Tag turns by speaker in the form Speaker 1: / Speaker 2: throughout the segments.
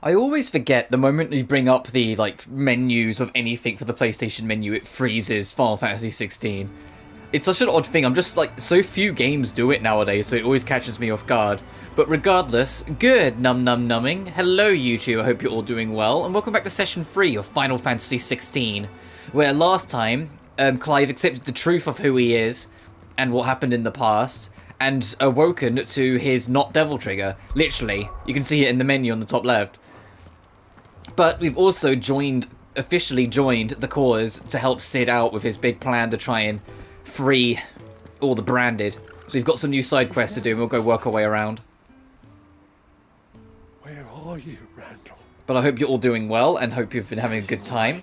Speaker 1: I always forget the moment you bring up the like menus of anything for the PlayStation menu, it freezes Final Fantasy 16. It's such an odd thing. I'm just like so few games do it nowadays, so it always catches me off guard. But regardless, good num num numbing. Hello YouTube, I hope you're all doing well, and welcome back to session 3 of Final Fantasy 16, where last time Clive accepted the truth of who he is and what happened in the past, and awoken to his not devil trigger. Literally, you can see it in the menu on the top left. But we've also officially joined the cause to help Sid out with his big plan to try and free all the branded. So we've got some new side quests to do, and we'll go work our way around.
Speaker 2: Where are you, Randall?
Speaker 1: But I hope you're all doing well, and hope you've been having a good time.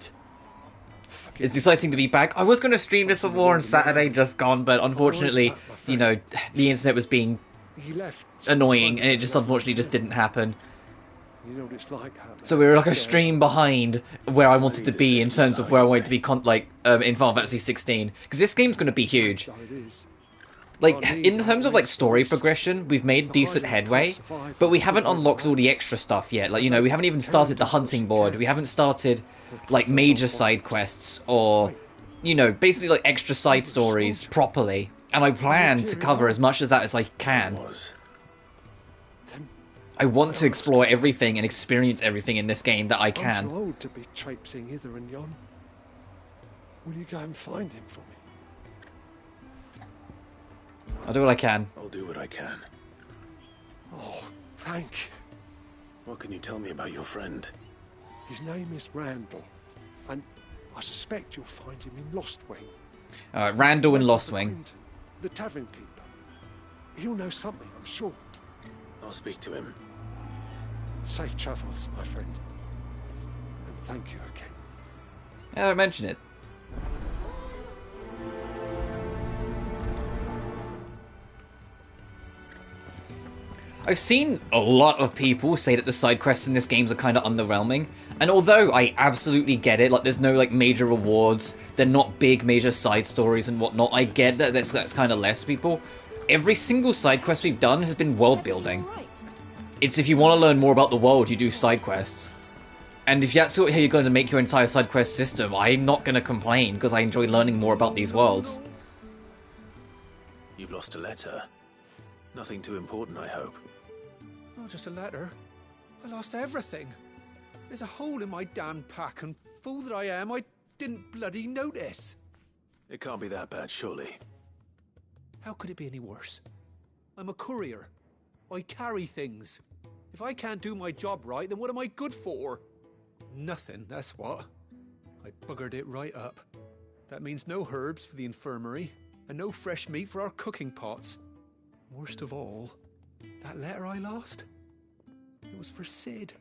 Speaker 1: It's exciting to be back. I was going to stream this more on Saturday, just gone, but unfortunately, you know, the internet was being annoying, and it just unfortunately just didn't happen. So we were like a stream behind where I wanted to be in terms of where I wanted to be, in Final Fantasy 16, because this game's going to be huge. Like, in terms of like story progression, we've made decent headway, but we haven't unlocked all the extra stuff yet. Like, you know, we haven't even started the hunting board. We haven't started like major side quests or, you know, basically like extra side stories properly. And I plan to cover as much of that as I can. I want to explore everything and experience everything in this game that I can.
Speaker 2: I'm too old to be traipsing hither and yon. Will you go and find him for me?
Speaker 1: I'll do what I can.
Speaker 3: I'll do what I can.
Speaker 2: Oh, thank you.
Speaker 3: What can you tell me about your friend?
Speaker 2: His name is Randall, and I suspect you'll find him in Lostwing.
Speaker 1: Randall in Lostwing.
Speaker 2: The tavern keeper. He'll know something, I'm sure.
Speaker 3: I'll speak to him.
Speaker 2: Safe travels, my friend. And thank you again.
Speaker 1: Yeah, don't mention it. I've seen a lot of people say that the side quests in this game are kind of underwhelming, and although I absolutely get it, like there's no like major rewards, they're not big major side stories and whatnot, I get that that's kind of less people. Every single side quest we've done has been world building. It's if you want to learn more about the world, you do side quests. And if that's how you're going to make your entire side quest system, I'm not going to complain, because I enjoy learning more about these worlds.
Speaker 3: You've lost a letter. Nothing too important, I hope.
Speaker 4: Not just a letter. I lost everything. There's a hole in my damn pack, and fool that I am, I didn't bloody notice.
Speaker 3: It can't be that bad, surely.
Speaker 4: How could it be any worse? I'm a courier. I carry things. If I can't do my job right, then what am I good for? Nothing, that's what. I buggered it right up. That means no herbs for the infirmary, and no fresh meat for our cooking pots. Worst of all, that letter I lost? It was for Sid.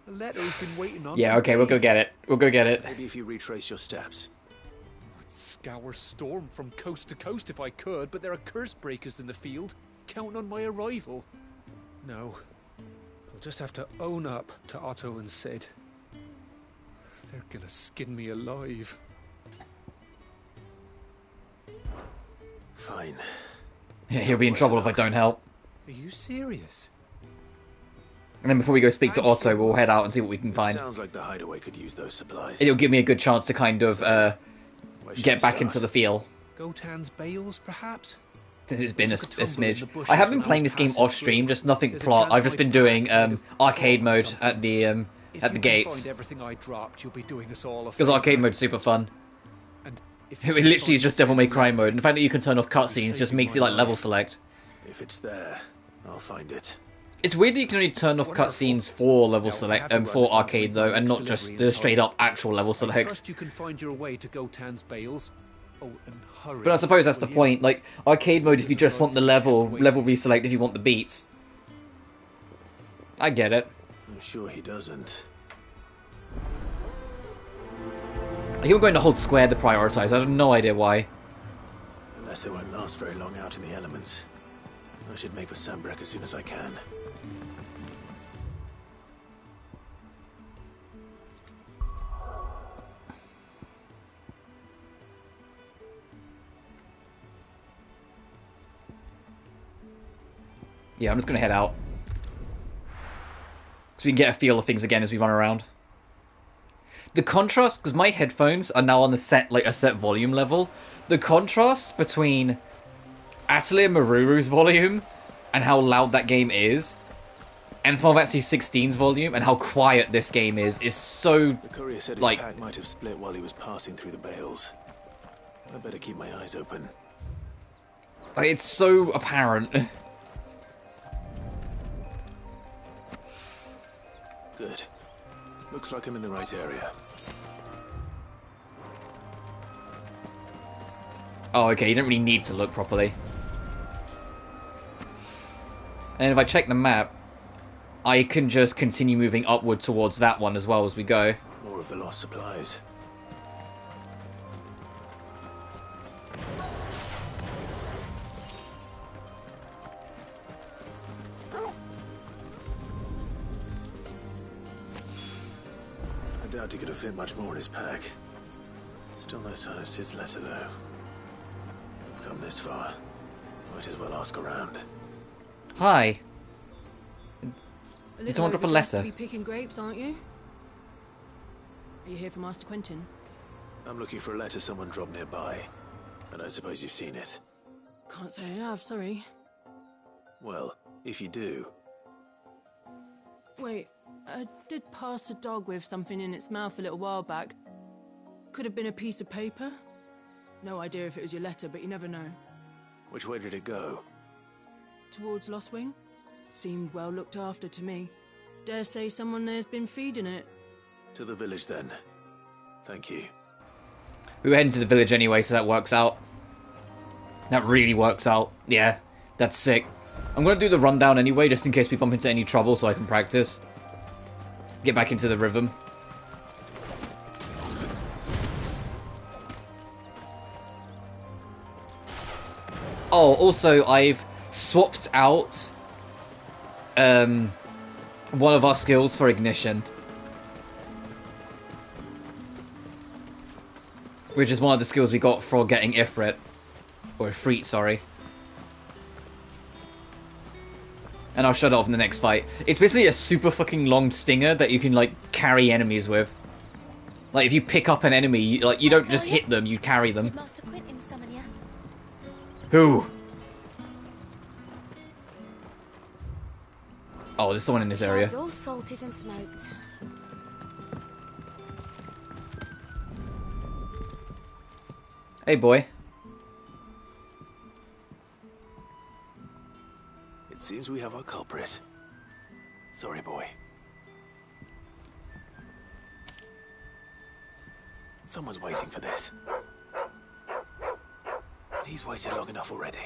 Speaker 4: A letter he's been waiting on.
Speaker 1: Yeah, okay, we'll go get it. We'll go get it.
Speaker 3: Maybe if you retrace your steps.
Speaker 4: I'd scour Storm from coast to coast if I could, but there are curse breakers in the field, counting on my arrival. No, I'll just have to own up to Otto and Sid. They're gonna skin me alive.
Speaker 3: Fine.
Speaker 1: Yeah, he'll be in trouble if I don't help.
Speaker 4: Are you serious?
Speaker 1: And then before we go speak to Otto, we'll head out and see what we can find.
Speaker 3: Sounds like the hideaway could use those supplies.
Speaker 1: It'll give me a good chance to kind of get back into the feel.
Speaker 4: Gotan's bales, perhaps?
Speaker 1: Since it's been a smidge. I have been playing this game off stream, just nothing plot. I've just been doing arcade mode at the gates. Because arcade mode's super fun. It literally is just Devil May Cry mode, and the fact that you can turn off cutscenes just makes it like level select.
Speaker 3: If it's there, I'll find it.
Speaker 1: It's weird that you can only turn off cutscenes for level select for arcade though, and not just the straight up actual level select.
Speaker 4: You can find your way to Gotan's bales. Oh, and hurry.
Speaker 1: But I suppose that's the point. Like arcade mode, if you just want the level reselect if you want the beats. I get it.
Speaker 3: I'm sure he doesn't.
Speaker 1: You're going to hold square to prioritize. I have no idea why.
Speaker 3: Unless they won't last very long out in the elements. I should make for Sambrek as soon as I can.
Speaker 1: Yeah, I'm just gonna head out. So we can get a feel of things again as we run around. The contrast, because my headphones are now on a set volume level, the contrast between Atelier Maruru's volume and how loud that game is, and Final Fantasy XVI's volume and how quiet this game is so,
Speaker 3: The courier said his pack might have split while he was passing through the bales. I better keep my eyes open.
Speaker 1: Like, it's so apparent.
Speaker 3: Good. Looks like I'm in the right area.
Speaker 1: Oh, okay, you don't really need to look properly. And if I check the map, I can just continue moving upward towards that one as well as we go.
Speaker 3: More of the lost supplies. I doubt he could have fit much more in his pack. Still no sign of Sid's letter, though. We've come this far. Might as well ask around.
Speaker 1: Hi.
Speaker 5: A
Speaker 1: Did someone drop a
Speaker 5: overdressed
Speaker 1: letter?
Speaker 5: to be picking grapes, aren't you? Are you here for Master Quentin?
Speaker 3: I'm looking for a letter someone dropped nearby. I don't suppose you've seen it.
Speaker 5: Can't say I have, sorry.
Speaker 3: Well, if you do...
Speaker 5: Wait, I did pass a dog with something in its mouth a little while back. Could have been a piece of paper. No idea if it was your letter, but you never know.
Speaker 3: Which way did it go?
Speaker 5: Towards Lost Wing? Seemed well looked after to me. Dare say someone there's been feeding it.
Speaker 3: To the village, then. Thank you.
Speaker 1: We were heading to the village anyway, so that works out. That really works out. Yeah, that's sick. I'm going to do the rundown anyway, just in case we bump into any trouble, so I can practice. Get back into the rhythm. Oh, also, I've swapped out one of our skills for ignition. Which is one of the skills we got for getting Ifrit. Or Ifrit, sorry. And I'll shut it off in the next fight. It's basically a super fucking long stinger that you can, like, carry enemies with. Like, if you pick up an enemy, you don't just hit them, you carry them.
Speaker 6: Did Master Quentin summon you?
Speaker 1: Who? Oh, there's someone in this area.
Speaker 6: Shards all salted and smoked.
Speaker 1: Hey, boy.
Speaker 3: It seems we have our culprit. Sorry, boy. Someone's waiting for this. He's waited long enough already.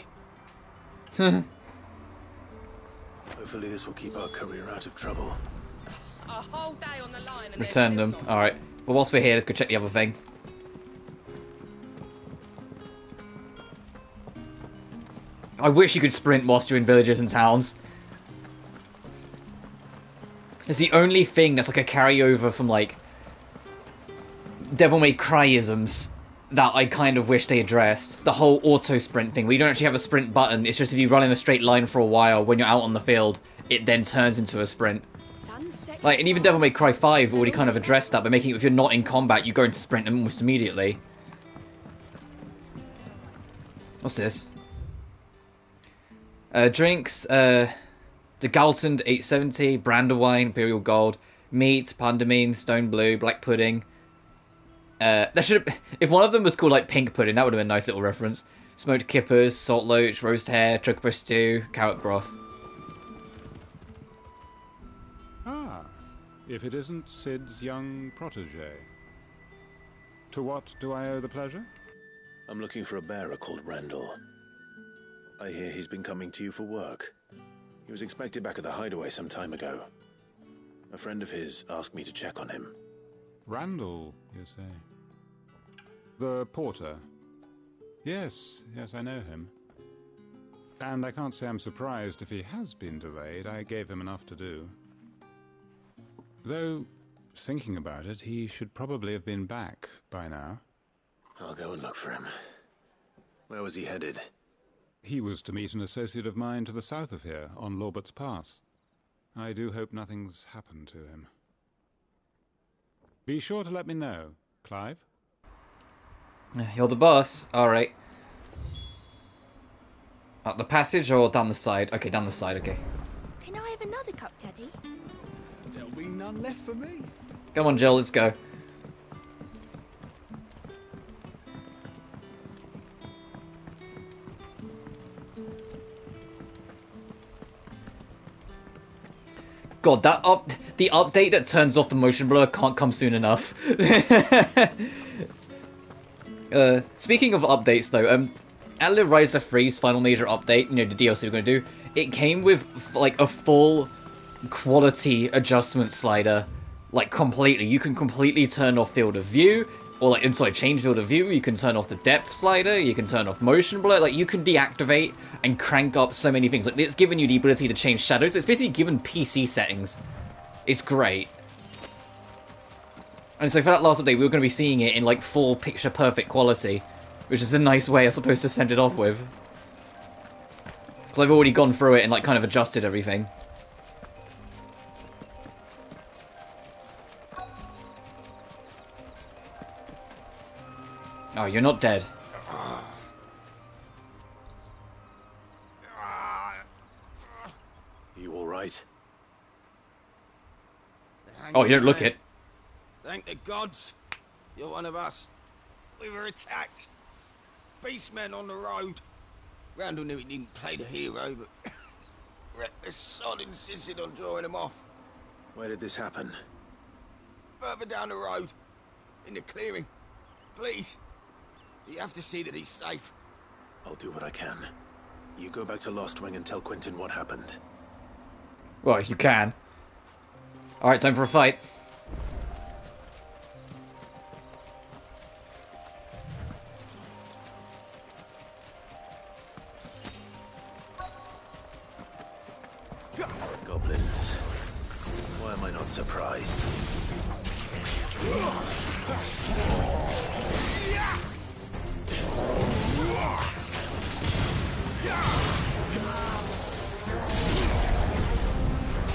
Speaker 3: Hopefully this will keep our courier out of trouble.
Speaker 7: A whole day on the line and
Speaker 1: Return them. Alright. Well, whilst we're here, let's go check the other thing. I wish you could sprint whilst you're in villages and towns. It's the only thing that's like a carryover from, like, Devil May Cry-isms that I kind of wish they addressed. The whole auto-sprint thing, where you don't actually have a sprint button. It's just if you run in a straight line for a while, when you're out on the field, it then turns into a sprint. Like, and even Devil May Cry 5 already kind of addressed that by making it, if you're not in combat, you go into sprint almost immediately. What's this? Drinks, the Galton 870, Brandywine, Imperial Gold, meat, Pandamine, Stone Blue, Black Pudding. That should have, if one of them was called like Pink Pudding, that would have been a nice little reference. Smoked kippers, salt loach, roast hare, chocobo stew, carrot broth.
Speaker 8: Ah, if it isn't Sid's young protege. To what do I owe the pleasure?
Speaker 3: I'm looking for a bearer called Randall. I hear he's been coming to you for work. He was expected back at the hideaway some time ago. A friend of his asked me to check on him.
Speaker 8: Randall, you say? The porter? Yes, I know him. And I can't say I'm surprised if he has been delayed. I gave him enough to do. Though, thinking about it, he should probably have been back by now.
Speaker 3: I'll go and look for him. Where was he headed?
Speaker 8: He was to meet an associate of mine to the south of here, on Lorbert's Pass. I do hope nothing's happened to him. Be sure to let me know, Clive.
Speaker 1: You're the boss. Alright. Up the passage or down the side? Okay, down the side, okay.
Speaker 6: Can I have another cup, Daddy?
Speaker 4: There'll be none left for me.
Speaker 1: Come on, Jill, let's go. God, the update that turns off the motion blur can't come soon enough. Speaking of updates, though, Atlas Rise of 3's final major update, you know, the DLC we're going to do, it came with, like, a full quality adjustment slider, like, completely. You can completely turn off field of view, or, like, I'm sorry, change field of view, you can turn off the depth slider, you can turn off motion blur, like, you can deactivate and crank up so many things. Like, it's given you the ability to change shadows, it's basically given PC settings. It's great. And so for that last update, we were going to be seeing it in, like, full picture-perfect quality, which is a nice way, I suppose, to send it off with. Because I've already gone through it and, like, kind of adjusted everything. Oh, you're not dead.
Speaker 3: You all right?
Speaker 1: Oh, you don't look it.
Speaker 9: Thank the gods. You're one of us. We were attacked. Beastmen on the road. Randall knew he didn't play the hero, but reckless sod insisted on drawing him off.
Speaker 3: Where did this happen?
Speaker 9: Further down the road. In the clearing. Please. You have to see that he's safe.
Speaker 3: I'll do what I can. You go back to Lost Wing and tell Quentin what happened.
Speaker 1: Well, if you can. Alright, time for a fight.
Speaker 3: Goblins. Why am I not surprised?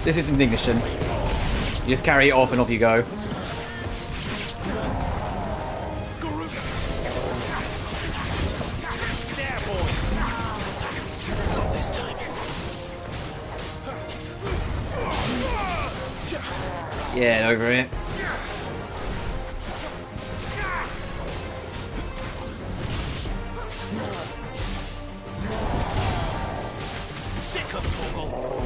Speaker 1: This is Ignition. You just carry it off and off you go.
Speaker 3: Not this time.
Speaker 1: Yeah, over it.
Speaker 3: Sick of Toggle.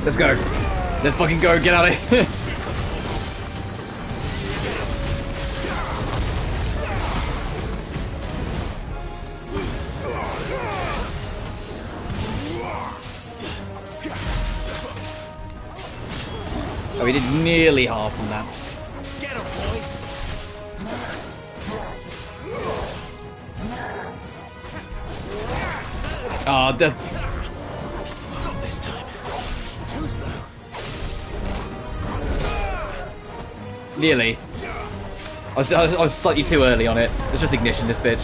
Speaker 1: Let's go. Let's fucking go. Get out of here. Oh, we did nearly half on that.
Speaker 3: Get him, boy.
Speaker 1: Oh,
Speaker 3: Not this time. Too slow.
Speaker 1: nearly. I was slightly too early on it. It's just Ignition, this bitch.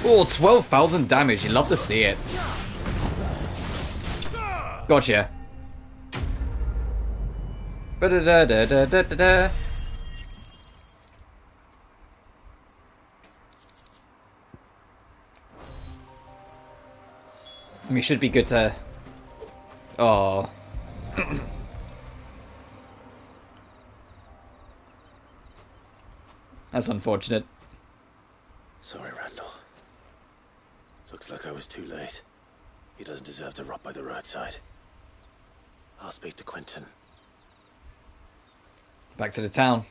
Speaker 1: Oh, 12,000 damage. You'd love to see it. Gotcha. Ba-da-da-da-da-da-da. We should be good to... Oh. That's unfortunate.
Speaker 3: Sorry, Randall. Looks like I was too late. He doesn't deserve to rot by the roadside. I'll speak to Quentin.
Speaker 1: Back to the town.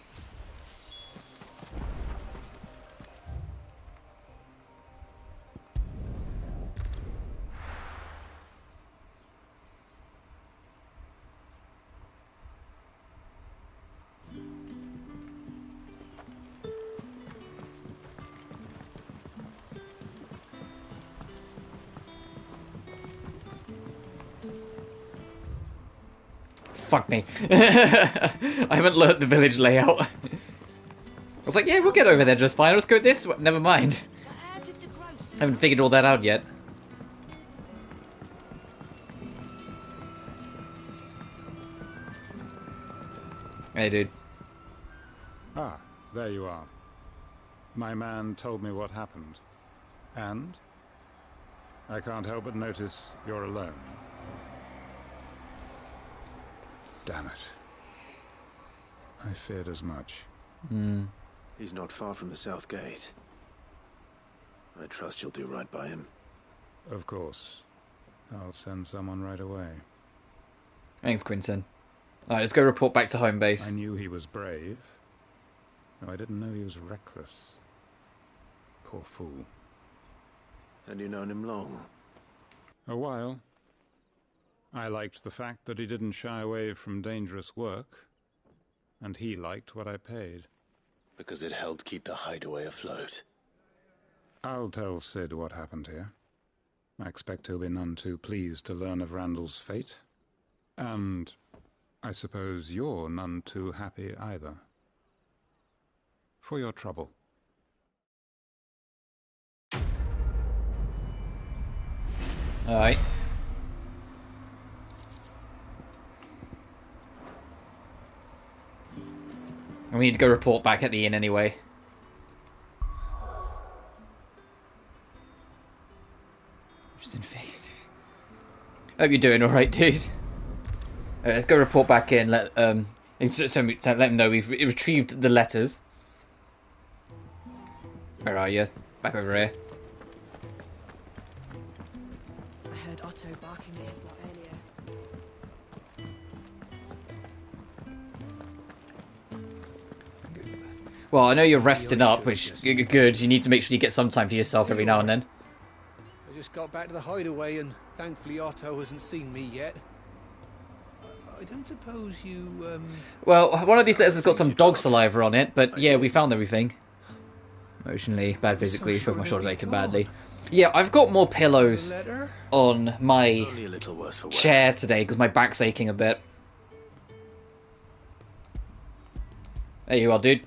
Speaker 1: fuck me. I haven't learnt the village layout. I was like, yeah, we'll get over there just fine. Let's go this way. Never mind. I haven't figured all that out yet. Hey, dude.
Speaker 8: Ah, there you are. My man told me what happened. And? I can't help but notice you're alone. Damn it. I feared as much.
Speaker 3: He's not far from the south gate. I trust you'll do right by him.
Speaker 8: Of course. I'll send someone right away.
Speaker 1: Thanks, Quinton. Alright, let's go report back to home base.
Speaker 8: I knew he was brave. No, I didn't know he was reckless. Poor fool.
Speaker 3: Had you known him long?
Speaker 8: A while. I liked the fact that he didn't shy away from dangerous work, and he liked what I paid.
Speaker 3: Because it helped keep the hideaway afloat.
Speaker 8: I'll tell Sid what happened here. I expect he'll be none too pleased to learn of Randall's fate. And I suppose you're none too happy either. For your trouble.
Speaker 1: Alright. We need to go report back at the inn anyway. Just in face. Hope you're doing alright, dude. Alright, let's go report back in. Let them know we've retrieved the letters. Where are you? Back over here.
Speaker 5: I heard Otto barking at his lot earlier.
Speaker 1: Well, I know you're resting up, which is good. You need to make sure you get some time for yourself every now and then.
Speaker 4: I just got back to the hideaway and thankfully Otto hasn't seen me yet. I don't suppose you,
Speaker 1: Well, one of these letters has got some dog saliva on it, but yeah, we found everything. Emotionally, bad physically, feel my shoulders aching badly. Yeah, I've got more pillows on my chair today because my back's aching a bit. There you are, dude.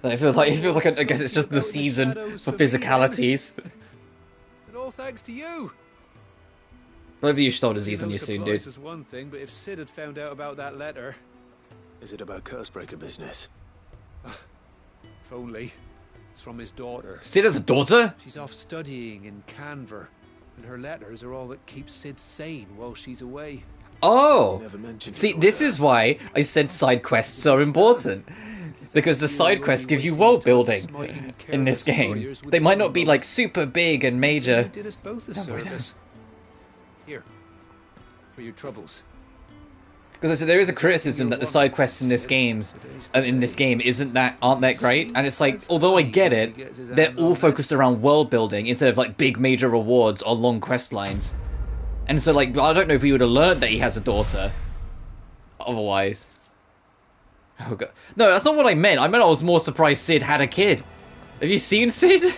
Speaker 1: It feels like I guess it's just the season for physicalities.
Speaker 4: And all thanks to you.
Speaker 1: Whatever you shoulder disease on you soon, dude.
Speaker 4: Is one thing, but if Sid had found out about that letter,
Speaker 3: is it about Cursebreaker business?
Speaker 4: If only. It's from his daughter.
Speaker 1: Sid has a daughter?
Speaker 4: She's off studying in Canver, and her letters are all that keeps Sid sane while she's away.
Speaker 1: Oh! See, this is why I said side quests are important. Because the side quests give you world building in this game. They might not be like super big and major.
Speaker 4: Did us both a service. Here, for your troubles.
Speaker 1: Because I said there is a criticism that the side quests in this game aren't that great, and it's like, although I get it, they're all focused around world building instead of like big major rewards or long quest lines. And so like, I don't know if we would have learned that he has a daughter otherwise. Oh god. No, that's not what I meant. I meant I was more surprised Sid had a kid. Have you seen Sid?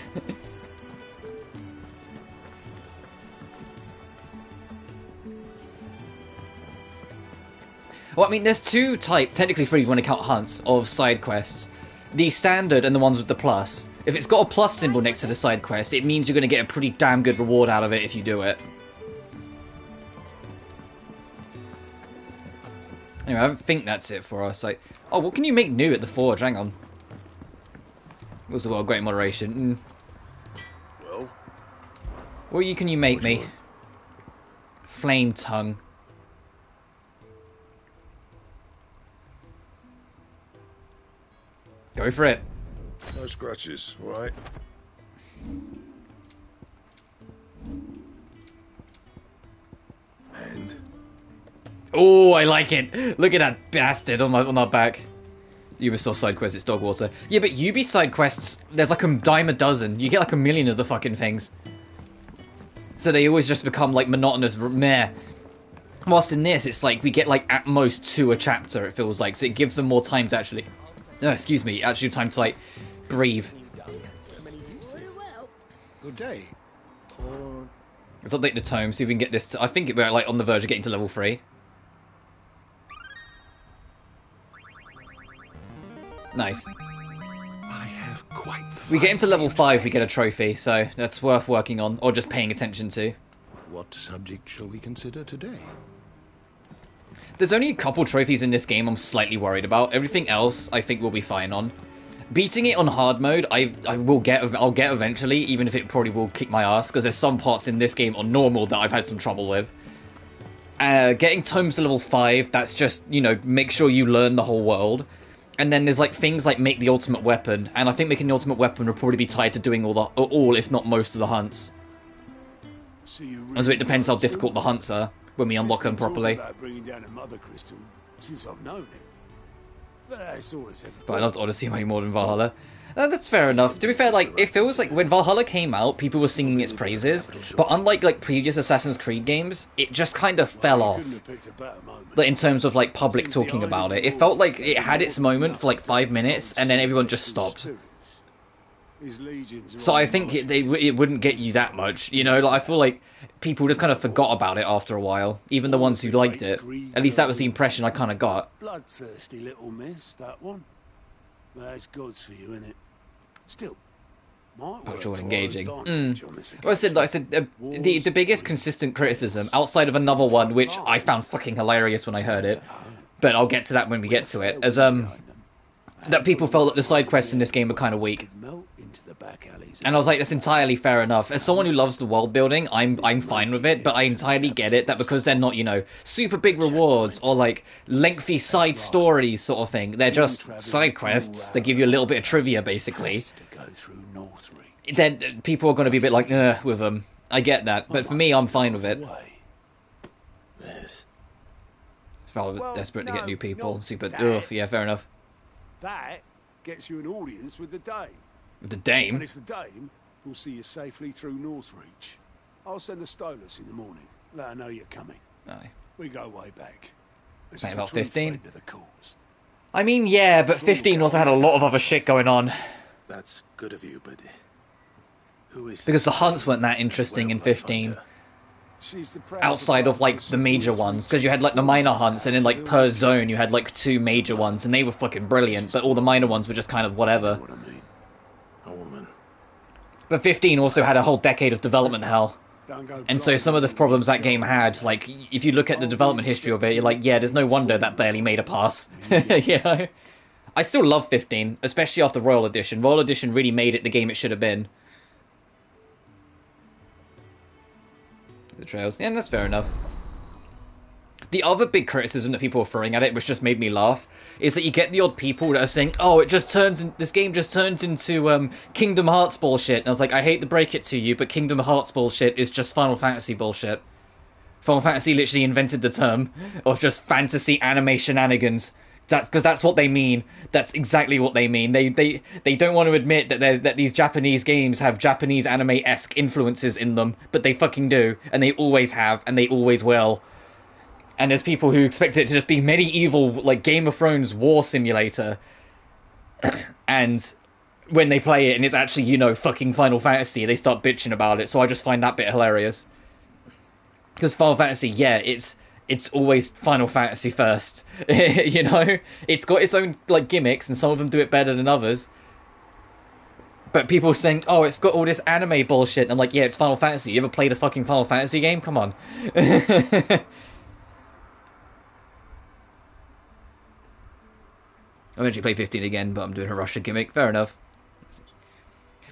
Speaker 1: Well, I mean, there's two types, technically three if you want to count hunts, of side quests. The standard and the ones with the plus. If it's got a plus symbol next to the side quest, it means you're going to get a pretty damn good reward out of it if you do it. Anyway, I think that's it for us. Like, oh, what can you make new at the Forge? Hang on. Was the world great moderation?
Speaker 3: Well,
Speaker 1: what can you make me? Flame tongue. Go for it.
Speaker 2: No scratches, all right? And?
Speaker 1: Oh, I like it. Look at that bastard on our back. Ubisoft side quest, it's dog water. Yeah, but Ubi side quests, there's like a dime a dozen. You get like a million of the fucking things. So they always just become like monotonous meh. Whilst in this, it's like we get like at most 2 a chapter, it feels like. So it gives them more time to actually... No, excuse me, actually time to like breathe.
Speaker 2: Good day. Or
Speaker 1: Let's update the tome, see if we can get this I think we're like on the verge of getting to level 3. Nice.
Speaker 2: I have quite the
Speaker 1: We get him to level 5, we
Speaker 2: today.
Speaker 1: get a trophy, so that's worth working on, or just paying attention to.
Speaker 2: What subject shall we consider today?
Speaker 1: There's only a couple trophies in this game I'm slightly worried about. Everything else I think we'll be fine on. Beating it on hard mode, I'll get eventually, even if it probably will kick my ass, because there's some parts in this game on normal that I've had some trouble with. Getting tomes to level 5, that's just, you know, make sure you learn the whole world. And then there's like things like make the ultimate weapon, and I think making the ultimate weapon will probably be tied to doing all if not most of the hunts.
Speaker 2: So you
Speaker 1: As it depends how difficult the hunts are when we unlock them properly.
Speaker 2: About bringing down a mother crystal since I've known him. But that's all it's ever
Speaker 1: But I loved Odyssey way more than Valhalla. That's fair enough. To be fair, like, it feels like when Valhalla came out, people were singing its praises, but unlike, like, previous Assassin's Creed games, it just kind of fell off. Like, in terms of, like, public talking about it. It felt like it had its moment for, like, 5 minutes, and then everyone just stopped. So I think it wouldn't get you that much, you know? Like, I feel like people just kind of forgot about it after a while, even the ones who liked it. At least that was the impression I kind of got.
Speaker 2: Bloodthirsty little miss, that one. That's God's for you, innit? Still,
Speaker 1: Virtual engaging. Well, I said the biggest consistent criticism, outside of another one, which I found fucking hilarious when I heard it, but I'll get to that when we get to it, is that people felt that the side quests in this game were kind of weak. And I was like, that's entirely fair enough. As someone who loves the world building, I'm fine with it, but I entirely get it that because they're not, you know, super big rewards or like lengthy side stories sort of thing. They're just side quests that give you a little bit of trivia, basically. Then people are going to be a bit like, with them. I get that, but for me, I'm fine with it.
Speaker 3: This.
Speaker 1: Rather desperate to get new people. Super. Ugh, yeah, fair enough.
Speaker 2: That gets you an audience with the Dame.
Speaker 1: With the Dame?
Speaker 2: And it's the Dame who'll see you safely through Northreach. I'll send the Stolas in the morning. Let her know you're coming.
Speaker 1: Aye.
Speaker 2: We go way back. This
Speaker 1: Say
Speaker 2: is a
Speaker 1: about
Speaker 2: true
Speaker 1: 15?
Speaker 2: friend of the cause.
Speaker 1: I mean, yeah, but 15 also had a lot of other shit going on.
Speaker 3: That's good of you, but who is
Speaker 1: Because the hunts weren't that interesting in 15.
Speaker 2: She's the proud
Speaker 1: Outside of, like, the major ones. Because you had, like, the minor hunts, and then, like, per zone, you had, like, 2 major ones, and they were fucking brilliant, but all the minor ones were just kind of whatever.
Speaker 3: what I mean? A woman.
Speaker 1: But 15 also had a whole decade of development hell. And so some of the problems that game had, like, if you look at the development history of it, you're like, yeah, there's no wonder that barely made a pass. You know? I still love 15, especially after Royal Edition. Royal Edition really made it the game it should have been. The trails. Yeah, that's fair enough. The other big criticism that people are throwing at it, which just made me laugh, is that you get the odd people that are saying, oh, this game just turns into Kingdom Hearts bullshit. And I was like, I hate to break it to you, but Kingdom Hearts bullshit is just Final Fantasy bullshit. Final Fantasy literally invented the term of just fantasy anime shenanigans. Because that's what they mean. That's exactly what they mean. They don't want to admit that these Japanese games have Japanese anime-esque influences in them, but they fucking do, and they always have, and they always will. And there's people who expect it to just be medieval, like Game of Thrones war simulator, and when they play it and it's actually, you know, fucking Final Fantasy, they start bitching about it. So I just find that bit hilarious. Because Final Fantasy, yeah, it's always Final Fantasy first. You know? It's got its own, like, gimmicks, and some of them do it better than others. But people are saying, oh, it's got all this anime bullshit. And I'm like, yeah, it's Final Fantasy. You ever played a fucking Final Fantasy game? Come on. I'll eventually play 15 again, but I'm doing a Russia gimmick. Fair enough.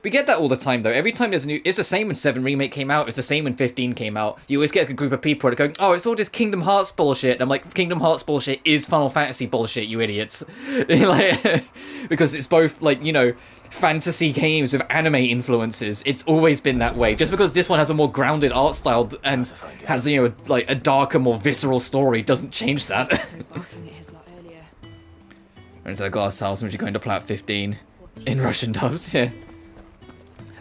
Speaker 1: We get that all the time, though. Every time there's a new... It's the same when 7 Remake came out. It's the same when 15 came out. You always get a group of people that are going, oh, it's all this Kingdom Hearts bullshit. And I'm like, Kingdom Hearts bullshit is Final Fantasy bullshit, you idiots. Like, because it's both, like, you know, fantasy games with anime influences. It's always been that way. Just because this one has a more grounded art style and has, you know, like, a darker, more visceral story doesn't change that. Inside a glass house, which you're going to plat 15 in Russian dubs, yeah.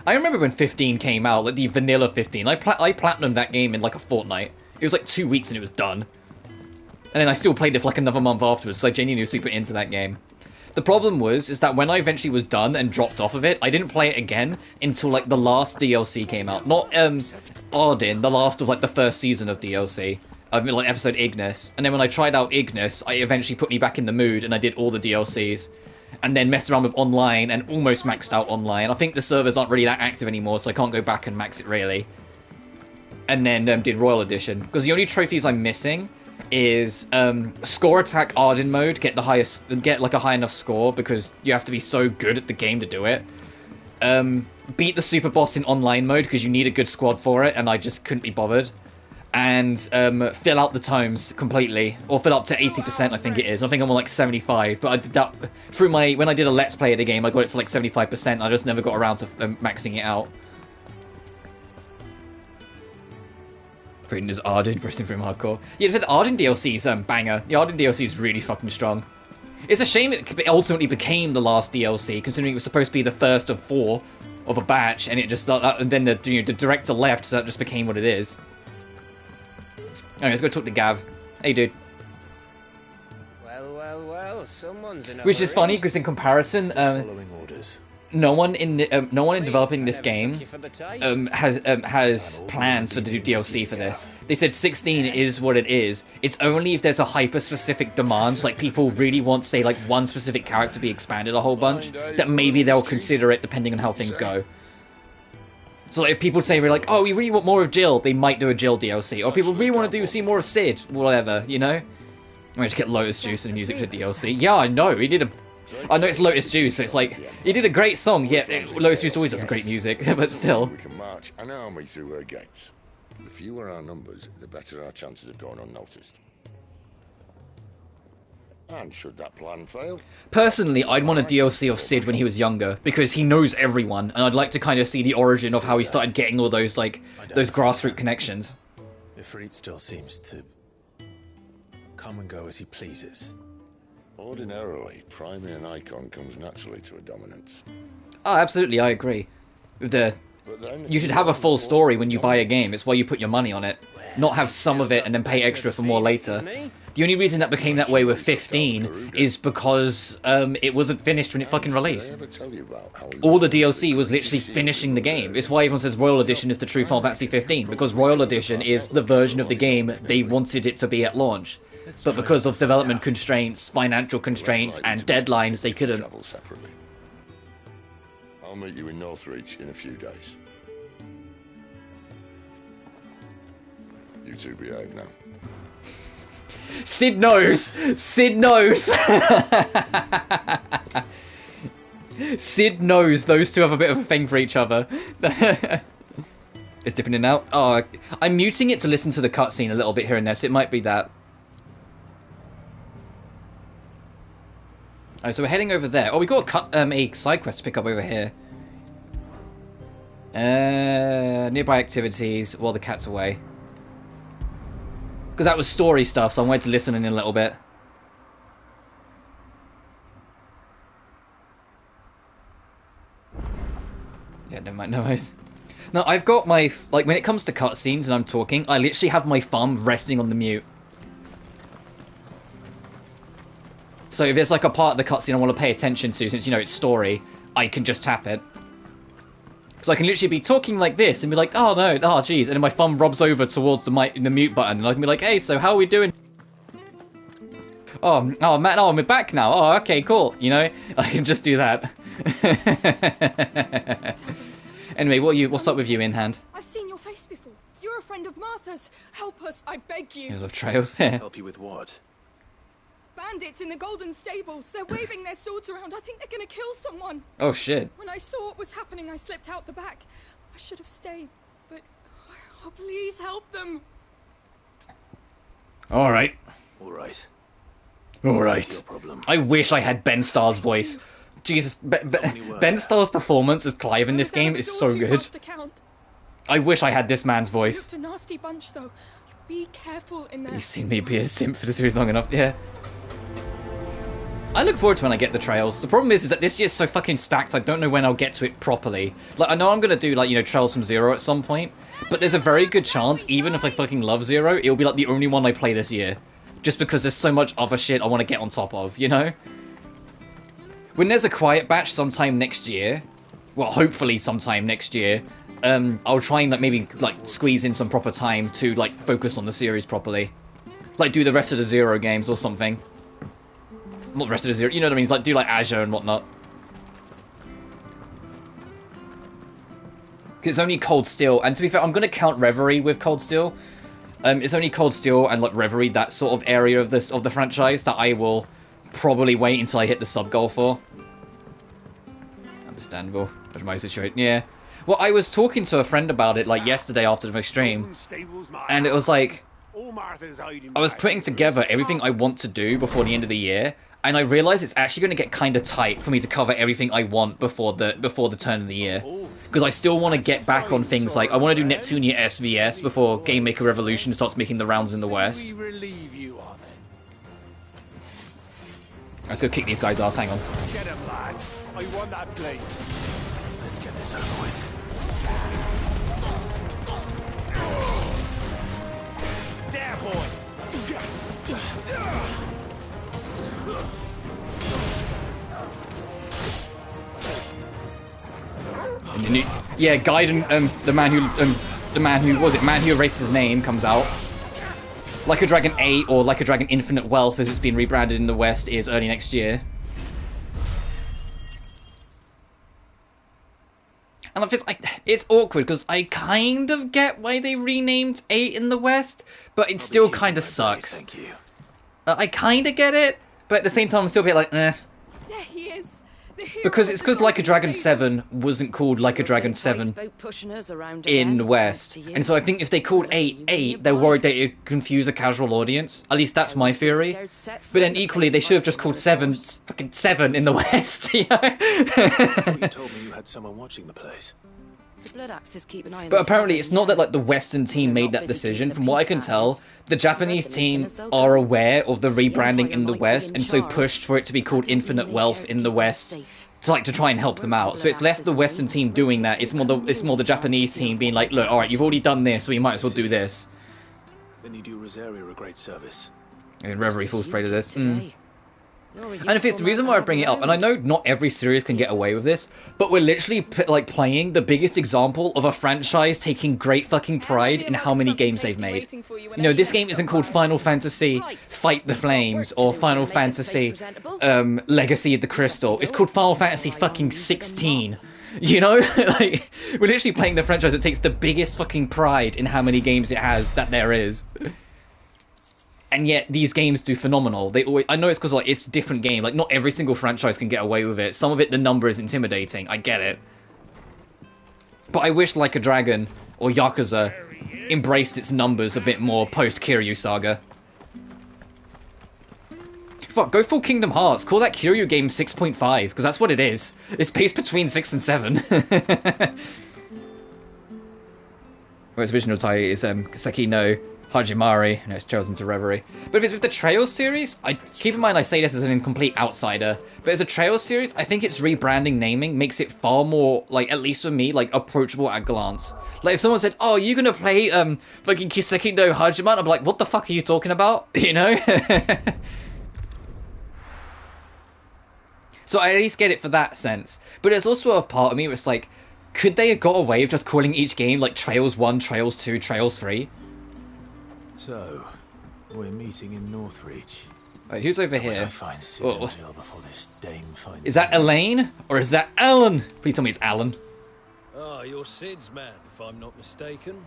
Speaker 1: I remember when 15 came out, like the vanilla 15. I platinumed that game in like a fortnight. It was like 2 weeks and it was done. And then I still played it for like another month afterwards, because I genuinely was super into that game. The problem is that when I eventually was done and dropped off of it, I didn't play it again until like the last DLC came out. Not Arden, the last of like the first season of DLC. I mean like episode Ignis. And then when I tried out Ignis, I eventually put me back in the mood and I did all the DLCs. And then messed around with online and almost maxed out online. I think the servers aren't really that active anymore, so I can't go back and max it really. And then did Royal Edition. Because the only trophies I'm missing is score attack Arden mode, get like a high enough score because you have to be so good at the game to do it. Beat the super boss in online mode because you need a good squad for it, and I just couldn't be bothered. And fill out the tomes completely, or fill up to 80%. I think it is. I think I'm on like 75, but I did that through when I did a let's play of the game. I got it to like 75%. I just never got around to maxing it out. Freedom is Arden, bursting from hardcore. Yeah, the Arden DLC is banger. The Arden DLC is really fucking strong. It's a shame it ultimately became the last DLC, considering it was supposed to be the first of 4 of a batch, and it just and then the director left, so that just became what it is. Anyway, let's go talk to Gav. Hey, dude.
Speaker 10: Well, someone's in a
Speaker 1: Which is funny because in comparison,
Speaker 3: following orders.
Speaker 1: no one in developing this game has plans to do DLC for this. They said 16 is what it is. It's only if there's a hyper-specific demand, like people really want, say, like one specific character to be expanded a whole bunch, that maybe they'll consider it depending on how things go. So like, if people say, we're like, oh, we really want more of Jill, they might do a Jill DLC. Or people really want to see more of Sid, whatever, you know? I'm going to get Lotus Juice and music for DLC. Yeah, I know, he did a... I know it's Lotus Juice, so it's like, he did a great song, yeah, Lotus Juice always does great music, but still.
Speaker 11: We can march an army through her gates. The fewer our numbers, the better our chances of going unnoticed. And should that plan fail?
Speaker 1: Personally, I'd want a DLC of Sid when he was younger, because he knows everyone, and I'd like to kind of see the origin of how he started getting all those, like, those grassroots connections.
Speaker 3: Ifrit still seems to come and go as he pleases.
Speaker 11: Ordinarily, priming an icon comes naturally to a dominance.
Speaker 1: Oh, absolutely, I agree. You should have a full story when you buy a game, it's why you put your money on it. Not have some of it and then pay extra for more later. The only reason that became that way with 15 is because it wasn't finished when it fucking released. All the DLC was literally finishing the game. It's why everyone says Royal Edition is the true Final Fantasy 15, because Royal Edition is the version of the game they wanted it to be at launch. But because of development constraints, financial constraints, and deadlines, they couldn't.
Speaker 11: I'll meet you in Northreach in a few days. You two behave now.
Speaker 1: Sid knows! Sid knows! Sid knows those two have a bit of a thing for each other. It's dipping in and out. Oh, I'm muting it to listen to the cutscene a little bit here and there, so it might be that. Alright, so we're heading over there. Oh, we got a side quest to pick up over here. Nearby activities while the cat's away. Because that was story stuff, so I wanted to listen in a little bit. Yeah, never mind, no worries. No, I've got my... Like, when it comes to cutscenes and I'm talking, I literally have my thumb resting on the mute. So if there's like a part of the cutscene I want to pay attention to, since, you know, it's story, I can just tap it. So I can literally be talking like this and be like, oh no, oh jeez, and then my thumb rubs over towards the mute button, and I can be like, hey, so how are we doing? Oh, Matt, oh, we're back now. Oh, okay, cool. You know, I can just do that. Anyway, what's up with you, in hand?
Speaker 6: I've seen your face before. You're a friend of Martha's. Help us, I beg you.
Speaker 1: I love trails here.
Speaker 3: Help you with what?
Speaker 6: Bandits in the Golden Stables. They're waving their swords around. I think they're gonna kill someone.
Speaker 1: Oh, shit.
Speaker 6: When I saw what was happening, I slipped out the back. I should have stayed, but... Oh, please help them.
Speaker 1: Alright.
Speaker 3: Alright.
Speaker 1: Alright. I wish I had Ben Starr's voice. Jesus, Ben Starr's performance as Clive in this game is so good. I wish I had this man's voice.
Speaker 6: Looked a nasty bunch, though. Be careful in there.
Speaker 1: You've seen me be a simp for the series long enough, yeah. I look forward to when I get the trails. The problem is that this year's so fucking stacked, I don't know when I'll get to it properly. Like, I know I'm gonna do, like, you know, Trails from Zero at some point, but there's a very good chance, even if I fucking love Zero, it'll be, like, the only one I play this year. Just because there's so much other shit I want to get on top of, you know? when there's a quiet batch sometime next year, well, hopefully sometime next year, I'll try and like maybe like squeeze in some proper time to like focus on the series properly, like do the rest of the Zero games or something. Not the rest of the Zero, you know what I mean? It's like do like Azure and whatnot. It's only Cold Steel, and to be fair, I'm gonna count Reverie with Cold Steel. It's only Cold Steel and like Reverie, that sort of area of the franchise, that I will probably wait until I hit the sub goal for. Understandable. That's my situation. Yeah. Well, I was talking to a friend about it like yesterday after the stream, and it was like I was putting together everything I want to do before the end of the year, and I realized it's actually going to get kind of tight for me to cover everything I want before the turn of the year. Because I still want to get back on things like I want to do Neptunia SVS before Game Maker Revolution starts making the rounds in the West. Let's go kick these guys' ass. Hang on.
Speaker 2: Get him, lads. I want that blade. Let's get this over with. There, boy.
Speaker 1: Yeah, Gaiden, the man who erased his name comes out. Like a Dragon 8 or Like a Dragon Infinite Wealth, as it's been rebranded in the West, is early next year. And it's awkward because I kind of get why they renamed 8 in the West, but it still kind of sucks.
Speaker 3: Thank you.
Speaker 1: I kind of get it, but at the same time I'm still a bit like, eh.
Speaker 6: There he is.
Speaker 1: Because it's because Like a Dragon 7 wasn't called Like a Dragon 7 in the West. And so I think if they called 8, they're worried that it confuse a casual audience. At least that's my theory. But then equally, they should have just called 7 fucking 7 in the West. You know?
Speaker 3: I thought you told me you had someone watching the place.
Speaker 12: The Blood Axes keep an eye on
Speaker 1: But apparently it's not that like the Western team made that decision. From what I can tell, the Japanese team are aware of the rebranding in the West and so pushed for it to be called Infinite Wealth in the West to try and help them out. So it's less the Western team doing that, it's more the Japanese team being like, look, alright, you've already done this, so we might as well do this.
Speaker 3: Then you do Rosaria a great service.
Speaker 1: And Reverie falls prey to this. And if it's the reason why I bring it up, and I know not every series can get away with this, but we're literally playing the biggest example of a franchise taking great fucking pride in how many games they've made. You know, this game isn't called Final Fantasy Fight the Flames or Final Fantasy Legacy of the Crystal. It's called Final Fantasy fucking 16. You know, like we're literally playing the franchise that takes the biggest fucking pride in how many games it has that there is. And yet these games do phenomenal. They always, I know it's because like it's a different game. Like not every single franchise can get away with it. Some of it, the number is intimidating. I get it. But I wish Like a Dragon or Yakuza embraced its numbers a bit more post Kiryu Saga. Fuck, go full Kingdom Hearts. Call that Kiryu game 6.5 because that's what it is. It's paced between 6 and 7. Well, its original title is Kiseki no Hajimari, and it's chosen to Reverie. But if it's with the Trails series, keep in mind I say this as an incomplete outsider, but as a Trails series, I think its rebranding naming makes it far more, like, at least for me, like, approachable at a glance. Like, if someone said, oh, you're gonna play, fucking Kiseki no Hajimari, I'd be like, what the fuck are you talking about? You know? So I at least get it for that sense. But there's also a part of me where it's like, could they have got away with just calling each game, like, Trails 1, Trails 2, Trails 3?
Speaker 3: So, we're meeting in Northreach.
Speaker 1: Right, who's over here?
Speaker 3: Find before this dame finds
Speaker 1: is that Elaine? Or is that Alan? Please tell me it's Alan.
Speaker 13: Ah, you're Sid's man, if I'm not mistaken.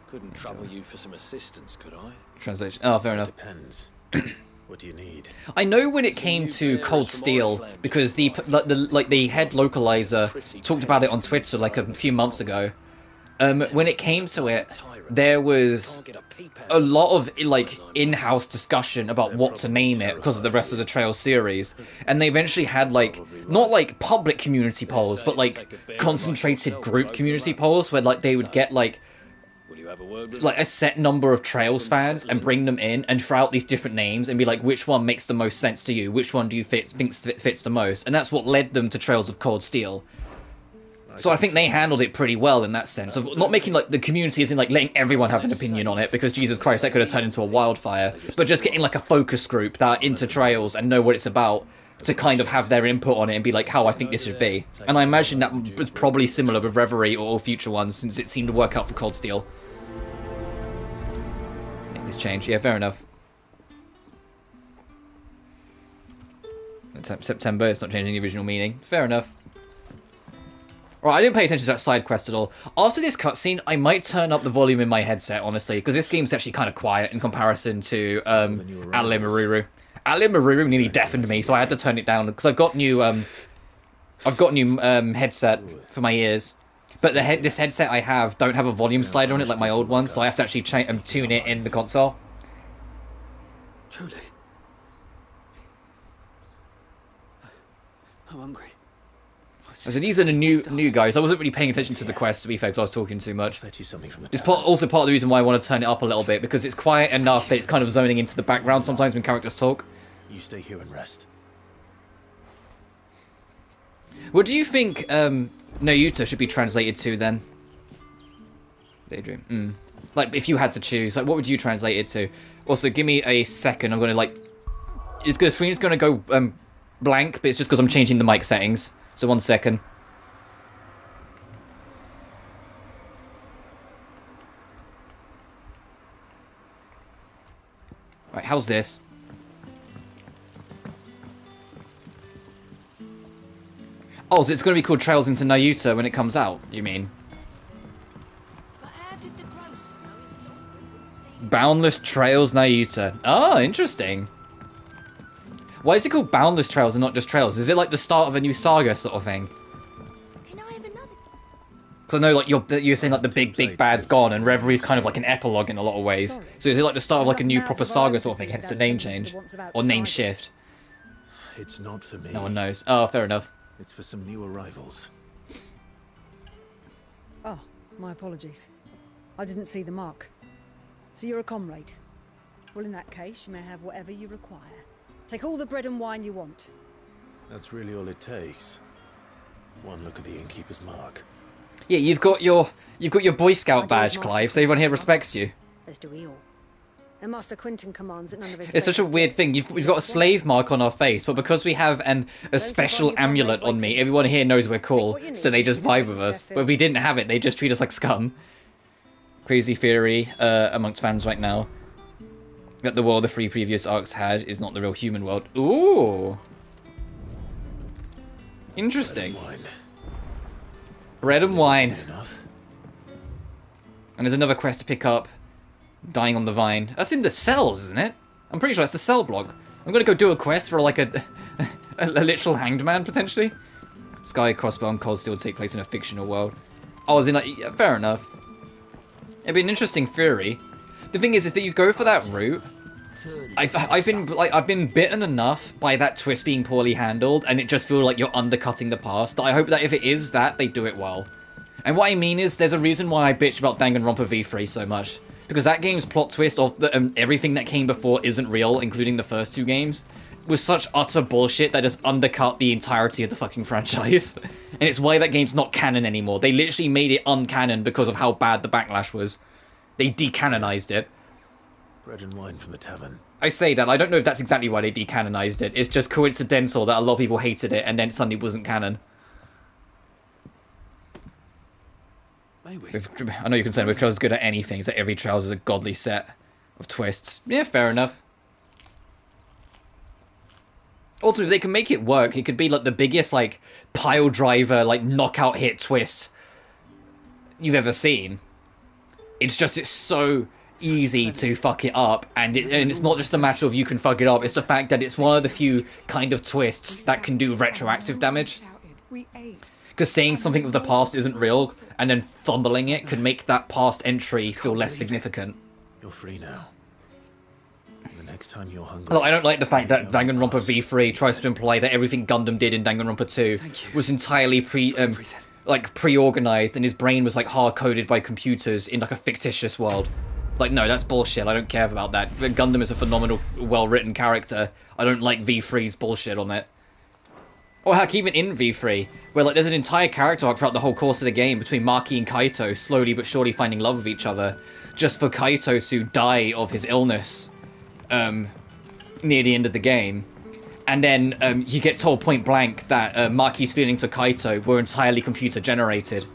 Speaker 13: Couldn't trouble you for some assistance, could I?
Speaker 1: Translation. Oh, fair enough.
Speaker 3: Depends. What do you need?
Speaker 1: I know when it came to Cold Steel, because the head localizer talked about it on Twitter like a few months ago. When it came to it, there was a lot of like in-house discussion about what to name it because of the rest of the Trail series, and they eventually had like not like public community polls, but like concentrated group community polls where like they would get like a set number of Trails fans and bring them in and throw out these different names and be like, which one makes the most sense to you? Which one do you think fits the most? And that's what led them to Trails of Cold Steel. So I think they handled it pretty well in that sense of not making like the community as in like letting everyone have an opinion on it, because Jesus Christ, that could have turned into a wildfire, but just getting like a focus group that are into Trails and know what it's about to kind of have their input on it and be like, how I think this should be. And I imagine that was probably similar with Reverie or all future ones, since it seemed to work out for Cold Steel. Make this change. Yeah, fair enough. September, it's not changing the original meaning. Fair enough. Right, I didn't pay attention to that side quest at all. After this cutscene, I might turn up the volume in my headset, honestly, because this game's actually kind of quiet in comparison to Atelier Maruru. Atelier Maruru nearly deafened me, so I had to turn it down because I've got new headset for my ears. But this headset I have don't have a volume slider on it like my old one, so I have to actually tune it in the console.
Speaker 4: Truly. I'm hungry.
Speaker 1: So these are the new guys. I wasn't really paying attention to the quest, to be fair, because I was talking too much. It's also part of the reason why I want to turn it up a little bit, because it's quiet enough that it's kind of zoning into the background sometimes when characters talk.
Speaker 3: You stay here and rest.
Speaker 1: What do you think Nayuta should be translated to, then? Daydream. Like, if you had to choose, like, what would you translate it to? Also, give me a second. I'm going to, like... The screen's going to go blank, but it's just because I'm changing the mic settings. So 1 second. Right, how's this? Oh, so it's going to be called Trails into Nayuta when it comes out, you mean? Boundless Trails Nayuta. Oh, interesting. Why is it called Boundless Trails and not just Trails? Is it like the start of a new saga sort of thing? Because I know, like, you're saying, like, the big bad's gone, and Reverie's kind of like an epilogue in a lot of ways. So is it like the start of, like, a new proper saga sort of thing, hence the name change? Or name shift?
Speaker 3: It's not for me.
Speaker 1: No one knows. Oh, fair enough.
Speaker 3: It's for some new arrivals.
Speaker 14: Oh, my apologies. I didn't see the mark. So you're a comrade. Well, in that case, you may have whatever you require. Take all the bread and wine you want.
Speaker 3: That's really all it takes. One look at the innkeeper's mark.
Speaker 1: Yeah, you've got your Boy Scout badge, Clive, so everyone here respects you.
Speaker 14: As do we all. And Master Quentin commands that none of his...
Speaker 1: It's such a weird thing. We've got a slave mark on our face, but because we have a special amulet on me, everyone here knows we're cool, so they just vibe with us. But if we didn't have it, they just treat us like scum. Crazy theory amongst fans right now. That the world the 3 previous arcs had is not the real human world. Ooh. Interesting. Bread and wine. And there's another quest to pick up. Dying on the Vine. That's in the cells, isn't it? I'm pretty sure that's the cell block. I'm gonna go do a quest for like a literal hanged man, potentially. Sky, Crossbow, and Cold Steel take place in a fictional world. Oh, as in, like, yeah, fair enough. It'd be an interesting theory. The thing is that you go for that route. I've been bitten enough by that twist being poorly handled, and it just feels like you're undercutting the past. I hope that if it is that, they do it well. And what I mean is, there's a reason why I bitch about Danganronpa V3 so much. Because that game's plot twist of everything that came before isn't real, including the first 2 games, was such utter bullshit that just undercut the entirety of the fucking franchise. And it's why that game's not canon anymore. They literally made it uncanon because of how bad the backlash was. They decanonized it.
Speaker 3: Bread and wine from the tavern.
Speaker 1: I say that, I don't know if that's exactly why they decanonized it. It's just coincidental that a lot of people hated it and then suddenly wasn't canon. I know you're concerned with Trails is good at anything, so every Trails is a godly set of twists. Yeah, fair enough. Also, if they can make it work, it could be like the biggest, like, pile driver, like, knockout hit twist you've ever seen. It's so easy to fuck it up, and it's not just a matter of you can fuck it up, it's the fact that it's one of the few kind of twists that can do retroactive damage. Because saying something of the past isn't real, and then fumbling it could make that past entry feel less significant.
Speaker 3: You're free now. The next time you're hungry...
Speaker 1: Well, I don't like the fact that Danganronpa V3 tries to imply that everything Gundam did in Danganronpa 2 was entirely pre-organized, and his brain was like hard-coded by computers in like a fictitious world. Like, no, that's bullshit. I don't care about that. Gundam is a phenomenal, well-written character. I don't like V3's bullshit on it. Or heck, even in V3, where like there's an entire character arc throughout the whole course of the game between Maki and Kaito slowly but surely finding love with each other, just for Kaito to die of his illness near the end of the game. And then he gets told point blank that Maki's feelings for Kaito were entirely computer generated,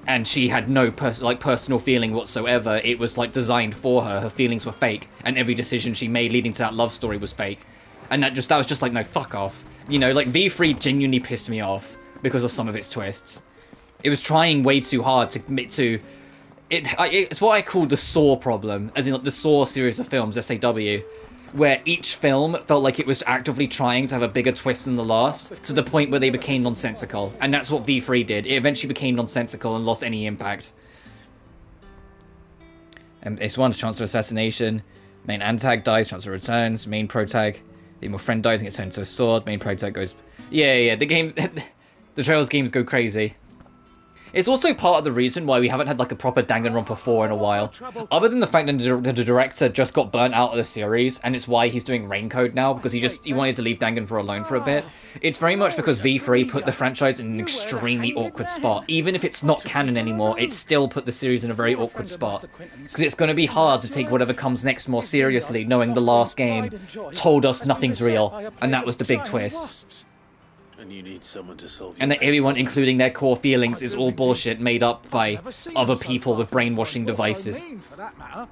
Speaker 1: and she had no personal feeling whatsoever. It was like designed for her. Her feelings were fake, and every decision she made leading to that love story was fake. And that was just like, no, fuck off. You know, like V3 genuinely pissed me off because of some of its twists. It was trying way too hard to commit to it's what I call the Saw problem, as in like the Saw series of films, SAW, where each film felt like it was actively trying to have a bigger twist than the last, to the point where they became nonsensical. And that's what V3 did. It eventually became nonsensical and lost any impact. Ace 1's chance for assassination. Main antag dies, chance for returns. Main protag, the more friend dies and gets turned into a sword. Main protag goes... Yeah, the games... the Trails games go crazy. It's also part of the reason why we haven't had like a proper Danganronpa 4 in a while. Other than the fact that the director just got burnt out of the series, and it's why he's doing Raincode now, because he wanted to leave Dangan alone for a bit. It's very much because V3 put the franchise in an extremely awkward spot. Even if it's not canon anymore, it still put the series in a very awkward spot. Because it's going to be hard to take whatever comes next more seriously, knowing the last game told us nothing's real, and that was the big twist.
Speaker 3: And you need someone to solve
Speaker 1: And that everyone, including their core feelings, is all bullshit made up by other people with brainwashing devices.
Speaker 15: For that matter,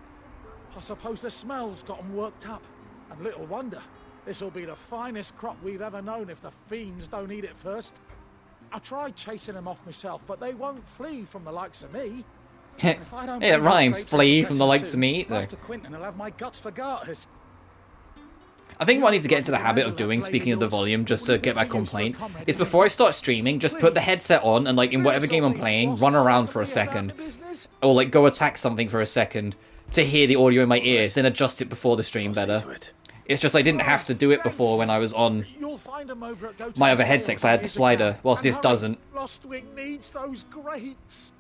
Speaker 15: I suppose the smell's got them worked up. And little wonder. This'll be the finest crop we've ever known if the fiends don't eat it first. I tried chasing them off myself, but they won't flee from the likes of me.
Speaker 1: Yeah, it rhymes. Flee from the likes of me.
Speaker 15: Master Quentin will have my guts for garters.
Speaker 1: I think what I need to get into the habit of doing, speaking of the volume, just to get back on point, is before I start streaming, just put the headset on and, like, in whatever game I'm playing, run around for a second. Or, like, go attack something for a second to hear the audio in my ears, then adjust it before the stream better. It's just I didn't have to do it before when I was on my other headset, because I had the slider, whilst this doesn't.
Speaker 15: Lostwing needs those grapes.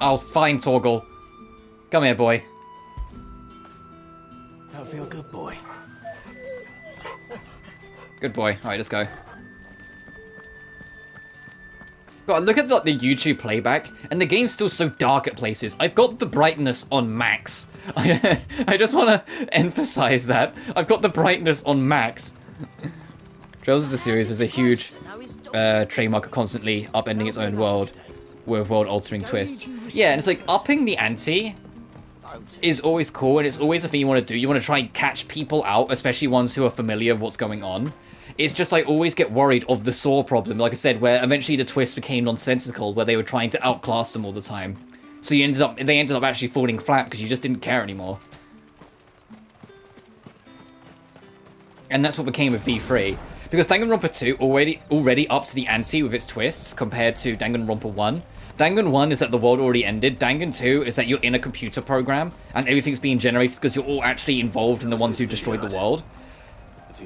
Speaker 1: Oh, fine, Torgal. Come here, boy.
Speaker 9: I feel good, boy.
Speaker 1: Good boy. Alright, let's go. God, look at the YouTube playback, and the game's still so dark at places. I've got the brightness on max. I just want to emphasize that. I've got the brightness on max. Trails as a series is a huge trademark of constantly upending its own world with world-altering twists. Yeah, and it's like, upping the ante is always cool, and it's always a thing you want to do. You want to try and catch people out, especially ones who are familiar with what's going on. It's just I always get worried of the Saw problem, like I said, where eventually the twist became nonsensical, where they were trying to outclass them all the time. So they ended up actually falling flat because you just didn't care anymore. And that's what became with V3. Because Danganronpa 2 already upped the ante with its twists compared to Danganronpa 1. Dangan 1 is that the world already ended. Dangan 2 is that you're in a computer program and everything's being generated because you're all actually involved in the ones who destroyed the world.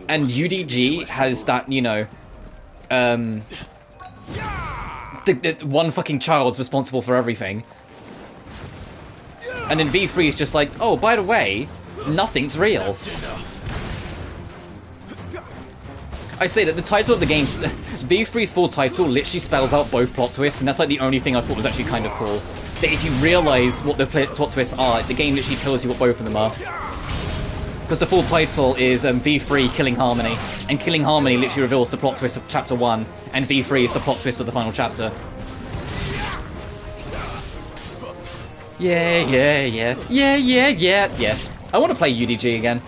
Speaker 1: And UDG has that, you know, the one fucking child's responsible for everything. And then V3 is just like, oh, by the way, nothing's real. I say that the title of the game, V3's full title, literally spells out both plot twists, and that's like the only thing I thought was actually kind of cool. That if you realise what the plot twists are, the game literally tells you what both of them are. Because the full title is V3 Killing Harmony, and Killing Harmony literally reveals the plot twist of Chapter 1, and V3 is the plot twist of the final chapter. Yeah. I want to play UDG again.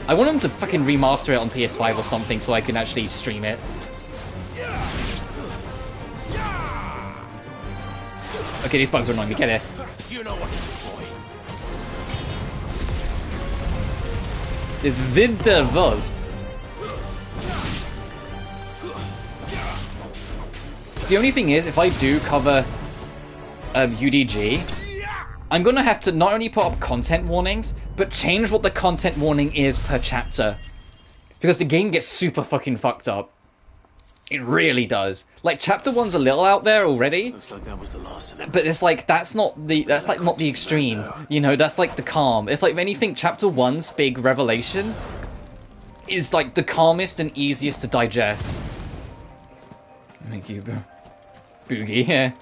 Speaker 1: I want them to fucking remaster it on PS5 or something so I can actually stream it. Okay, these bugs are annoying me. Get here.
Speaker 9: You know what to do, boy.
Speaker 1: This winter was. The only thing is, if I do cover UDG, I'm gonna have to not only put up content warnings, but change what the content warning is per chapter. Because the game gets super fucking fucked up. It really does. Like, chapter 1's a little out there already.
Speaker 3: Looks like that was the last of them.
Speaker 1: But it's like, that's not the extreme. You know, that's like the calm. It's like, if anything, chapter 1's big revelation is like the calmest and easiest to digest. Thank you, bro. Boogie, yeah.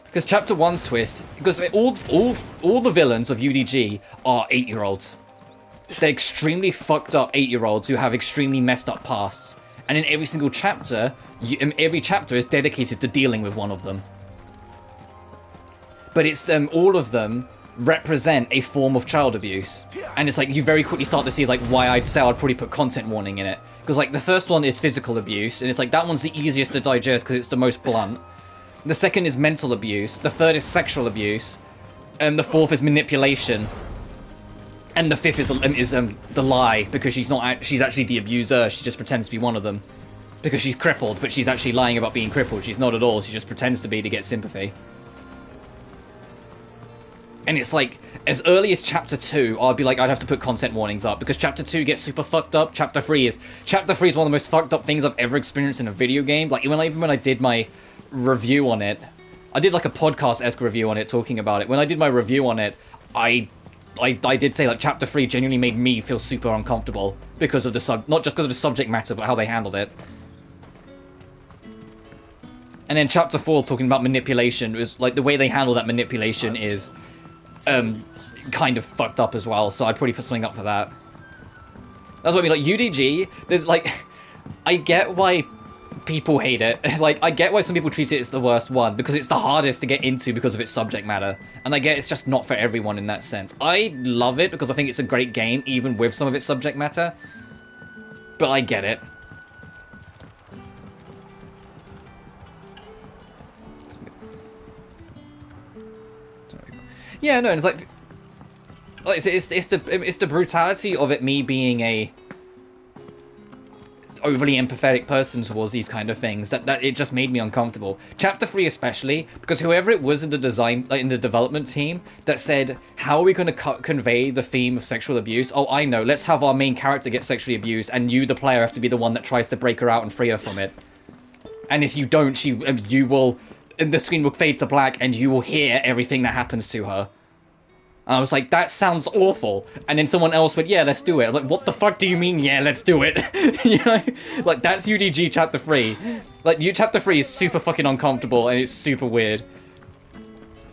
Speaker 1: Because Chapter 1's twist, because all the villains of UDG are 8-year-olds. They're extremely fucked up 8-year-olds who have extremely messed up pasts. And in every single chapter, every chapter is dedicated to dealing with one of them. But it's all of them represent a form of child abuse. And it's like, you very quickly start to see like why I'd say I'd probably put content warning in it. Because like the first one is physical abuse, and it's like that one's the easiest to digest because it's the most blunt. The second is mental abuse. The third is sexual abuse. And the fourth is manipulation. And the fifth is the lie, because she's actually the abuser. She just pretends to be one of them. Because she's crippled, but she's actually lying about being crippled. She's not at all. She just pretends to be to get sympathy. And it's like, as early as Chapter 2, I'd have to put content warnings up, because Chapter 2 gets super fucked up. Chapter 3 is one of the most fucked up things I've ever experienced in a video game. Like, even when I did my review on it, I did like a podcast-esque review on it, talking about it. When I did my review on it, I did say like Chapter 3 genuinely made me feel super uncomfortable because of the not just because of the subject matter, but how they handled it. And then Chapter 4, talking about manipulation, was like the way they handle that manipulation is kind of fucked up as well. So I'd probably put something up for that. That's what I mean. Like UDG, there's like, I get why people hate it. Like, I get why some people treat it as the worst one, because it's the hardest to get into because of its subject matter. And I get it's just not for everyone in that sense. I love it because I think it's a great game, even with some of its subject matter. But I get it. Yeah, no, it's like it's the brutality of it, me being a overly empathetic person towards these kind of things, that it just made me uncomfortable. Chapter 3 especially, because whoever it was in the design, in the development team, that said, how are we going to convey the theme of sexual abuse? Oh, I know, let's have our main character get sexually abused, and you, the player, have to be the one that tries to break her out and free her from it. And if you don't, you will, the screen will fade to black, and you will hear everything that happens to her. And I was like, that sounds awful. And then someone else went, yeah, let's do it. I'm like, what the fuck do you mean, yeah, let's do it? You know? Like, that's UDG Chapter 3. Like, Chapter 3 is super fucking uncomfortable, and it's super weird.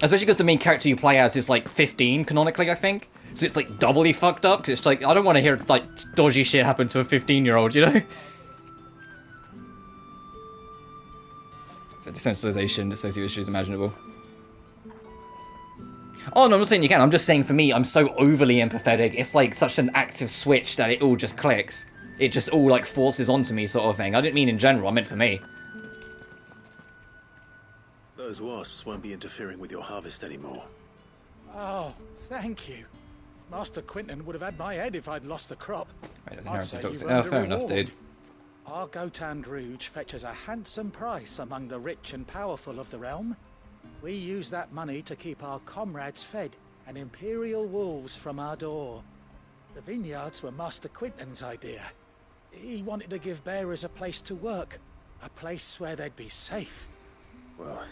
Speaker 1: Especially because the main character you play as is, like, 15, canonically, I think. So it's, like, doubly fucked up, because it's like, I don't want to hear, like, dodgy shit happen to a 15-year-old, you know? So desensitization, dissociative issues imaginable. Oh, no, I'm not saying you can. I'm just saying, for me, I'm so overly empathetic. It's like such an active switch that it all just clicks. It just all, like, forces onto me sort of thing. I didn't mean in general. I meant for me.
Speaker 3: Those wasps won't be interfering with your harvest anymore.
Speaker 15: Oh, thank you. Master Quinton would have had my head if I'd lost the crop. I'd say you've earned a
Speaker 1: fair enough,
Speaker 15: reward.
Speaker 1: dude.
Speaker 15: Our Gotand Rouge fetches a handsome price among the rich and powerful of the realm. We use that money to keep our comrades fed and imperial wolves from our door. The vineyards were Master Quinton's idea. He wanted to give bearers a place to work, a place where they'd be safe.
Speaker 3: Well,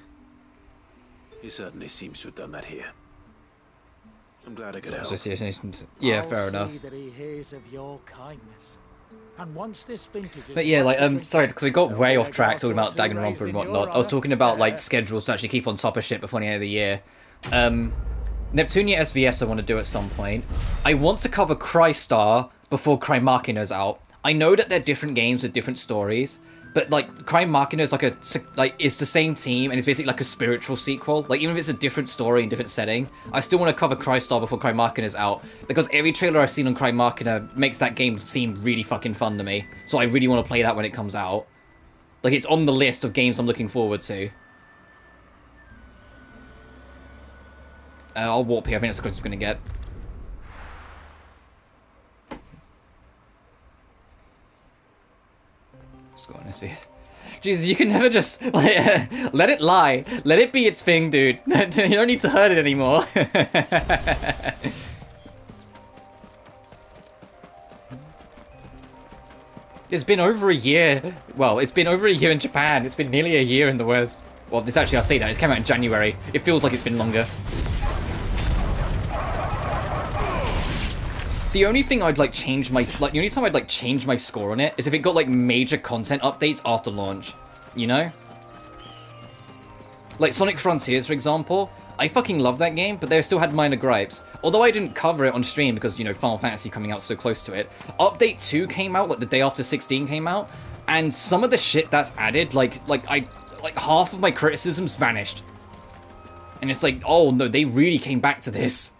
Speaker 3: he certainly seems to have done that here. I'm glad I could help.
Speaker 1: Yeah, fair enough.
Speaker 15: I'll see that he hears of your kindness. And once this vintage is
Speaker 1: But yeah, like, sorry, because we got
Speaker 15: There'll
Speaker 1: way
Speaker 15: be
Speaker 1: off
Speaker 15: a
Speaker 1: track
Speaker 15: glass
Speaker 1: talking
Speaker 15: or
Speaker 1: about
Speaker 15: two
Speaker 1: Danganronpa
Speaker 15: raised
Speaker 1: and
Speaker 15: in your
Speaker 1: whatnot. I was
Speaker 15: honour.
Speaker 1: talking about, like, schedules to actually keep on top of shit before the end of the year. Neptunia SVS I want to do at some point. I want to cover Crystar before Crime Machina's out. I know that they're different games with different stories, but, like, Crime Machina is it's the same team, and it's basically like a spiritual sequel. Like, even if it's a different story and different setting, I still want to cover Crystar before Crime Machina's out, because every trailer I've seen on Crime Machina makes that game seem really fucking fun to me. So I really want to play that when it comes out. Like, it's on the list of games I'm looking forward to. I'll warp here, I think that's the closest I'm going to get. What's going on this here? Jesus, you can never just, like, let it lie. Let it be its thing, dude. You don't need to hurt it anymore. It's been over a year. Well, it's been over a year in Japan. It's been nearly a year in the West. Well, this actually, I'll say that. It came out in January. It feels like it's been longer. The only thing I'd like change my the only time I'd like change my score on it is if it got like major content updates after launch, you know? Like Sonic Frontiers, for example, I fucking love that game, but they still had minor gripes. Although I didn't cover it on stream because, you know, Final Fantasy coming out so close to it, Update 2 came out, like, the day after 16 came out, and some of the shit that's added, like half of my criticisms vanished. And it's like, oh no, they really came back to this.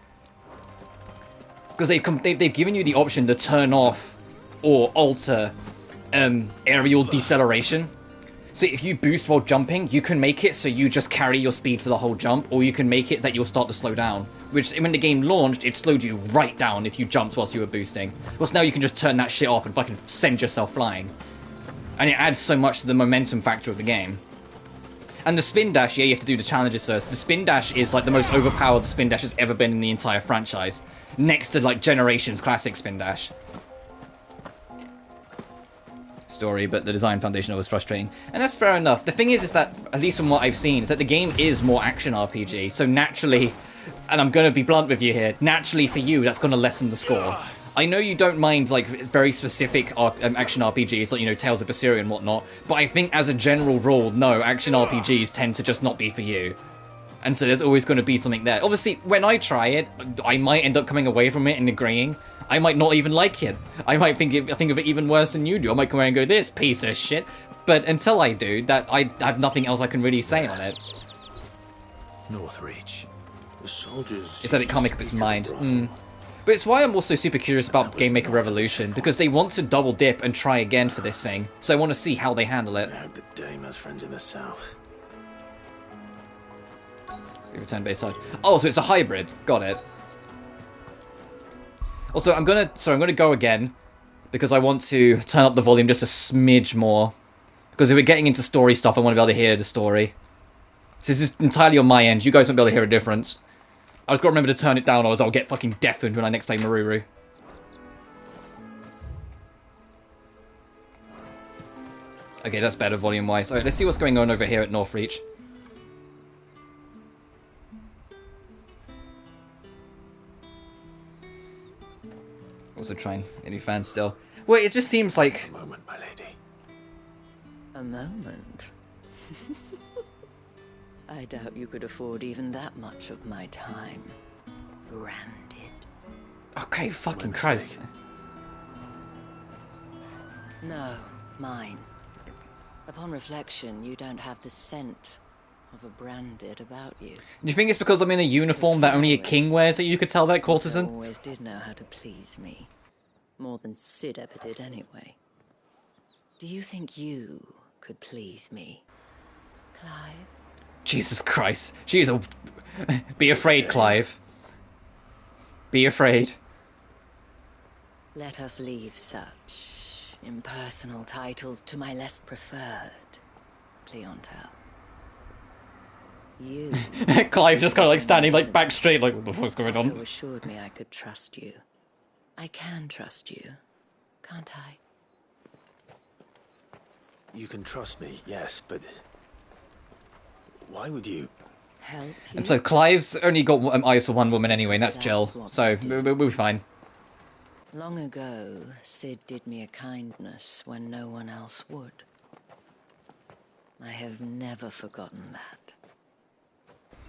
Speaker 1: Because they've given you the option to turn off or alter aerial deceleration. So if you boost while jumping, you can make it so you just carry your speed for the whole jump, or you can make it that you'll start to slow down. Which, when the game launched, it slowed you right down if you jumped whilst you were boosting. Whereas now you can just turn that shit off and fucking send yourself flying. And it adds so much to the momentum factor of the game. And the spin dash, yeah, you have to do the challenges first. The spin dash is like the most overpowered the spin dash has ever been in the entire franchise. Next to like Generations classic spin dash. Story, but the design foundation was frustrating. And that's fair enough. The thing is that, at least from what I've seen, is that the game is more action RPG. So naturally, and I'm going to be blunt with you here, naturally for you, that's going to lessen the score. I know you don't mind, like, very specific action RPGs, like, you know, Tales of Berseria and whatnot, but I think as a general rule, no, action RPGs tend to just not be for you. And so there's always going to be something there. Obviously, when I try it, I might end up coming away from it and agreeing. I might not even like it. I might think of it even worse than you do. I might come away and go, this piece of shit. But until I do, I have nothing else I can really say on it.
Speaker 3: Northreach. The soldiers...
Speaker 1: It's that it can't make up its mind. But it's why I'm also super curious about Game Maker Revolution, because they want to double dip and try again for this thing. So I want to see how they handle it.
Speaker 3: I hope the Dame has friends in the south.
Speaker 1: Return base side. Oh, so it's a hybrid. Got it. Also, I'm gonna go again because I want to turn up the volume just a smidge more. Because if we're getting into story stuff, I want to be able to hear the story. So this is entirely on my end. You guys won't be able to hear a difference. I just got to remember to turn it down, or else I'll get fucking deafened when I next play Maruru. Okay, that's better volume-wise. Alright, let's see what's going on over here at Northreach. Also trying any fans still. Well, it just seems like...
Speaker 3: A moment, my lady.
Speaker 12: A moment? I doubt you could afford even that much of my time. Branded.
Speaker 1: Okay, fucking Christ.
Speaker 12: No, mine. Upon reflection, you don't have the scent of a branded about you.
Speaker 1: Do you think it's because I'm in a uniform that only a king wears that you could tell that, courtesan?
Speaker 12: You always did know how to please me. More than Sid ever did anyway. Do you think you could please me, Clive?
Speaker 1: Jesus Christ. She is a... Be afraid, Clive. Be afraid.
Speaker 12: Let us leave such impersonal titles to my less preferred clientele. You...
Speaker 1: Clive's just kind of like standing like back straight, like, what the fuck's going on?
Speaker 12: You assured me I could trust you. I can trust you, can't I?
Speaker 3: You can trust me, yes, but... Why would you...
Speaker 12: Help you?
Speaker 1: And so Clive's only got eyes for one woman anyway, and that's Jill. So we'll be fine.
Speaker 12: Long ago, Sid did me a kindness when no one else would. I have never forgotten that.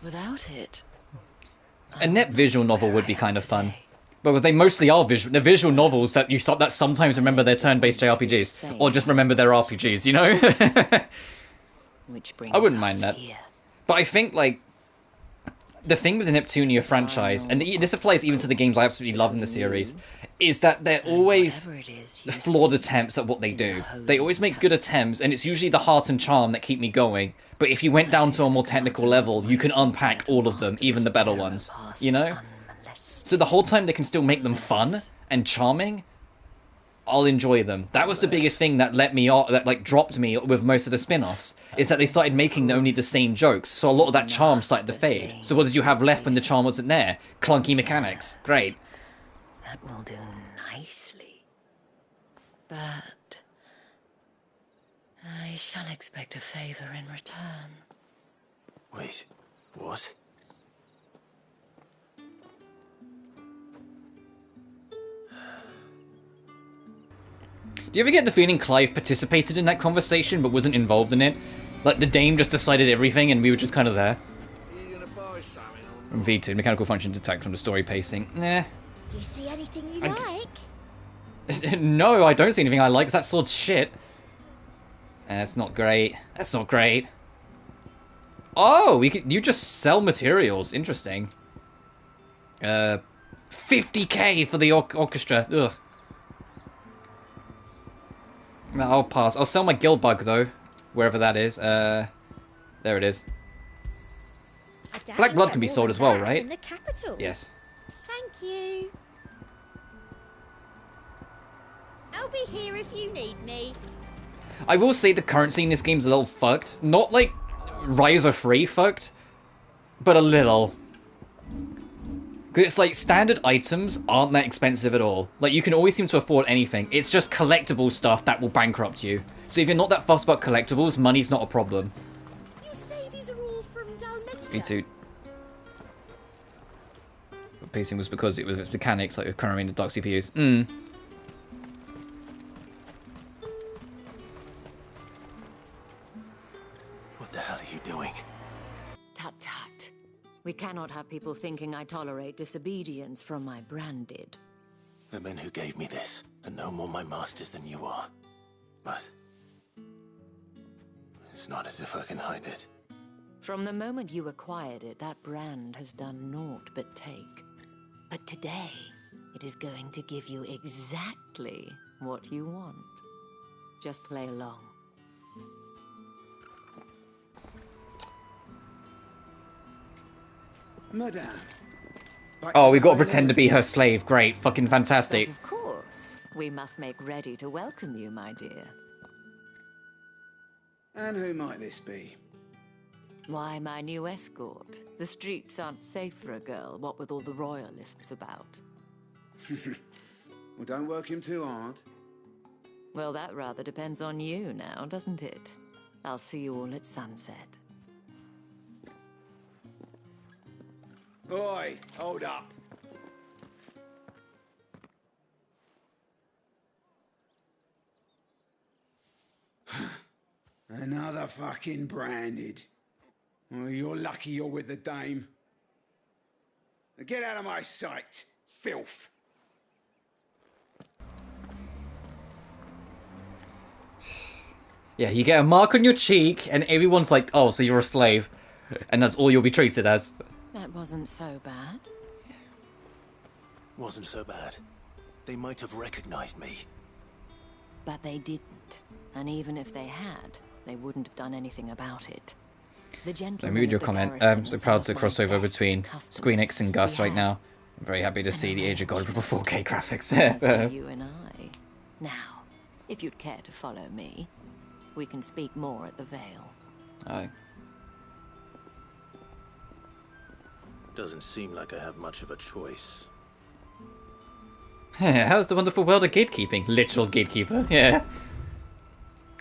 Speaker 12: Without it...
Speaker 1: A net visual novel would be kind of fun. But they mostly are visual. They're visual novels that that sometimes remember their turn-based JRPGs. Or just remember their RPGs, you know? I wouldn't mind that. But I think, like, the thing with the Neptunia franchise, and this applies even to the games I absolutely love in the series, is that they're always flawed attempts at what they do. They always make good attempts, and it's usually the heart and charm that keep me going. But if you went down to a more technical level, you can unpack all of them, even the better ones. You know? So the whole time they can still make them fun and charming, I'll enjoy them. That was the biggest thing that let me off, that like dropped me with most of the spin-offs, is that they started making only the same jokes, so a lot of that charm started to fade. So what did you have left when the charm wasn't there? Clunky mechanics. Great.
Speaker 12: That will do nicely. But I shall expect a favor in return.
Speaker 3: Wait, what?
Speaker 1: Do you ever get the feeling Clive participated in that conversation but wasn't involved in it? Like, the Dame just decided everything, and we were just kind of there.
Speaker 15: You gonna buy something or not?
Speaker 1: V2, mechanical function detect from the story pacing. Nah.
Speaker 16: Do you see anything you like?
Speaker 1: No, I don't see anything I like, 'cause that sword's shit. That's not great. That's not great. Oh, you just sell materials. Interesting. 50k for the orchestra. Ugh. No, I'll pass. I'll sell my guild bug, though. Wherever that is. There it is. Black blood can be sold as well, right?
Speaker 16: In the capital.
Speaker 1: Yes.
Speaker 16: Thank you. I'll be here if you need me.
Speaker 1: I will say the currency in this game's a little fucked. Not like Rise of Free fucked, but a little. Because it's like standard items aren't that expensive at all. Like you can always seem to afford anything. It's just collectible stuff that will bankrupt you. So if you're not that fussed about collectibles, money's not a problem.
Speaker 16: You say these are all from Dalmecula?
Speaker 1: Me too. The pacing was because it was its mechanics, like Kurumi and the dark CPUs.
Speaker 3: What the hell are you doing?
Speaker 12: Tut tut. We cannot have people thinking I tolerate disobedience from my branded.
Speaker 3: The men who gave me this are no more my masters than you are. But it's not as if I can hide it.
Speaker 12: From the moment you acquired it, that brand has done naught but take. But today, it is going to give you exactly what you want. Just play along.
Speaker 9: Madame.
Speaker 1: Oh, we gotta pretend to be her slave. Great. Fucking fantastic.
Speaker 12: But of course, we must make ready to welcome you, my dear.
Speaker 9: And who might this be?
Speaker 12: Why, my new escort. The streets aren't safe for a girl, what with all the royalists about.
Speaker 9: Well, don't work him too hard.
Speaker 12: Well, that rather depends on you now, doesn't it? I'll see you all at sunset.
Speaker 9: Oi, hold up. Another fucking branded. Well, you're lucky you're with the Dame. Now get out of my sight, filth.
Speaker 1: Yeah, you get a mark on your cheek, and everyone's like, oh, so you're a slave. And that's all you'll be treated as.
Speaker 12: That wasn't so bad.
Speaker 3: Wasn't so bad. They might have recognized me.
Speaker 12: But they didn't. And even if they had, they wouldn't have done anything about it. The
Speaker 1: So
Speaker 12: gentleman
Speaker 1: read your
Speaker 12: at the
Speaker 1: comment.
Speaker 12: garrison
Speaker 1: I'm so
Speaker 12: was
Speaker 1: proud
Speaker 12: some
Speaker 1: to
Speaker 12: of
Speaker 1: cross
Speaker 12: my
Speaker 1: over
Speaker 12: best
Speaker 1: between
Speaker 12: customers.
Speaker 1: Squeenix and Gus
Speaker 12: We
Speaker 1: right
Speaker 12: have
Speaker 1: now. I'm very happy to see the Age of God with 4K graphics.
Speaker 12: As do you and I. Now, if you'd care to follow me, we can speak more at the Vale.
Speaker 1: Aye.
Speaker 3: Doesn't seem like I have much of a choice.
Speaker 1: How's the wonderful world of gatekeeping? Literal gatekeeper, yeah.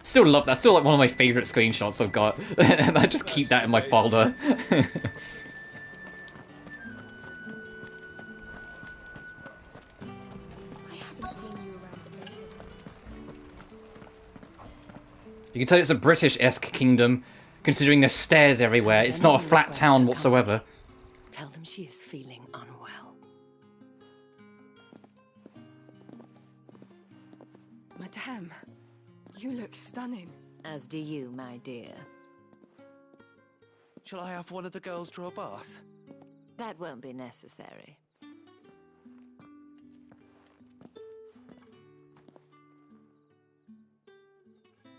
Speaker 1: Still love that. Still like one of my favourite screenshots I've got. And I just keep that in my folder. You can tell it's a British-esque kingdom, considering there's stairs everywhere. It's not a flat town whatsoever.
Speaker 12: Tell them she is feeling unwell.
Speaker 6: Madame, you look stunning.
Speaker 12: As do you, my dear.
Speaker 17: Shall I have one of the girls draw a bath?
Speaker 12: That won't be necessary.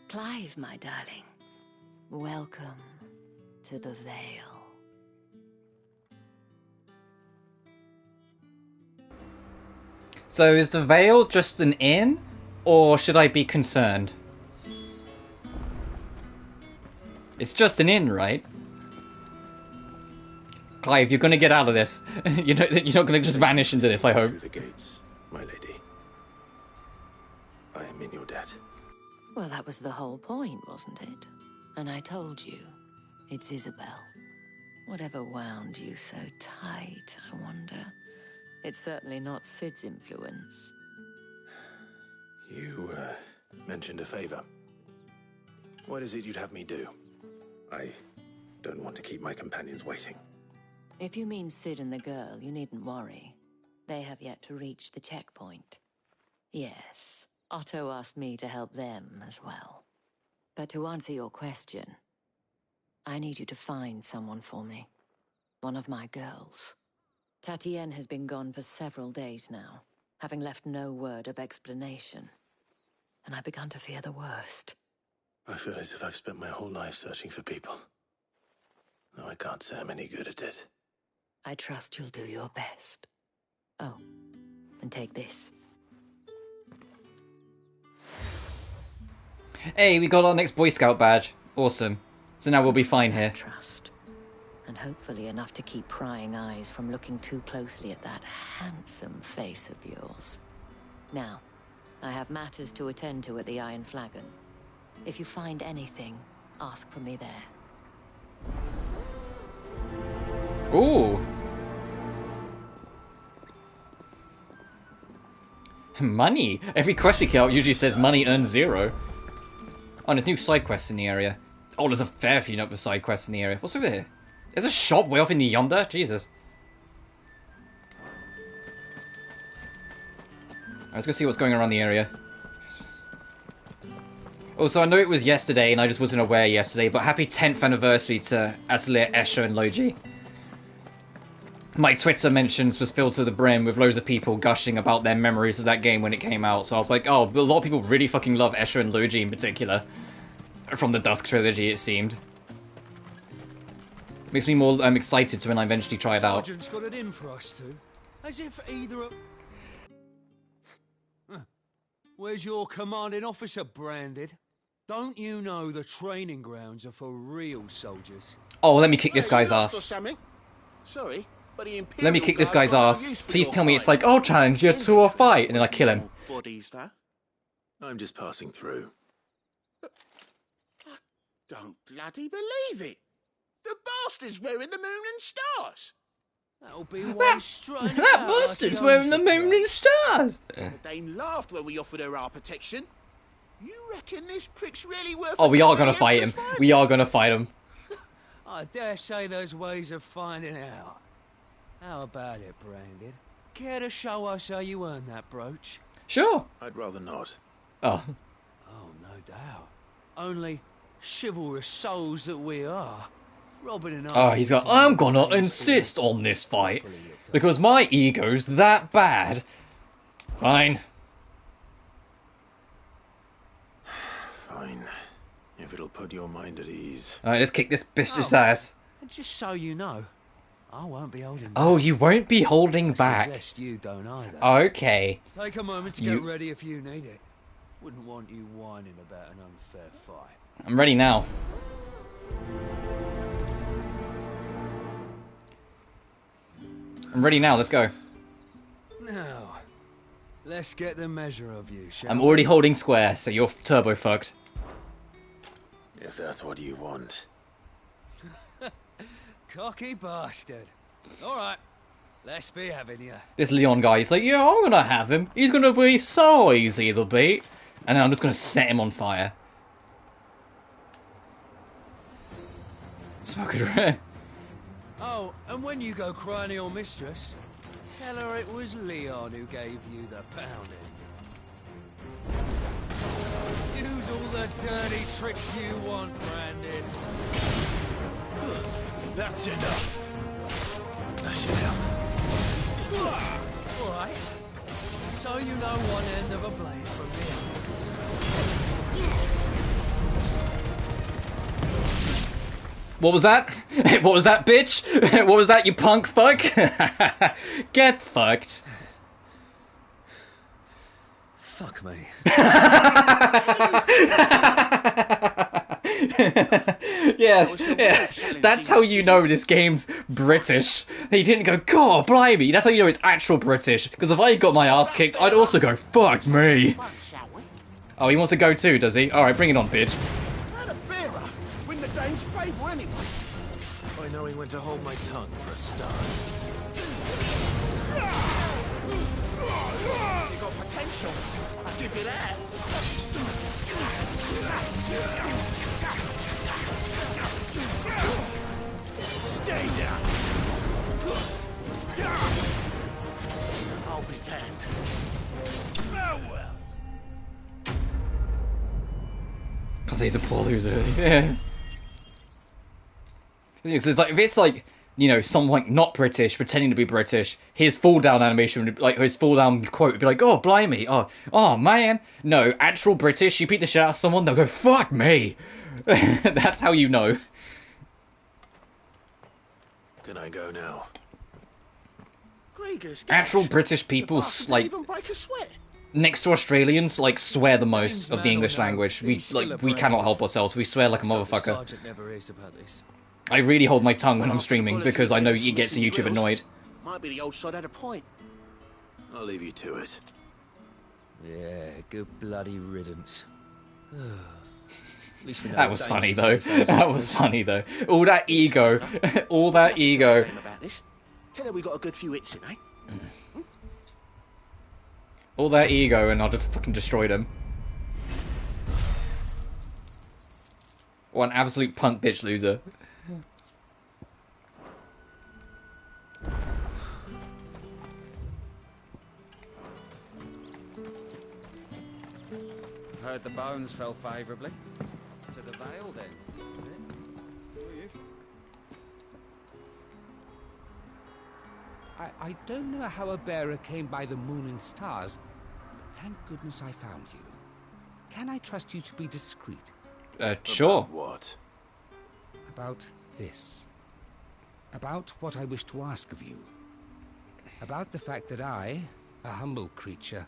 Speaker 12: Clive, my darling. Welcome to the Vale.
Speaker 1: So is the Vale just an inn, or should I be concerned? It's just an inn, right? Clive, you're gonna get out of this. You're not gonna just vanish into this, I hope.
Speaker 3: Through the gates, my lady. I am in your debt.
Speaker 12: Well, that was the whole point, wasn't it? And I told you, it's Isabel. Whatever wound you so tight, I wonder. It's certainly not Sid's influence.
Speaker 3: You, mentioned a favor. What is it you'd have me do? I don't want to keep my companions waiting.
Speaker 12: If you mean Sid and the girl, you needn't worry. They have yet to reach the checkpoint. Yes, Otto asked me to help them as well. But to answer your question, I need you to find someone for me. One of my girls. Tatienne has been gone for several days now, having left no word of explanation. And I've begun to fear the worst.
Speaker 3: I feel as if I've spent my whole life searching for people. Though I can't say I'm any good at it.
Speaker 12: I trust you'll do your best. Oh, and take this.
Speaker 1: Hey, we got our next Boy Scout badge. Awesome. So now we'll be fine here.
Speaker 12: Trust. And hopefully enough to keep prying eyes from looking too closely at that handsome face of yours. Now, I have matters to attend to at the Iron Flagon. If you find anything, ask for me there.
Speaker 1: Ooh. Money! Every quest we kill out usually says money earns 0. Oh, there's new side quests in the area. Oh, there's a fair few number of side quests in the area. What's over here? There's a shop way off in the yonder? Jesus. Let's go see what's going around the area. Also, I know it was yesterday and I just wasn't aware yesterday, but happy 10th anniversary to Aslir, Escher, and Logi. My Twitter mentions was filled to the brim with loads of people gushing about their memories of that game when it came out, so I was like, oh, a lot of people really fucking love Escher and Logi in particular. From the Dusk trilogy, it seemed. Makes me more excited to when I eventually try it out.
Speaker 9: Sergeant's got it in for us two. As if either of... Where's your commanding officer branded? Don't you know the training grounds are for real soldiers?
Speaker 1: Oh, let me kick this guy's ass.
Speaker 9: Sorry, but
Speaker 1: Let me kick this guy's ass. Please tell me it's like, oh, challenge you to a fight, and then I kill him.
Speaker 3: Bodies there? I'm just passing through.
Speaker 9: I don't bloody believe it. The bastard's wearing the moon and stars. That'll be why
Speaker 1: That bastard's wearing the moon and stars.
Speaker 9: The Dame laughed when we offered her our protection. You reckon this prick's really worth...
Speaker 1: Oh, we are gonna fight him. We are gonna fight him.
Speaker 9: I dare say there's ways of finding out. How about it, Branded? Care to show us how you earned that brooch?
Speaker 1: Sure.
Speaker 3: I'd rather not.
Speaker 1: Oh.
Speaker 9: Oh, no doubt. Only chivalrous souls that we are. Robin and I...
Speaker 1: Oh, he's got, I'm gonna insist on this fight. Because my ego's that bad. Fine.
Speaker 3: Fine. If it'll put your mind at ease.
Speaker 1: Alright, let's kick this bitch's ass.
Speaker 9: And just so you know, I won't be holding back.
Speaker 1: Oh, you won't be holding back.
Speaker 9: Suggest you don't either.
Speaker 1: Okay.
Speaker 9: Take a moment to get ready if you need it. Wouldn't want you whining about an unfair fight.
Speaker 1: I'm ready now. I'm ready now, let's go.
Speaker 9: Now, let's get the measure of you, shall
Speaker 1: I'm
Speaker 9: we?
Speaker 1: already holding square, so you're turbo fucked.
Speaker 3: If that's what you want.
Speaker 9: Cocky bastard. Alright, let's be having you.
Speaker 1: This Leon guy, he's like, yeah, I'm gonna have him. He's gonna be so easy to beat. And then I'm just gonna set him on fire. Smoke it.
Speaker 9: Oh, and when you go crying to your mistress, tell her it was Leon who gave you the pounding. Use all the dirty tricks you want, Brandon.
Speaker 3: That's enough. That should help.
Speaker 9: Alright. So you know one end of a blade from the other.
Speaker 1: What was that? What was that, bitch? What was that, you punk fuck? Get fucked.
Speaker 9: Fuck me.
Speaker 1: Yeah, that's how you know this game's British. He didn't go, God, blimey. That's how you know it's actual British. Because if I got my ass kicked, I'd also go, fuck me. Oh, he wants to go too, does he? Alright, bring it on, bitch.
Speaker 9: Win the Dane's favour anyway.
Speaker 3: By knowing when to hold my tongue for a start.
Speaker 9: You got potential. I'll give you that.
Speaker 15: lay down. I'll be damned. Farewell.
Speaker 1: Because he's a poor loser. Yeah. Because it's like, if it's like, you know, someone like not British pretending to be British, his fall down animation would, like, his fall down quote would be like, oh blimey, oh man. No, actual British, you beat the shit out of someone, they'll go, fuck me. That's how you know.
Speaker 3: Can I go now?
Speaker 1: Actual British people, like, next to Australians, like, swear the most of the English language. We cannot help ourselves. We swear like a motherfucker. I really hold my tongue when I'm streaming because I know it gets YouTube annoyed.
Speaker 9: Might be the old sod had a point.
Speaker 3: I'll leave you to it.
Speaker 13: Yeah, good bloody riddance. At least we know
Speaker 1: That was funny though. That was funny though. All that ego. All that ego.
Speaker 9: Tell her we got a good few hits in, eh?
Speaker 1: All that ego and I'll just fucking destroy them. What an absolute punk bitch loser.
Speaker 18: Heard the bones fell favourably. To the Vale, then. I don't know how a bearer came by the moon and stars, but thank goodness I found you. Can I trust you to be discreet?
Speaker 1: Sure.
Speaker 3: About what?
Speaker 18: About this. About what I wish to ask of you. About the fact that I, a humble creature,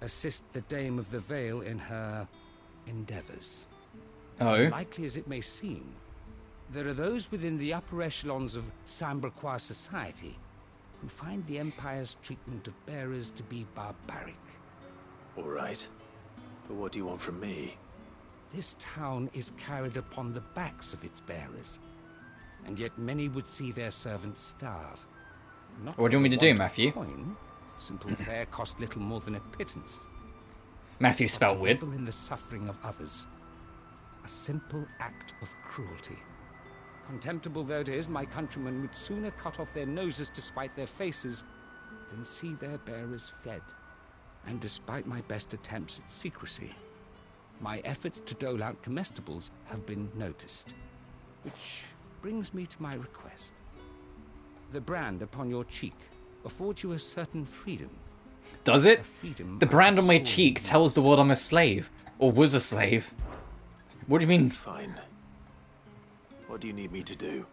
Speaker 18: assist the Dame of the Vale in her endeavours. As unlikely as it may seem, there are those within the upper echelons of Samberquois society who find the Empire's treatment of bearers to be barbaric.
Speaker 3: All right. But what do you want from me?
Speaker 18: This town is carried upon the backs of its bearers, and yet many would see their servants starve. Not
Speaker 1: what do you want me to do, Matthew?
Speaker 18: Coin, simple fare cost little more than a pittance.
Speaker 1: Matthew spelled weird.
Speaker 18: In the suffering of others, a simple act of cruelty. Contemptible though it is, my countrymen would sooner cut off their noses to spite their faces than see their bearers fed. And despite my best attempts at secrecy, my efforts to dole out comestibles have been noticed. Which brings me to my request. The brand upon your cheek affords you a certain freedom.
Speaker 1: Does it? The brand on my cheek tells the world I'm a slave. Or was a slave. What do you mean?
Speaker 3: Fine. What do you need me to do?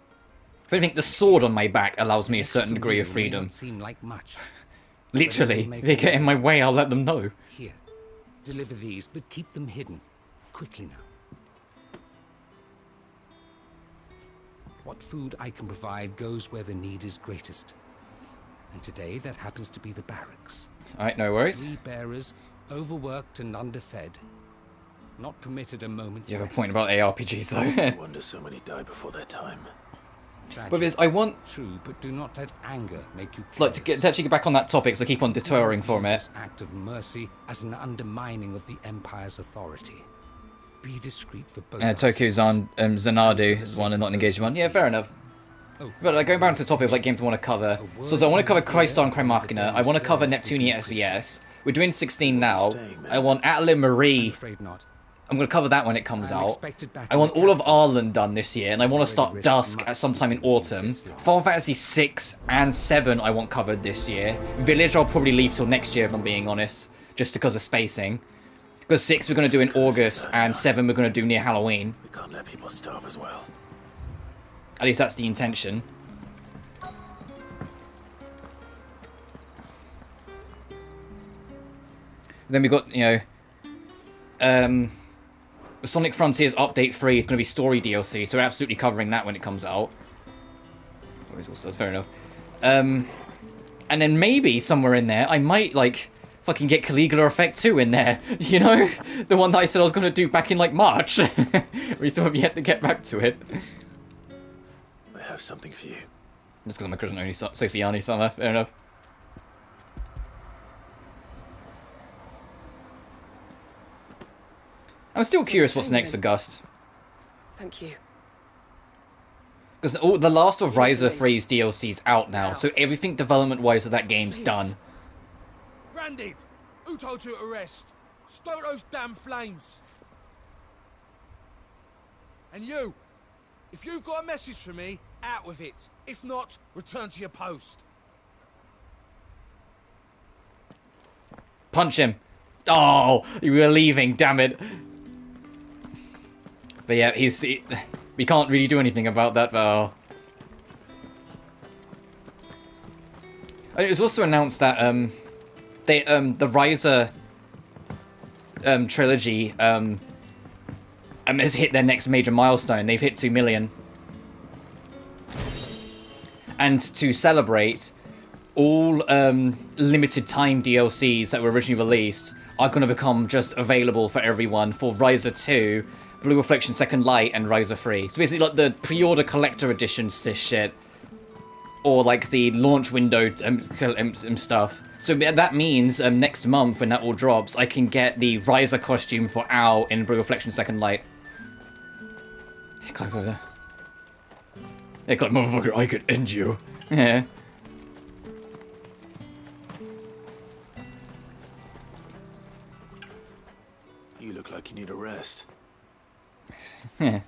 Speaker 1: If I think the sword on my back allows me a certain degree of freedom.
Speaker 18: Seem like much.
Speaker 1: Literally, if they get in my way, I'll let them know.
Speaker 18: Here, deliver these, but keep them hidden. Quickly now. What food I can provide goes where the need is greatest. And today, that happens to be the barracks.
Speaker 1: Alright, no worries.
Speaker 18: 3 bearers, overworked and underfed. Not permitted a moment's
Speaker 1: You have a point about ARPGs, though.
Speaker 3: I wonder so many die before their time.
Speaker 1: But because I want...
Speaker 18: True, but do not let anger make you
Speaker 1: like to actually get back on that topic, so I keep on detouring from it.
Speaker 18: This act of mercy as an undermining of the Empire's authority. Be discreet for both.
Speaker 1: Tokyo's on Zanadu is one and not an engaged one. Yeah, fair enough. But like, going back to the topic of like games I want to cover. So I want to cover Christ on Crime Machina. I want to cover Neptunia SVS. We're doing 16 now. I want Atelier Marie. I'm going to cover that when it comes out. I want all of Ireland done this year, and I want to start Dusk at some time in autumn. Final Fantasy 6 and 7 I want covered this year. Village I'll probably leave till next year if I'm being honest, just because of spacing. Because 6 we're going to do in August, and 7 we're going to do near Halloween.
Speaker 3: We can't let people starve as well.
Speaker 1: At least that's the intention. Then we got, you know, Sonic Frontiers Update 3 is going to be story DLC, so we're absolutely covering that when it comes out. Fair enough. And then maybe somewhere in there, I might, like, fucking get Caligula Effect 2 in there, you know? The one that I said I was going to do back in, like, March. We still have yet to get back to it.
Speaker 3: I have something for you.
Speaker 1: Just because I'm a cousin only Sophiani summer, fair enough. I'm still curious what's next for Gust.
Speaker 19: Thank you.
Speaker 1: Because the last of Riser 3's DLC's out now, so everything development-wise of that game's done.
Speaker 9: Branded! Who told you to rest? Stoke those damn flames! And you! If you've got a message for me, out with it. If not, return to your post.
Speaker 1: Punch him. Oh, you were leaving, damn it. But yeah, we can't really do anything about that, but... It was also announced that, the Riser, trilogy, has hit their next major milestone. They've hit 2 million. And to celebrate, all limited time DLCs that were originally released are going to become just available for everyone for Riser 2, Blue Reflection Second Light, and Riser 3. So basically like the pre-order collector editions to this shit. Or like the launch window stuff. So that means next month when that all drops, I can get the Riser costume for Al in Blue Reflection Second Light. Climb over there. Hey, like, motherfucker, I could end you. Yeah.
Speaker 3: You look like you need a rest.
Speaker 1: Yeah.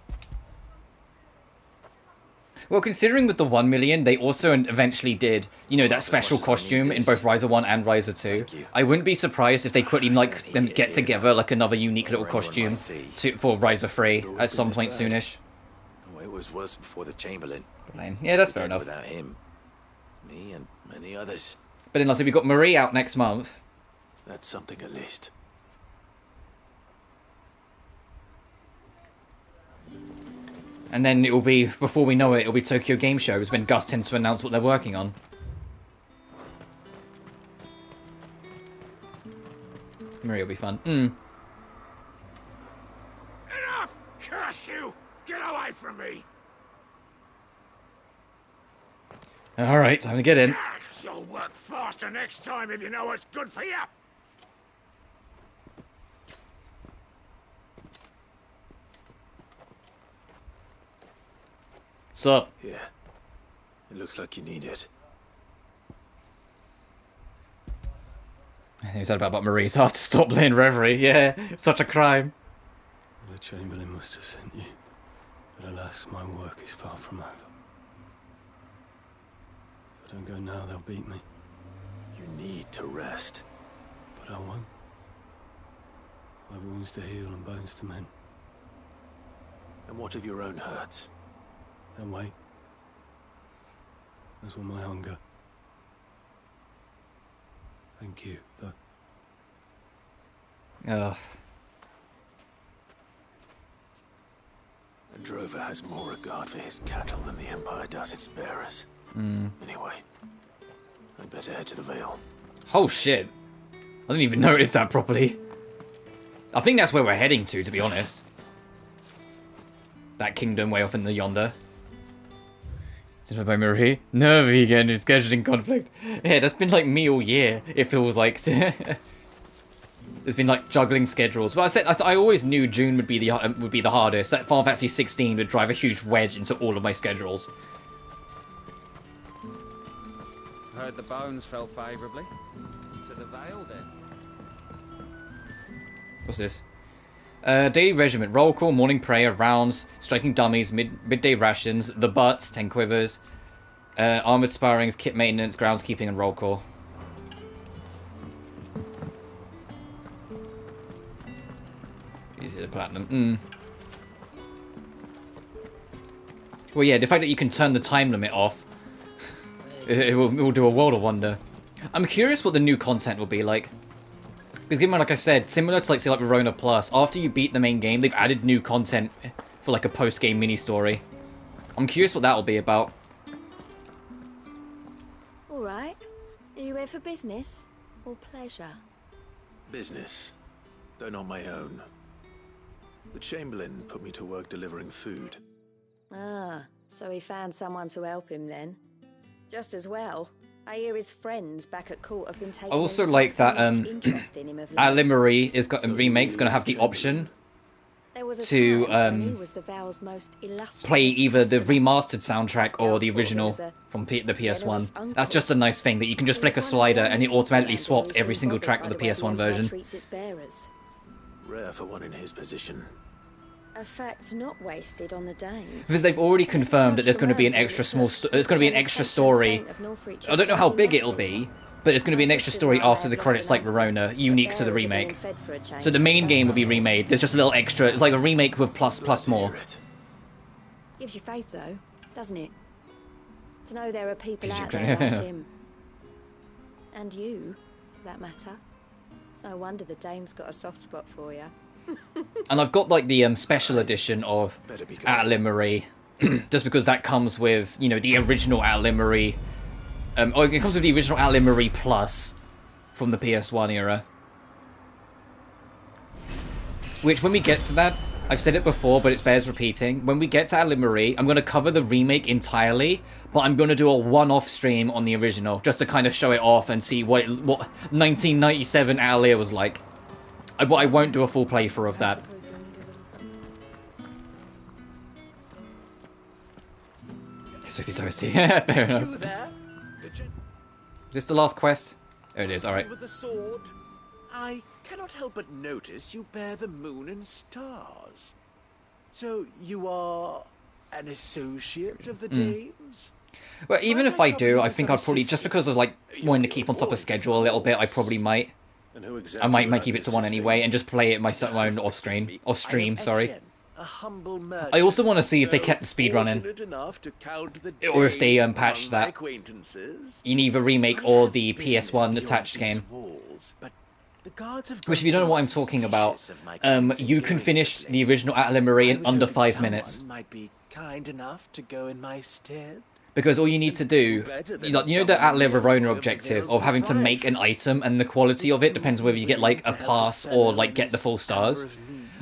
Speaker 1: Well, considering with the 1 million, they also eventually did, you know, that special costume in both Riser 1 and Riser 2. I wouldn't be surprised if they quickly, like, them get together, like, another unique little costume for Riser 3 at some point soonish.
Speaker 3: Oh, it was worse before the Chamberlain.
Speaker 1: Yeah, that's fair enough.
Speaker 3: Without him, me and many others.
Speaker 1: But then, like, we've got Marie out next month.
Speaker 3: That's something at least.
Speaker 1: And then it will be, before we know it, it'll be Tokyo Game Shows when Gus tends to announce what they're working on. Marie will be fun.
Speaker 15: Enough! Curse you! Get away from me!
Speaker 1: Alright, time to get in.
Speaker 15: You'll work faster next time if you know what's good for you!
Speaker 1: Sup?
Speaker 3: Yeah. It looks like you need it.
Speaker 1: I think we said about Marie. It's hard to stop playing Reverie. Yeah, such a crime.
Speaker 2: The Chamberlain must have sent you. But alas, my work is far from over. If I don't go now, they'll beat me.
Speaker 3: You need to rest.
Speaker 2: But I won't. I've wounds to heal and bones to mend.
Speaker 3: And what of your own hurts?
Speaker 2: Don't wait. As will my hunger. Thank you, though.
Speaker 1: Ugh.
Speaker 3: A drover has more regard for his cattle than the Empire does its bearers. Anyway, I'd better head to the Vale.
Speaker 1: Oh shit. I didn't even notice that properly. I think that's where we're heading to be honest. That kingdom way off in the yonder. By Marie. No vegan scheduling conflict. Yeah, that's been like me all year. It feels like there's been like juggling schedules. But I always knew June would be the hardest. That Final Fantasy 16 would drive a huge wedge into all of my schedules.
Speaker 18: Heard the bones fell favourably. To the Vale then.
Speaker 1: What's this? Daily regiment, roll call, morning prayer, rounds, striking dummies, midday rations, the butts, 10 quivers, armoured sparrings, kit maintenance, groundskeeping, and roll call. Easy to platinum. Well, yeah, the fact that you can turn the time limit off, it will do a world of wonder. I'm curious what the new content will be like. Because given, like I said, similar to like say like Verona Plus, after you beat the main game, they've added new content for like a post-game mini-story. I'm curious what that will be about.
Speaker 16: All right. Are you here for business or pleasure?
Speaker 3: Business, though not my own. The Chamberlain put me to work delivering food.
Speaker 16: Ah, so he found someone to help him then. Just as well. I hear his friends back at court have been taking.
Speaker 1: I also like that Marie is got remake's gonna have the option to
Speaker 16: was the Val's most
Speaker 1: play
Speaker 16: illustrious
Speaker 1: either the
Speaker 16: customer.
Speaker 1: remastered soundtrack or the original from the PS1. That's just a nice thing that you can just flick a slider and it automatically swaps every single track of the PS1 version.
Speaker 16: Treats its bearers.
Speaker 3: Rare for one in his position.
Speaker 16: A fact not wasted on the Dane.
Speaker 1: Because they've already confirmed that there's going to be an extra there's going to be an extra story. I don't know how big it'll be, but it's going to be an extra story after the credits, like Verona, unique to the remake. So the main game will be remade. There's just a little extra. It's like a remake with plus more.
Speaker 16: Gives you faith, though, doesn't it? To know there are people out there like him. And you, for that matter. It's no wonder the dame's got a soft spot for you.
Speaker 1: And I've got like the special edition of Atelier Marie, just because that comes with, you know, the original Atelier Marie. Oh, it comes with the original Atelier Marie Plus from the PS1 era. Which, when we get to that, I've said it before, but it bears repeating. When we get to Atelier Marie, I'm going to cover the remake entirely, but I'm going to do a one-off stream on the original, just to kind of show it off and see what 1997 Atelier was like. But I won't do a full playthrough of that. Sophie's thirsty. Fair enough. Is this the last quest? Oh, it is. All right.
Speaker 19: With the sword, I cannot help but notice you bear the moon and stars. So you are an associate of the dames?
Speaker 1: Well, even if I do, I think I'd probably, just because I was like wanting to keep on top of schedule a little bit, I probably might. I might keep it to one anyway and just play it myself own off stream. Sorry. I also want to see if they kept the speed running, or if they patched that in either remake or the PS1 attached game. Which, if you don't know what I'm talking about, you can finish the original Atelier Marie in under 5 minutes. Because all you need to do, you know the Atelier Verona objective of having to make an item, and the quality of it depends whether you get like a pass or like get the full stars.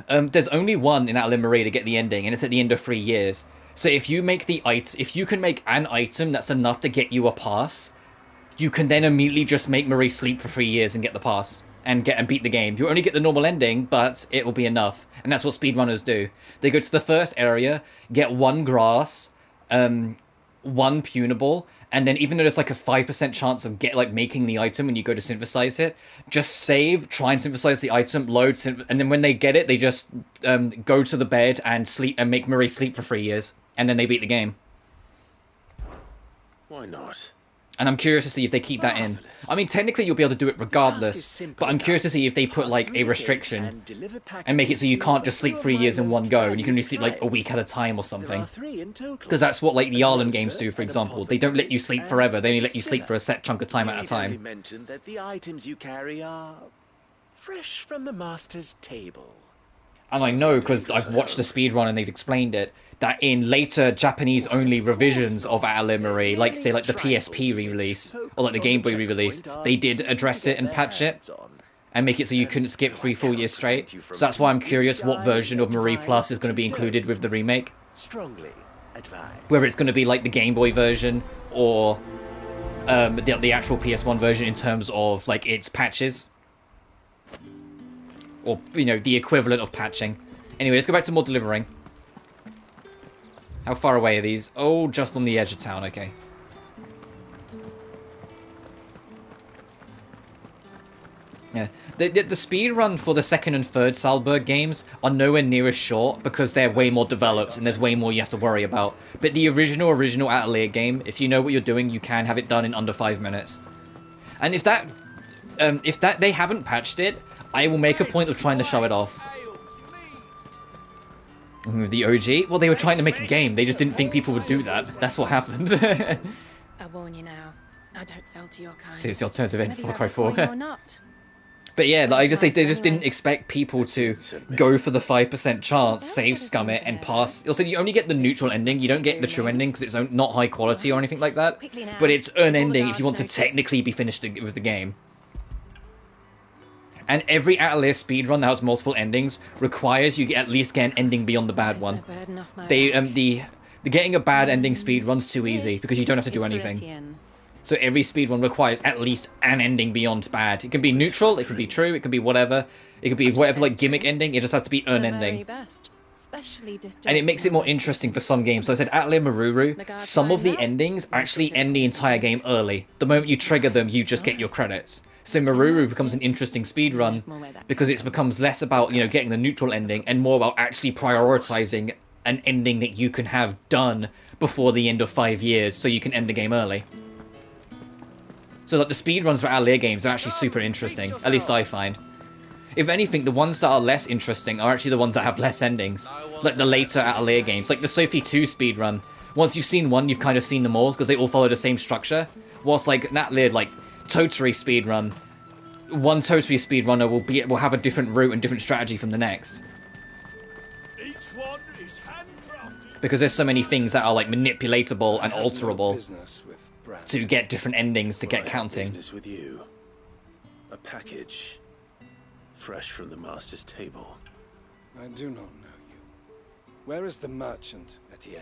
Speaker 1: There's only one in Atelier Marie to get the ending, and it's at the end of 3 years. So if you make if you can make an item that's enough to get you a pass, you can then immediately just make Marie sleep for 3 years and get the pass and beat the game. You only get the normal ending, but it will be enough, and that's what speedrunners do. They go to the first area, get one grass, one punable, and then even though there's like a 5% chance of making the item when you go to synthesize it, just save, try and synthesize the item, load, and then when they get it, they just go to the bed and sleep and make Marie sleep for 3 years, and then they beat the game.
Speaker 3: Why not?
Speaker 1: And I'm curious to see if they keep that in. I mean, technically you'll be able to do it regardless, but I'm curious to see if they put like a restriction and make it so you can't just sleep 3 years in one go, and you can only sleep like a week at a time or something. Because that's what like the Arlen games do, for example. They don't let you sleep forever, they only let you sleep for a set chunk of time at a time.
Speaker 19: Mentioned that the items you carry are fresh from the master's table.
Speaker 1: And I know, because I've watched the speedrun and they've explained it, that in later Japanese-only revisions of Atelier Marie, like, say, like the PSP re-release, or like the Game Boy re-release, they did address it and patch it, and make it so you couldn't skip 3 full years straight. So that's why I'm curious what version of Marie Plus is going to be included with the remake.
Speaker 19: Strongly advised.
Speaker 1: Whether it's going to be like the Game Boy version, or the actual PS1 version in terms of, like, its patches. Or, you know, the equivalent of patching. Anyway, let's go back to more delivering. How far away are these? Oh, just on the edge of town, okay. Yeah. The speed run for the second and third Salzburg games are nowhere near as short because they're way more developed and there's way more you have to worry about. But the original Atelier game, if you know what you're doing, you can have it done in under 5 minutes. And if they haven't patched it, I will make a point of trying to show it off. The OG? Well, they were trying to make a game. They just didn't think people would do that. That's what happened.
Speaker 6: I warn you now. I don't sell to your kind.
Speaker 1: See, it's the alternative end for Far Cry 4.
Speaker 6: Or not.
Speaker 1: But yeah, like, they just didn't expect people to go for the 5% chance, save scum it, and pass. Also, you only get the neutral ending. You don't get the true ending because it's not high quality or anything like that. But it's an ending if you want to technically be finished with the game. And every Atelier speedrun that has multiple endings requires you at least get an ending beyond the bad one. The getting a bad ending speedrun's too easy because you don't have to do anything. So every speedrun requires at least an ending beyond bad. It can be neutral, it can be true, it can be whatever. It could be whatever, like, gimmick ending. It just has to be an ending. And it makes it more interesting for some games. So I said, Atelier Maruru, some of the endings actually end the entire game early. The moment you trigger them, you just get your credits. So Maruru becomes an interesting speedrun because it becomes less about, you know, getting the neutral ending and more about actually prioritizing an ending that you can have done before the end of 5 years so you can end the game early. So like the speedruns for Atelier games are actually super interesting, at least I find. If anything, the ones that are less interesting are actually the ones that have less endings. Like the later Atelier games, like the Sophie 2 speedrun. Once you've seen one, you've kind of seen them all, because they all follow the same structure. Whilst like an Atelier, like, Toturi speedrun, one Toturi speedrunner will have a different route and different strategy from the next. Because there's so many things that are like manipulatable and alterable to get different endings to get counting.
Speaker 3: Business with you. A package fresh from the master's table.
Speaker 2: I do not know you. Where is the merchant, Etienne?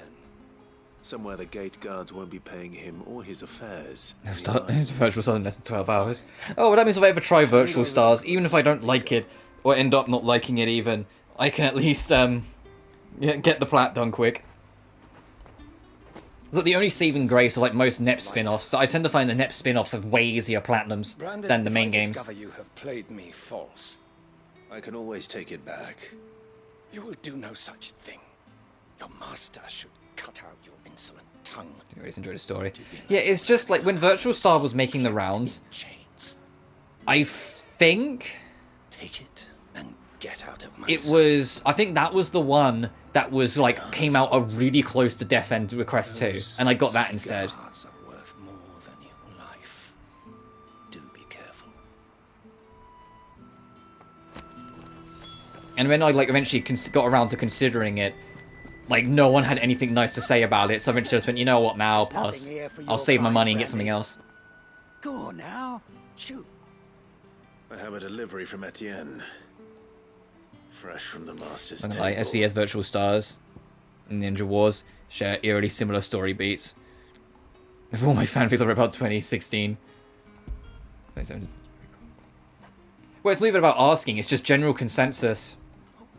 Speaker 3: Somewhere the gate guards won't be paying him or his affairs.
Speaker 1: Virtual Stars in less than 12 hours. Oh, well, that means if I ever try Virtual Stars, even if I don't like it, or end up not liking it even, I can at least get the plat done quick. It's like the only saving grace of like most NEP spin-offs. I tend to find the NEP spin-offs have way easier platinums than the main games.
Speaker 2: You have played me false.
Speaker 3: I can always take it back.
Speaker 2: You will do no such thing. Your master should cut out your insolent tongue.
Speaker 1: I always enjoyed the story. Yeah, it's just like when Virtual Star was making the rounds, I think
Speaker 2: take it and get out of my
Speaker 1: it was. I think that was the one that was like came out a really close to Death End Request 2, and I got that instead.
Speaker 2: Are worth more than your life. Do be careful.
Speaker 1: And when I like eventually got around to considering it, like no one had anything nice to say about it, so I eventually just went, you know what, now pass. I'll save my money and get something else.
Speaker 2: Go on now, shoot.
Speaker 3: I have a delivery from Etienne. Fresh from the master's
Speaker 1: Something
Speaker 3: table.
Speaker 1: like SVS Virtual Stars and Ninja Wars share eerily similar story beats. Of all my fanfics I've read about 2016. Well, it's not even about asking, it's just general consensus.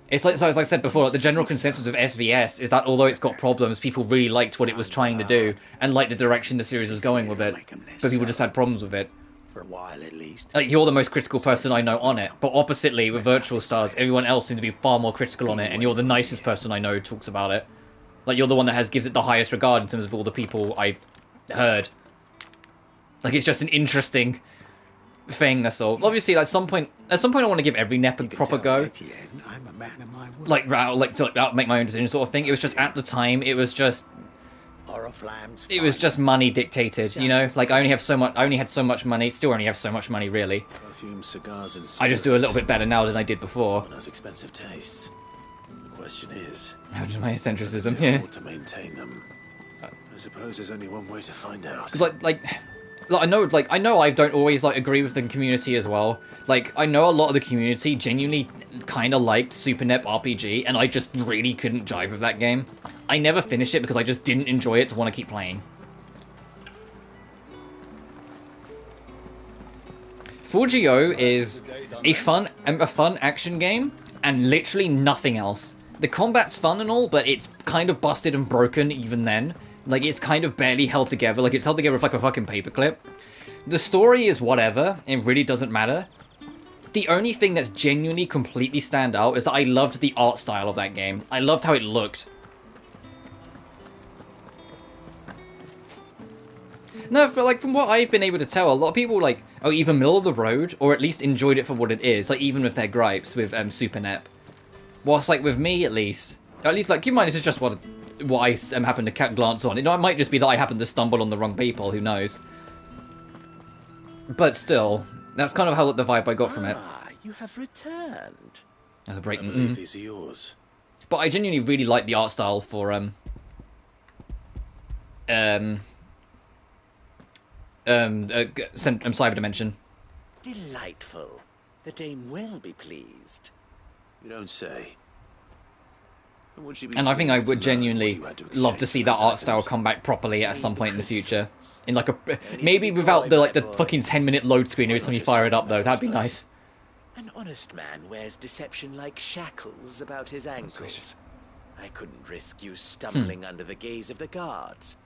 Speaker 1: It's like, so as I said before, like, the general consensus of SVS is that although it's got problems, people really liked what it was trying to do, and liked the direction the series was going with it, but people just had problems with it.
Speaker 2: For a while at least.
Speaker 1: Like, you're the most critical person I know on it, but oppositely, with Virtual Stars, everyone else seems to be far more critical on it, and you're the nicest person I know who talks about it. Like, you're the one that gives it the highest regard in terms of all the people I heard. Like, it's just an interesting thing, that's all. Obviously, at some point I want to give every NEP a proper go.
Speaker 2: I'm a man of my word.
Speaker 1: Like to make my own decision sort of thing. It was just, at the time, it was just... It was just money dictated, you know? Like, I only had so much money, still only have so much money, really.
Speaker 3: Perfume, cigars, and
Speaker 1: I just do a little bit better now than I did before.
Speaker 3: Someone has expensive tastes. The question is,
Speaker 1: how does my eccentricism,
Speaker 3: can they
Speaker 1: yeah.
Speaker 3: afford to maintain them? I suppose there's only one way to find out.
Speaker 1: Because I know I don't always agree with the community as well. Like, I know a lot of the community genuinely kind of liked Super NEP RPG, and I just really couldn't jive with that game. I never finished it because I just didn't enjoy it to want to keep playing. Fujio is a fun action game, and literally nothing else. The combat's fun and all, but it's kind of busted and broken even then. Like, it's kind of barely held together. Like, it's held together with like a fucking paperclip. The story is whatever. It really doesn't matter. The only thing that's genuinely completely stand out is that I loved the art style of that game. I loved how it looked. No, from what I've been able to tell, a lot of people are either middle of the road or at least enjoyed it for what it is. Like, even with their gripes with Super NEP. Whilst with me at least keep in mind this is just what I happened to glance on. It might just be that I happened to stumble on the wrong people. Who knows? But still, that's kind of how the vibe I got from it.
Speaker 2: You have returned.
Speaker 1: That's a break.
Speaker 3: I believe these are yours.
Speaker 1: But I genuinely really like the art style for Cyber Dimension.
Speaker 2: Delightful. The dame will be pleased.
Speaker 3: You don't say.
Speaker 1: And I think I would genuinely love to see that art style come back properly at some point in the future. In like a maybe without the fucking 10-minute load screen every time you fire it up though. That'd be nice.
Speaker 19: An honest man wears deception like shackles about his ankles. I couldn't risk you stumbling under the gaze of the guards.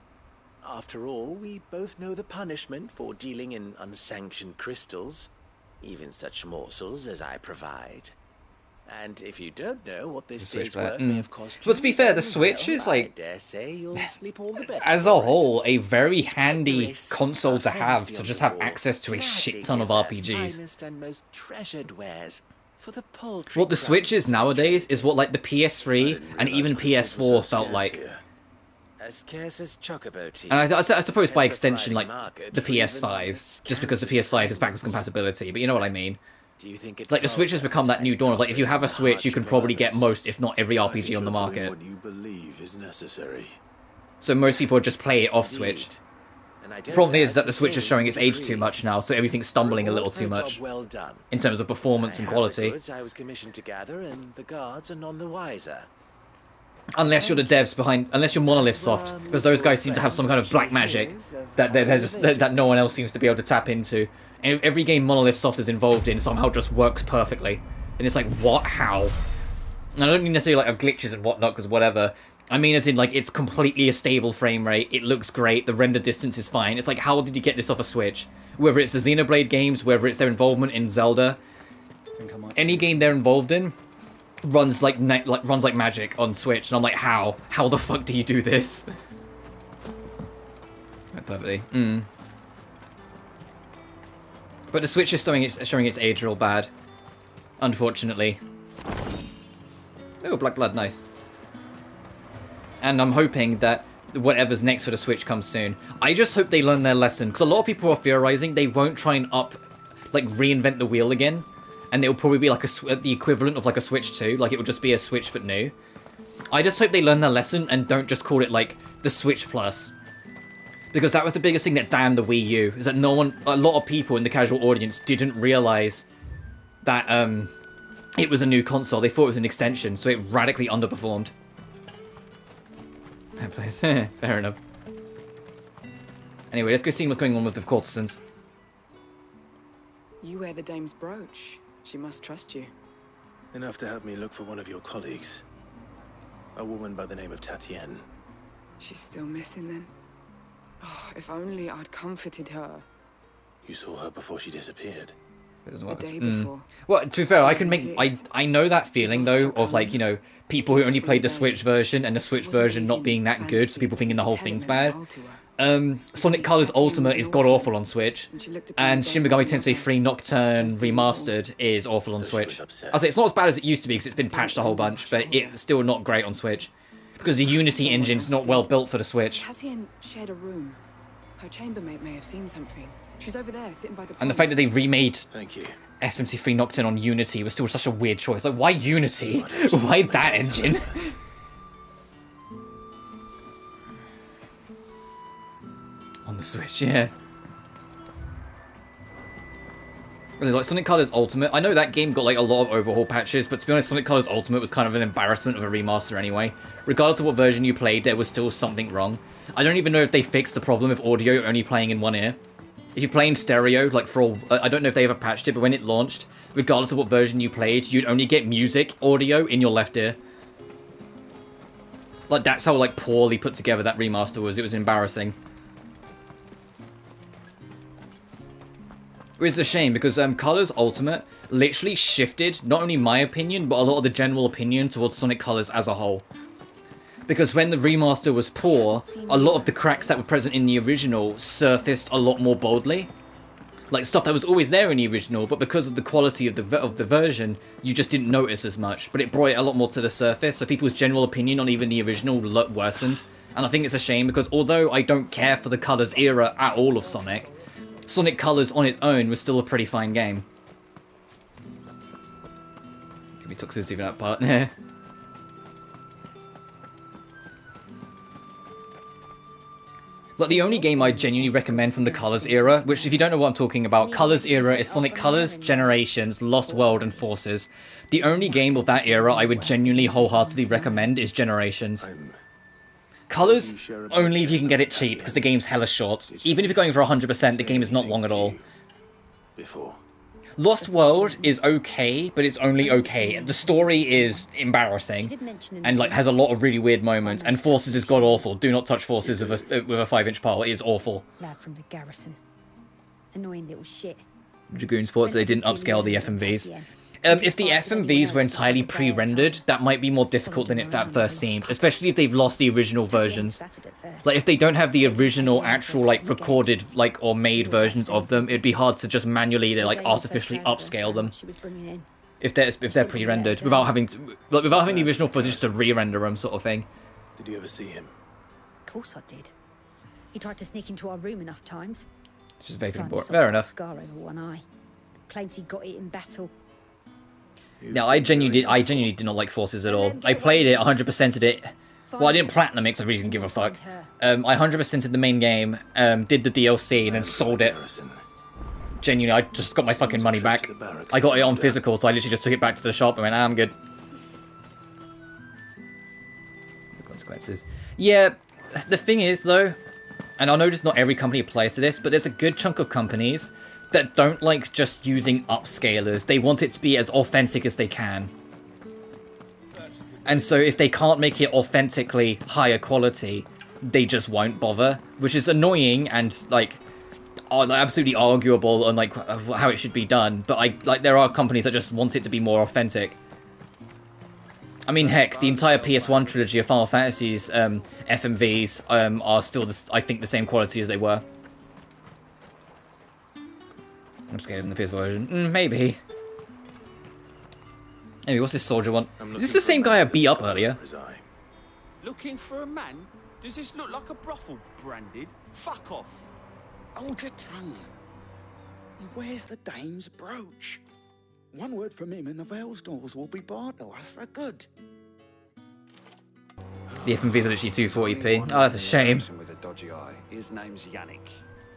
Speaker 19: After all, we both know the punishment for dealing in unsanctioned crystals, even such morsels as I provide. And if you don't know what this day's work may have cost you,
Speaker 1: but to be fair, the Switch is like,
Speaker 19: I dare say you'll sleep all the better
Speaker 1: as a whole, a very handy console to have just have access to a shit ton of RPGs.
Speaker 19: and most treasured wares for the paltry
Speaker 1: What the Switch is nowadays is what like the PS3 and even PS4 felt like.
Speaker 19: As scarce as chocobo tea.
Speaker 1: And I suppose by extension, like the PS5, just because the PS5 is backwards compatibility. But you know what I mean.
Speaker 19: Do you think
Speaker 1: like the Switch has become that new dawn of like if you have a Switch, you can probably get most, if not every RPG on the market.
Speaker 3: What you believe is necessary.
Speaker 1: So most people just play it off Switch. The problem is that the Switch is showing its age too much now, so everything's stumbling a little too much in terms of performance and quality.
Speaker 19: I was commissioned to gather, and the guards are none the wiser.
Speaker 1: Unless you're the devs behind, unless you're Monolith Soft, because those guys seem to have some kind of black magic that no one else seems to be able to tap into. And every game Monolith Soft is involved in somehow just works perfectly, and it's like, what? How? And I don't mean necessarily like of glitches and whatnot, because whatever. I mean as in like it's completely a stable frame rate. It looks great. The render distance is fine. It's like, how did you get this off a Switch? Whether it's the Xenoblade games, whether it's their involvement in Zelda, any game they're involved in runs like magic on Switch, and I'm like, how? How the fuck do you do this? Perfectly. But the Switch is showing its age real bad, unfortunately. Oh, Black Blood, nice. And I'm hoping that whatever's next for the Switch comes soon. I just hope they learn their lesson, because a lot of people are theorizing they won't try and reinvent the wheel again. And it'll probably be like the equivalent of like a Switch 2, like it will just be a Switch but new. I just hope they learn their lesson and don't just call it like the Switch Plus. Because that was the biggest thing that damned the Wii U, is that a lot of people in the casual audience didn't realize that it was a new console. They thought it was an extension, so it radically underperformed. Fair enough. Anyway, let's go see what's going on with the courtesans.
Speaker 20: You wear the dame's brooch. She must trust you.
Speaker 3: Enough to have me look for one of your colleagues. A woman by the name of Tatienne.
Speaker 20: She's still missing then? Oh, if only I'd comforted her.
Speaker 3: You saw her before she disappeared.
Speaker 20: The day before.
Speaker 1: Well, to be fair, I know that feeling though of like, you know, people who only played the Switch version and the Switch version not being that good, so people thinking the whole thing's bad. Sonic Colors Ultimate is god-awful on Switch, and Shin Megami Tensei 3 Nocturne Remastered is awful on Switch. I'll say it's not as bad as it used to be because it's been patched a whole bunch, but it's still not great on Switch. Because the Unity engine's not well built for the Switch.
Speaker 20: Tatienne shared a room. Her chambermaid may have seen something. She's over there, sitting by the
Speaker 1: And the fact that they remade SMT3 Nocturne on Unity was still such a weird choice. Like, why Unity? Why that engine? On the Switch, yeah. Really, like Sonic Colors Ultimate. I know that game got like a lot of overhaul patches, but to be honest, Sonic Colors Ultimate was kind of an embarrassment of a remaster anyway. Regardless of what version you played, there was still something wrong. I don't even know if they fixed the problem of audio only playing in one ear. If you play in stereo, like for all, I don't know if they ever patched it, but when it launched, regardless of what version you played, you'd only get music audio in your left ear. Like that's how like poorly put together that remaster was. It was embarrassing. Which is a shame because Colors Ultimate literally shifted not only my opinion but a lot of the general opinion towards Sonic Colors as a whole. Because when the remaster was poor, a lot of the cracks that were present in the original surfaced a lot more boldly. Like stuff that was always there in the original, but because of the quality of the version, you just didn't notice as much. But it brought it a lot more to the surface, so people's general opinion on even the original worsened. And I think it's a shame because although I don't care for the Colors era at all of Sonic, Sonic Colors on its own was still a pretty fine game. Could be toxicity in that part. Like, the only game I genuinely recommend from the Colors era, which, if you don't know what I'm talking about, Colors era is Sonic Colors, Generations, Lost World, and Forces. The only game of that era I would genuinely wholeheartedly recommend is Generations. Colors, only if you can get it cheap, because the game's hella short. Even if you're going for 100%, the game is not long at all.
Speaker 3: Before.
Speaker 1: Lost World is okay, but it's only okay. The story is embarrassing, and like has a lot of really weird moments. And Forces is god awful. Do not touch Forces with a 5-inch pole. It is awful.
Speaker 14: Lad from the garrison. Annoying little shit.
Speaker 1: Dragoon Sports, they didn't upscale the FMVs. If the FMVs were entirely pre-rendered, that might be more difficult than it at first seemed, especially if they've lost the original versions. Like, if they don't have the original actual, like, recorded, like, or made versions of them, it'd be hard to just manually, like, artificially upscale them. If they're pre-rendered, without having the original footage to re-render them, sort of thing.
Speaker 3: Did you ever see him?
Speaker 14: Of course I did. He tried to sneak into our room enough times.
Speaker 1: It's just vacant board. Fair enough.
Speaker 14: Scar over one eye. Claims he got it in battle.
Speaker 1: No, I genuinely did not like Forces at all. I played it, 100%ed it. Well, I didn't platinum it because I really didn't give a fuck. I 100%ed the main game, did the DLC, and then sold it. Genuinely, I just got my fucking money back. I got it on physical, so I literally just took it back to the shop and went, I'm good. The consequences. Yeah, the thing is, though, and I know just not every company applies to this, but there's a good chunk of companies that don't like just using upscalers. They want it to be as authentic as they can. And so if they can't make it authentically higher quality, they just won't bother, which is annoying and like absolutely arguable on like how it should be done. But there are companies that just want it to be more authentic. I mean, heck, the entire PS1 trilogy of Final Fantasy's FMVs are still, I think, the same quality as they were. Upscalers in the PS4 version. Maybe. Anyway, what's this soldier want? Is this the same guy I beat up earlier?
Speaker 9: Looking for a man? Does this look like a brothel branded? Fuck off.
Speaker 21: Hold your tongue. Where's the dame's brooch? One word from him and the Vale's doors will be barred to us for good.
Speaker 1: The FMVs are literally 240p. Oh, that's a shame.
Speaker 22: With a dodgy eye. His name's Yannick.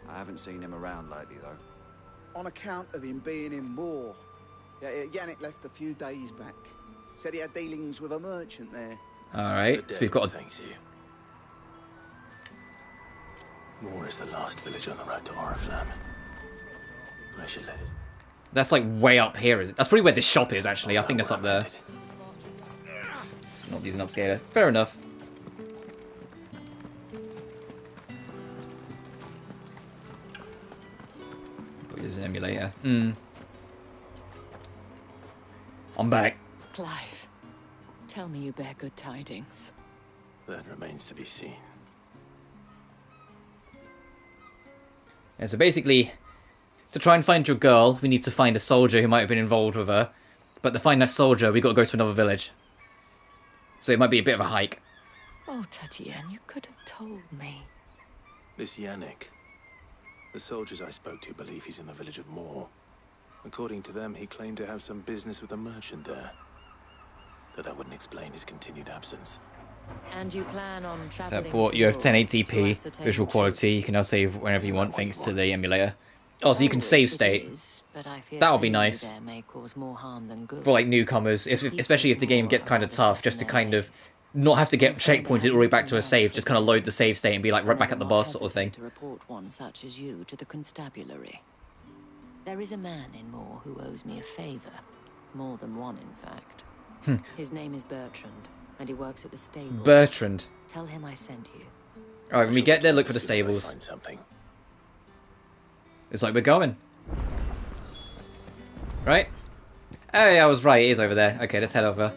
Speaker 22: I haven't seen him around lately, though.
Speaker 21: On account of him being in war. Yeah, Yannick left a few days back. Said he had dealings with a merchant there.
Speaker 1: Alright, so we've got
Speaker 3: Thanks you. Moor is the last village on the road to Oriflamme. I should let it.
Speaker 1: That's like way up here, is it? That's probably where this shop is, actually. I think it's up there. Not using upscaler. Fair enough. There's an emulator. I'm back.
Speaker 12: Clive, tell me you bear good tidings.
Speaker 3: That remains to be seen.
Speaker 1: Yeah, so basically, to try and find your girl, we need to find a soldier who might have been involved with her. But to find that soldier, we got to go to another village. So it might be a bit of a hike.
Speaker 12: Oh, Tatiana, you could have told me.
Speaker 3: This Yannick. The soldiers I spoke to believe he's in the village of Moor. According to them, he claimed to have some business with a merchant there. Though that wouldn't explain his continued absence.
Speaker 12: And you plan on traveling
Speaker 1: Support, you have 1080p visual quality. You can now save whenever you want thanks to the emulator. Oh, so you can save state. That'll be nice. For like newcomers, especially if the game gets kind of tough, just to kind of not have to get checkpointed all the way back to a save, just kind of load the save state and be like right back at the boss sort of thing.
Speaker 12: To report one such as you to the constabulary. There is a man in Moor who owes me a favor. More than one, in fact. His name is Bertrand, and he works at the stables.
Speaker 1: Bertrand.
Speaker 12: Tell him I sent you.
Speaker 1: Alright, when we get there, look for the stables.
Speaker 3: Find something.
Speaker 1: It's like we're going. Right? Oh yeah, I was right, it is over there. Okay, let's head over.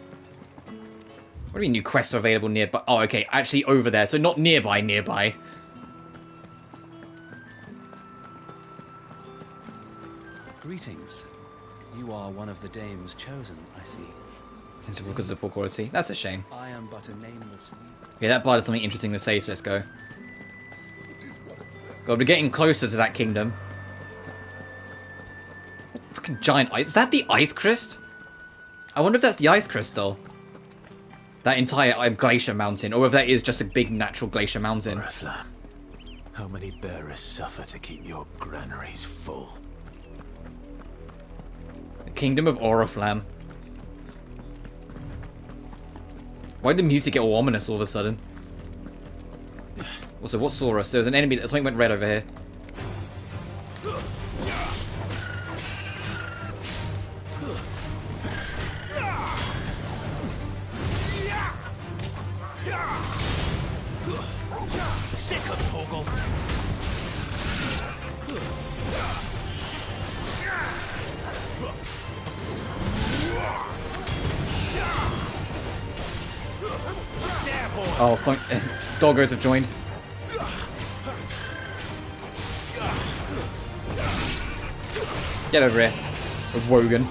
Speaker 1: What do you mean new quests are available nearby? Oh, okay, actually over there, so not nearby.
Speaker 23: Greetings. You are one of the dames chosen, I see.
Speaker 1: Since because of the poor quality. That's a shame.
Speaker 23: I am but a nameless.
Speaker 1: Okay, that part has something interesting to say, so let's go. God, we're getting closer to that kingdom. Fucking giant ice. Is that the ice crest? I wonder if that's the ice crystal. That entire glacier mountain, or if that is just a big natural glacier mountain.
Speaker 3: How many bearers suffer to keep your granaries full?
Speaker 1: The Kingdom of Oriflamme. Why did the music get all ominous all of a sudden? Also, what saw us? There was an enemy that something went red over here.
Speaker 9: Sick of Toggle.
Speaker 1: Oh, some doggos have joined. Get over here, Wogan.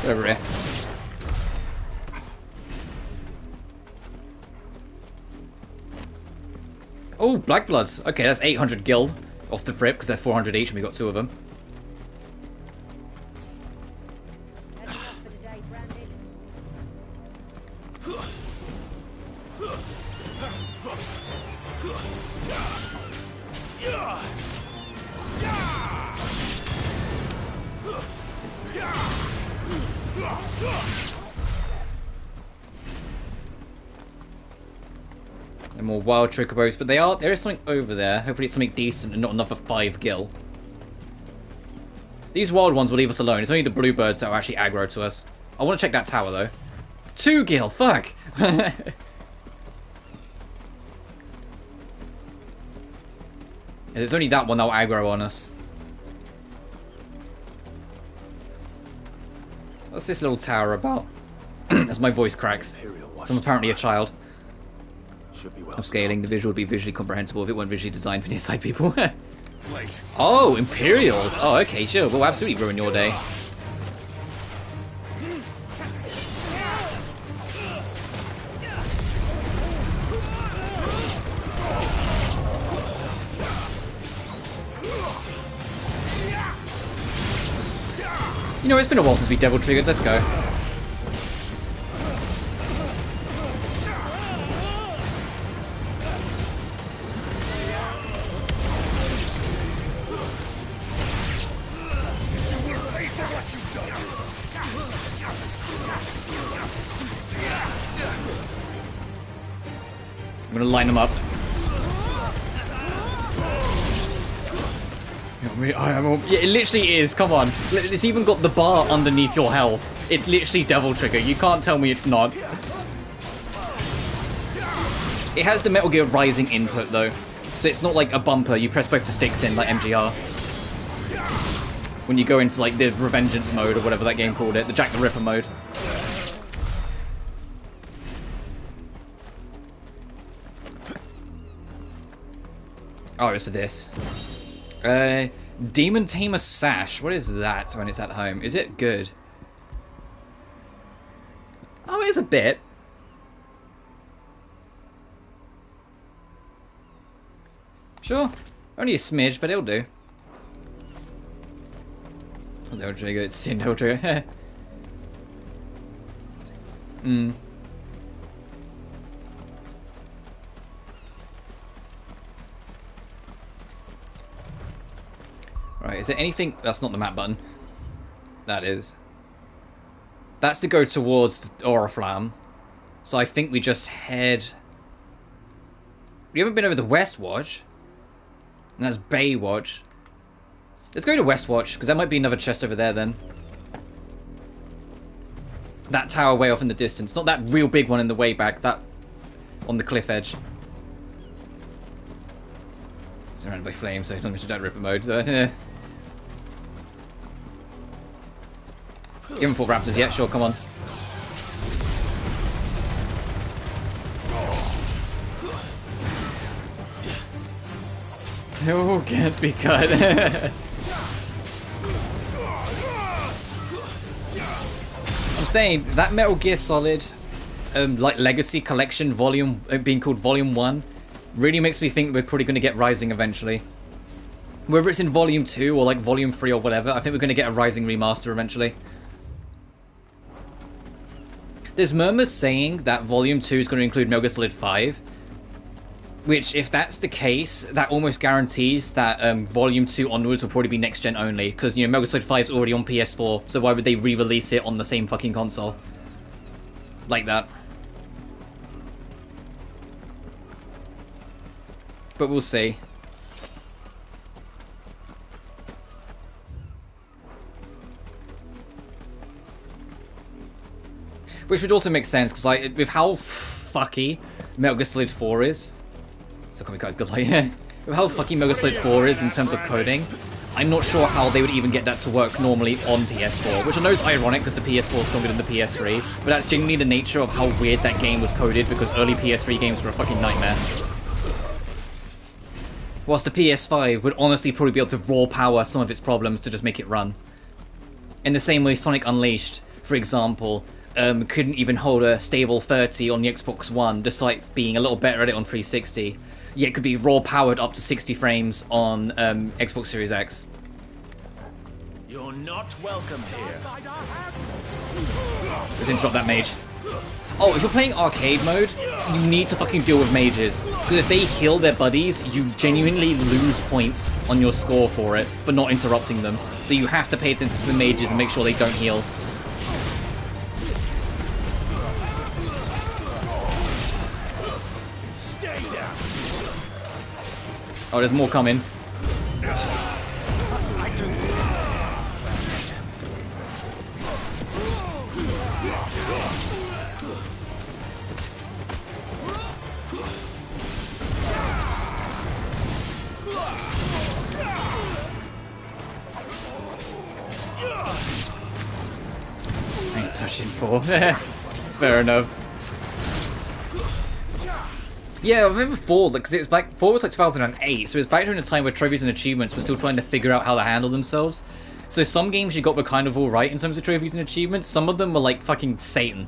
Speaker 1: Get over here. Oh, Black Bloods. Okay, that's 800 gil off the rip because they're 400 each and we got 2 of them. And more wild chocobos, but there is something over there. Hopefully it's something decent and not another 5 gil. These wild ones will leave us alone. It's only the bluebirds that are actually aggro to us. I want to check that tower though. 2 gil, fuck! There's only that one that'll aggro on us. What's this little tower about? As my voice cracks. I'm apparently a child. Upscaling the visual would be visually comprehensible if it weren't visually designed for nearsighted people. Oh, Imperials! Oh, okay, sure. We'll absolutely ruin your day. You know, it's been a while since we devil triggered. Let's go. I'm gonna line them up. Yeah, it literally is, come on. It's even got the bar underneath your health. It's literally Devil Trigger, you can't tell me it's not. It has the Metal Gear Rising input though. So it's not like a bumper, you press both the sticks in like MGR. When you go into like the Revengeance mode or whatever that game called it, the Jack the Ripper mode. Oh, it's for this. Demon Tamer Sash. What is that when it's at home? Is it good? Oh, it is a bit. Sure. Only a smidge, but it'll do. Devil Trigger, it's Sin Devil Trigger. Right, is there anything... That's not the map button. That is. That's to go towards the Oriflamme. So I think we just head... We haven't been over the West Watch. And that's Bay Watch. Let's go to West Watch, because there might be another chest over there then. That tower way off in the distance. Not that real big one in the way back. That... on the cliff edge. Surrounded by flames, so it's not much Jack the Ripper mode. So, yeah. You haven't fought raptors yet? Sure, come on. Oh, can't be cut. I'm saying, that Metal Gear Solid, like Legacy Collection Volume, being called Volume 1, really makes me think we're probably going to get Rising eventually. Whether it's in Volume 2 or like Volume 3 or whatever, I think we're going to get a Rising remaster eventually. There's murmurs saying that Volume 2 is going to include Metal Gear Solid 5, which, if that's the case, that almost guarantees that Volume 2 onwards will probably be next-gen only, because, you know, Metal Gear Solid 5 is already on PS4, so why would they re-release it on the same fucking console? Like that. But we'll see. Which would also make sense, because like, with how fucky Metal Gear Solid 4 is... So can we guys go like, yeah. With how fucky Metal Gear Solid 4 is in terms of coding, I'm not sure how they would even get that to work normally on PS4. Which I know is ironic, because the PS4 is stronger than the PS3, but that's genuinely the nature of how weird that game was coded, because early PS3 games were a fucking nightmare. Whilst the PS5 would honestly probably be able to raw power some of its problems to just make it run. In the same way Sonic Unleashed, for example, couldn't even hold a stable 30 on the Xbox One, despite being a little better at it on 360. Yet it could be raw powered up to 60 frames on Xbox Series X.
Speaker 5: You're not welcome here.
Speaker 1: Let's interrupt that mage. Oh, if you're playing arcade mode, you need to fucking deal with mages. Because if they heal their buddies, you genuinely lose points on your score for it, for not interrupting them. So you have to pay attention to the mages and make sure they don't heal. Oh, there's more coming. I ain't touching 4. Fair enough. Yeah, I remember 4, because it was back. 4 was like 2008, so it was back during a time where trophies and achievements were still trying to figure out how to handle themselves. So some games you got were kind of alright in terms of trophies and achievements. Some of them were like fucking Satan.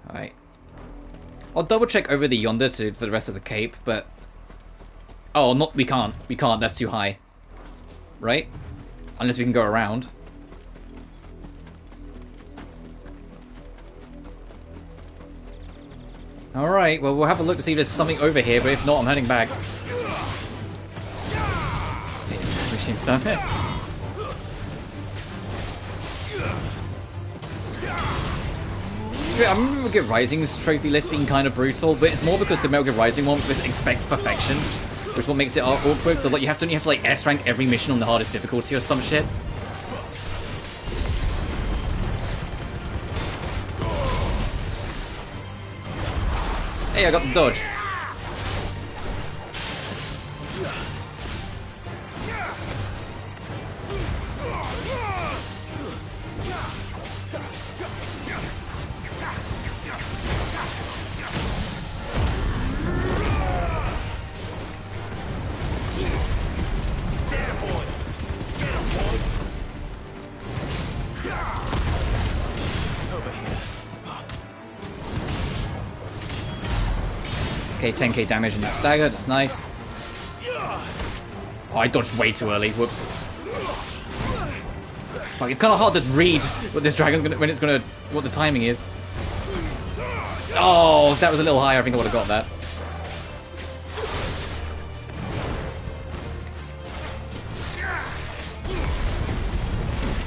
Speaker 1: Alright. I'll double check over the yonder for the rest of the cape, but... Oh, we can't. We can't, that's too high. Right? Unless we can go around. Alright, well we'll have a look to see if there's something over here, but if not, I'm heading back. See, machine stuff. I remember Metal Gear Rising's trophy list being kind of brutal, but it's more because the Metal Gear Rising one just expects perfection, which is what makes it awkward. So like you have to like S rank every mission on the hardest difficulty or some shit. Hey, I got the dodge. Okay, 10k damage in that stagger, that's nice. Oh, I dodged way too early, whoops. Fuck, it's kind of hard to read what this dragon's gonna, what the timing is. Oh, if that was a little higher, I think I would have got that.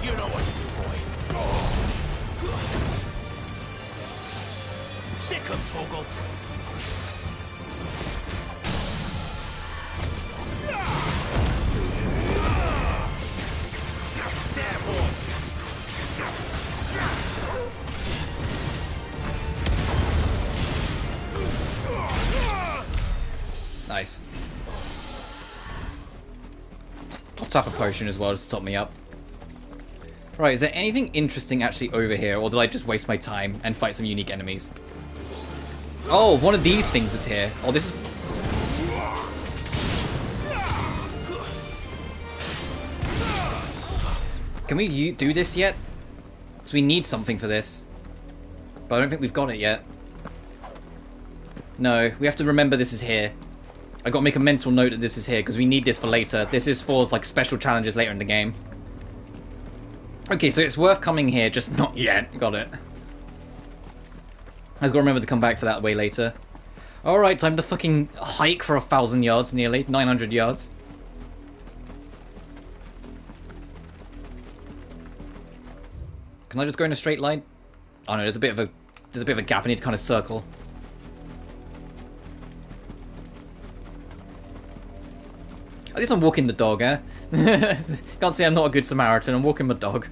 Speaker 5: You know what to do, boy. Sick of Toggle.
Speaker 1: Nice. I'll tap a potion as well just to top me up. Right, is there anything interesting actually over here, or did I just waste my time and fight some unique enemies? Oh, one of these things is here. Oh, this is... Can we do this yet? Because we need something for this. But I don't think we've got it yet. No, we have to remember this is here. I got to make a mental note that this is here because we need this for later. This is for like special challenges later in the game. Okay, so it's worth coming here, just not yet. Got it. I've got to remember to come back for that way later. Alright, time to fucking hike for 1,000 yards nearly. 900 yards. Can I just go in a straight line? Oh no, there's a bit of a gap. I need to kind of circle. At least I'm walking the dog, eh? Can't say I'm not a good Samaritan. I'm walking my dog.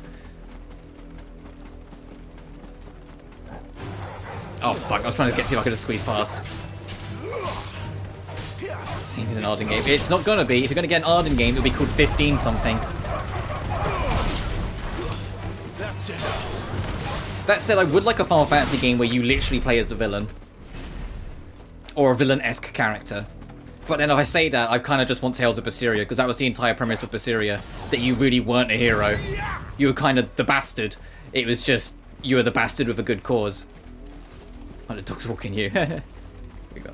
Speaker 1: Oh fuck! I was trying to see if I could just squeeze past. See if it's an Arden game. It's not gonna be. If you're gonna get an Arden game, it'll be called 15 something.
Speaker 5: That's it.
Speaker 1: That said, I would like a Final Fantasy game where you literally play as the villain. Or a villain-esque character. But then if I say that, I kind of just want Tales of Berseria, because that was the entire premise of Berseria, that you really weren't a hero. You were kind of the bastard. It was just, you were the bastard with a good cause. Oh, the dog's walking you. Here we go.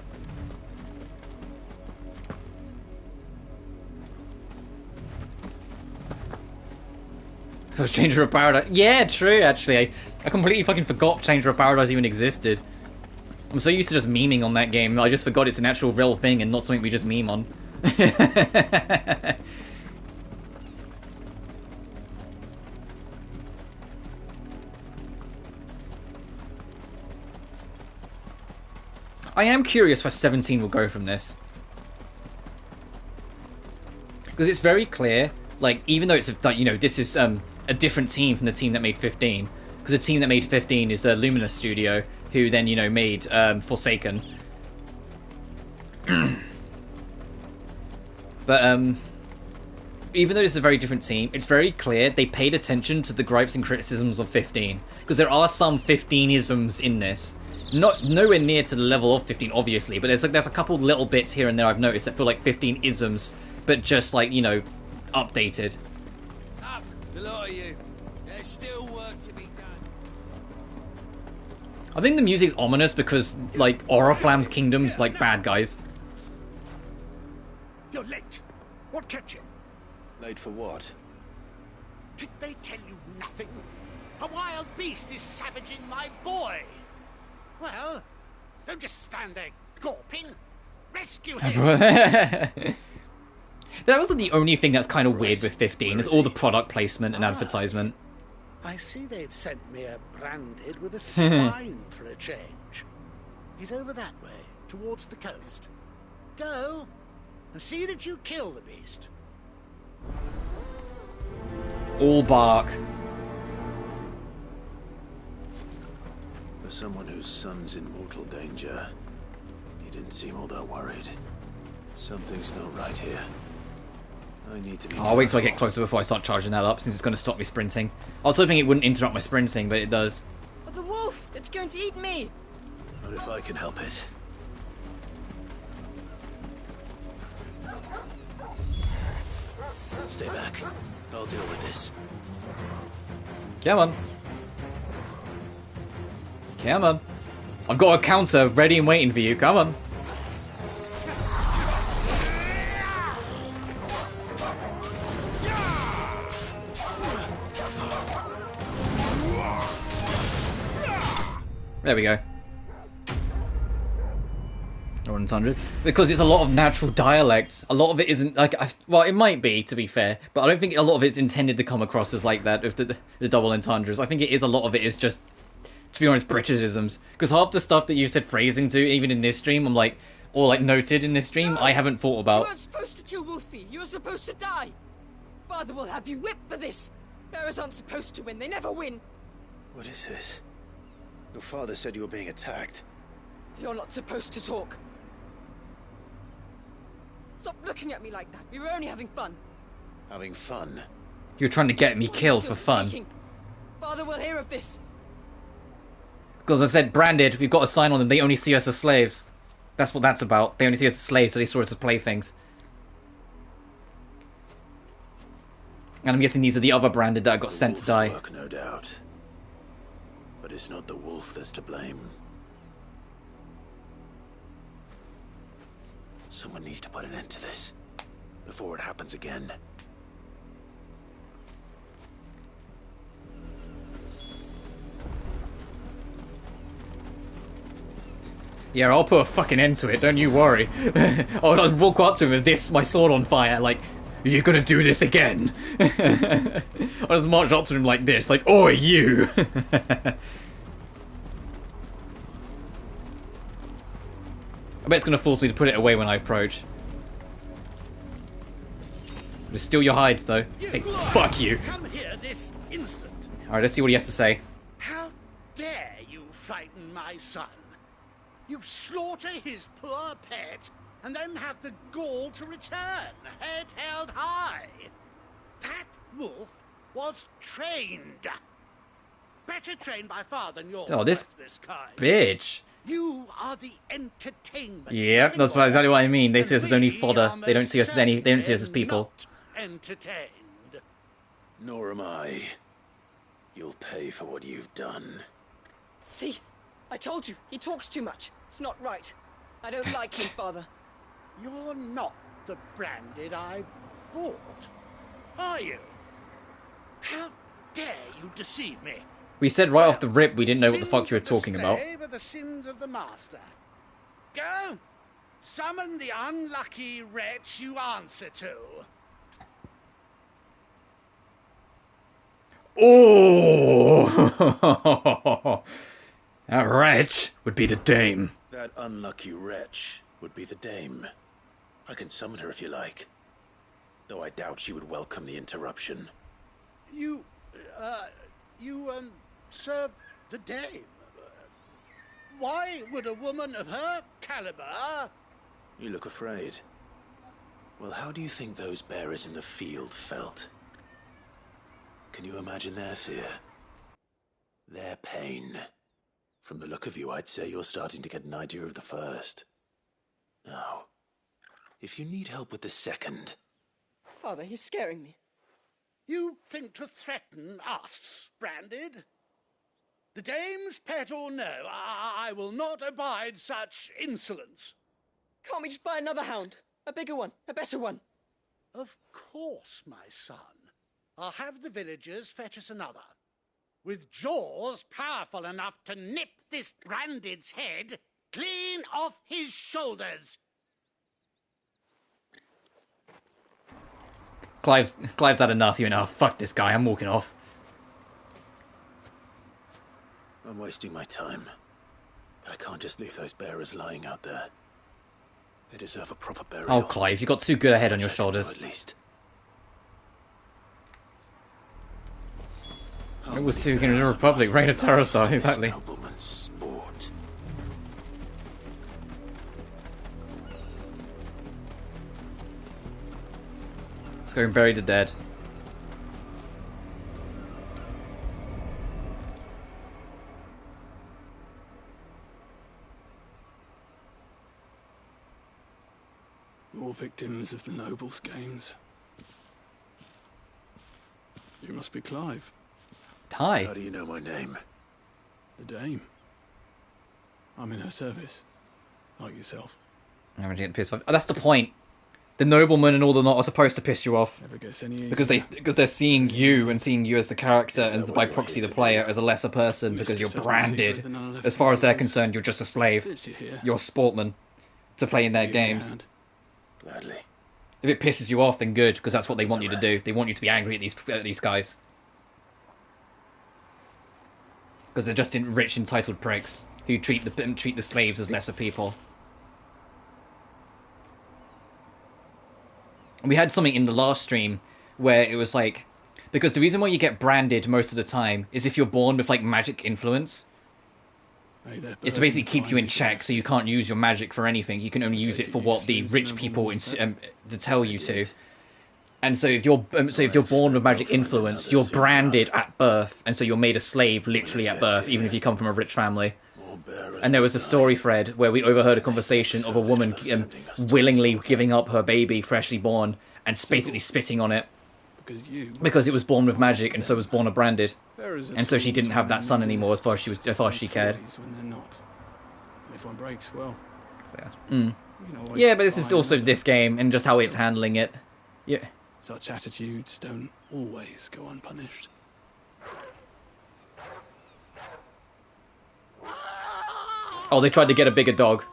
Speaker 1: Oh, Stranger of Paradise. Yeah, true, actually. I completely fucking forgot Stranger of Paradise even existed. I'm so used to just memeing on that game, I just forgot it's an actual real thing and not something we just meme on. I am curious where 17 will go from this. Because it's very clear, like, even though it's, you know, this is a different team from the team that made 15. Because the team that made 15 is the Luminous Studio, who then, you know, made Forsaken. But, even though this is a very different team, it's very clear they paid attention to the gripes and criticisms of 15. Because there are some 15-isms in this. Nowhere near to the level of 15, obviously, but there's a couple little bits here and there I've noticed that feel like 15-isms, but just, like, you know, updated.
Speaker 9: Up, the lot of you. There's still work to be done.
Speaker 1: I think the music's ominous because, like, Oriflamme's kingdom's, like, bad guys.
Speaker 21: You're late. What kept you?
Speaker 3: Late for what?
Speaker 21: Did they tell you nothing? A wild beast is savaging my boy. Well, don't just stand there gawping. Rescue him.
Speaker 1: That wasn't the only thing that's kind of weird with 15. It's all the product placement and advertisement.
Speaker 21: I see they've sent me a branded with a spine for a change. He's over that way, towards the coast. Go and see that you kill the beast.
Speaker 1: All bark.
Speaker 3: For someone whose son's in mortal danger, he didn't seem all that worried. Something's not right here. I need to be...
Speaker 1: I'll wait till I get closer before I start charging that up, since it's going to stop me sprinting. I was hoping it wouldn't interrupt my sprinting, but it does.
Speaker 6: Oh, the wolf! It's going to eat me!
Speaker 3: Not if I can help it. Stay back. I'll deal with this.
Speaker 1: Come on. Come on. I've got a counter ready and waiting for you. Come on. There we go. Entendres. Because it's a lot of natural dialect. A lot of it isn't like, well, it might be, to be fair, but I don't think a lot of it's intended to come across as like that with the double entendres. I think it is, a lot of it is just, to be honest, Britishisms. Because half the stuff that you said phrasing to, even in this stream, I'm like, or like noted in this stream, I haven't thought
Speaker 6: You
Speaker 1: about.
Speaker 6: weren't supposed to kill Wolfie. You were supposed to die. Father will have you whipped for this. Bearers aren't supposed to win. They never win.
Speaker 3: What is this? Your father said you were being attacked.
Speaker 6: You're not supposed to talk. Stop looking at me like that. We were only having fun.
Speaker 3: Having fun?
Speaker 1: You're trying to get me killed for fun.
Speaker 6: Speaking. Father will hear of this.
Speaker 1: Because I said, branded, we've got a sign on them, they only see us as slaves. That's what that's about. They only see us as slaves, so they saw us as playthings. And I'm guessing these are the other branded that got sent to die.
Speaker 3: Work, no doubt. But it's not the wolf that's to blame. Someone needs to put an end to this before it happens again.
Speaker 1: Yeah, I'll put a fucking end to it, don't you worry. I'll just walk up to him with this, my sword on fire, like, you're gonna do this again. I'll just march up to him like this, like, oh, you. I bet it's gonna force me to put it away when I approach. Just steal your hides, though. Hey, fuck you.
Speaker 21: Come here this instant.
Speaker 1: Alright, let's see what he has to say.
Speaker 21: How dare you frighten my son? You slaughter his poor pet, and then have the gall to return, head held high. That wolf was trained. Better trained by far than your worthless kind.
Speaker 1: Bitch.
Speaker 21: You are the entertainment.
Speaker 1: Yeah, that's exactly what I mean. They see us as only fodder. They don't see us as they don't see us as people.
Speaker 21: Entertained.
Speaker 3: Nor am I. You'll pay for what you've done.
Speaker 6: See? I told you, he talks too much. It's not right. I don't like him, Father.
Speaker 21: You're not the branded I bought, are you? How dare you deceive me?
Speaker 1: We said right off the rip we didn't know what the fuck you were talking about.
Speaker 21: Are the sins of the master. Go! Summon the unlucky wretch you answer to.
Speaker 1: Oh! That wretch would be the dame.
Speaker 3: That unlucky wretch would be the dame. I can summon her if you like. Though I doubt she would welcome the interruption.
Speaker 21: You serve the dame. Why would a woman of her caliber...
Speaker 3: You look afraid. Well, how do you think those bearers in the field felt? Can you imagine their fear? Their pain? From the look of you, I'd say you're starting to get an idea of the first. Now, if you need help with the second...
Speaker 6: Father, he's scaring me.
Speaker 21: You think to threaten us, Branded? The dame's pet or no, I will not abide such insolence.
Speaker 6: Can't we just buy another hound? A bigger one, a better one.
Speaker 21: Of course, my son. I'll have the villagers fetch us another. With jaws powerful enough to nip this Branded's head clean off his shoulders.
Speaker 1: Clive's had enough. You know, fuck this guy. I'm walking off.
Speaker 3: I'm wasting my time. But I can't just leave those bearers lying out there. They deserve a proper burial.
Speaker 1: Oh, Clive, you got too good a head on your shoulders.
Speaker 3: At least.
Speaker 1: It was too good in the Republic, Reign of Terror style, exactly.
Speaker 3: Sport.
Speaker 1: Let's go and bury the dead.
Speaker 7: All victims of the nobles' games. You must be Clive.
Speaker 1: Hi.
Speaker 3: How do you know my name?
Speaker 7: The Dame. I'm in her service. Like yourself.
Speaker 1: I'm gonna get pissed off. Oh, that's the point. The noblemen and all the lot are supposed to piss you off.
Speaker 7: Never gets any
Speaker 1: because they're seeing you and seeing you as the character and by proxy the player as a lesser person because you're branded. As far as they're concerned, you're just a slave. You're a sportman to play in their games.
Speaker 3: Gladly.
Speaker 1: If it pisses you off, then good, because that's what they want you to do. They want you to be angry at these guys. Because they're just rich, entitled pricks who treat the slaves as lesser people. We had something in the last stream where it was like, because the reason why you get branded most of the time is if you're born with like magic influence. It's to basically keep you in check, so you can't use your magic for anything. You can only use it for what the rich people to tell you to. And so if you're born with magic influence, you're branded at birth, and so you're made a slave literally at birth, even if you come from a rich family. And there was a story thread where we overheard a conversation of a woman willingly giving up her baby freshly born and basically spitting on it Because it was born with magic, and so was born a branded, and so she didn't have that son anymore, as far as she cared.
Speaker 7: When they're not. And if one breaks, well.
Speaker 1: So, yeah. Yeah, but this is also this game and just how it's handling it. Yeah.
Speaker 7: Such attitudes don't always go unpunished.
Speaker 1: Oh, they tried to get a bigger dog.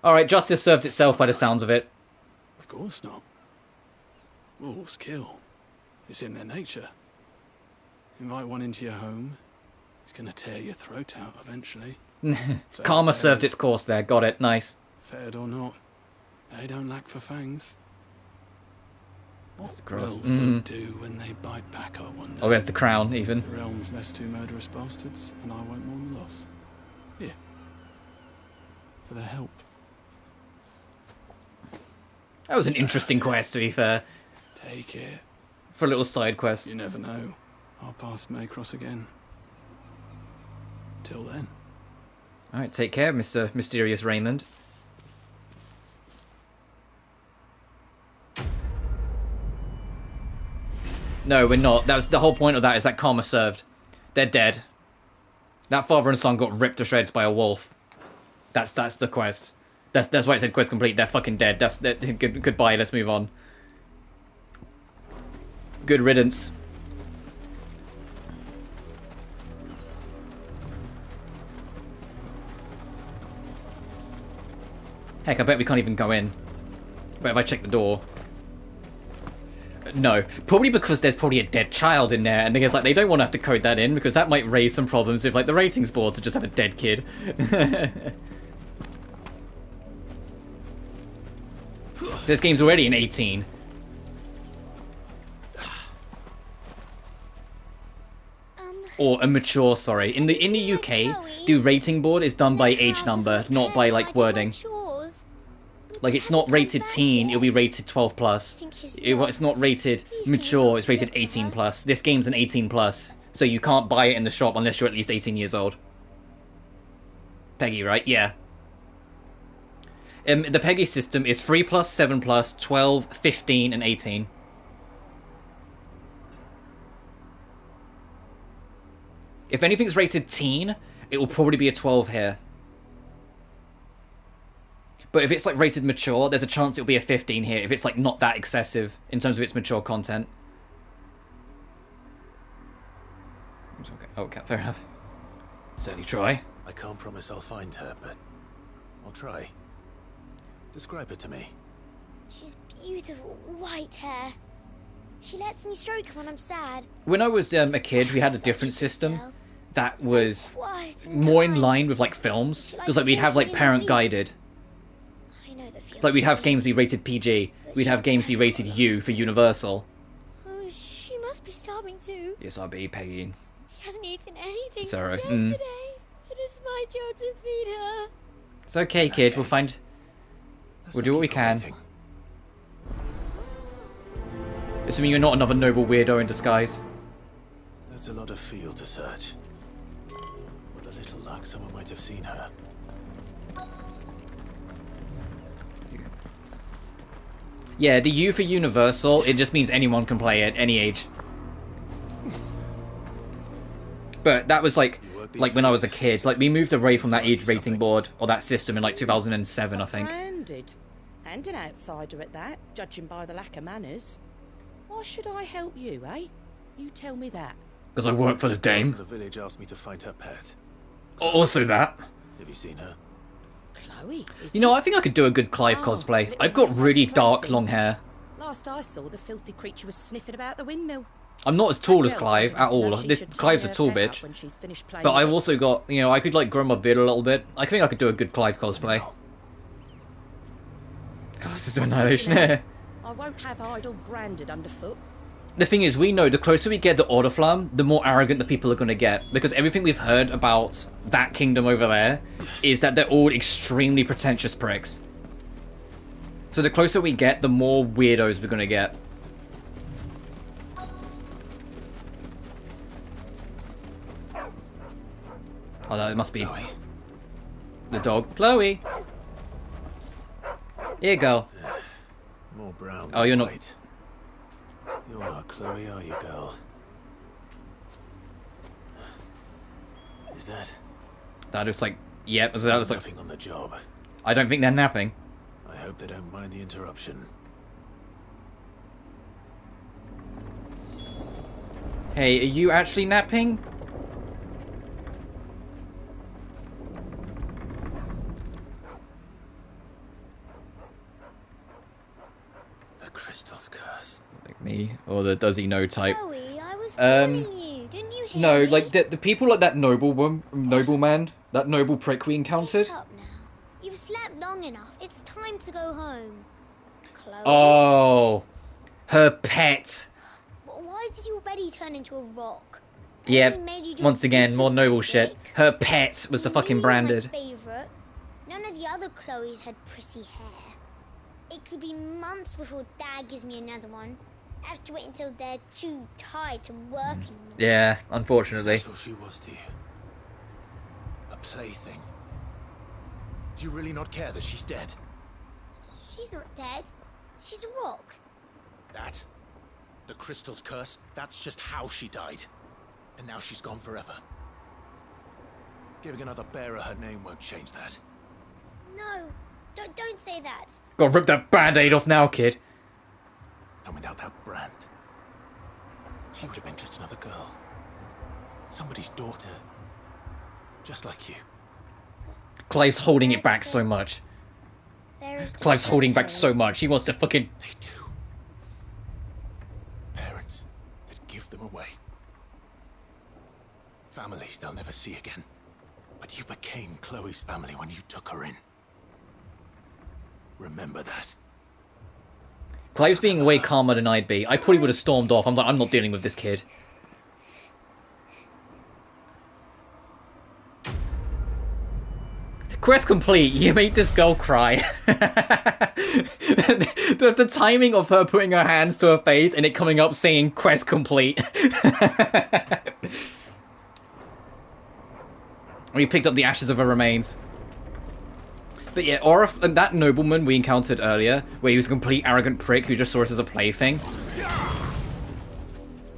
Speaker 1: Alright, justice served itself by the sounds of it.
Speaker 7: Of course not. Wolves kill. It's in their nature. Invite one into your home, it's gonna tear your throat out eventually.
Speaker 1: Karma served its course there. Got it. Nice.
Speaker 7: Fed or not, they don't lack for fangs.
Speaker 1: That's gross.
Speaker 7: What will folk do when they bite back, I wonder?
Speaker 1: Oh, there's the crown, even.
Speaker 7: The realm's less two murderous bastards, and I won't mourn the loss. Here. For their help.
Speaker 1: That was an interesting quest, to be fair.
Speaker 7: Take it.
Speaker 1: For a little side quest.
Speaker 7: You never know. Our paths may cross again. Till then.
Speaker 1: Alright, take care, Mr. Mysterious Raymond. No, we're not. That was the whole point of that, is that karma served. They're dead. That father and son got ripped to shreds by a wolf. That's the quest. That's why it said quest complete. They're fucking dead. Goodbye, let's move on. Good riddance. Heck, I bet we can't even go in. But if I check the door... No. Probably because there's probably a dead child in there, and it's like, they don't want to have to code that in, because that might raise some problems with, like, the ratings board to just have a dead kid. This game's already an 18. Or a mature, sorry. In the UK, the rating board is done by age number, not by, like, wording. Like, it's not rated teen, it'll be rated 12 plus. It's not rated mature, it's rated 18 plus. This game's an 18 plus, so you can't buy it in the shop unless you're at least 18 years old. Peggy, right? Yeah. The Peggy system is 3 plus, 7 plus, 12, 15, and 18. If anything's rated teen, it will probably be a 12 here. But if it's like rated mature, there's a chance it'll be a 15 here if it's like not that excessive in terms of its mature content. Okay, fair enough. Certainly try.
Speaker 3: I can't promise I'll find her, but I'll try. Describe her to me.
Speaker 8: She's beautiful, white hair. She lets me stroke her when I'm sad.
Speaker 1: When I was a kid, we had a different system that was more in line with like films. Because like we'd have like parent guided. Like we'd have games be rated PG. We'd have games be rated U for Universal.
Speaker 8: Oh, she must be starving too.
Speaker 1: Yes, I'll be Peggy.
Speaker 8: She hasn't eaten anything
Speaker 1: Sorry.
Speaker 8: since yesterday. It is my job to feed her.
Speaker 1: It's okay, kid. We'll find... We'll do what we can. Assuming you're not another noble weirdo in disguise.
Speaker 3: That's a lot of field to search. With a little luck, someone might have seen her.
Speaker 1: Yeah, the U for Universal, it just means anyone can play it, any age. But that was like when I was a kid. Like, we moved away from that age rating board, or that system in like 2007, I think.
Speaker 10: Branded. And an outsider at that, judging by the lack of manners. Why should I help you, eh? You tell me that.
Speaker 1: Because I work for the dame.
Speaker 3: The village asked me to find her pet.
Speaker 1: Also that.
Speaker 3: Have you seen her?
Speaker 10: Chloe,
Speaker 1: you know, I think I could do a good Clive cosplay. I've got really dark, long hair.
Speaker 10: Last I saw, the filthy creature was sniffing about the windmill.
Speaker 1: I'm not as tall as Clive at all. Clive's a tall bitch. But I've also got, you know, I could like grow my beard a little bit. I think I could do a good Clive cosplay. Oh, this is Annihilation here.
Speaker 10: I won't have idle branded underfoot.
Speaker 1: The thing is, we know the closer we get to Orderflam, the more arrogant the people are going to get. Because everything we've heard about that kingdom over there is that they're all extremely pretentious pricks. So the closer we get, the more weirdos we're going to get. Oh no, it must be the dog. Chloe! Here you go.
Speaker 3: More brown.
Speaker 1: Oh, you're not.
Speaker 3: White. You're not Chloe, are you, girl? Is that?
Speaker 1: That looks like. Yep. That looks like.
Speaker 3: Nothing on the job.
Speaker 1: I don't think they're napping.
Speaker 3: I hope they don't mind the interruption.
Speaker 1: Hey, are you actually napping?
Speaker 3: The crystal's curse.
Speaker 1: Like me, or the does he know type.
Speaker 8: Chloe, I was calling you. Didn't you hear
Speaker 1: No,
Speaker 8: me?
Speaker 1: like the people like that nobleman, that noble prick we encountered.
Speaker 8: Get up now. You've slept long enough. It's time to go home. Chloe.
Speaker 1: Oh, her pet.
Speaker 8: Why did you already turn into a rock?
Speaker 1: Yep. Once again, more noble shit. Her pet was the fucking branded.
Speaker 8: My favorite. None of the other Chloes had pretty hair. It could be months before Dad gives me another one. I have to wait until they're too tired to work anymore.
Speaker 1: Yeah, unfortunately.
Speaker 3: That's what she was to you. A plaything. Do you really not care that she's dead?
Speaker 8: She's not dead. She's a rock.
Speaker 3: That? The crystal's curse? That's just how she died. And now she's gone forever. Giving another bearer her name won't change that.
Speaker 8: No, don't say that.
Speaker 1: Gotta rip that band-aid off now, kid.
Speaker 3: And without that brand, she would have been just another girl. Somebody's daughter. Just like you.
Speaker 1: Clive's holding it back so much. Clive's holding back so much. He wants to fucking...
Speaker 3: They do. Parents that give them away. Families they'll never see again. But you became Chloe's family when you took her in. Remember that.
Speaker 1: Clive's being way calmer than I'd be. I probably would have stormed off. I'm like, I'm not dealing with this kid. Quest complete. You made this girl cry. the timing of her putting her hands to her face and it coming up saying quest complete. We picked up the ashes of her remains. But yeah, Orif, and that nobleman we encountered earlier, where he was a complete arrogant prick who just saw us as a plaything.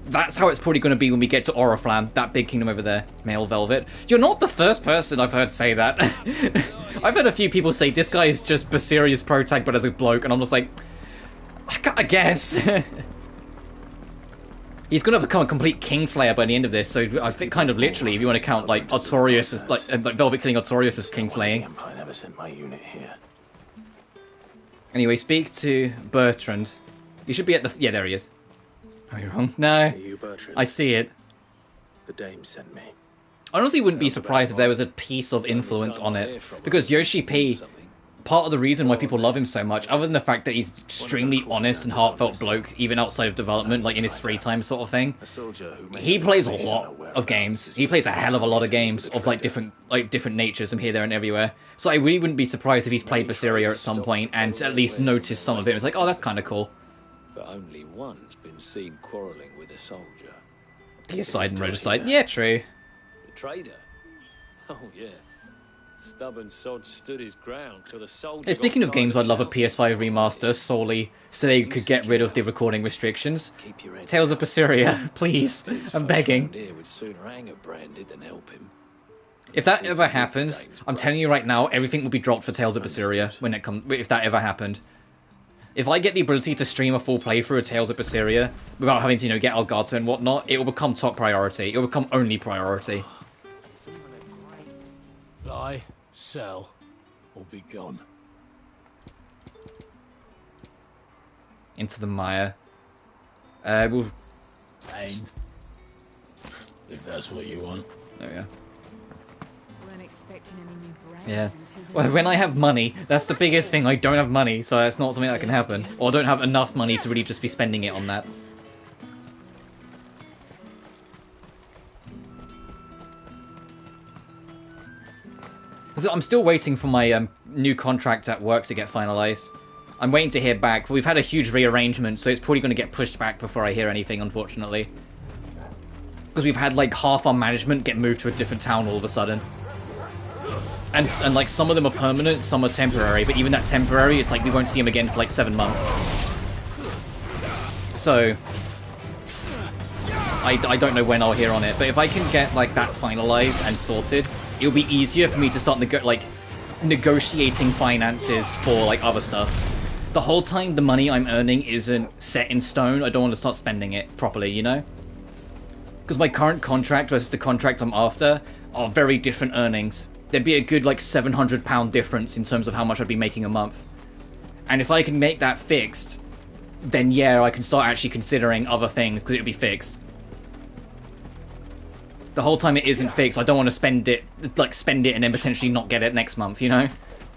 Speaker 1: That's how it's probably going to be when we get to Oriflamme, that big kingdom over there. Male Velvet. You're not the first person I've heard say that. I've heard a few people say this guy is just Basiria's protag, but as a bloke, and I'm just like, I guess. He's going to become a complete Kingslayer by the end of this, so I think kind of literally, if you want to count like Artorias as like Velvet killing Artorias as Kingslaying.
Speaker 3: Empire never sent my unit here.
Speaker 1: Anyway, speak to Bertrand. You should be at the... Yeah, there he is. Am I wrong? No.
Speaker 3: Are you Bertrand?
Speaker 1: I see it.
Speaker 3: The dame sent me.
Speaker 1: I honestly wouldn't be surprised if there was a piece of influence on it. Because Yoshi P, part of the reason why people love him so much, other than the fact that he's extremely honest and heartfelt bloke, even outside of development, like in his free time sort of thing, he plays a lot of games. He plays a hell of a lot of games of like different natures from here, there, and everywhere. So I really wouldn't be surprised if he's played Basiria at some point and at least noticed some of it. It's like, oh, that's kind of cool.
Speaker 13: But only one's been seen quarrelling with a soldier.
Speaker 1: Deicide and Regicide, yeah, true.
Speaker 13: The traitor? Oh yeah. Stubborn sod stood his ground till the soldier.
Speaker 1: Hey, speaking of games, I'd love a PS5 remaster solely so they could get rid of the recording restrictions. Tales of Basiria, please. I'm begging.
Speaker 13: Would sooner hang a branded than help him.
Speaker 1: If that ever happens, I'm telling you right now, everything will be dropped for Tales of Basiria when it comes. If that ever happened. If I get the ability to stream a full playthrough of Tales of Basiria without having to, get Elgato and whatnot, it will become top priority. It will become only priority.
Speaker 5: Buy, sell, or be gone.
Speaker 1: Into the mire. We'll...
Speaker 5: And if that's what you want.
Speaker 1: There we go.
Speaker 14: Weren't expecting any new brand
Speaker 1: Yeah.
Speaker 14: until the
Speaker 1: Well, when I have money, that's the biggest thing. I don't have money, so that's not something that can happen. Or I don't have enough money to really just be spending it on that. So I'm still waiting for my new contract at work to get finalised. I'm waiting to hear back. We've had a huge rearrangement, so it's probably going to get pushed back before I hear anything, unfortunately. Because we've had like half our management get moved to a different town all of a sudden. And like some of them are permanent, some are temporary, but even that temporary, it's like we won't see them again for like 7 months. So I don't know when I'll hear on it, but if I can get like that finalized and sorted, it'll be easier for me to start negotiating finances for like other stuff. The whole time the money I'm earning isn't set in stone, I don't want to start spending it properly, you know? Because my current contract versus the contract I'm after are very different earnings. There'd be a good like £700 difference in terms of how much I'd be making a month. And if I can make that fixed, then yeah, I can start actually considering other things because it'll be fixed. The whole time it isn't fixed, I don't want to spend it and then potentially not get it next month, you know?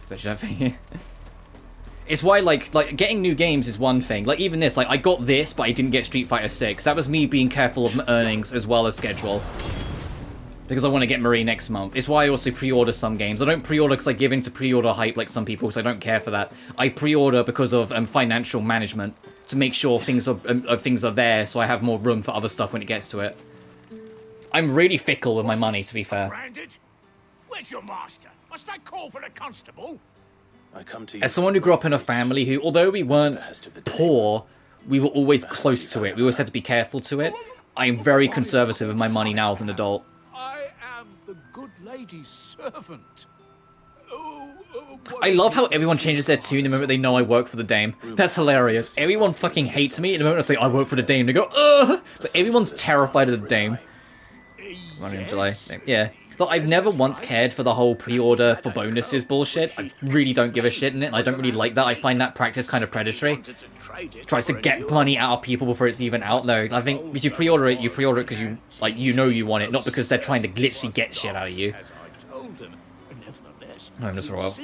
Speaker 1: Especially that thing. It's why like getting new games is one thing. Like even this, like I got this, but I didn't get Street Fighter 6. That was me being careful of my earnings as well as schedule. Because I want to get Marie next month. It's why I also pre-order some games. I don't pre-order because I give into pre-order hype like some people, so I don't care for that. I pre-order because of financial management to make sure things are there, so I have more room for other stuff when it gets to it. I'm really fickle with my money, to be fair.
Speaker 21: Branded? Where's your master? Must I call for the constable?
Speaker 3: I come to you
Speaker 1: as someone who grew up in a family who, although we weren't poor, we were always close to it. We always had to be careful to it. I am very conservative with my money now as an adult.
Speaker 21: I am the good lady's servant.
Speaker 1: I love how everyone changes their tune the moment they know I work for the Dame. That's hilarious. Everyone fucking hates me the moment I say I work for the Dame. They go, ugh! But everyone's terrified of the Dame. Running in July. Yeah. Look, I've never once cared for the whole pre-order for bonuses bullshit. I really don't give a shit in it, and I don't really like that. I find that practice kind of predatory. Tries to get money out of people before it's even out there. I think if you pre-order it because you know you want it, not because they're trying to glitchly get shit out of you. I'm just royal.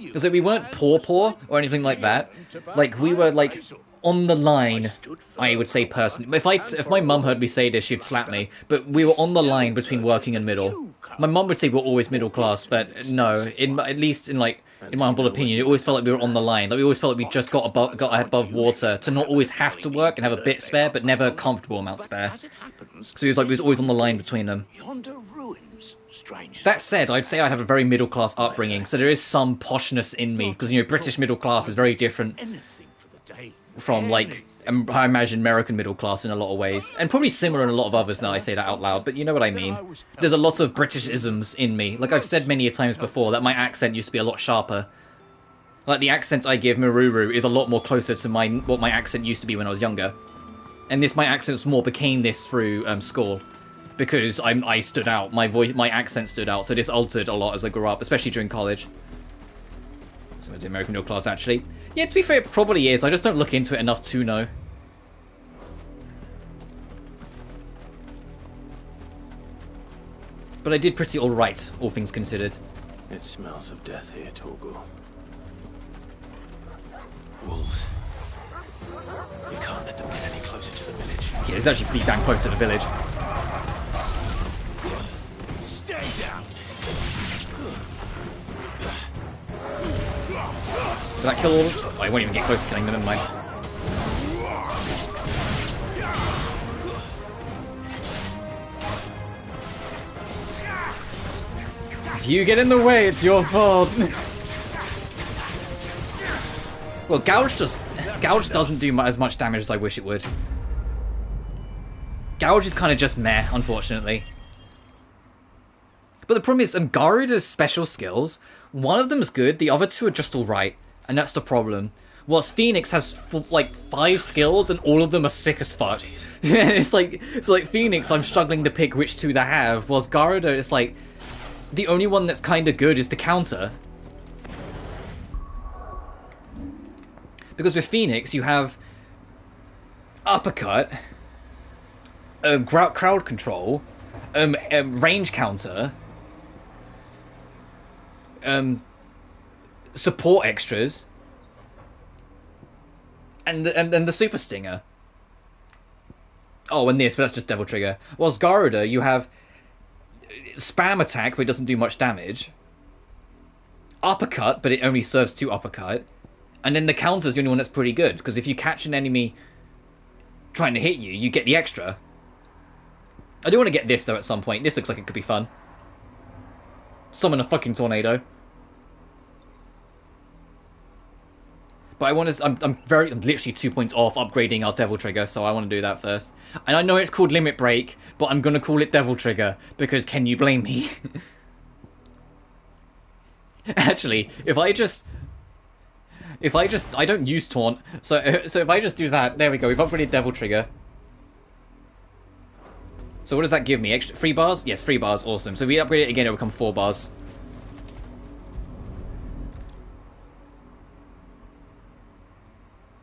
Speaker 1: Because we weren't poor or anything like that. Like we were like on the line, I would say personally. If my mum heard me say this, she'd slap me. But we were on the line between working and middle. My mum would say we're always middle class, but no. At least in my humble opinion, it always felt like we were on the line. Like we always felt like we just got above water to not always have to work and have a bit spare, but never a comfortable amount spare. So it was like we was always on the line between them. That said, I'd say I have a very middle class upbringing, so there is some poshness in me because British middle class is very different from like I imagine American middle class in a lot of ways, and probably similar in a lot of others now I say that out loud, but you know what I mean. There's a lot of Britishisms in me. Like I've said many times before that my accent used to be a lot sharper. Like the accent I give Maruru is a lot more closer to what my accent used to be when I was younger, and my accent more became this through school because I stood out. My accent stood out, so this altered a lot as I grew up, especially during college. So it's American middle class actually. Yeah, to be fair, it probably is. I just don't look into it enough to know. But I did pretty alright, all things considered.
Speaker 3: It smells of death here, Torgu. Wolves. We can't let them get any closer to the village.
Speaker 1: Yeah, it's actually pretty damn close to the village.
Speaker 21: Stay down.
Speaker 1: Did that kill all of them? Oh, I won't even get close to killing them, never mind. If you get in the way, it's your fault. Well, Gouge doesn't do as much damage as I wish it would. Gouge is kind of just meh, unfortunately. But the problem is, Garuda's special skills, one of them is good, the other two are just alright. And that's the problem. Whilst Phoenix has like 5 skills and all of them are sick as fuck. It's like Phoenix, I'm struggling to pick which 2 to have. Whilst Garuda, it's like the only one that's kind of good is the counter. Because with Phoenix, you have uppercut, crowd control, range counter, support extras, and the super stinger. Oh, and this, but that's just Devil Trigger. Whilst Garuda, you have spam attack, but it doesn't do much damage. Uppercut, but it only serves 2 uppercut. And then the counter's the only one that's pretty good, because if you catch an enemy trying to hit you, you get the extra. I do want to get this, though, at some point. This looks like it could be fun. Summon a fucking tornado. But I want to. I'm literally 2 points off upgrading our Devil Trigger, so I want to do that first. And I know it's called Limit Break, but I'm gonna call it Devil Trigger because can you blame me? Actually, if I don't use taunt, so if I just do that, there we go. We've upgraded Devil Trigger. So what does that give me? Extra 3 bars? Yes, 3 bars. Awesome. So if we upgrade it again, it'll become 4 bars.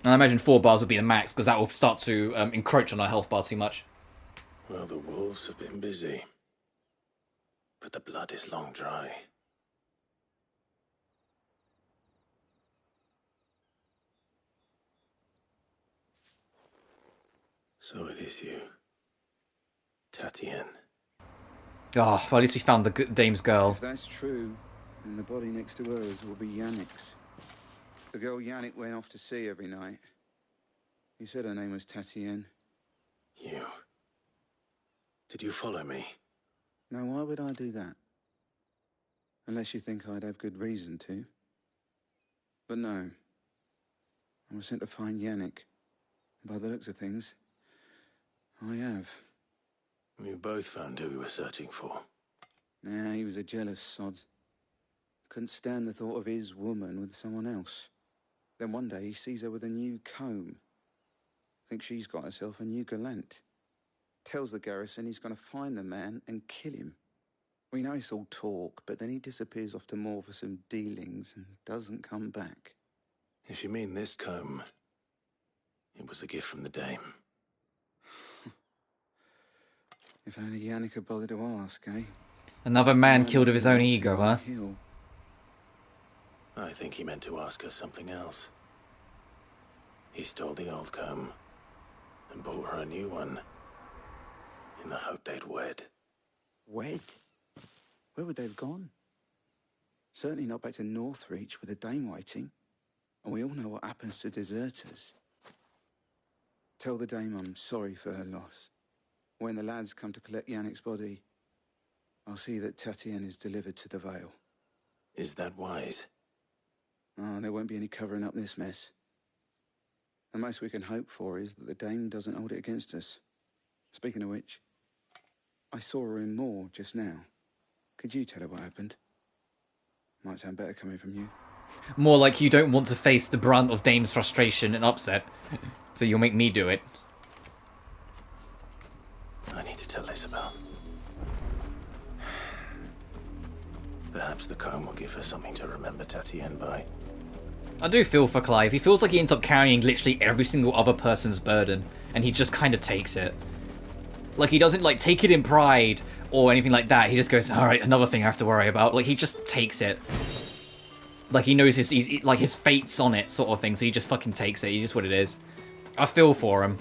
Speaker 1: And I imagine 4 bars would be the max, because that will start to encroach on our health bar too much.
Speaker 3: Well, the wolves have been busy. But the blood is long dry. So it is you. Tatienne.
Speaker 1: Oh, well, at least we found the dame's girl.
Speaker 4: If that's true, then the body next to hers will be Yannick's. The girl Yannick went off to see every night. He said her name was Tatienne.
Speaker 3: You. Did you follow me?
Speaker 4: Now, why would I do that? Unless you think I'd have good reason to. But no. I was sent to find Yannick. By the looks of things, I have.
Speaker 3: We both found who we were searching for.
Speaker 4: Nah, he was a jealous sod. Couldn't stand the thought of his woman with someone else. Then one day he sees her with a new comb. Thinks she's got herself a new gallant. Tells the garrison he's going to find the man and kill him. We know it's all talk, but then he disappears off to Moor for some dealings and doesn't come back.
Speaker 3: If you mean this comb, it was a gift from the dame.
Speaker 4: If only Yannick had bothered to ask, eh?
Speaker 1: Another man killed of his own ego, huh?
Speaker 3: I think he meant to ask us something else. He stole the old comb and bought her a new one in the hope they'd wed.
Speaker 4: Wed? Where would they have gone? Certainly not back to Northreach with a dame waiting. And we all know what happens to deserters. Tell the dame I'm sorry for her loss. When the lads come to collect Yannick's body, I'll see that Tatienne is delivered to the Vale.
Speaker 3: Is that wise?
Speaker 4: Oh, there won't be any covering up this mess. The most we can hope for is that the dame doesn't hold it against us. Speaking of which, I saw her in Moor just now. Could you tell her what happened? Might sound better coming from you.
Speaker 1: More like you don't want to face the brunt of Dame's frustration and upset, so you'll make me do it.
Speaker 3: I need to tell Isabel. Perhaps the comb will give her something to remember Tatienne by.
Speaker 1: I do feel for Clive. He feels like he ends up carrying literally every single other person's burden, and he just kind of takes it. Like, he doesn't, like, take it in pride or anything like that. He just goes, alright, another thing I have to worry about. Like, he just takes it. Like, he knows his fate's on it, sort of thing, so he just fucking takes it. He's just what it is. I feel for him.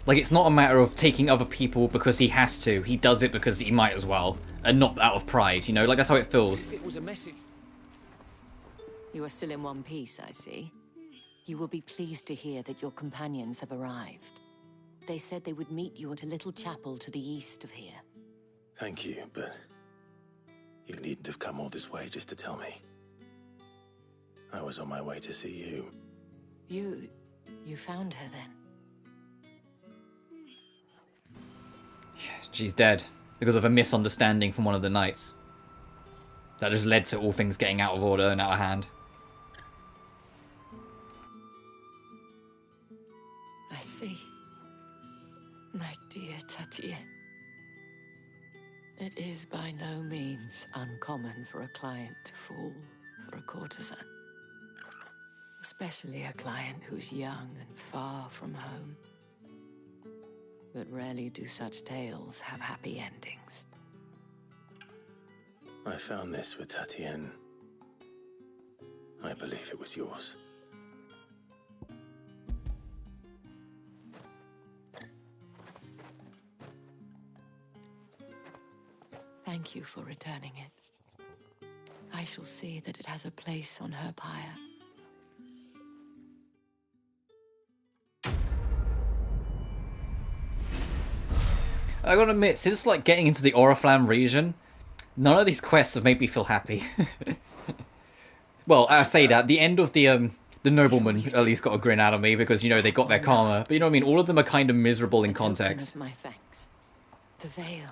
Speaker 1: Like, it's not a matter of taking other people because he has to. He does it because he might as well. And not out of pride, you know? Like, that's how it feels.
Speaker 12: If it was a message... You are still in one piece, I see. You will be pleased to hear that your companions have arrived. They said they would meet you at a little chapel to the east of here.
Speaker 3: Thank you, but you needn't have come all this way just to tell me. I was on my way to see you.
Speaker 12: You found her then?
Speaker 1: She's dead because of a misunderstanding from one of the knights. That just led to all things getting out of order and out of hand.
Speaker 12: I see. My dear Tatienne. It is by no means uncommon for a client to fall for a courtesan. Especially a client who's young and far from home. But rarely do such tales have happy endings.
Speaker 3: I found this with Tatienne. I believe it was yours.
Speaker 12: Thank you for returning it. I shall see that it has a place on her pyre.
Speaker 1: I gotta admit, since like getting into the Oriflamme region, none of these quests have made me feel happy. Well, I say that the end of the nobleman at least got a grin out of me because, you know, they got their karma. But you know what I mean? All of them are kind of miserable in context.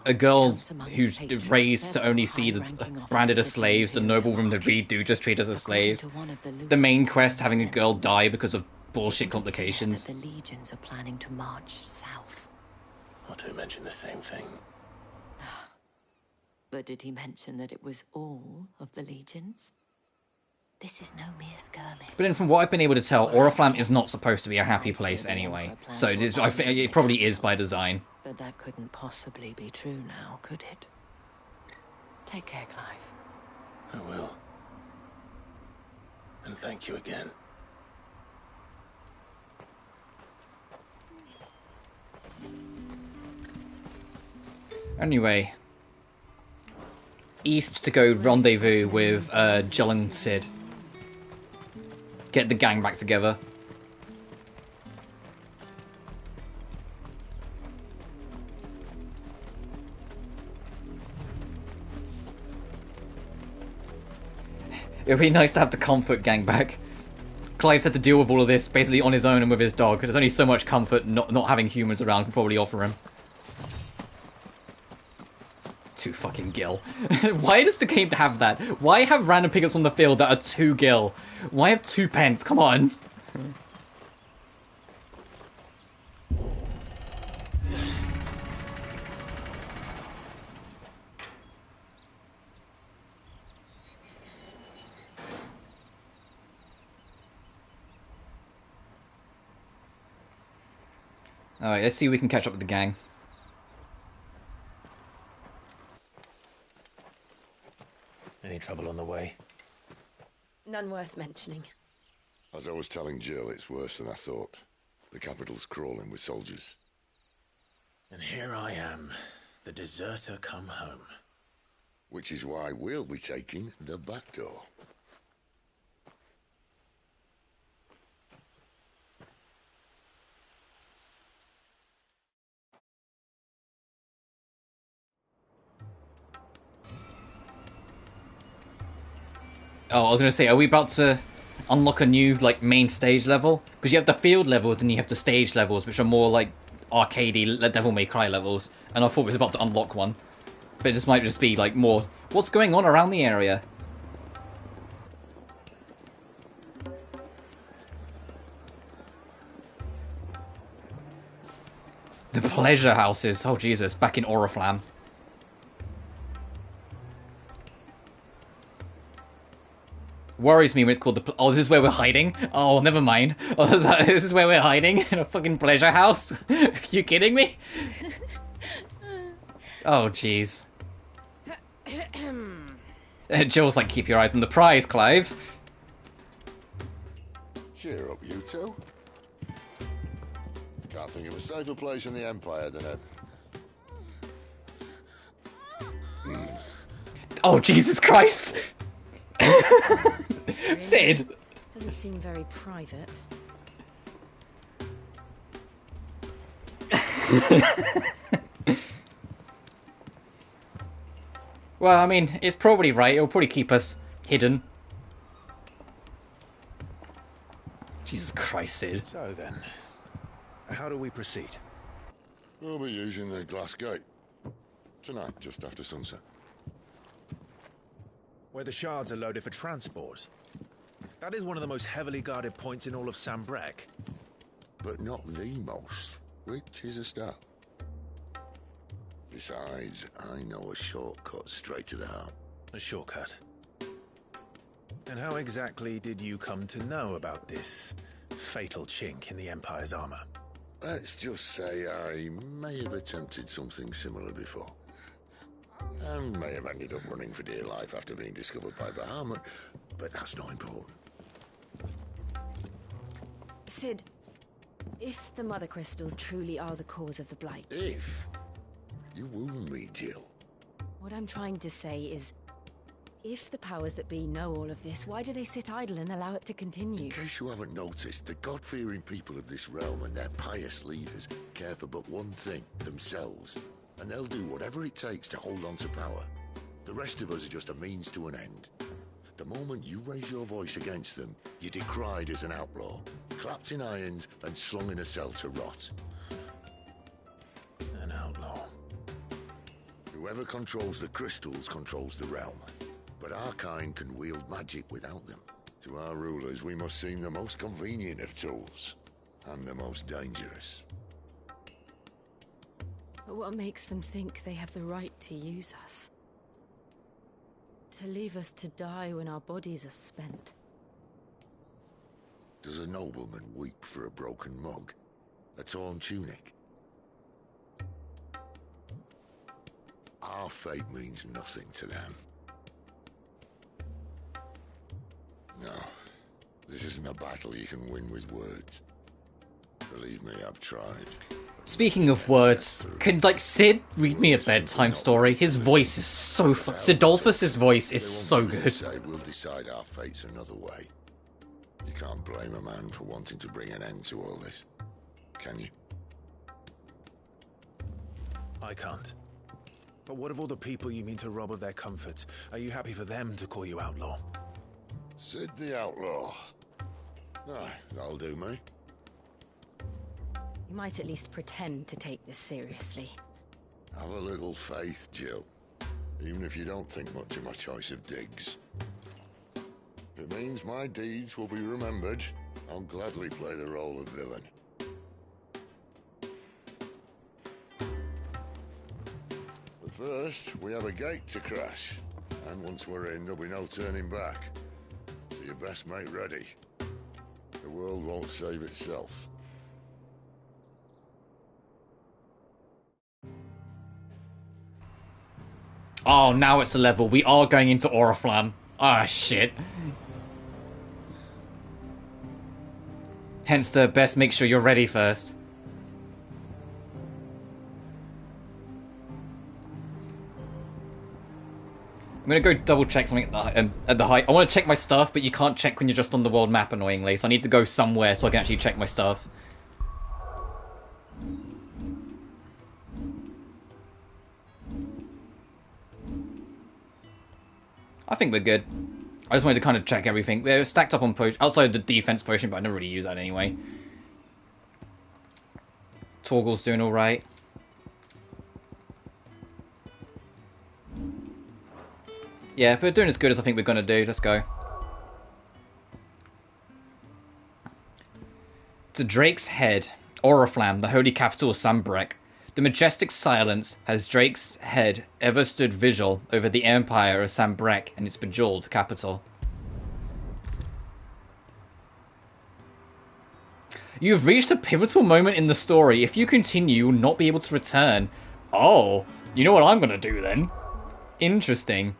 Speaker 1: A girl who's raised to only see the branded as slaves, the nobleman that we do just treat us as slaves. The main quest having a girl die because of bullshit complications.
Speaker 12: The legions are planning to march south.
Speaker 3: Not to mention the same thing.
Speaker 12: But did he mention that it was all of the legions? This is no mere skirmish.
Speaker 1: But then from what I've been able to tell, Oriflamme is not supposed to be a happy place anyway. So I think it probably is by design.
Speaker 12: But that couldn't possibly be true now, could it? Take care, Clive.
Speaker 3: I will. And thank you again.
Speaker 1: Anyway. East to go rendezvous with Jill and Sid. Get the gang back together. It would be nice to have the comfort gang back. Clive's had to deal with all of this basically on his own and with his dog. There's only so much comfort not having humans around can probably offer him. Two fucking gil. Why does the game have that? Why have random pickups on the field that are 2 gil? Why have 2 pence? Come on. Alright, let's see if we can catch up with the gang.
Speaker 3: Any trouble on the way?
Speaker 16: None worth mentioning.
Speaker 11: As I was telling Jill, it's worse than I thought. The capital's crawling with soldiers.
Speaker 3: And here I am, the deserter come home.
Speaker 11: Which is why we'll be taking the back door.
Speaker 1: Oh, I was going to say, are we about to unlock a new, like, main stage level? Because you have the field levels and you have the stage levels, which are more, like, arcadey Devil May Cry levels. And I thought we was about to unlock one. But it just might just be, like, more, what's going on around the area? The pleasure houses. Oh, Jesus. Back in Oriflamme. Worries me when it's called the... Oh, this is where we're hiding? Oh, never mind. Oh, this is where we're hiding? In a fucking pleasure house? Are you kidding me? Oh, jeez. Jill's like, keep your eyes on the prize, Clive.
Speaker 11: Cheer up, you two. Can't think of a safer place in the Empire than a...
Speaker 1: Oh, Jesus Christ! Sid!
Speaker 16: Doesn't seem very private.
Speaker 1: Well, I mean, it's probably right. It'll probably keep us hidden. Jesus Christ, Sid.
Speaker 3: So then, how do we proceed?
Speaker 11: We'll be using the glass gate. Tonight, just after sunset.
Speaker 3: Where the shards are loaded for transport. That is one of the most heavily guarded points in all of Sambrek.
Speaker 11: But not the most, which is a start. Besides, I know a shortcut straight to the heart.
Speaker 3: A shortcut? And how exactly did you come to know about this fatal chink in the Empire's armor?
Speaker 11: Let's just say I may have attempted something similar before. And may have ended up running for dear life after being discovered by Bahamut, but that's not important.
Speaker 16: Sid, if the Mother Crystals truly are the cause of the Blight...
Speaker 11: If? You wound me, Jill.
Speaker 16: What I'm trying to say is, if the powers that be know all of this, why do they sit idle and allow it to continue?
Speaker 11: In case you haven't noticed, the God-fearing people of this realm and their pious leaders care for but one thing, themselves. and they'll do whatever it takes to hold on to power. The rest of us are just a means to an end. The moment you raise your voice against them, you're decried as an outlaw, clapped in irons and slung in a cell to rot.
Speaker 3: An outlaw.
Speaker 11: Whoever controls the crystals controls the realm, but our kind can wield magic without them. To our rulers, we must seem the most convenient of tools, and the most dangerous.
Speaker 15: But what makes them think they have the right to use us? To leave us to die when our bodies are spent?
Speaker 11: Does a nobleman weep for a broken mug? A torn tunic? Our fate means nothing to them. No, this isn't a battle you can win with words. Believe me, I've tried.
Speaker 1: Speaking of words, can, like, Sid read me a bedtime story? His voice is so fun. Sidolphus' voice is so good.
Speaker 11: We'll decide our fates another way. You can't blame a man for wanting to bring an end to all this, can you?
Speaker 3: I can't. But what of all the people you mean to rob of their comforts? Are you happy for them to call you outlaw?
Speaker 11: Sid the outlaw. Ah, that'll do me.
Speaker 15: You might at least pretend to take this seriously.
Speaker 11: Have a little faith, Jill. Even if you don't think much of my choice of digs. If it means my deeds will be remembered, I'll gladly play the role of villain. But first, we have a gate to crash. And once we're in, there'll be no turning back. So you best make ready. The world won't save itself.
Speaker 1: Oh, now it's a level. We are going into Oriflamme. Ah, shit. Hence the best make sure you're ready first. I'm gonna go double check something at the height. I want to check my stuff, but you can't check when you're just on the world map, annoyingly. So I need to go somewhere so I can actually check my stuff. I think we're good. I just wanted to kind of check everything. We're stacked up on potion outside the defense potion, but I never really use that anyway. Torgal's doing alright. Yeah, we're doing as good as I think we're going to do. Let's go. To Drake's Head, Oriflamme, the holy capital of Sanbreque. The majestic silence has Drake's Head ever stood vigil over the empire of Sanbreque and its bejeweled capital. You've reached a pivotal moment in the story. If you continue, you will not be able to return. Oh, you know what I'm going to do then? Interesting.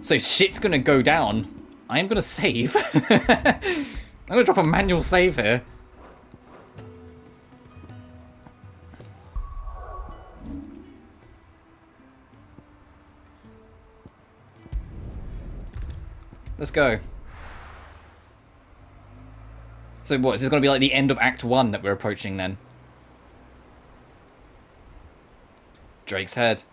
Speaker 1: So shit's going to go down. I'm going to save. I'm going to drop a manual save here. Let's go. So what, is this going to be like the end of Act 1 that we're approaching then? Drake's Head.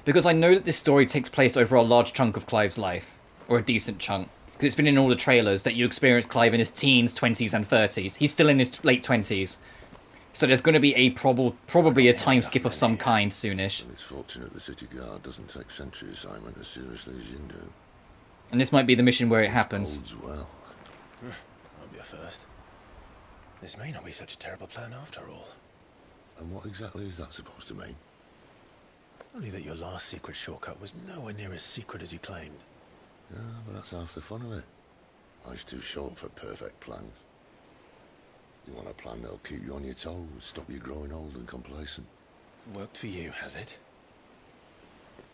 Speaker 1: Because I know that this story takes place over a large chunk of Clive's life. Or a decent chunk. Because it's been in all the trailers that you experience Clive in his teens, 20s and 30s. He's still in his late 20s. So there's going to be a probably a time skip of some kind soonish.
Speaker 11: It's fortunate the city guard doesn't take sentry assignment as seriously as you do.
Speaker 1: And this might be the mission where it happens.
Speaker 11: Bodes well.
Speaker 3: Won't be a first. This may not be such a terrible plan after all.
Speaker 11: And what exactly is that supposed to mean?
Speaker 3: Only that your last secret shortcut was nowhere near as secret as you claimed.
Speaker 11: Yeah, but that's half the fun of it. Life's too short for perfect plans. You want a plan that'll keep you on your toes, stop you growing old and complacent.
Speaker 3: Worked for you, has it?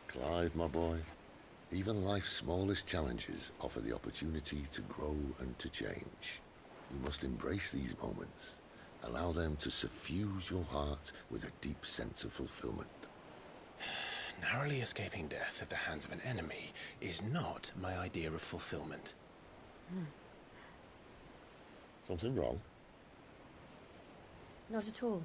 Speaker 11: Clive, my boy, even life's smallest challenges offer the opportunity to grow and to change. You must embrace these moments. Allow them to suffuse your heart with a deep sense of fulfillment.
Speaker 3: Narrowly escaping death at the hands of an enemy is not my idea of fulfillment.
Speaker 11: Something wrong?
Speaker 15: Not at all.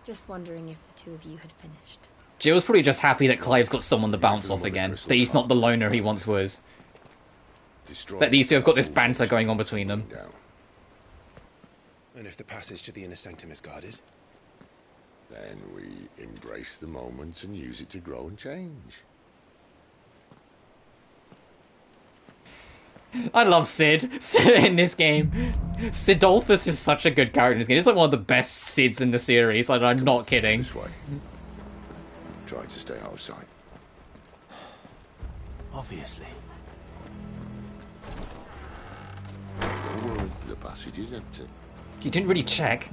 Speaker 15: Just wondering if the two of you had finished.
Speaker 1: Jill's probably just happy that Clive's got someone to bounce off again. That he's not the loner he once was. But these two have got this banter going on between them.
Speaker 3: And if the passage to the inner sanctum is guarded?
Speaker 11: Then we embrace the moment and use it to grow and change.
Speaker 1: I love Sid in this game. Sidolphus is such a good character in this game. He's like one of the best Sids in the series. Like, I'm not kidding.
Speaker 11: This way. Try to stay out of sight.
Speaker 3: Obviously.
Speaker 11: Well, the passage is empty.
Speaker 1: You didn't really check.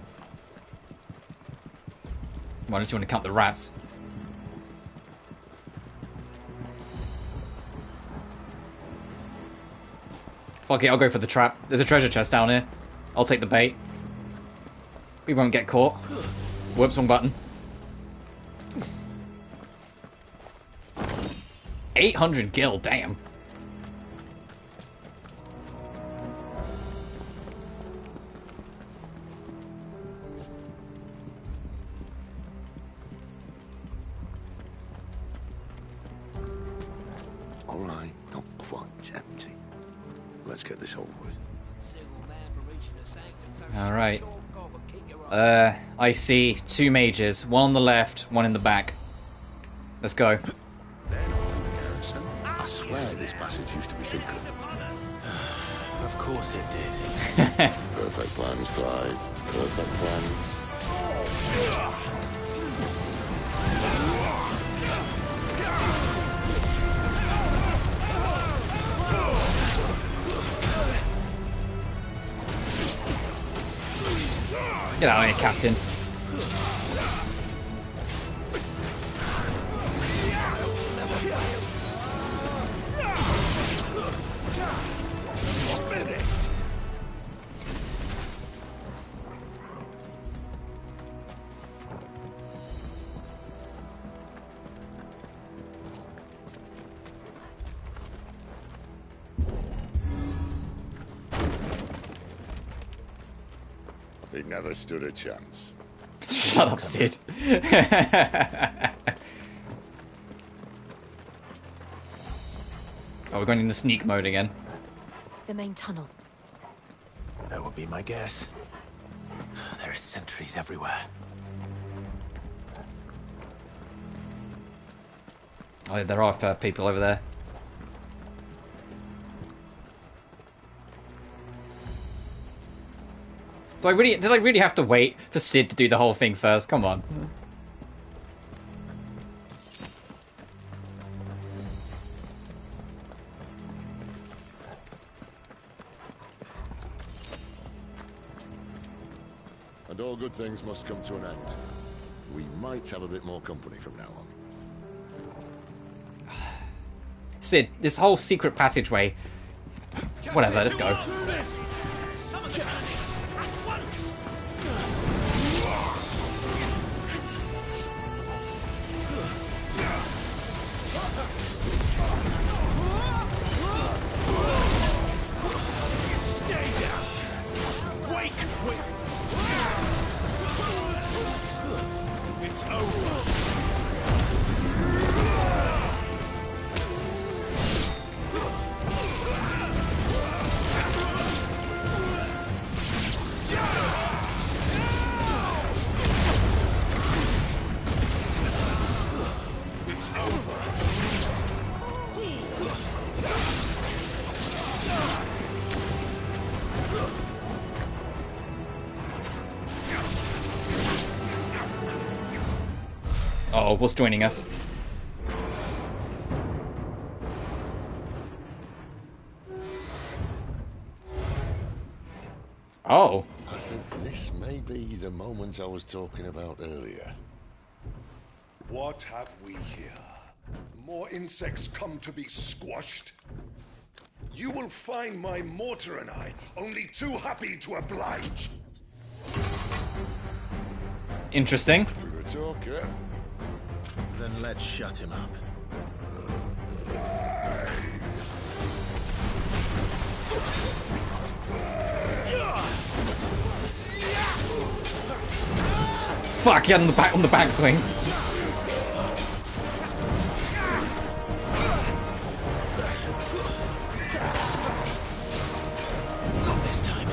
Speaker 1: Why don't you want to count the rats? Fuck it, I'll go for the trap. There's a treasure chest down here. I'll take the bait. We won't get caught. Whoops, wrong button. 800 gil, damn.
Speaker 11: All right, not quite empty. Let's get this over with.
Speaker 1: Alright. I see 2 mages. One on the left, one in the back. Let's go.
Speaker 11: I swear this passage used to be secret.
Speaker 3: Of course it did.
Speaker 11: Perfect plans, Clive. Perfect plans.
Speaker 1: Get out of here, Captain.
Speaker 9: Finished.
Speaker 11: He never stood a chance.
Speaker 1: Shut up, Sid. Oh, we're going into sneak mode again.
Speaker 15: The main tunnel.
Speaker 3: That would be my guess. There are sentries everywhere.
Speaker 1: Oh, there are people over there. Did I really have to wait for Sid to do the whole thing first? Come on.
Speaker 11: And all good things must come to an end. We might have a bit more company from now on.
Speaker 1: Sid, this whole secret passageway. Whatever, let's go.
Speaker 9: It's over.
Speaker 1: Uh-oh, what's joining us? Oh.
Speaker 11: I think this may be the moment I was talking about earlier.
Speaker 2: What have we here? More insects come to be squashed? You will find my mortar and I only too happy to oblige.
Speaker 1: Interesting.
Speaker 11: Talker.
Speaker 3: Then let's shut him up.
Speaker 1: fuck, yeah, on the backswing.
Speaker 9: Not this time.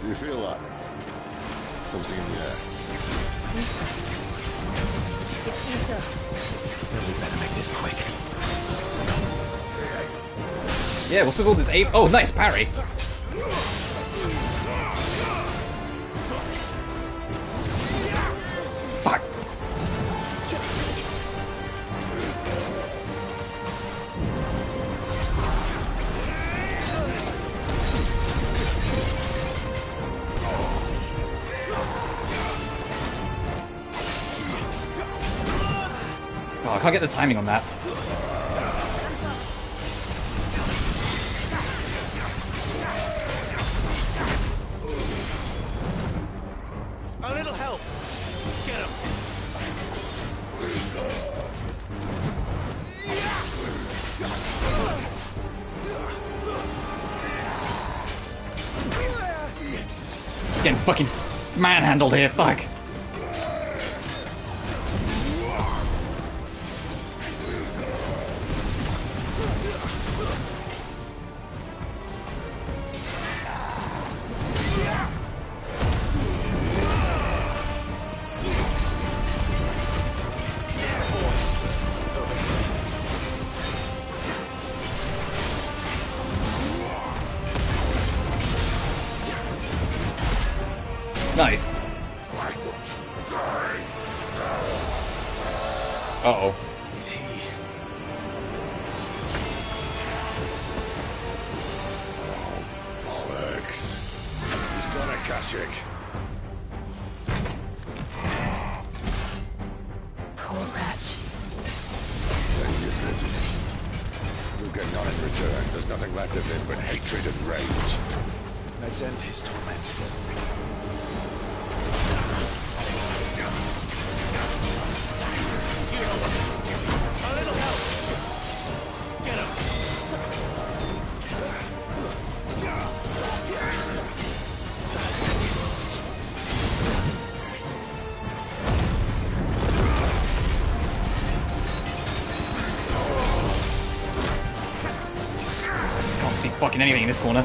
Speaker 11: Do you feel that? Something in the air.
Speaker 15: It's ether.
Speaker 23: We better make this quick.
Speaker 1: Yeah, what's with all this ape? Oh, nice parry. Fuck. Oh, I can't get the timing on that.
Speaker 9: A little help. Get him.
Speaker 1: Getting fucking manhandled here, fuck. Nice. Uh-oh.
Speaker 9: Is he?
Speaker 11: Bollocks. He's got a Kashyyyk.
Speaker 15: Poor wretch.
Speaker 11: Send your pity. You'll get none in return. There's nothing left of him but hatred and rage.
Speaker 23: Let's end his torment.
Speaker 9: A little help. Get him.
Speaker 1: Can't see fucking anything in this corner.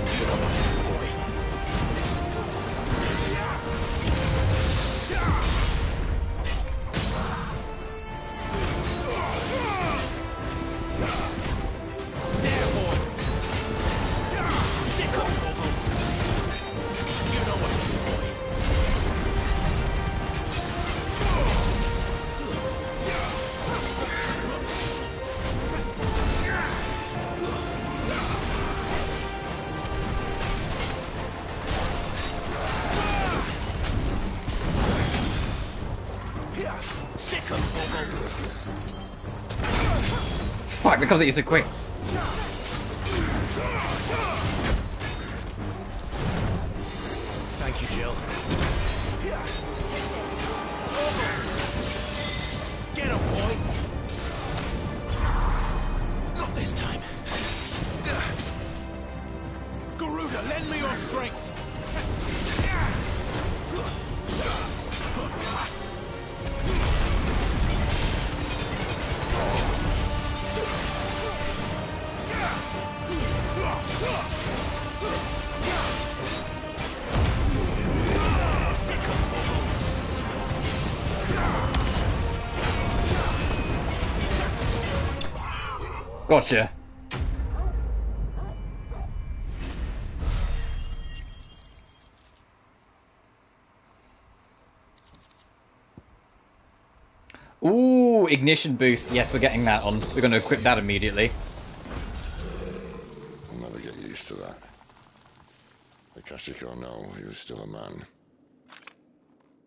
Speaker 1: Fuck, because it is so quick.
Speaker 9: Thank you, Jill. Get him, boy. Not this time. Garuda, lend me your strength.
Speaker 1: Gotcha. Ooh, ignition boost. Yes, we're getting that on. We're going to equip that immediately.
Speaker 11: I'll never get used to that. The Kashyyyk or no, he was still a man.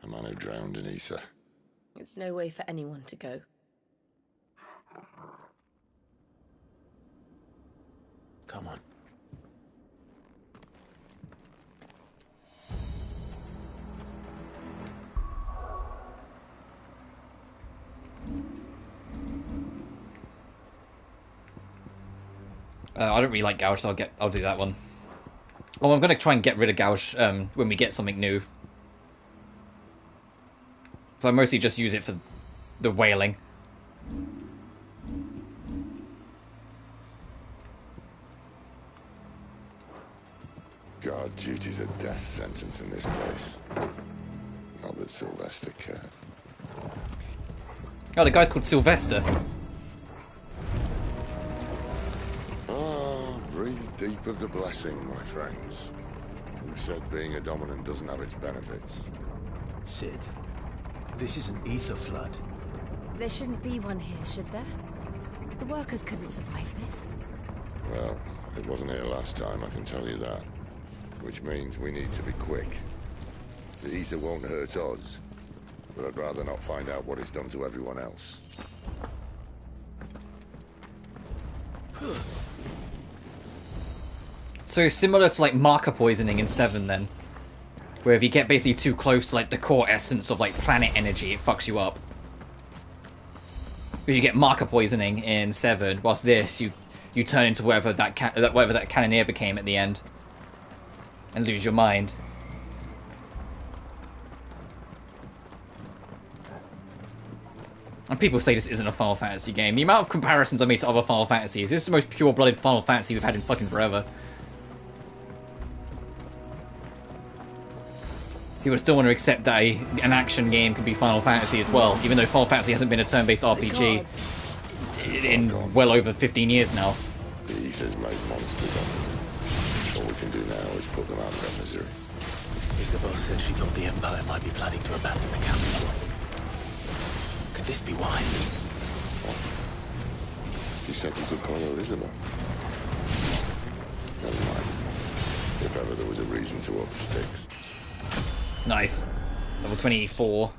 Speaker 11: A man who drowned in ether.
Speaker 15: It's no way for anyone to go.
Speaker 23: Come on.
Speaker 1: I don't really like Gouge, so I'll do that one. Oh, I'm gonna try and get rid of Gouge when we get something new. So I mostly just use it for the whaling.
Speaker 11: Guard duty's a death sentence in this place. Not that Sylvester cares.
Speaker 1: Oh, the guy's called Sylvester.
Speaker 11: Ah, breathe deep of the blessing, my friends. Who said being a dominant doesn't have its benefits?
Speaker 5: Sid, this is an ether flood.
Speaker 15: There shouldn't be one here, should there? The workers couldn't survive this.
Speaker 11: Well, it wasn't here last time, I can tell you that. Which means we need to be quick. The ether won't hurt us, but I'd rather not find out what it's done to everyone else.
Speaker 1: So similar to like marker poisoning in 7 then. Where if you get basically too close to like the core essence of like planet energy, it fucks you up. If you get marker poisoning in 7, whilst this you turn into whatever that cannoneer became at the end. And lose your mind. And people say this isn't a Final Fantasy game. The amount of comparisons I made to other Final Fantasies, this is the most pure-blooded Final Fantasy we've had in fucking forever. People still want to accept that an action game can be Final Fantasy as well, even though Final Fantasy hasn't been a turn-based RPG in well over 15 years now.
Speaker 11: The ether's made monsters of them. All we can do now is put them out of their misery.
Speaker 5: Isabel said she thought the Empire might be planning to abandon the capital. Could this be why?
Speaker 11: She said you could call her Isabel. Never mind. If ever there was a reason to up sticks.
Speaker 1: Nice. Level 24.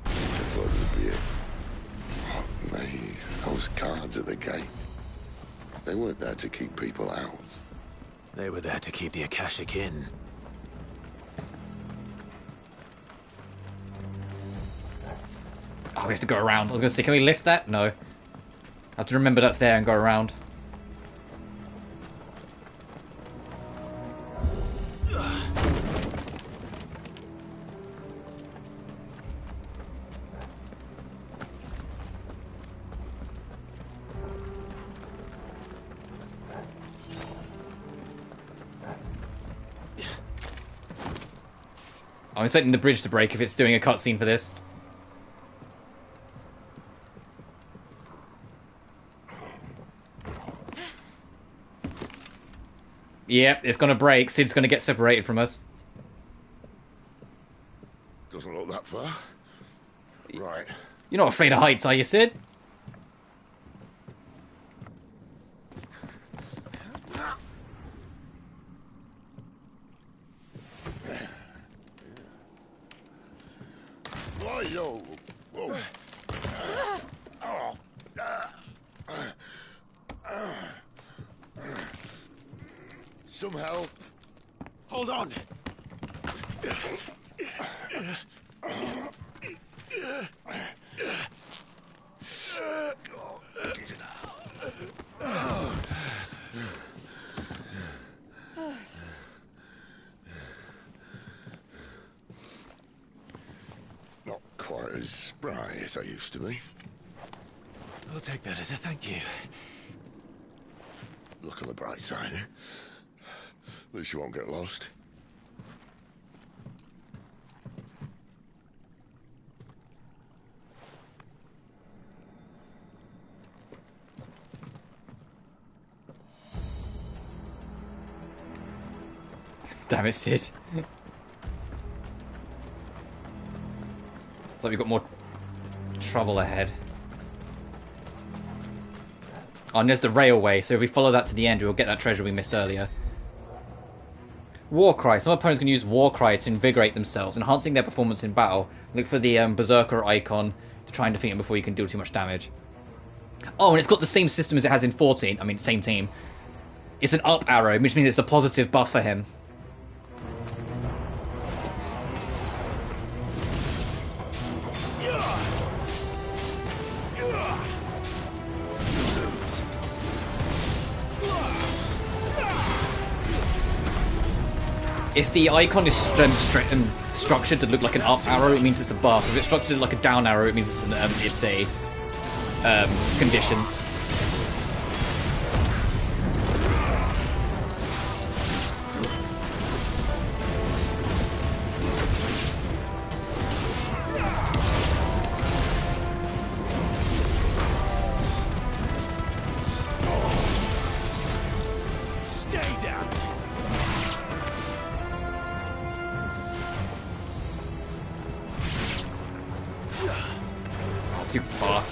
Speaker 11: I thought it would be it. Oh, mate, those guards at the gate. They weren't there to keep people out.
Speaker 5: They were there to keep the Akashic in.
Speaker 1: Oh, we have to go around. I was going to say, can we lift that? No. I have to remember that's there and go around. I'm expecting the bridge to break if it's doing a cutscene for this. Yep, it's gonna break. Sid's gonna get separated from us.
Speaker 11: Doesn't look that far. Right.
Speaker 1: You're not afraid of heights, are you, Sid?
Speaker 11: Why, yo? Whoa. Some help.
Speaker 9: Hold on.
Speaker 11: Not quite as spry as I used to be.
Speaker 5: I'll take that as a thank you.
Speaker 11: Look on the bright side, eh? At least you won't get lost.
Speaker 1: Damn it, Sid. It's like we've got more trouble ahead. Oh, and there's the railway, so if we follow that to the end, we'll get that treasure we missed earlier. Warcry. Some opponents can use Warcry to invigorate themselves, enhancing their performance in battle. Look for the Berserker icon to try and defeat him before you can deal too much damage. Oh, and it's got the same system as it has in 14. I mean, same team. It's an up arrow, which means it's a positive buff for him. If the icon is structured to look like an up arrow, it means it's a buff. If it's structured like a down arrow, it means it's a condition. Too far.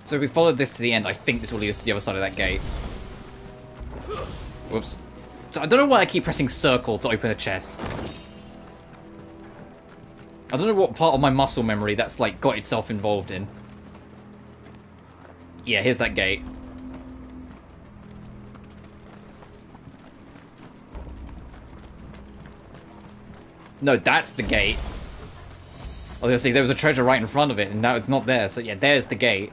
Speaker 1: So if we followed this to the end, I think this will lead us to the other side of that gate. Whoops. So I don't know why I keep pressing circle to open a chest. I don't know what part of my muscle memory that's like got itself involved in. Yeah, here's that gate. No, that's the gate. I was gonna say there was a treasure right in front of it, and now it's not there. So yeah, there's the gate.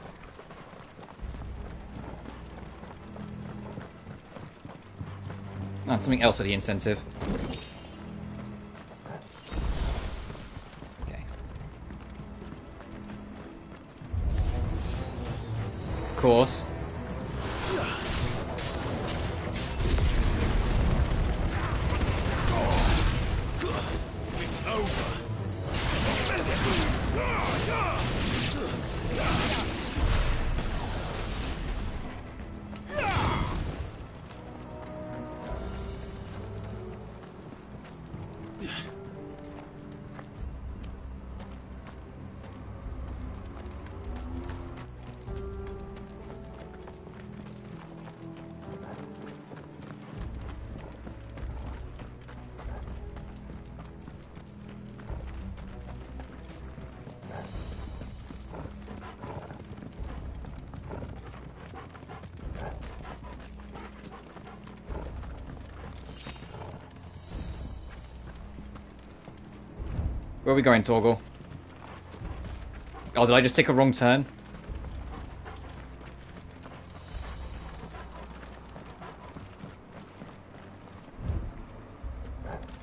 Speaker 1: Oh, something else for the incentive. Okay. Of course.
Speaker 2: It's over.
Speaker 1: Where are we going, Torgal? Oh, did I just take a wrong turn?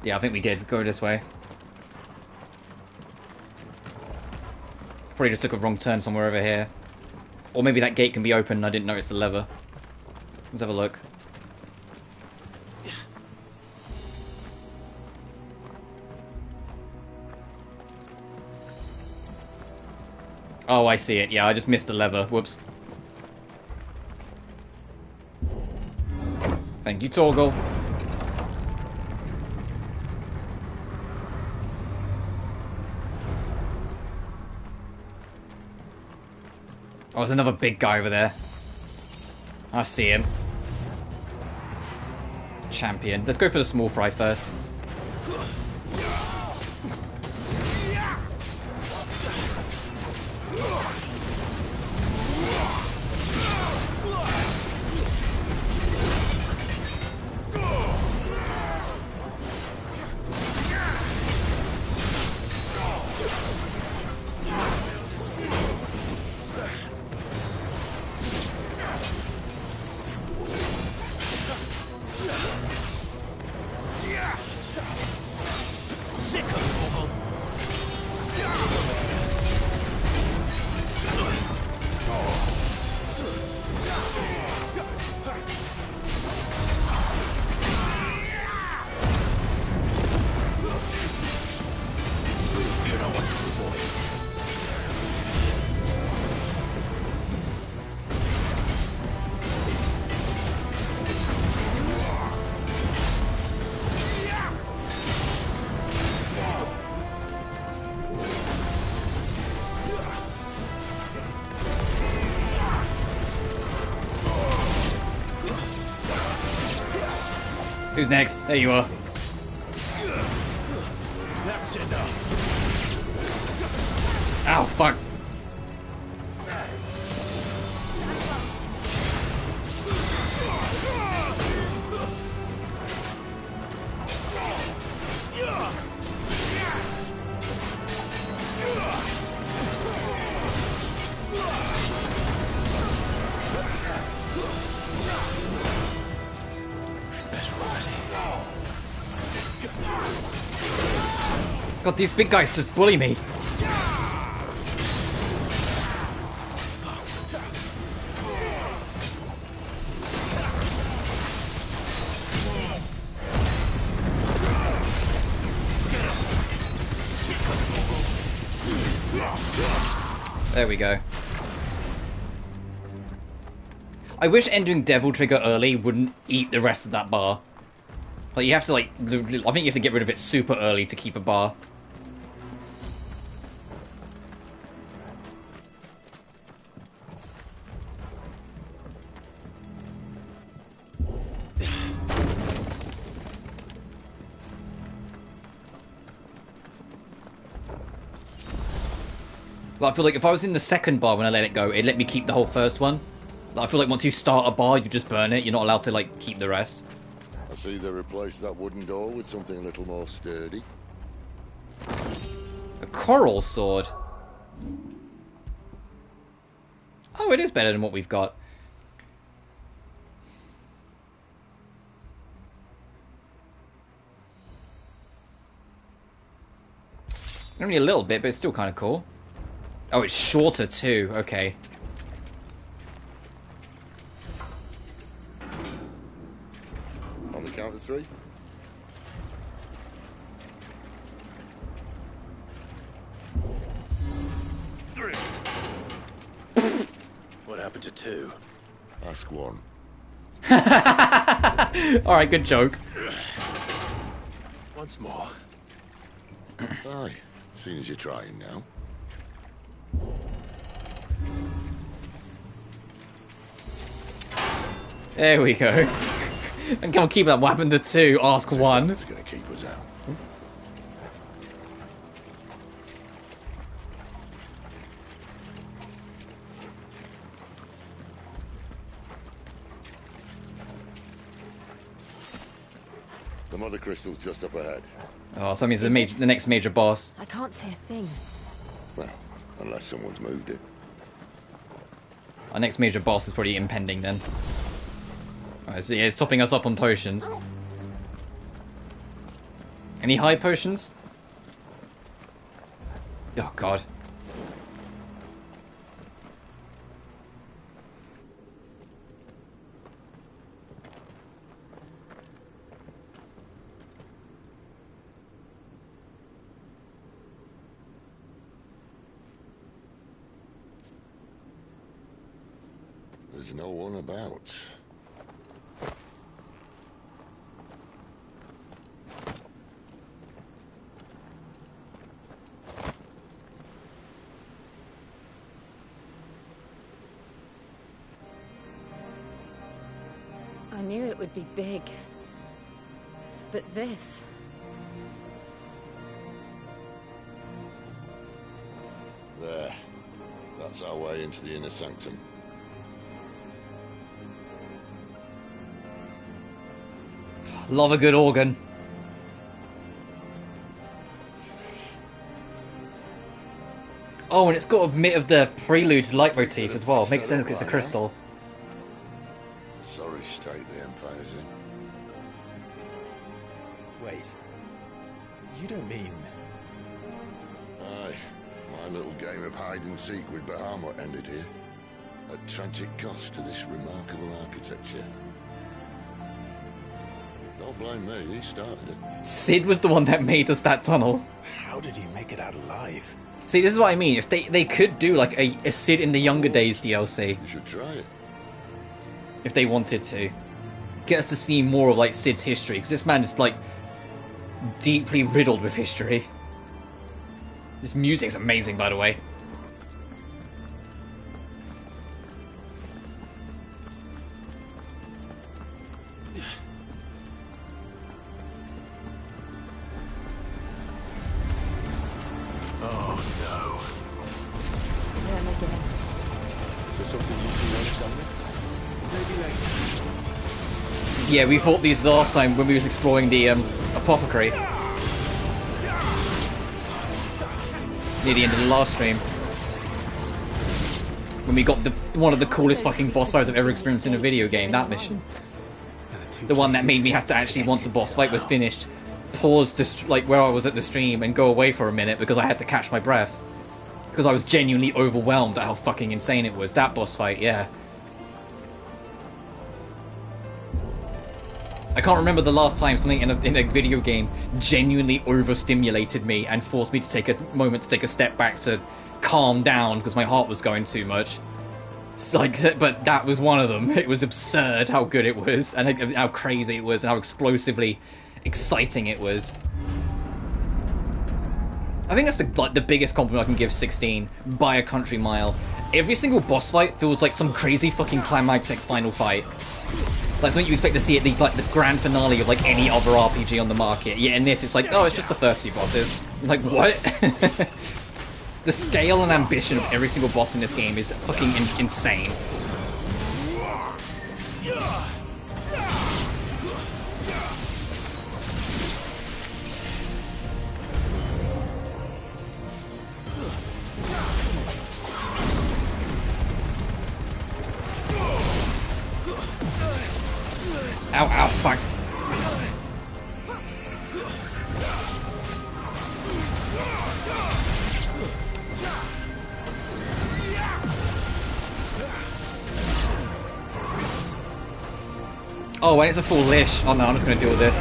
Speaker 1: Yeah, I think we did. Go this way. Probably just took a wrong turn somewhere over here. Or maybe that gate can be open and I didn't notice the lever. Let's have a look. Oh, I see it. Yeah, I just missed the lever. Whoops. Thank you, Torgal. Oh, there's another big guy over there. I see him. Champion. Let's go for the small fry first. Who's next? There you are.
Speaker 2: That's enough.
Speaker 1: Ow, fuck. God, these big guys just bully me. There we go. I wish ending Devil Trigger early wouldn't eat the rest of that bar. Like, you have to, like, I think you have to get rid of it super early to keep a bar. Well, I feel like if I was in the second bar when I let it go, it'd let me keep the whole first one. I feel like once you start a bar, you just burn it. You're not allowed to, like, keep the rest.
Speaker 11: I see they replaced that wooden door with something a little more sturdy.
Speaker 1: A coral sword. Oh, it is better than what we've got. Only a little bit, but it's still kind of cool. Oh, it's shorter too. Okay.
Speaker 11: On the count of 3.
Speaker 3: What happened to 2?
Speaker 11: Ask 1.
Speaker 1: Alright, good joke.
Speaker 3: Once more.
Speaker 11: Aye, seeing as you're trying now.
Speaker 1: There we go. And come on, keep that weapon to 2. Ask 1.
Speaker 11: It's gonna keep us out. The mother crystal's just up ahead.
Speaker 1: Oh, so that means the next major boss.
Speaker 15: I can't see a thing.
Speaker 11: Well, unless someone's moved it.
Speaker 1: Our next major boss is probably impending then. Alright, so yeah, it's topping us up on potions. Any high potions? Oh god.
Speaker 11: There's no one about.
Speaker 15: I knew it would be big. But this...
Speaker 11: There. That's our way into the inner sanctum.
Speaker 1: Love a good organ. Oh, and it's got a bit of the prelude leitmotif as well. Makes sense because it's a crystal.
Speaker 11: Sorry state the Empire's in.
Speaker 3: Wait. You don't mean...
Speaker 11: Aye. My little game of hide-and-seek with Bahamut ended here. At tragic cost to this remarkable architecture. Don't blame me, he started it.
Speaker 1: Sid was the one that made us that tunnel.
Speaker 3: How did he make it out alive?
Speaker 1: See, this is what I mean. If they could do like a Sid in the Younger Days DLC.
Speaker 11: You should try it.
Speaker 1: If they wanted to. Get us to see more of like Sid's history. Because this man is like deeply riddled with history. This music's amazing, by the way. Yeah, we fought these last time when we was exploring the apothecary. Near the end of the last stream. When we got one of the coolest fucking boss fights I've ever experienced in a video game, that mission. The one that made me have to actually, once the boss fight was finished, pause like where I was at the stream and go away for a minute because I had to catch my breath. Because I was genuinely overwhelmed at how fucking insane it was. That boss fight, yeah. I can't remember the last time something in a video game genuinely overstimulated me and forced me to take a moment to take a step back to calm down because my heart was going too much. It's like, but that was one of them. It was absurd how good it was, and how crazy it was, and how explosively exciting it was. I think that's the biggest compliment I can give 16 by a country mile. Every single boss fight feels like some crazy fucking climactic final fight. Like something you expect to see at the grand finale of like any other RPG on the market. Yeah, in this it's like, oh, it's just the first few bosses. Like, what? The scale and ambition of every single boss in this game is fucking insane. Ow, ow, fuck. Oh, when it's a full lish. Oh no, I'm just gonna deal with this.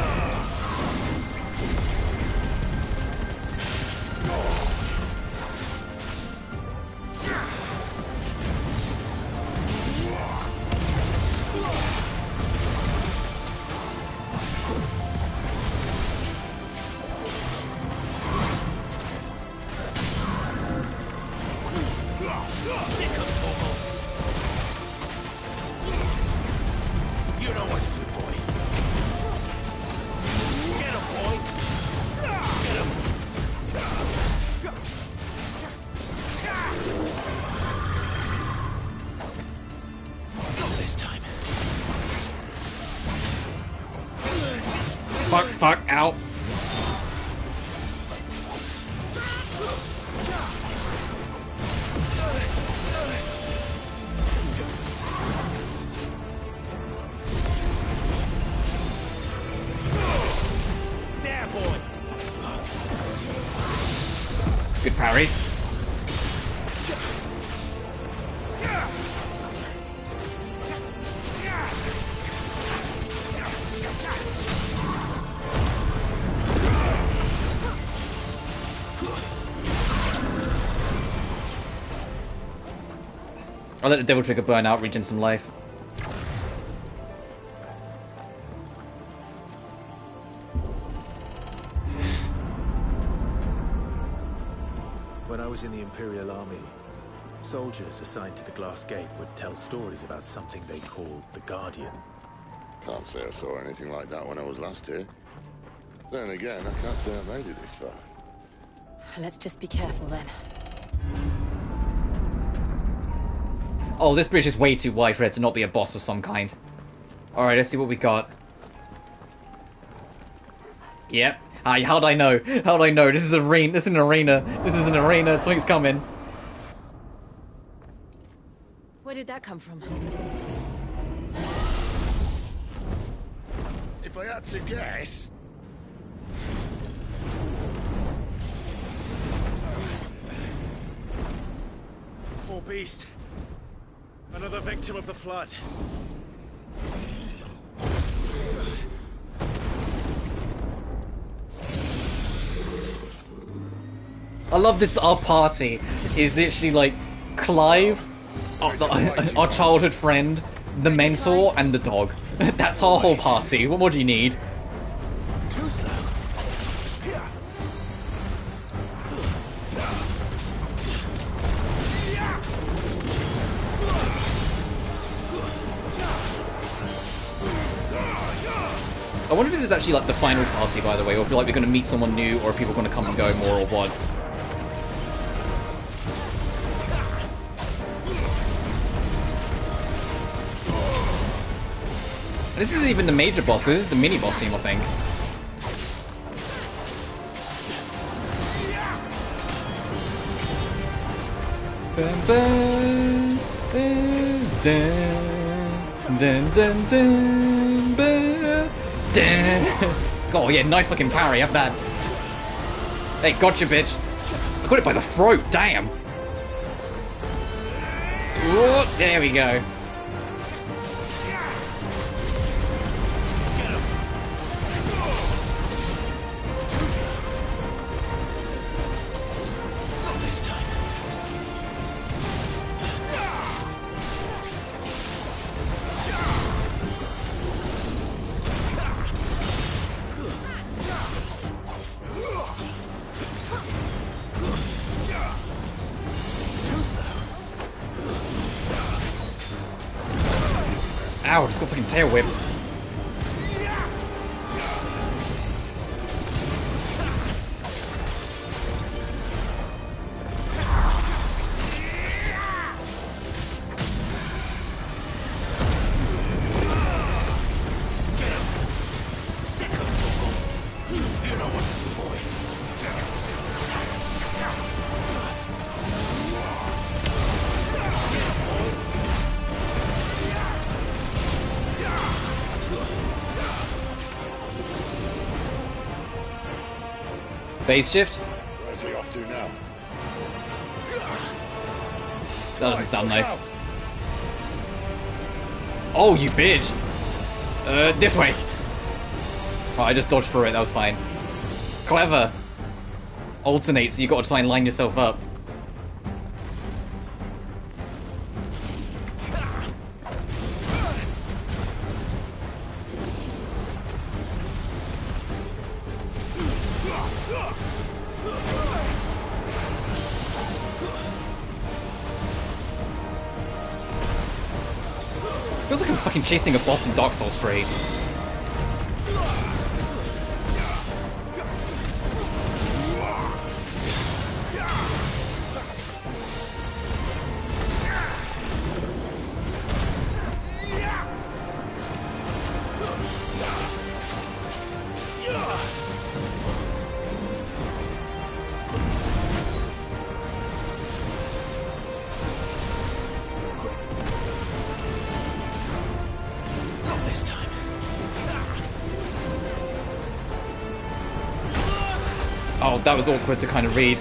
Speaker 1: Fuck, out.
Speaker 9: There, boy.
Speaker 1: Good parry. I'll let the Devil Trigger burn out, regen some life.
Speaker 3: When I was in the Imperial Army, soldiers assigned to the Glass Gate would tell stories about something they called the Guardian.
Speaker 11: Can't say I saw anything like that when I was last here. Then again, I can't say I made it this far.
Speaker 15: Let's just be careful then.
Speaker 1: Oh, this bridge is way too wide for it to not be a boss of some kind. Alright, let's see what we got. Yep. How'd I know? How'd I know? This is an arena. This is an arena. Something's coming.
Speaker 15: Where did that come from?
Speaker 2: If I had to guess...
Speaker 3: Poor beast. Another victim of the flood.
Speaker 1: I love this. Our party is literally like Clive, our childhood friend, the mentor, and the dog. That's our whole party. What more do you need?
Speaker 3: Too slow.
Speaker 1: I wonder if this is actually like the final party, by the way, or if like we're going to meet someone new, or if people are going to come and go more, or what. This isn't even the major boss, this is the mini boss team, I think. Oh yeah, nice looking parry, have that. Hey, gotcha, bitch. I got it by the throat, damn. Ooh, there we go. Ow, just got fucking tail whip. Phase shift?
Speaker 2: Where's he off to now?
Speaker 1: That doesn't sound nice. Oh, you bitch! This way! Oh, I just dodged through it, that was fine. Clever! Alternate, so you gotta try and line yourself up. Feels like I'm fucking chasing a boss in Dark Souls 3. Oh, that was awkward to kind of read.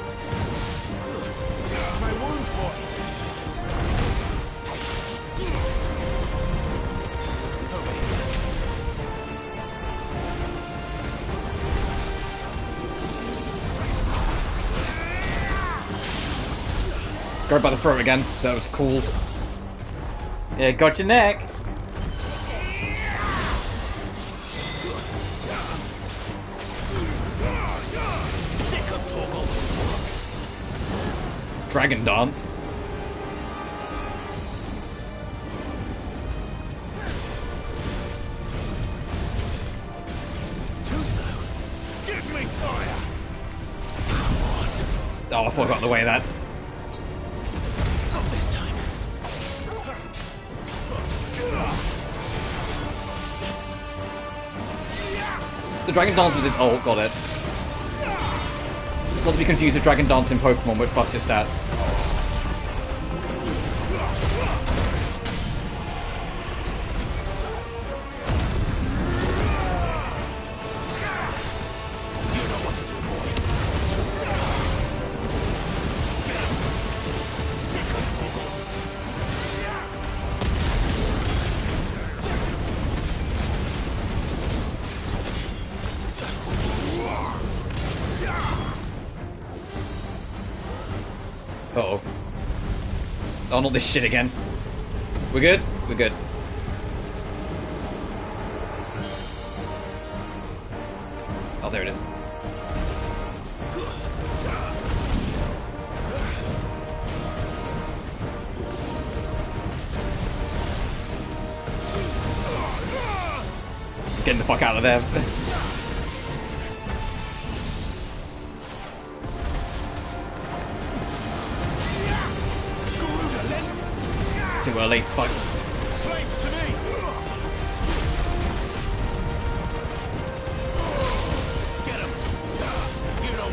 Speaker 1: Go by the throat again. That was cool. Yeah, got your neck. Dragon dance.
Speaker 21: Too slow. Give me fire.
Speaker 1: Oh, I forgot the way of that.
Speaker 21: Not this time.
Speaker 1: So Dragon Dance was his ult, got it. Not to be confused with Dragon Dance in Pokemon, which busts your stats. Uh-oh. Oh, not this shit again. We're good? We're good. Oh, there it is. Getting the fuck out of there. Too early. Fuck.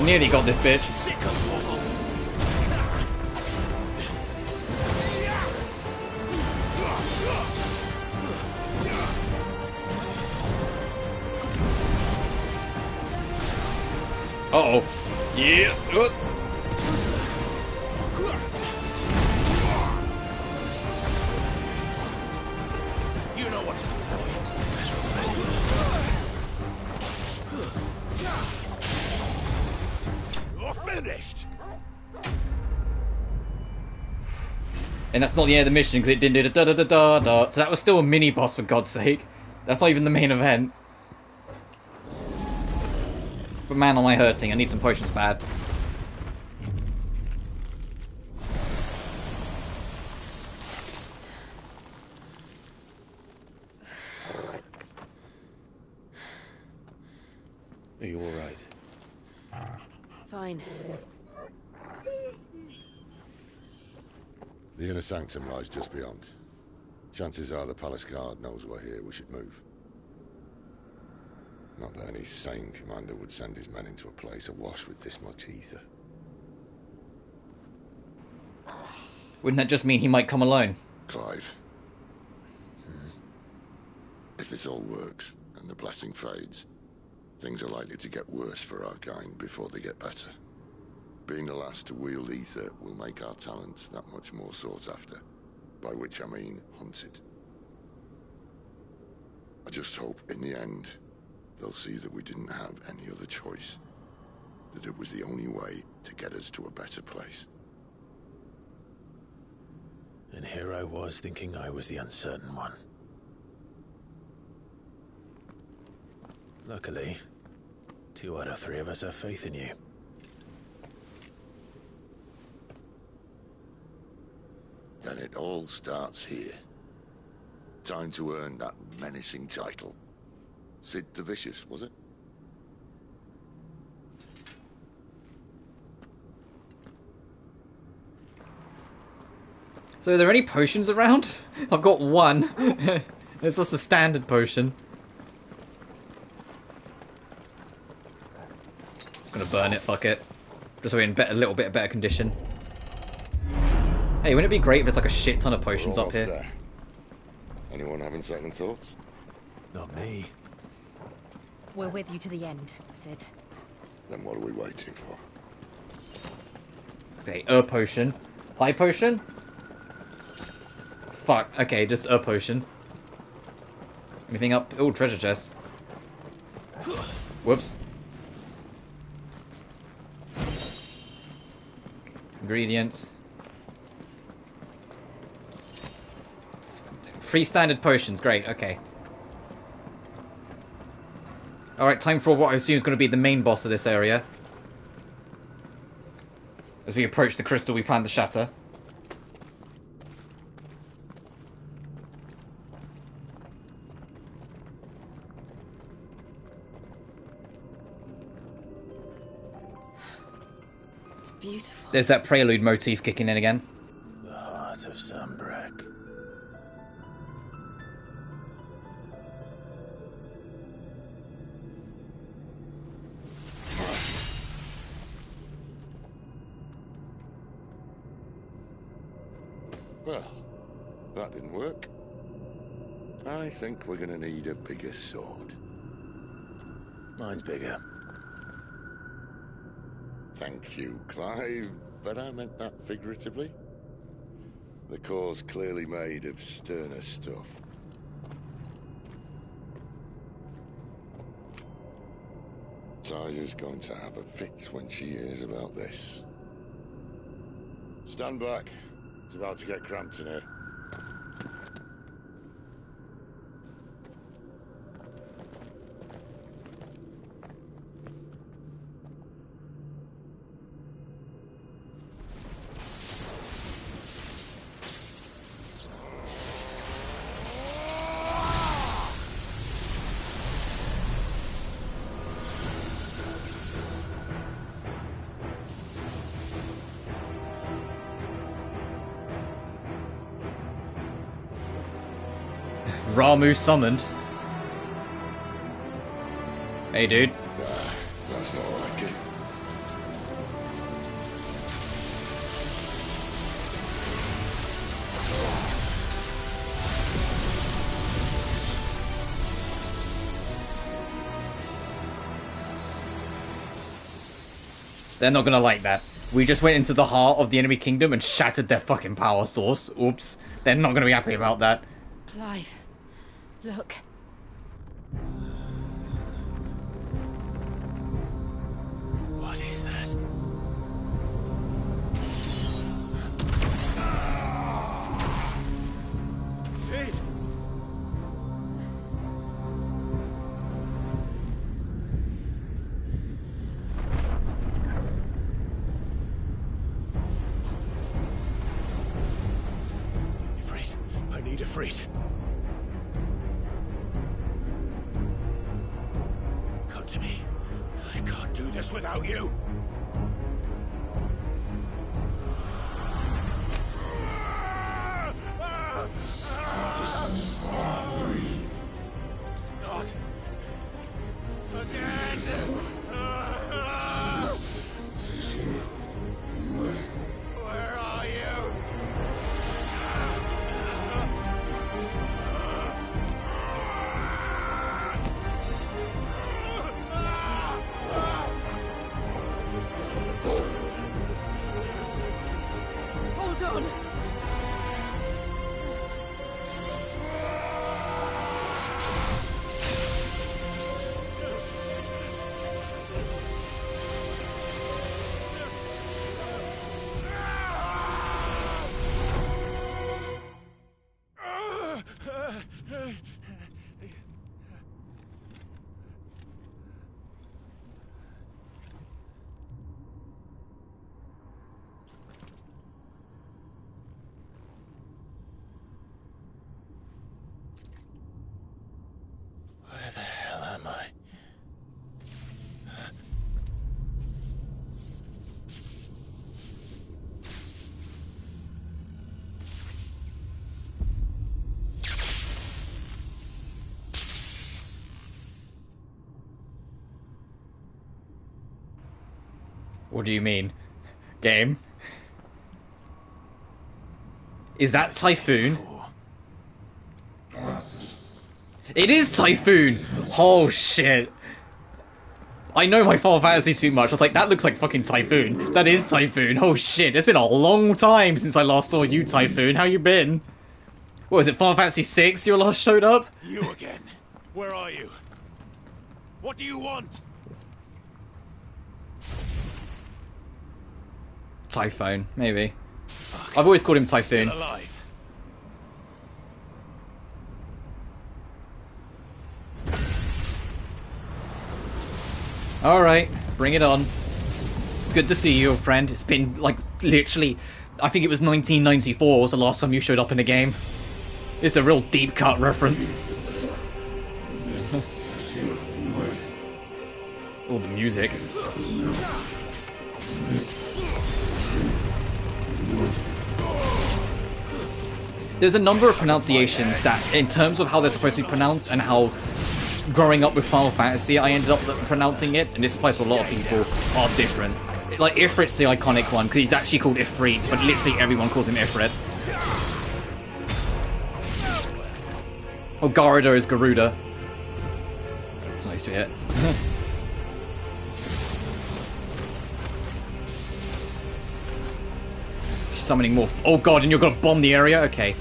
Speaker 1: Nearly got this bitch. Uh-oh. Yeah.
Speaker 21: You know what to do, boy. You're finished.
Speaker 1: And that's not the end of the mission because it didn't do the da-da-da-da-da. So that was still a mini-boss, for God's sake. That's not even the main event. But man, am I hurting. I need some potions bad.
Speaker 3: Are you alright?
Speaker 15: Fine.
Speaker 11: The inner sanctum lies just beyond. Chances are the palace guard knows we're here. We should move. Not that any sane commander would send his men into a place awash with this much ether.
Speaker 1: Wouldn't that just mean he might come alone?
Speaker 11: Clive. If this all works, and the blessing fades, things are likely to get worse for our kind before they get better. Being the last to wield ether will make our talents that much more sought after. By which I mean hunted. I just hope, in the end, they'll see that we didn't have any other choice. That it was the only way to get us to a better place.
Speaker 3: And here I was thinking I was the uncertain one. Luckily, 2 out of 3 of us have faith in you.
Speaker 11: Then it all starts here. Time to earn that menacing title. Sid the Vicious, was it?
Speaker 1: So are there any potions around? I've got one. It's just a standard potion. I'm gonna burn it, fuck it. Just so we're in a little bit better condition. Hey, wouldn't it be great if there's like a shit ton of potions up here?
Speaker 11: There. Anyone having second thoughts?
Speaker 3: Not me.
Speaker 15: We're with you to the end, Sid.
Speaker 11: Then what are we waiting for?
Speaker 1: Okay, a potion. High potion? Fuck, okay, just a potion. Anything up? Oh, treasure chest. Whoops. Ingredients. 3 standard potions, great, okay. Alright, time for what I assume is going to be the main boss of this area. As we approach the crystal we plan to shatter.
Speaker 15: It's beautiful.
Speaker 1: There's that prelude motif kicking in again.
Speaker 3: The heart of Sunbreak.
Speaker 11: Well, that didn't work. I think we're gonna need a bigger sword.
Speaker 3: Mine's bigger.
Speaker 11: Thank you, Clive, but I meant that figuratively. The core's clearly made of sterner stuff. Taya's going to have a fit when she hears about this. Stand back. It's about to get cramped in here.
Speaker 1: Ramu summoned. Hey, dude.
Speaker 11: That's more like it.
Speaker 1: They're not gonna like that. We just went into the heart of the enemy kingdom and shattered their fucking power source. Oops. They're not gonna be happy about that.
Speaker 15: Clive, look.
Speaker 5: What is that?
Speaker 9: Sid!
Speaker 5: Ifrit, I need Ifrit. Come to me. I can't do this without you. Not again. Where are you?
Speaker 6: Hold on!
Speaker 5: Where the hell am I?
Speaker 1: What do you mean? Game? Is that Typhoon? It is Typhoon! Oh shit. I know my Final Fantasy too much. I was like, that looks like fucking Typhoon. That is Typhoon. Oh shit, it's been a long time since I last saw you, Typhoon. How you been? What was it, Final Fantasy VI you last showed up?
Speaker 5: You again. Where are you? What do you want?
Speaker 1: Typhoon, maybe. I've always called him Typhoon.
Speaker 5: Still alive.
Speaker 1: Alright, bring it on. It's good to see you, old friend. It's been, like, literally, I think it was 1994 was the last time you showed up in a game. It's a real deep cut reference. Oh, the music. There's a number of pronunciations that, in terms of how they're supposed to be pronounced and how growing up with Final Fantasy I ended up pronouncing it, and this applies to a lot of people, are different. Like, Ifrit's the iconic one, because he's actually called Ifrit, but literally everyone calls him Ifrit. Oh, Garuda is Garuda. It's nice to hit. Summoning more. Oh god, and you're gonna bomb the area? Okay.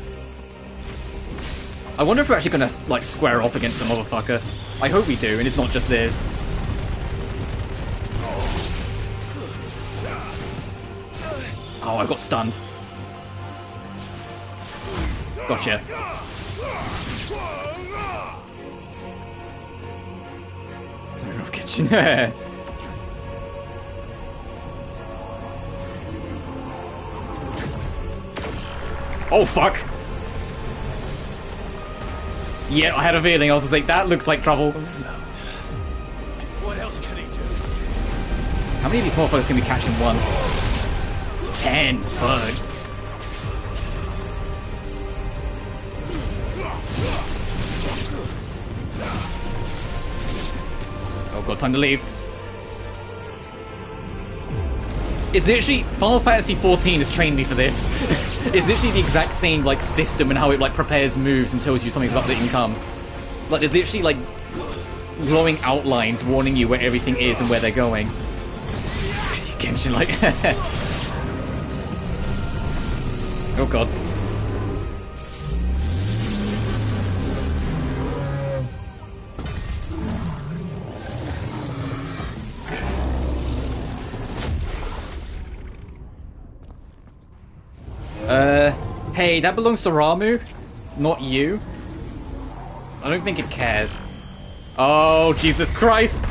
Speaker 1: I wonder if we're actually gonna, like, square off against the motherfucker. I hope we do, and it's not just this. Oh, I got stunned. Gotcha. Something off kitchen. Oh, fuck! Yeah, I had a feeling. I was just like, that looks like trouble.
Speaker 5: What else can he do?
Speaker 1: How many of these motherfuckers can we catch in one? 10. Fuck. Oh god, time to leave. It's literally, Final Fantasy XIV has trained me for this. It's literally the exact same, like, system and how it, like, prepares moves and tells you something's about to income. Like, there's literally, like, glowing outlines warning you where everything is and where they're going. Genshin like. Oh god. Hey, that belongs to Ramu, not you. I don't think it cares. Oh, Jesus Christ!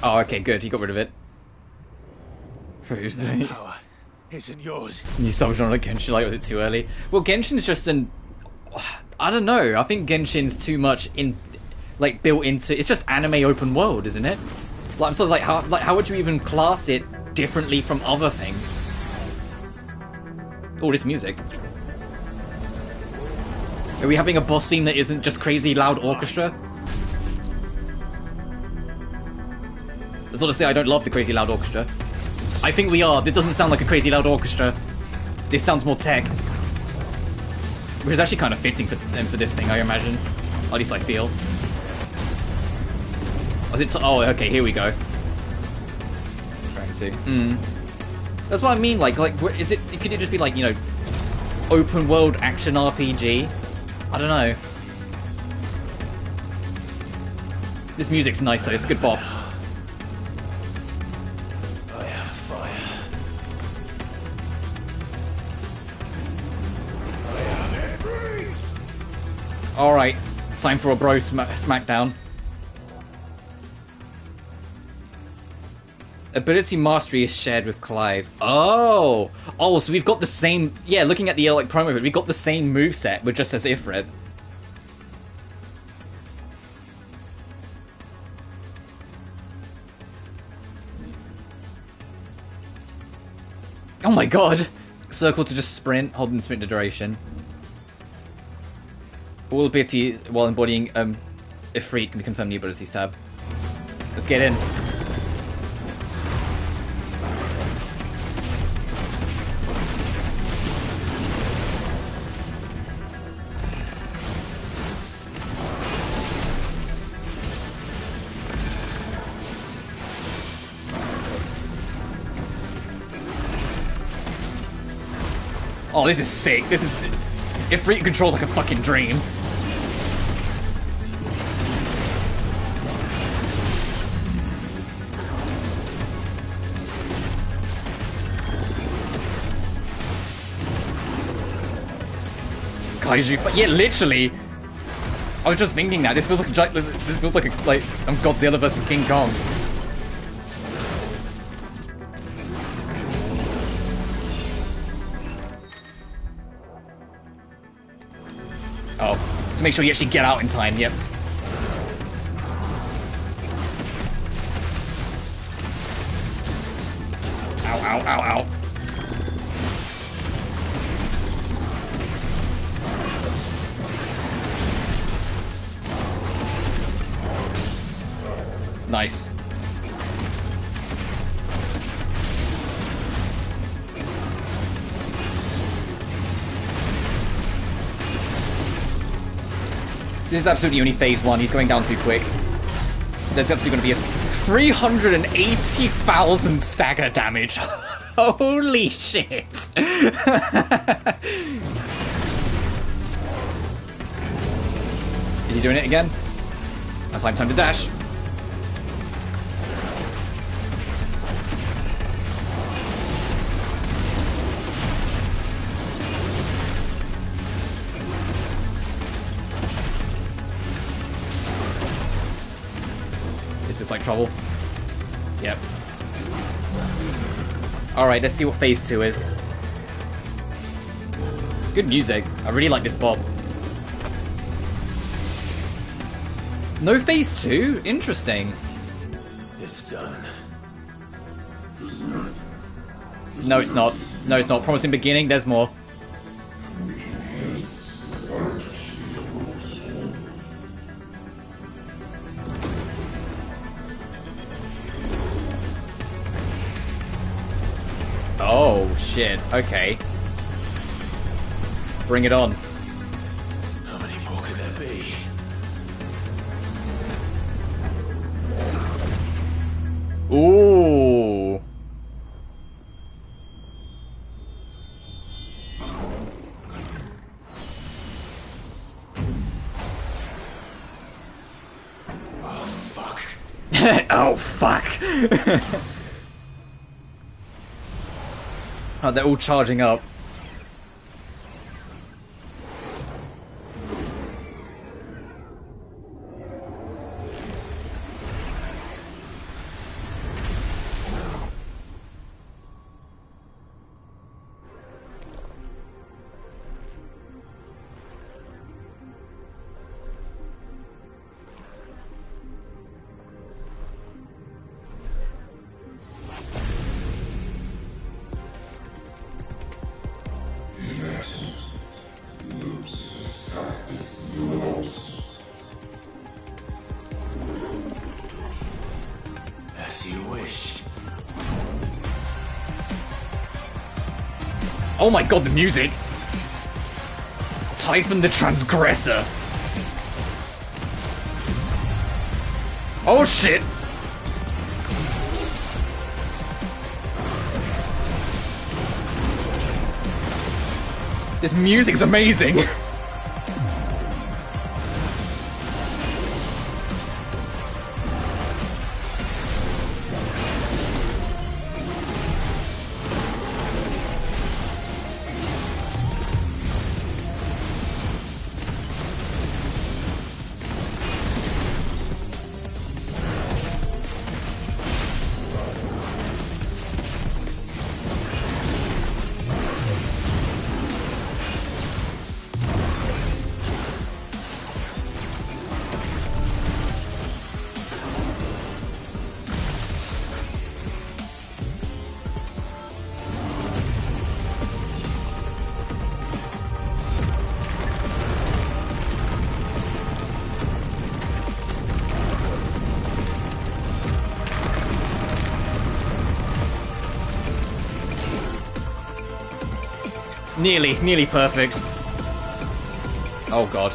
Speaker 1: Oh, okay, good. He got rid of it.
Speaker 9: Power isn't yours.
Speaker 1: You soldier on a Genshin, like, was it too early? Well, Genshin's just an... I don't know. I think Genshin's too much in... like, built into... It's just anime open world, isn't it? Like, I'm sort of like, how would you even class it differently from other things? All this music. Are we having a boss theme that isn't just crazy loud orchestra? That's not to say I don't love the crazy loud orchestra. I think we are. This doesn't sound like a crazy loud orchestra. This sounds more tech. Which is actually kind of fitting for this thing, I imagine. At least I feel. Oh, okay, here we go. Trying to. That's what I mean. Like, is it? Could it just be like, you know, open world action RPG? I don't know. This music's nice though. It's a good bop.
Speaker 9: I am fire. I am every.
Speaker 1: All right, time for a bro smackdown. Ability mastery is shared with Clive. Oh, so we've got the same. Yeah, looking at the like promo, we've got the same moveset, but just as Ifrit. Oh my god! Circle to just sprint, hold and sprint the duration. All abilities while embodying Ifrit can be confirmed new abilities tab. Let's get in. Oh, this is sick. This is... Ifrit controls like a fucking dream. Kaiju... But yeah, literally. I was just thinking that. This feels like a... This feels like Godzilla versus King Kong. Oh, to make sure you actually get out in time, yep. Ow, ow, ow, ow. Nice. This is absolutely only phase 1. He's going down too quick. There's absolutely going to be a 380,000 stagger damage. Holy shit! Is he doing it again? That's time to dash. Like trouble. Yep. Alright, let's see what phase 2 is. Good music. I really like this bob. No phase 2? Interesting.
Speaker 9: It's done.
Speaker 1: No, it's not. No, it's not. Promising beginning, there's more. Oh, shit. Okay. Bring it on.
Speaker 5: How many more could there be?
Speaker 1: Ooh.
Speaker 5: Oh, fuck.
Speaker 1: Oh, fuck. Oh, they're all charging up.
Speaker 5: As you wish.
Speaker 1: Oh my god, the music! Typhon the Transgressor. Oh shit! This music's amazing! Nearly perfect. Oh god.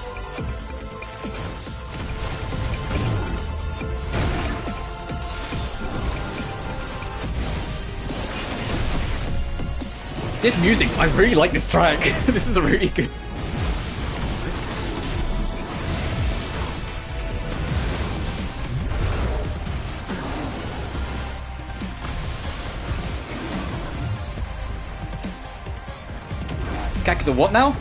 Speaker 1: This music, I really like this track. This is a really good. Back to the what now?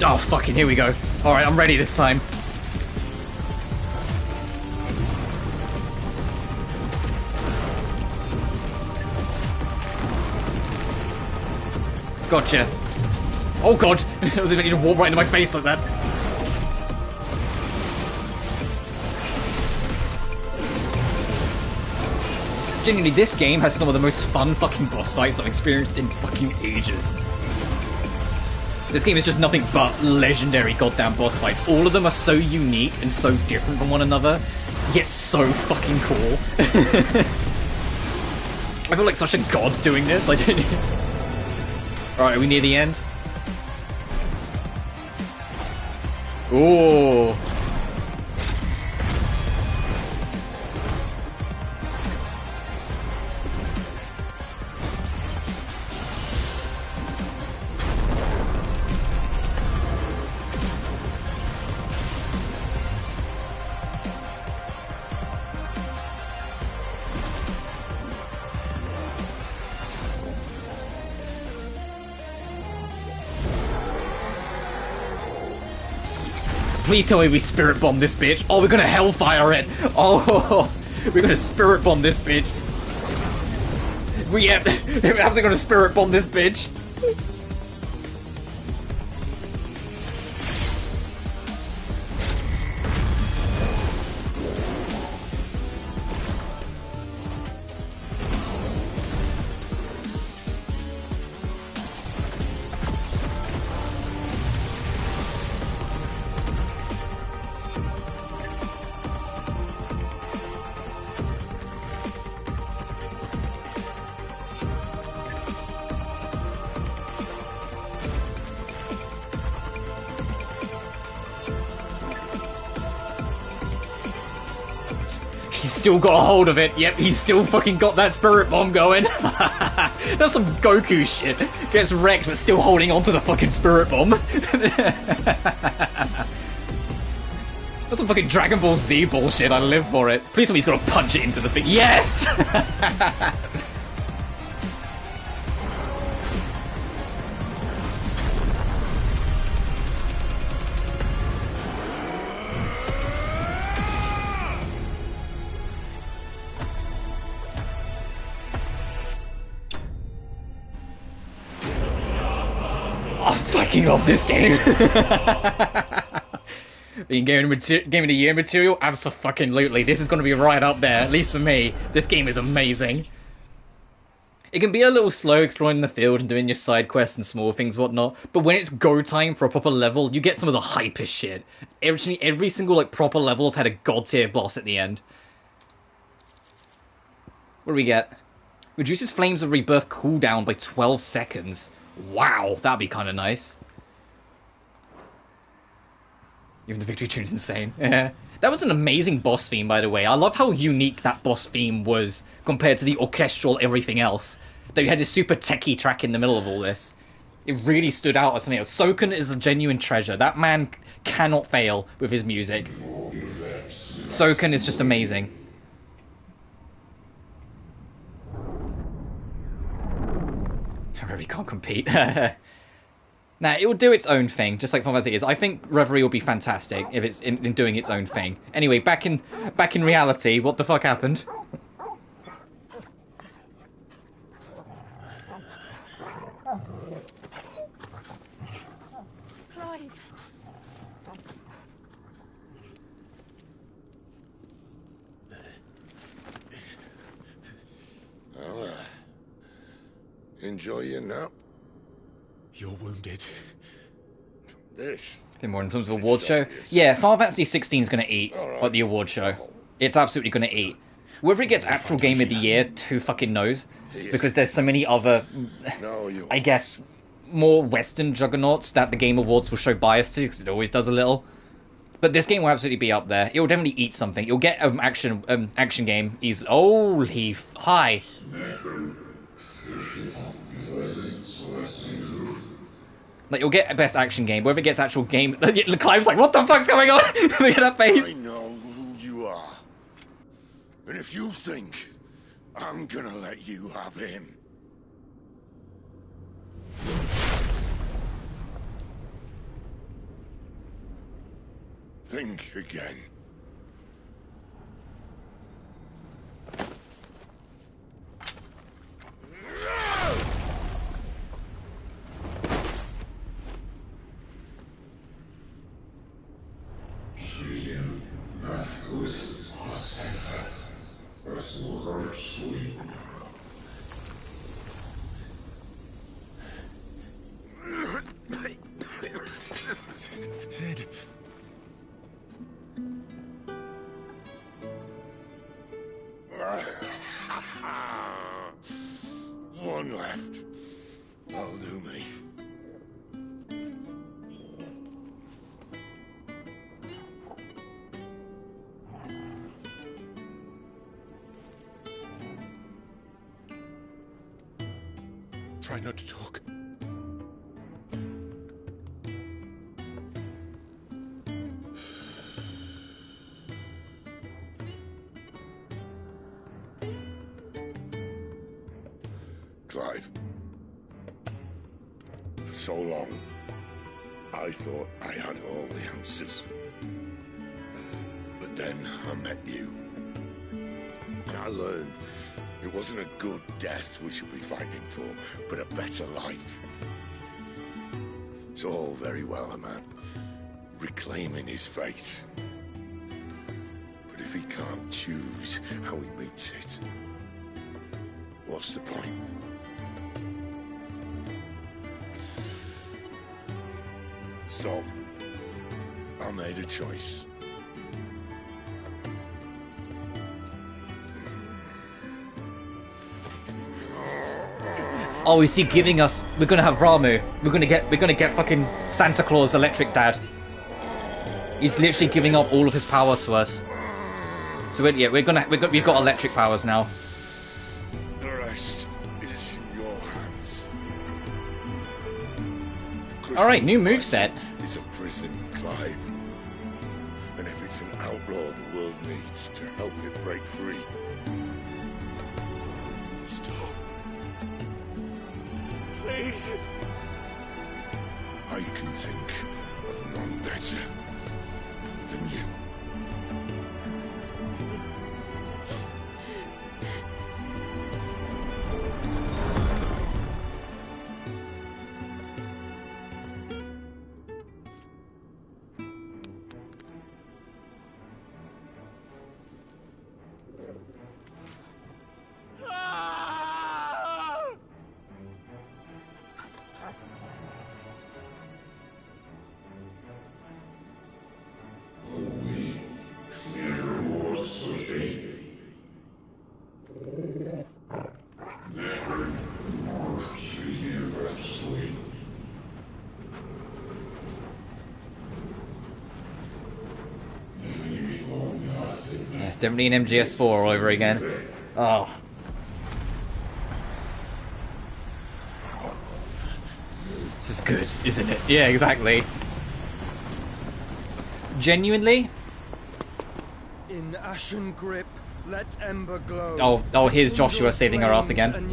Speaker 1: Oh, fucking, here we go. Alright, I'm ready this time. Gotcha. Oh god! I was ready to walk right into my face like that. Genuinely, this game has some of the most fun fucking boss fights I've experienced in fucking ages. This game is just nothing but legendary goddamn boss fights. All of them are so unique and so different from one another, yet so fucking cool. I feel like such a god doing this. I don't. Alright, are we near the end? Ooh. Please tell me we spirit bomb this bitch. Oh, we're gonna hellfire it. Oh, we're gonna spirit bomb this bitch. We're absolutely gonna spirit bomb this bitch. Still got a hold of it. Yep, he's still fucking got that spirit bomb going. That's some Goku shit. Gets wrecked, but still holding on to the fucking spirit bomb. That's some fucking Dragon Ball Z bullshit. I live for it. Please tell me he's gonna punch it into the thing. Yes! I fucking love this game. Being game of the year material, abso-fucking-lutely. This is going to be right up there, at least for me. This game is amazing. It can be a little slow exploring the field and doing your side quests and small things, whatnot. But when it's go time for a proper level, you get some of the hypest shit. Every single like proper level has had a god tier boss at the end. What do we get? Reduces Flames of Rebirth cooldown by 12 seconds. Wow, that'd be kind of nice. Even the victory tune's insane. That was an amazing boss theme, by the way. I love how unique that boss theme was compared to the orchestral everything else. That you had this super techie track in the middle of all this. It really stood out as something else. Soken is a genuine treasure. That man cannot fail with his music. Soken is just amazing. I really can't compete. Nah, it will do its own thing, just like Final Fantasy is. I think Reverie will be fantastic if it's in doing its own thing. Anyway, back in reality, what the fuck happened?
Speaker 15: Clive.
Speaker 11: Well, enjoy your nap.
Speaker 5: You're wounded.
Speaker 11: This.
Speaker 1: A bit more in terms of award show. Yeah, Final Fantasy 16 is going to eat at the award show. It's absolutely going to eat. Whether it gets actual game of the year, who fucking knows? Because there's so many other, I guess, more Western juggernauts that the Game Awards will show bias to, because it always does a little. But this game will absolutely be up there. It will definitely eat something. It'll get an action game. Holy hi. Like, you'll get a best action game, whether it gets actual game... Clive's like, what the fuck's going on? Look at that face.
Speaker 11: I know who you are. And if you think I'm gonna let you have him... think again.
Speaker 5: Sid.
Speaker 11: One left. That'll do me.
Speaker 5: Try not to talk.
Speaker 11: Clive. For so long, I thought I had all the answers. Then I met you. I learned it wasn't a good death we should be fighting for, but a better life. It's all very well, a man reclaiming his fate. But if he can't choose how he meets it, what's the point? So, I made a choice.
Speaker 1: Oh, is he giving us? We're gonna have Ramu. We're gonna get fucking Santa Claus Electric Dad. He's literally giving up all of his power to us. So we've got electric powers now.
Speaker 11: The rest is in your hands.
Speaker 1: All right, new moveset.
Speaker 11: It's a prison, Clive, and if it's an outlaw the world needs to help it break free. Stop. Please. I can think of none better than you.
Speaker 1: Definitely an MGS4 all over again. Oh. This is good, isn't it? Yeah, exactly. Genuinely?
Speaker 17: In ashen grip, let ember glow.
Speaker 1: Oh, here's Joshua saving our ass again.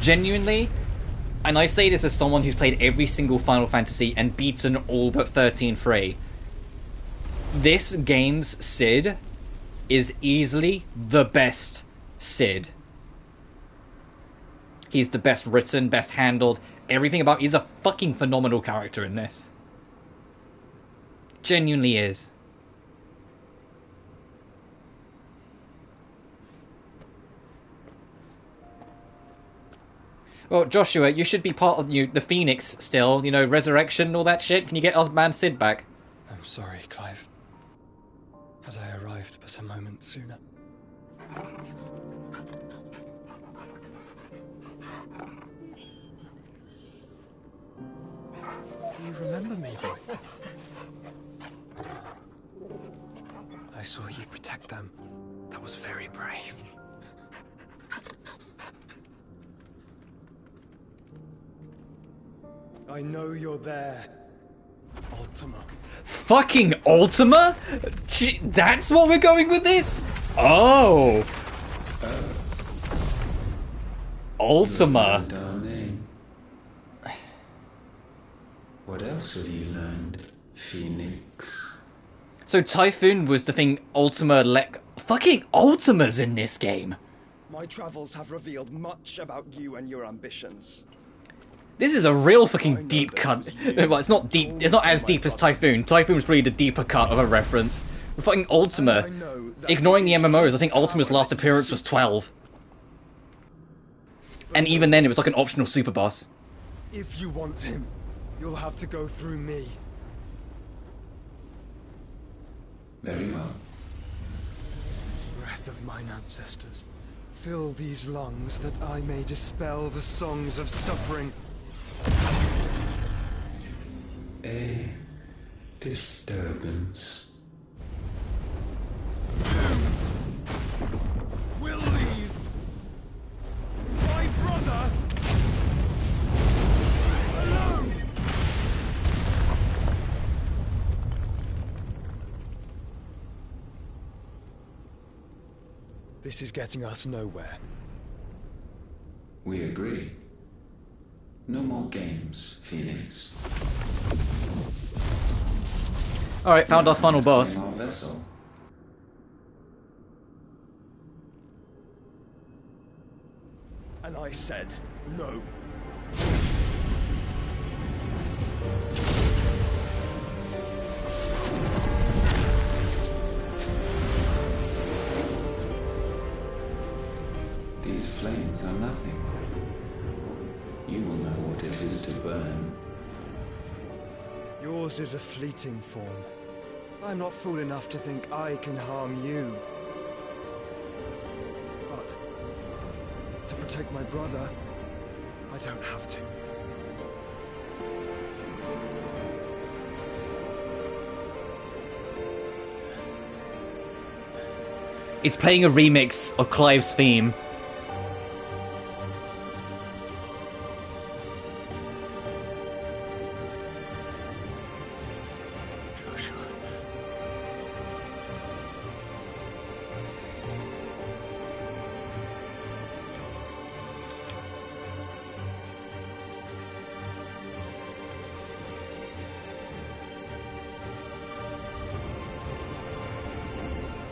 Speaker 1: Genuinely, and I say this as someone who's played every single Final Fantasy and beaten all but 13-3. This game's Cid is easily the best Cid. He's the best written, best handled, everything about. He's a fucking phenomenal character in this. Genuinely is. Well, Joshua, you should be part of the Phoenix still, you know, resurrection, all that shit. Can you get our man Cid back?
Speaker 17: I'm sorry, Clive. Had I arrived but a moment sooner. Do you remember me, boy? I saw you protect them. That was very brave. I know you're there, Ultima.
Speaker 1: Fucking Ultima? That's what we're going with this? Oh. Ultima.
Speaker 18: What else have you learned, Phoenix?
Speaker 1: So Typhoon was the thing Ultima fucking Ultima's in this game.
Speaker 17: My travels have revealed much about you and your ambitions.
Speaker 1: This is a real fucking deep cut. Well, it's not deep. It's not as deep as Typhoon. Typhoon's probably the deeper cut of a reference. But fucking Ultima, ignoring the MMOs, I think Ultima's last appearance was 12. And even then, it was like an optional super boss.
Speaker 17: If you want him, you'll have to go through me.
Speaker 18: Very well.
Speaker 17: Breath of mine ancestors, fill these lungs that I may dispel the songs of suffering.
Speaker 18: A disturbance.
Speaker 17: We'll leave. My brother alone. This is getting us nowhere.
Speaker 18: We agree. No more games, Phoenix.
Speaker 1: Alright, found our final boss.
Speaker 18: Our vessel.
Speaker 17: And I said no.
Speaker 18: These flames are nothing. You will know what it is to burn.
Speaker 17: Yours is a fleeting form. I'm not fool enough to think I can harm you. But to protect my brother, I don't have to.
Speaker 1: It's playing a remix of Clive's theme.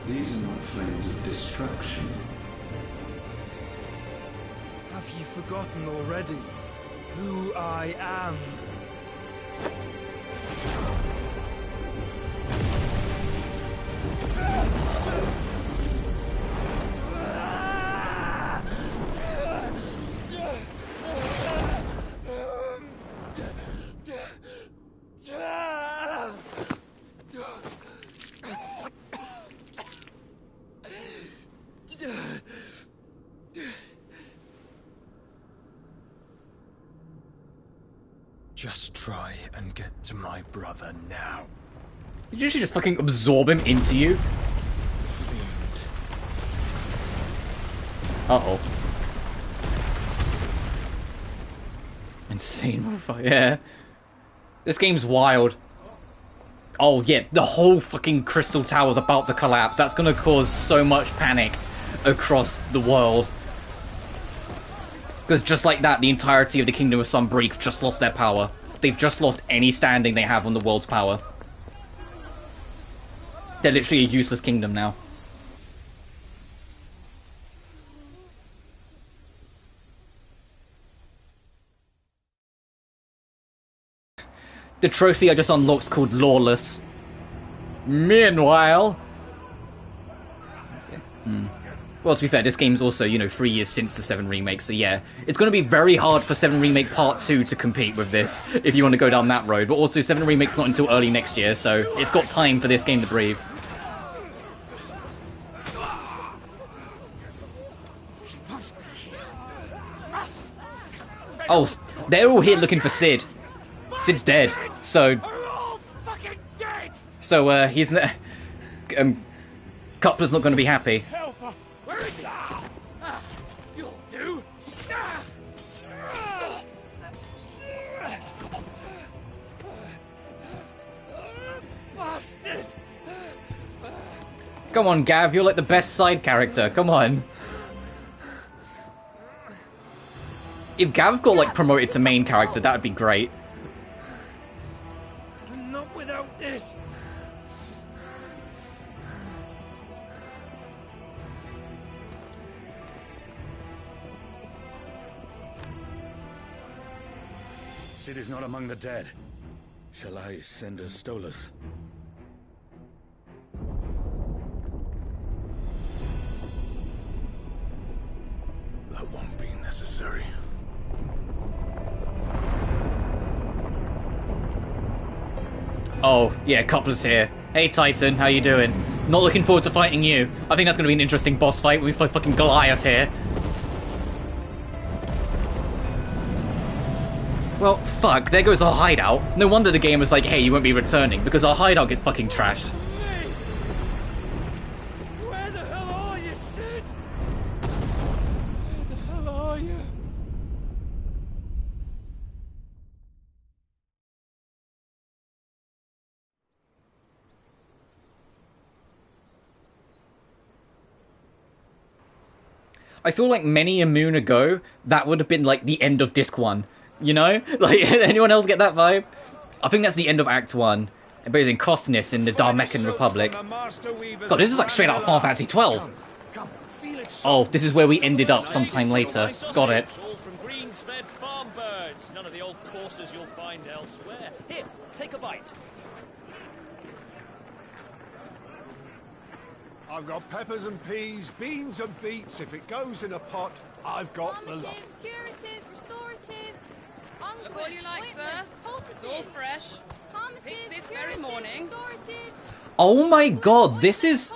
Speaker 18: These are not flames of destruction.
Speaker 17: Have you forgotten already who I am? Just try and get to my brother now.
Speaker 1: Did you just fucking absorb him into you?
Speaker 17: Fiend.
Speaker 1: Uh-oh. Insane motherfucker, yeah. This game's wild. Oh yeah, the whole fucking crystal tower's about to collapse. That's gonna cause so much panic across the world. Because just like that, the entirety of the Kingdom of Sunbreak just lost their power. They've just lost any standing they have on the world's power. They're literally a useless kingdom now. The trophy I just unlocked is called Lawless. Meanwhile... Well, to be fair, this game's also, you know, 3 years since the 7 remake, so yeah. It's going to be very hard for 7 Remake Part 2 to compete with this, if you want to go down that road. But also, 7 Remake's not until early next year, so it's got time for this game to breathe. Oh, they're all here looking for Sid. Sid's dead, so... So, he's... Coupler's not going to be happy.
Speaker 9: Where is he? You'll do. Bastard!
Speaker 1: Come on, Gav, you're like the best side character. Come on. If Gav got like promoted to main character, that would be great.
Speaker 9: Not without this.
Speaker 19: Sid is not among the dead. Shall I send a Stolas?
Speaker 2: That won't be necessary.
Speaker 1: Oh, yeah, Coupler's here. Hey, Titan, how you doing? Not looking forward to fighting you. I think that's going to be an interesting boss fight when we fight fucking Goliath here. Well, fuck, there goes our hideout. No wonder the game was like, hey, you won't be returning, because our hideout gets fucking trashed.
Speaker 9: Where the hell are you, Sid? Where the hell are you?
Speaker 1: I feel like many a moon ago, that would have been like the end of Disc 1. You know? Like, anyone else get that vibe? I think that's the end of Act 1. But in Kosnis in the Darmekan Republic. God, this is like straight out of Final Fantasy XII. Oh, this is where we ended up sometime later. Got it.
Speaker 13: All from greens-fed farm birds. None of the old courses you'll find elsewhere. Here, take a bite.
Speaker 2: I've got peppers and peas, beans and beets. If it goes in a pot, I've got the lot.
Speaker 7: Curatives, restoratives,
Speaker 20: Look all you like, sir. It's all fresh. Picked this very morning.
Speaker 1: Oh my god, this is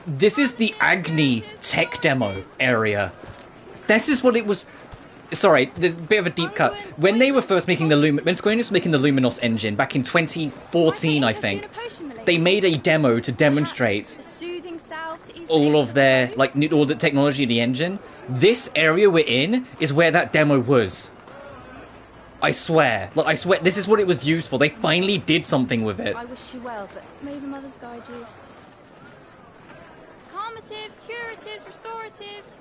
Speaker 1: the Agni tech demo area. This is what it was. Sorry, there's a bit of a deep cut. When they were first making when Square Enix was making the Luminos engine back in 2014, I think, they made a demo to demonstrate all of their all the technology of the engine. This area we're in is where that demo was. I swear, I swear, this is what it was used for. They finally did something with it.
Speaker 7: I wish you well, but may the mothers guide you. Calmatives, curatives, restoratives,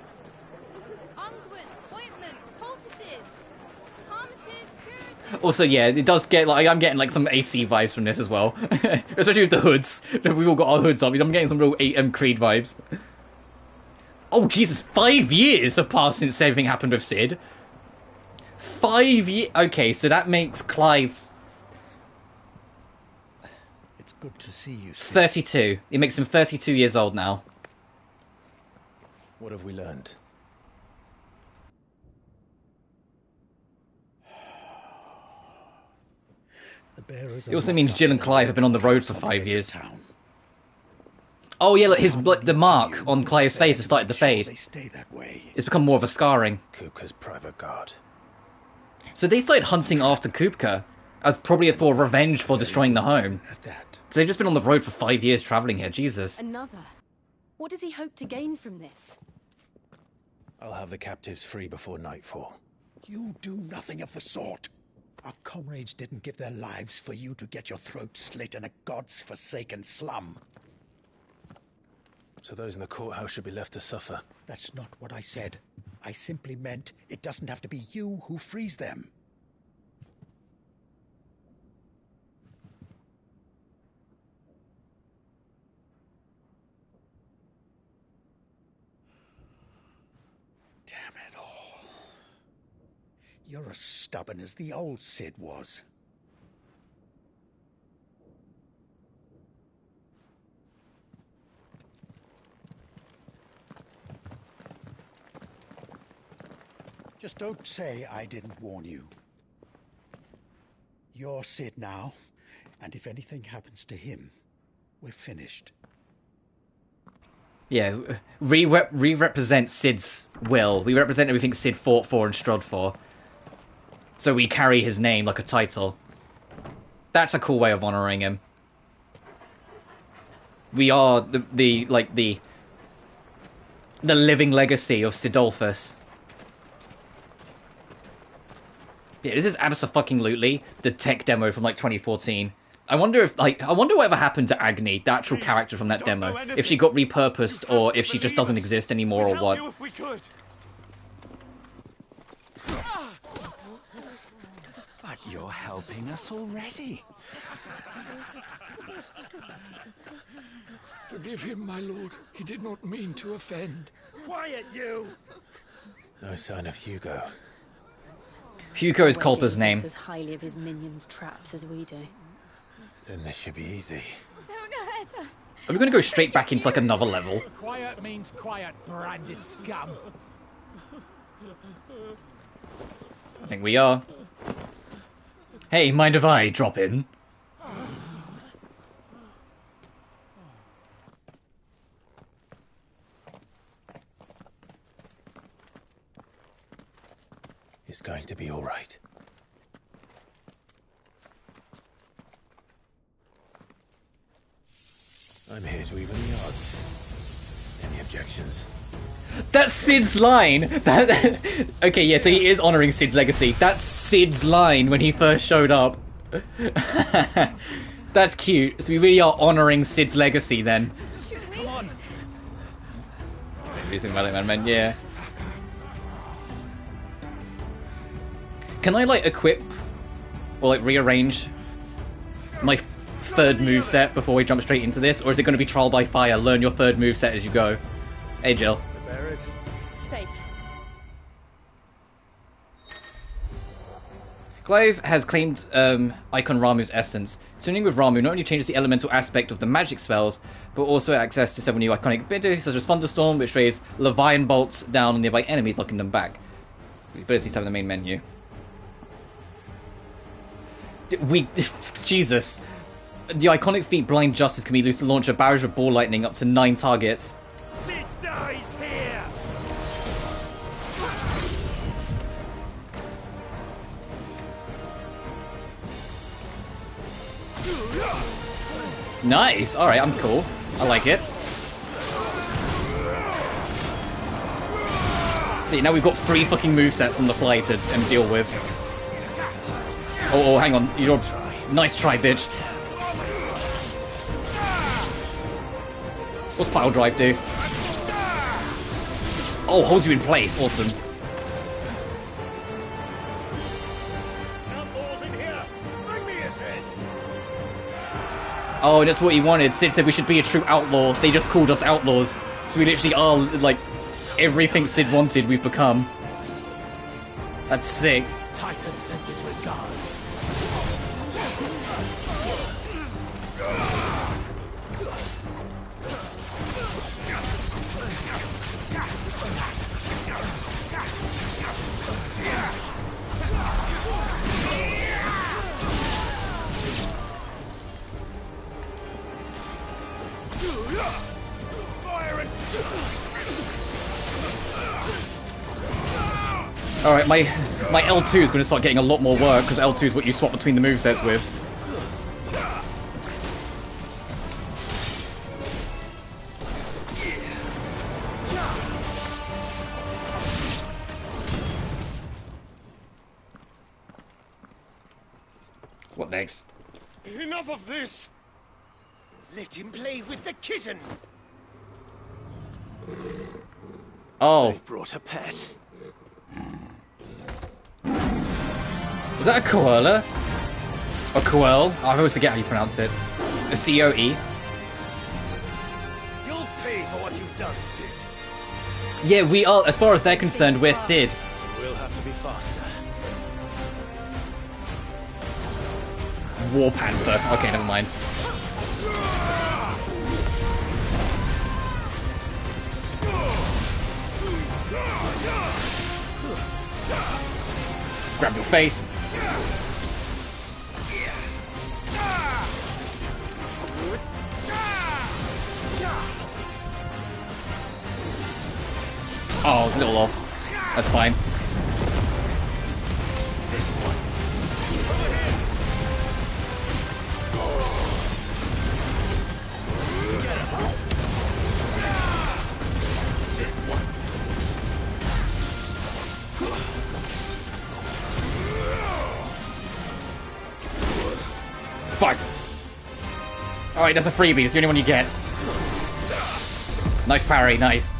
Speaker 7: unguents, ointments, poultices. Calmatives, curatives.
Speaker 1: Also, yeah, it does get I'm getting some AC vibes from this as well, especially with the hoods. We've all got our hoods up. I'm getting some real Creed vibes. Oh Jesus, 5 years have passed since everything happened with Cid. 5 years. Okay, so that makes Clive.
Speaker 21: It's good to see you, Cid.
Speaker 1: 32. It makes him 32 years old now.
Speaker 3: What have we learned?
Speaker 21: It
Speaker 1: also means Jill and Clive have been on the road for 5 years. Oh yeah, the mark on Clive's face has started to fade. It's become more of a scarring.
Speaker 3: Kupka's private guard.
Speaker 1: So they started hunting after Kupka, as probably for revenge for destroying the home. So they've just been on the road for 5 years travelling here, Jesus.
Speaker 15: Another. What does he hope to gain from this?
Speaker 3: I'll have the captives free before nightfall.
Speaker 21: You do nothing of the sort. Our comrades didn't give their lives for you to get your throat slit in a god's forsaken slum.
Speaker 3: So those in the courthouse should be left to suffer.
Speaker 21: That's not what I said. I simply meant it doesn't have to be you who frees them. Damn it all. You're as stubborn as the old Cid was. Just don't say I didn't warn you. You're Cid now, and if anything happens to him, we're finished.
Speaker 1: Yeah, re-represent Cid's will. We represent everything Cid fought for and strode for. So we carry his name like a title. That's a cool way of honouring him. We are the living legacy of Cidolfus. Yeah, this is abso-fucking-lutely the tech demo from 2014. I wonder whatever happened to Agni, the actual character from that demo. If she got repurposed or if she just doesn't exist anymore or what.
Speaker 21: If we could. But you're helping us already.
Speaker 19: Forgive him, my lord. He did not mean to offend.
Speaker 21: Quiet, you!
Speaker 3: No sign of Hugo.
Speaker 1: Hugo is Culper's name.
Speaker 15: As highly of his minions' traps as we do.
Speaker 3: Then this should be easy.
Speaker 7: Don't hurt us.
Speaker 1: Are we going to go straight back into another level?
Speaker 21: Quiet means quiet, branded scum.
Speaker 1: I think we are. Hey, mind if I drop in?
Speaker 3: It's going to be all right. I'm here to even the odds. Any objections?
Speaker 1: That's Cid's line! Okay, yeah, so he is honouring Cid's legacy. That's Cid's line when he first showed up. That's cute. So we really are honouring Cid's legacy then.
Speaker 21: Come on.
Speaker 1: Introducing Valiant Man, yeah. Can I, equip or, rearrange my third moveset before we jump straight into this, or is it going to be trial by fire? Learn your third moveset as you go. Hey, Jill.
Speaker 6: The bearers. Safe.
Speaker 1: Clive has claimed Icon Ramu's essence. Tuning with Ramu not only changes the elemental aspect of the magic spells, but also access to several new iconic abilities such as Thunderstorm, which raise Levian bolts down on nearby enemies, knocking them back. The abilities have in the main menu. Jesus. The iconic feat Blind Justice can be used to launch a barrage of ball lightning up to 9 targets.
Speaker 9: Sid dies here!
Speaker 1: Nice! Alright, I'm cool. I like it. See, now we've got 3 fucking movesets on the fly to deal with. Oh, hang on. You're... Nice try, bitch. What's Pile Drive do? Oh, holds you in place. Awesome. Oh, that's what he wanted. Sid said we should be a true outlaw. They just called us outlaws. So we literally are, like, everything Sid wanted, we've become. That's sick.
Speaker 9: Titan sends his regards.
Speaker 1: Alright, my L2 is going to start getting a lot more work, because L2 is what you swap between the movesets with. What next?
Speaker 9: Enough of this! Let him play with the kitten!
Speaker 1: Oh.
Speaker 9: They brought a pet.
Speaker 1: Was that a koala? Or koel? I always forget how you pronounce it. A C-O-E?
Speaker 9: You'll pay for what you've done, Sid.
Speaker 1: Yeah, we are, as far as they're concerned, we're Sid.
Speaker 9: We'll have to be faster.
Speaker 1: War Panther. Okay, never mind. Grab your face. Oh, it's a little off. That's fine. Fuck. Alright, that's a freebie. It's the only one you get. Nice parry, nice.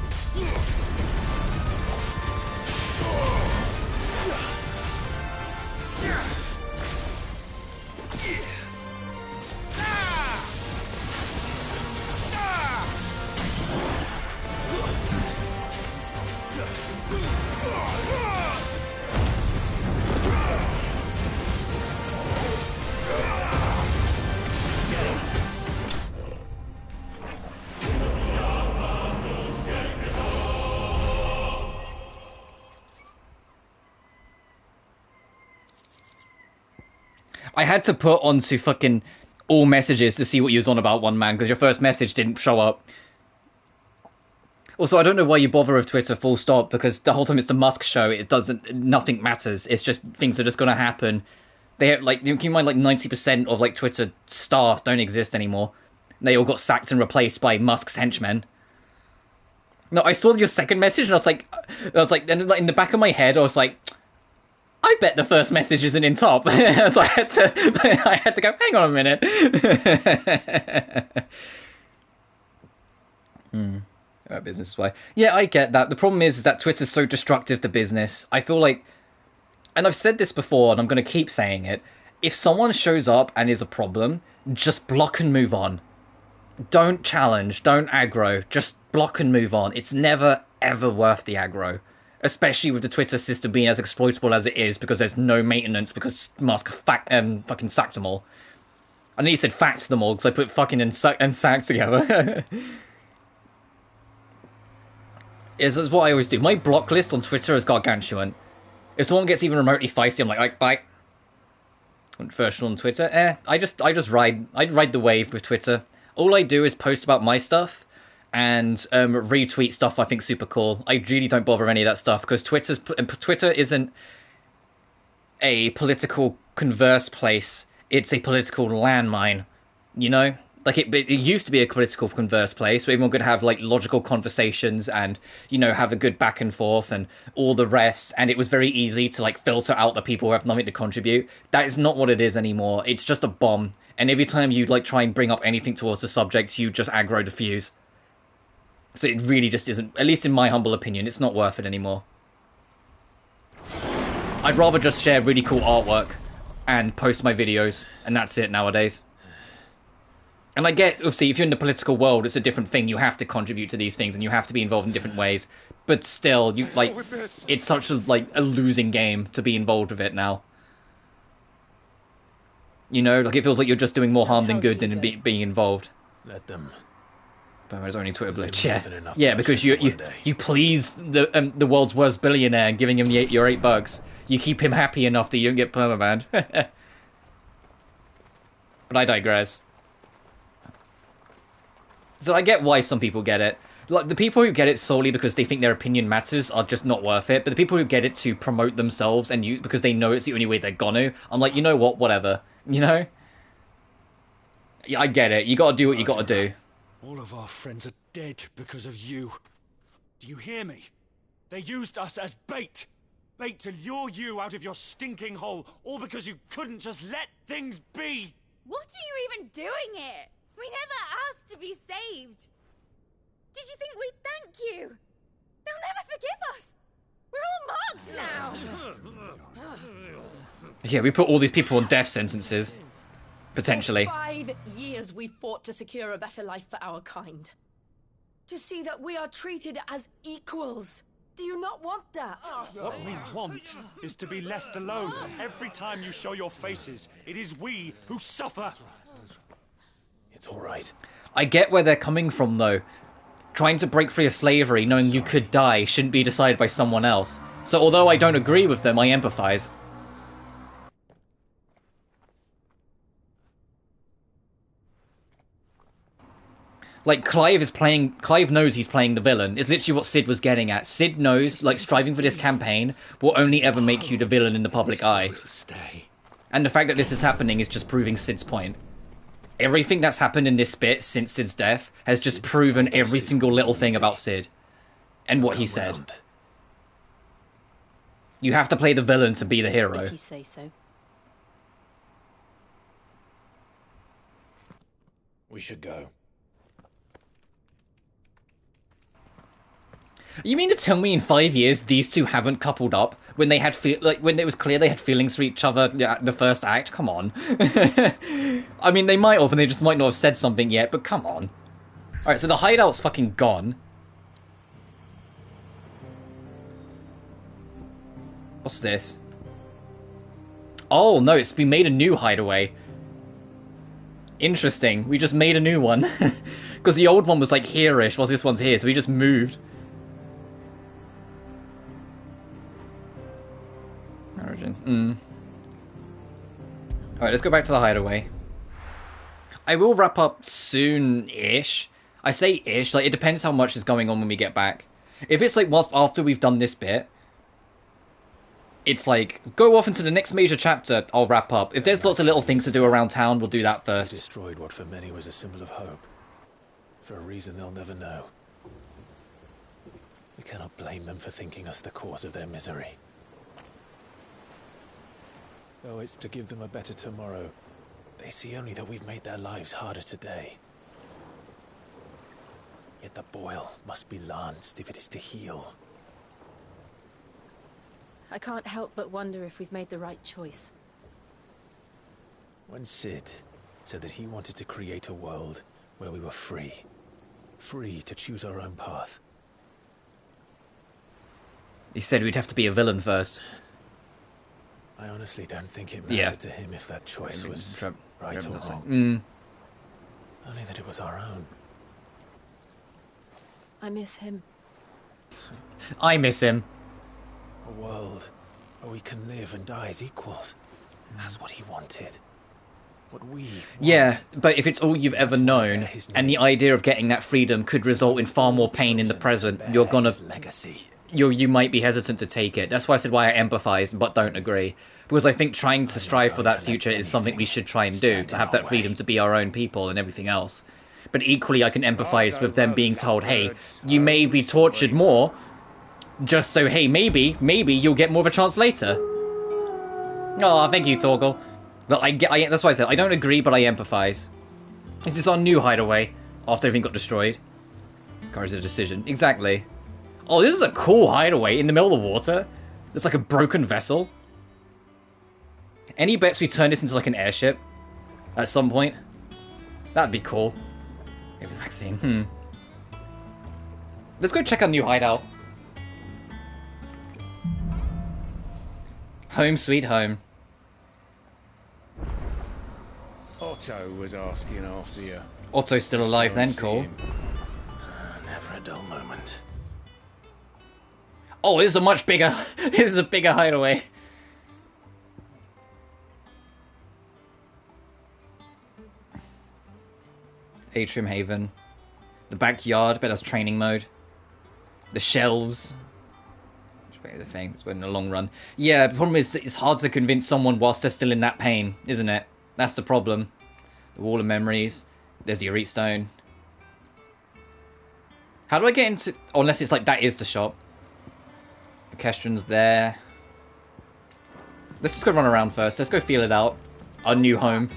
Speaker 1: I had to put onto fucking all messages to see what you was on about, one man, because your first message didn't show up. Also, I don't know why you bother with Twitter full stop, because the whole time it's the Musk show, it doesn't, nothing matters. It's just, things are just gonna happen. They have, like, you can mind, like, 90% of, like, Twitter staff don't exist anymore. They all got sacked and replaced by Musk's henchmen. No, I saw your second message, and I was like, then, like, in the back of my head, I was like, I bet the first message isn't in top. So I had to go, hang on a minute. Business way. Yeah, I get that. The problem is that Twitter's so destructive to business. I feel like, and I've said this before, and I'm going to keep saying it, if someone shows up and is a problem, just block and move on. Don't challenge, don't aggro, just block and move on. It's never, ever worth the aggro. Especially with the Twitter system being as exploitable as it is, because there's no maintenance, because Musk fucking sacked them all. I know you said fact them all, because I put fucking and sack together. Is what I always do. My block list on Twitter is gargantuan. If someone gets even remotely feisty, I'm like, bye. Controversial on Twitter. I just ride the wave with Twitter. All I do is post about my stuff and retweet stuff I think super cool. I really don't bother with any of that stuff because Twitter isn't a political converse place. It's a political landmine. You know, like it used to be a political converse place where everyone could have like logical conversations and, you know, have a good back and forth and all the rest. And it was very easy to like filter out the people who have nothing to contribute. That is not what it is anymore. It's just a bomb. And every time you like try and bring up anything towards the subject, you just aggro the fuse. So it really just isn't, at least in my humble opinion, it's not worth it anymore. I'd rather just share really cool artwork and post my videos, and that's it nowadays. And I get, obviously, if you're in the political world, it's a different thing. You have to contribute to these things, and you have to be involved in different ways. But still, you like, it's such a losing game to be involved with it now. You know, like it feels like you're just doing more harm than good than being involved.
Speaker 3: Let them.
Speaker 1: But there's only Twitter glitch, yeah, because you please the world's worst billionaire, giving him your $8. You keep him happy enough that you don't get permabanned. But I digress. So I get why some people get it. Like the people who get it solely because they think their opinion matters are just not worth it. But the people who get it to promote themselves and use because they know it's the only way they're gonna, I'm like, you know what, whatever. You know? Yeah, I get it. You gotta do what you gotta do.
Speaker 8: All of our friends are dead because of you. Do you hear me? They used us as bait. Bait to lure you out of your stinking hole, all because you couldn't just let things be.
Speaker 7: What are you even doing here? We never asked to be saved. Did you think we'd thank you? They'll never forgive us. We're all marked now.
Speaker 1: Yeah, we put all these people on death sentences. Potentially.
Speaker 6: For 5 years we fought to secure a better life for our kind. To see that we are treated as equals. Do you not want that?
Speaker 8: What we want is to be left alone. Every time you show your faces, it is we who suffer.
Speaker 3: It's all right.
Speaker 1: I get where they're coming from, though. Trying to break free of slavery, knowing you could die, shouldn't be decided by someone else. So although I don't agree with them, I empathize. Like, Clive knows he's playing the villain. It's literally what Sid was getting at. Sid knows, like, striving for this campaign will only ever make you the villain in the public eye. And the fact that this is happening is just proving Sid's point. Everything that's happened in this bit since Sid's death has just proven every single little thing about Sid. And what he said. You have to play the villain to be the hero.
Speaker 15: If you say so.
Speaker 3: We should go.
Speaker 1: You mean to tell me in 5 years these two haven't coupled up when they had when it was clear they had feelings for each other at the first act? Come on. I mean, they might have, and they just might not have said something yet. But come on. All right, so the hideout's fucking gone. What's this? Oh no, it's we made a new hideaway. Interesting. We just made a new one because the old one was like here-ish, whilst this one's here, so we just moved. Origins. Alright, let's go back to the hideaway. I will wrap up soon-ish. I say ish, like it depends how much is going on when we get back. If it's like whilst after we've done this bit, it's like, go off into the next major chapter, I'll wrap up. If there's lots of little things to do around town, we'll do that first.
Speaker 3: They destroyed what for many was a symbol of hope. For a reason they'll never know. We cannot blame them for thinking us the cause of their misery. Though it's to give them a better tomorrow, they see only that we've made their lives harder today. Yet the boil must be lanced if it is to heal.
Speaker 15: I can't help but wonder if we've made the right choice.
Speaker 3: When Sid said that he wanted to create a world where we were free. Free to choose our own path.
Speaker 1: He said we'd have to be a villain first.
Speaker 3: I honestly don't think it mattered to him if that choice was right or wrong. Only that it was our own.
Speaker 15: I miss him.
Speaker 1: I miss him.
Speaker 3: A world where we can live and die as equals. That's what he wanted. What we want.
Speaker 1: Yeah, but if it's all you've ever known, and the idea of getting that freedom could result in far more pain in the present, you're gonna...
Speaker 3: legacy.
Speaker 1: You might be hesitant to take it. That's why I said why I empathise, but don't agree. Because I think trying to strive for that future is something we should try and do, to have that freedom to be our own people and everything else. But equally, I can empathise with them being told, hey, you may be tortured more, just so, hey, maybe you'll get more of a chance later. Oh, thank you, Torgal. But that's why I said, I don't agree, but I empathise. This is our new hideaway, after everything got destroyed. Courage the decision. Exactly. Oh, this is a cool hideaway in the middle of the water. It's like a broken vessel. Any bets we turn this into like an airship at some point? That'd be cool. Maybe vaccine. Let's go check our new hideout. Home sweet home.
Speaker 19: Otto was asking after you.
Speaker 1: Otto's still alive then, cool.
Speaker 3: Never a dull moment.
Speaker 1: Oh, this is a much bigger... this is a bigger hideaway. Atrium Haven. The backyard, but that's training mode. The shelves. The thing, it's in the long run. Yeah, the problem is it's hard to convince someone whilst they're still in that pain, isn't it? That's the problem. The Wall of Memories. There's the Arete Stone. How do I get into... Oh, unless it's like, that is the shop. Equestrian's there. Let's just go run around first. Let's go feel it out. Our new home.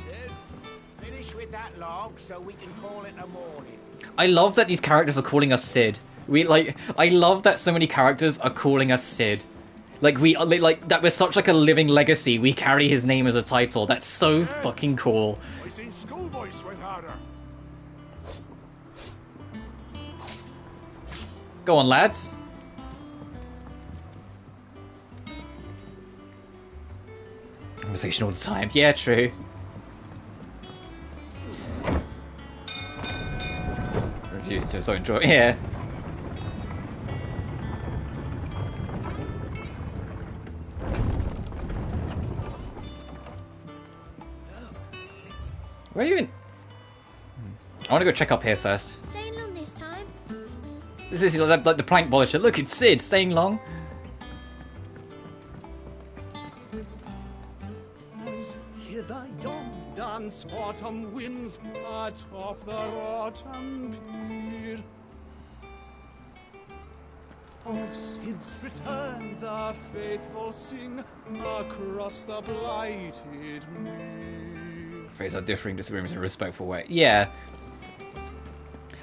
Speaker 21: Finish with that log so we can call it a morning.
Speaker 1: I love that these characters are calling us Sid. I love that so many characters are calling us Sid. Like, that we're such like a living legacy. We carry his name as a title. That's so fucking cool.
Speaker 2: I seen schoolboys sweat harder.
Speaker 1: Go on, lads. Conversation all the time. Yeah, true. Reduced to so enjoy. Yeah. Where are you in? I want to go check up here first.
Speaker 7: Staying long this time?
Speaker 1: This is like the plank polisher. Look, it's Sid staying long.
Speaker 10: As hither yon dance autumn winds atop the rotten pier. Of Sid's return the faithful sing across the blighted mere.
Speaker 1: Phrase our differing disagreements in a respectful way. Yeah.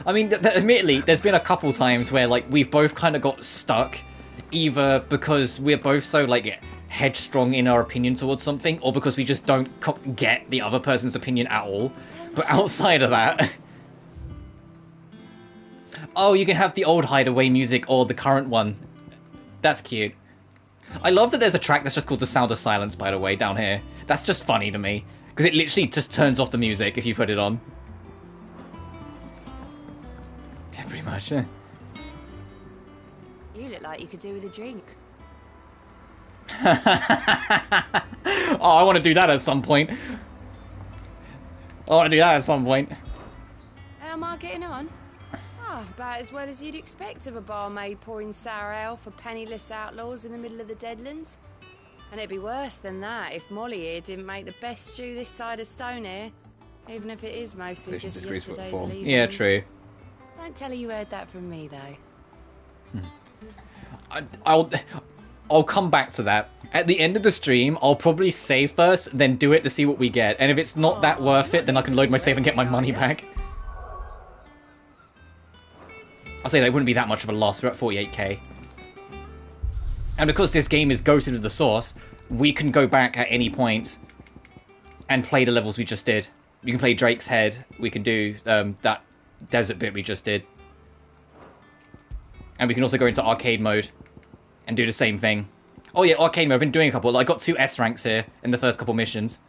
Speaker 1: I mean, admittedly, there's been a couple times where, like, we've both kind of got stuck, either because we're both so, like, headstrong in our opinion towards something, or because we just don't get the other person's opinion at all. But outside of that... Oh, you can have the old Hideaway music or the current one. That's cute. I love that there's a track that's just called The Sound of Silence, by the way, down here. That's just funny to me. Because it literally just turns off the music if you put it on. Yeah, pretty much, yeah.
Speaker 16: You look like you could do with a drink.
Speaker 1: Oh, I want to do that at some point. How
Speaker 16: Am I getting on? Oh, about as well as you'd expect of a barmaid pouring sour ale for penniless outlaws in the middle of the Deadlands. And it'd be worse than that if Molly here didn't make the best stew this side of Stone even if it is mostly just yesterday's leavings.
Speaker 1: Yeah, true.
Speaker 16: Don't tell her you heard that from me, though.
Speaker 1: I'll come back to that. At the end of the stream, I'll probably save first, then do it to see what we get. And if it's not that worth it, then I can load my save and get my money back. I'll say that it wouldn't be that much of a loss. We're at 48k. And because this game is ghosted with the source, we can go back at any point and play the levels we just did. We can play Drake's Head. We can do that desert bit we just did. And we can also go into arcade mode and do the same thing. Oh yeah, arcade mode. I've been doing a couple. I got 2 S ranks here in the first couple missions.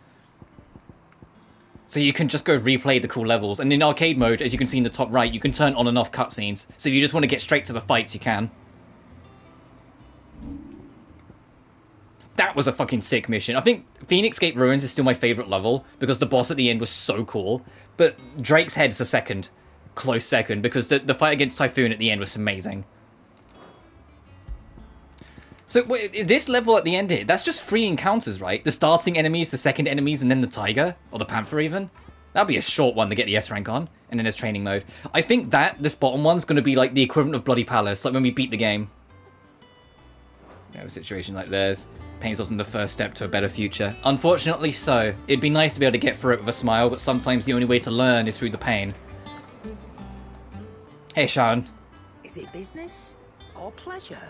Speaker 1: So you can just go replay the cool levels. And in arcade mode, as you can see in the top right, you can turn on and off cutscenes. So if you just want to get straight to the fights, you can. That was a fucking sick mission. I think Phoenix Gate Ruins is still my favourite level, because the boss at the end was so cool. But Drake's Head's a second. Close second, because the fight against Typhoon at the end was amazing. So, wait, is this level at the end here? That's just 3 encounters, right? The starting enemies, the second enemies, and then the Tiger? Or the Panther, even? That'd be a short one to get the S rank on. And then there's training mode. I think this bottom one's going to be like the equivalent of Bloody Palace, like when we beat the game. We have a situation like this. Pain's often the first step to a better future. Unfortunately so. It'd be nice to be able to get through it with a smile, but sometimes the only way to learn is through the pain. Hey, Sharon.
Speaker 4: Is it business or pleasure?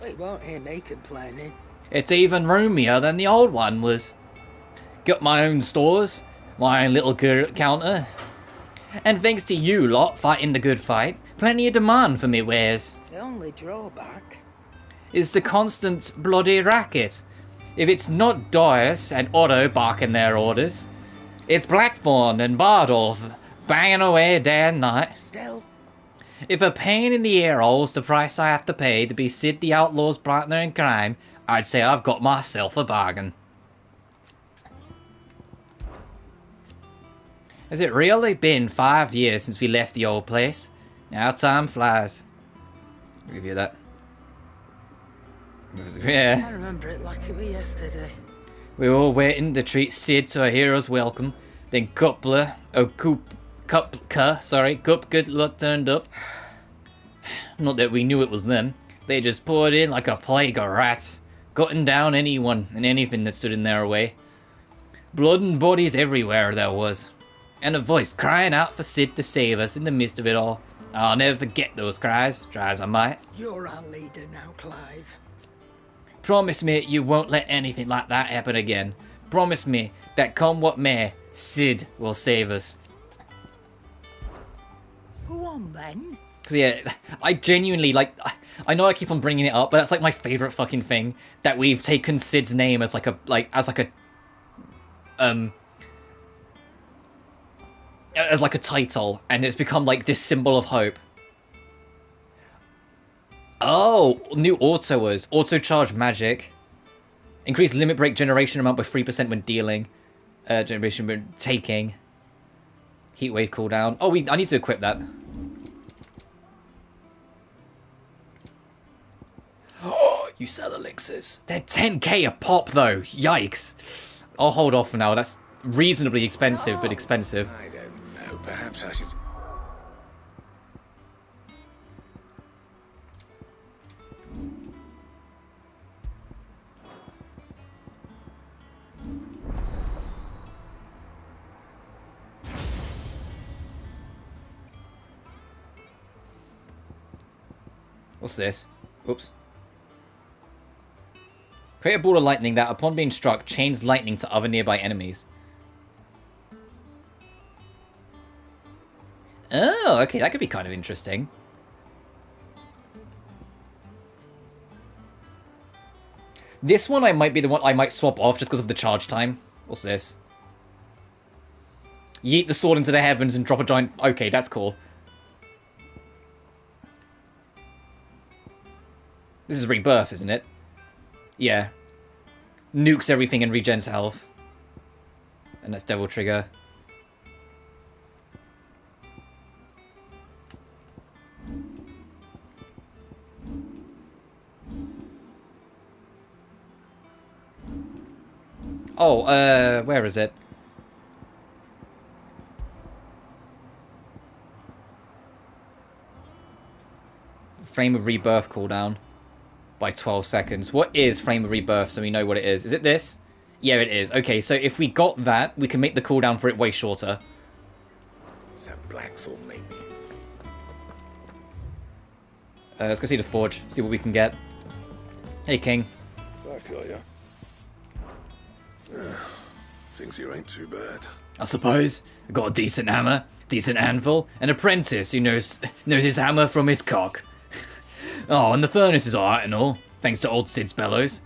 Speaker 4: We won't hear me complaining.
Speaker 1: It's even roomier than the old one was. Got my own stores, my own little counter. And thanks to you lot fighting the good fight, plenty of demand for me wares.
Speaker 4: The only drawback
Speaker 1: is the constant bloody racket. If it's not Doris and Otto barking their orders, it's Blackthorn and Bardolph banging away day and night.
Speaker 4: Still,
Speaker 1: if a pain in the ear hole's the price I have to pay to be Sid the Outlaw's partner in crime, I'd say I've got myself a bargain. Has it really been 5 years since we left the old place? Now time flies. Review that. Yeah.
Speaker 4: I remember it like it was yesterday.
Speaker 1: We were all waiting to treat Sid to a hero's welcome. Then Kupka turned up. Not that we knew it was them. They just poured in like a plague of rats, gutting down anyone and anything that stood in their way. Blood and bodies everywhere there was. And a voice crying out for Sid to save us in the midst of it all. I'll never forget those cries, try as I might.
Speaker 4: You're our leader now, Clive.
Speaker 1: Promise me you won't let anything like that happen again. Promise me that come what may, Sid will save us.
Speaker 4: Go on then.
Speaker 1: Cause yeah, I genuinely I know I keep on bringing it up, but that's like my favorite fucking thing, that we've taken Sid's name as as a title, and it's become like this symbol of hope. Oh, new auto charge magic. Increase limit break generation amount by 3% when dealing. Generation when taking. Heat wave cooldown. Oh, I need to equip that. Oh, you sell elixirs. They're 10k a pop though. Yikes. I'll hold off for now. That's reasonably expensive, but expensive.
Speaker 3: I don't know. Perhaps I should...
Speaker 1: What's this? Oops. Create a ball of lightning that, upon being struck, chains lightning to other nearby enemies. Oh, okay, that could be kind of interesting. This one might be the one I might swap off just because of the charge time. What's this? Yeet the sword into the heavens and drop a giant... Okay, that's cool. This is Rebirth, isn't it? Yeah. Nukes everything and regens health. And that's Devil Trigger. Oh, where is it? Frame of Rebirth cooldown. By 12 seconds. What is Frame of Rebirth so we know what it is? Is it this? Yeah, it is. Okay, so if we got that, we can make the cooldown for it way shorter.
Speaker 3: That blackthorn maybe.
Speaker 1: Let's go see the forge, see what we can get. Hey, King.
Speaker 2: Back, are ya? Things here ain't too bad.
Speaker 1: I suppose. I got a decent hammer, decent anvil, an apprentice who knows his hammer from his cock. Oh, and the furnace is alright and all, thanks to old Sid's bellows.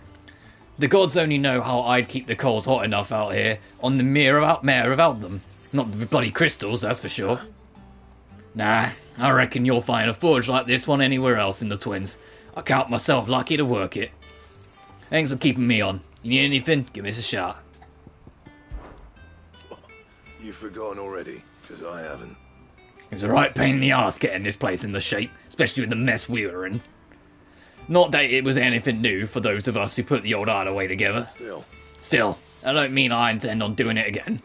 Speaker 1: The gods only know how I'd keep the coals hot enough out here on the mere without them. Not the bloody crystals, that's for sure. Nah, I reckon you'll find a forge like this one anywhere else in the Twins. I count myself lucky to work it. Thanks for keeping me on. You need anything? Give us a shout.
Speaker 2: You've forgotten already, because I haven't.
Speaker 1: It was a right pain in the arse getting this place in the shape, especially with the mess we were in. Not that it was anything new for those of us who put the old hideaway together. Still, I don't mean I intend on doing it again.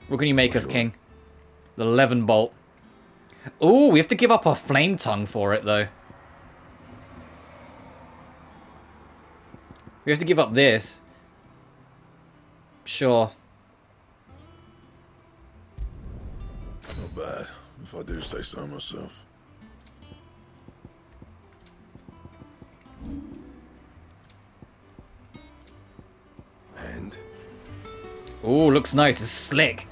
Speaker 1: What can you make us, King? The 11 bolt. Ooh, we have to give up our flame tongue for it, though. We have to give up this. Sure.
Speaker 2: Not bad, if I do say so myself. And?
Speaker 1: Ooh, looks nice. It's slick.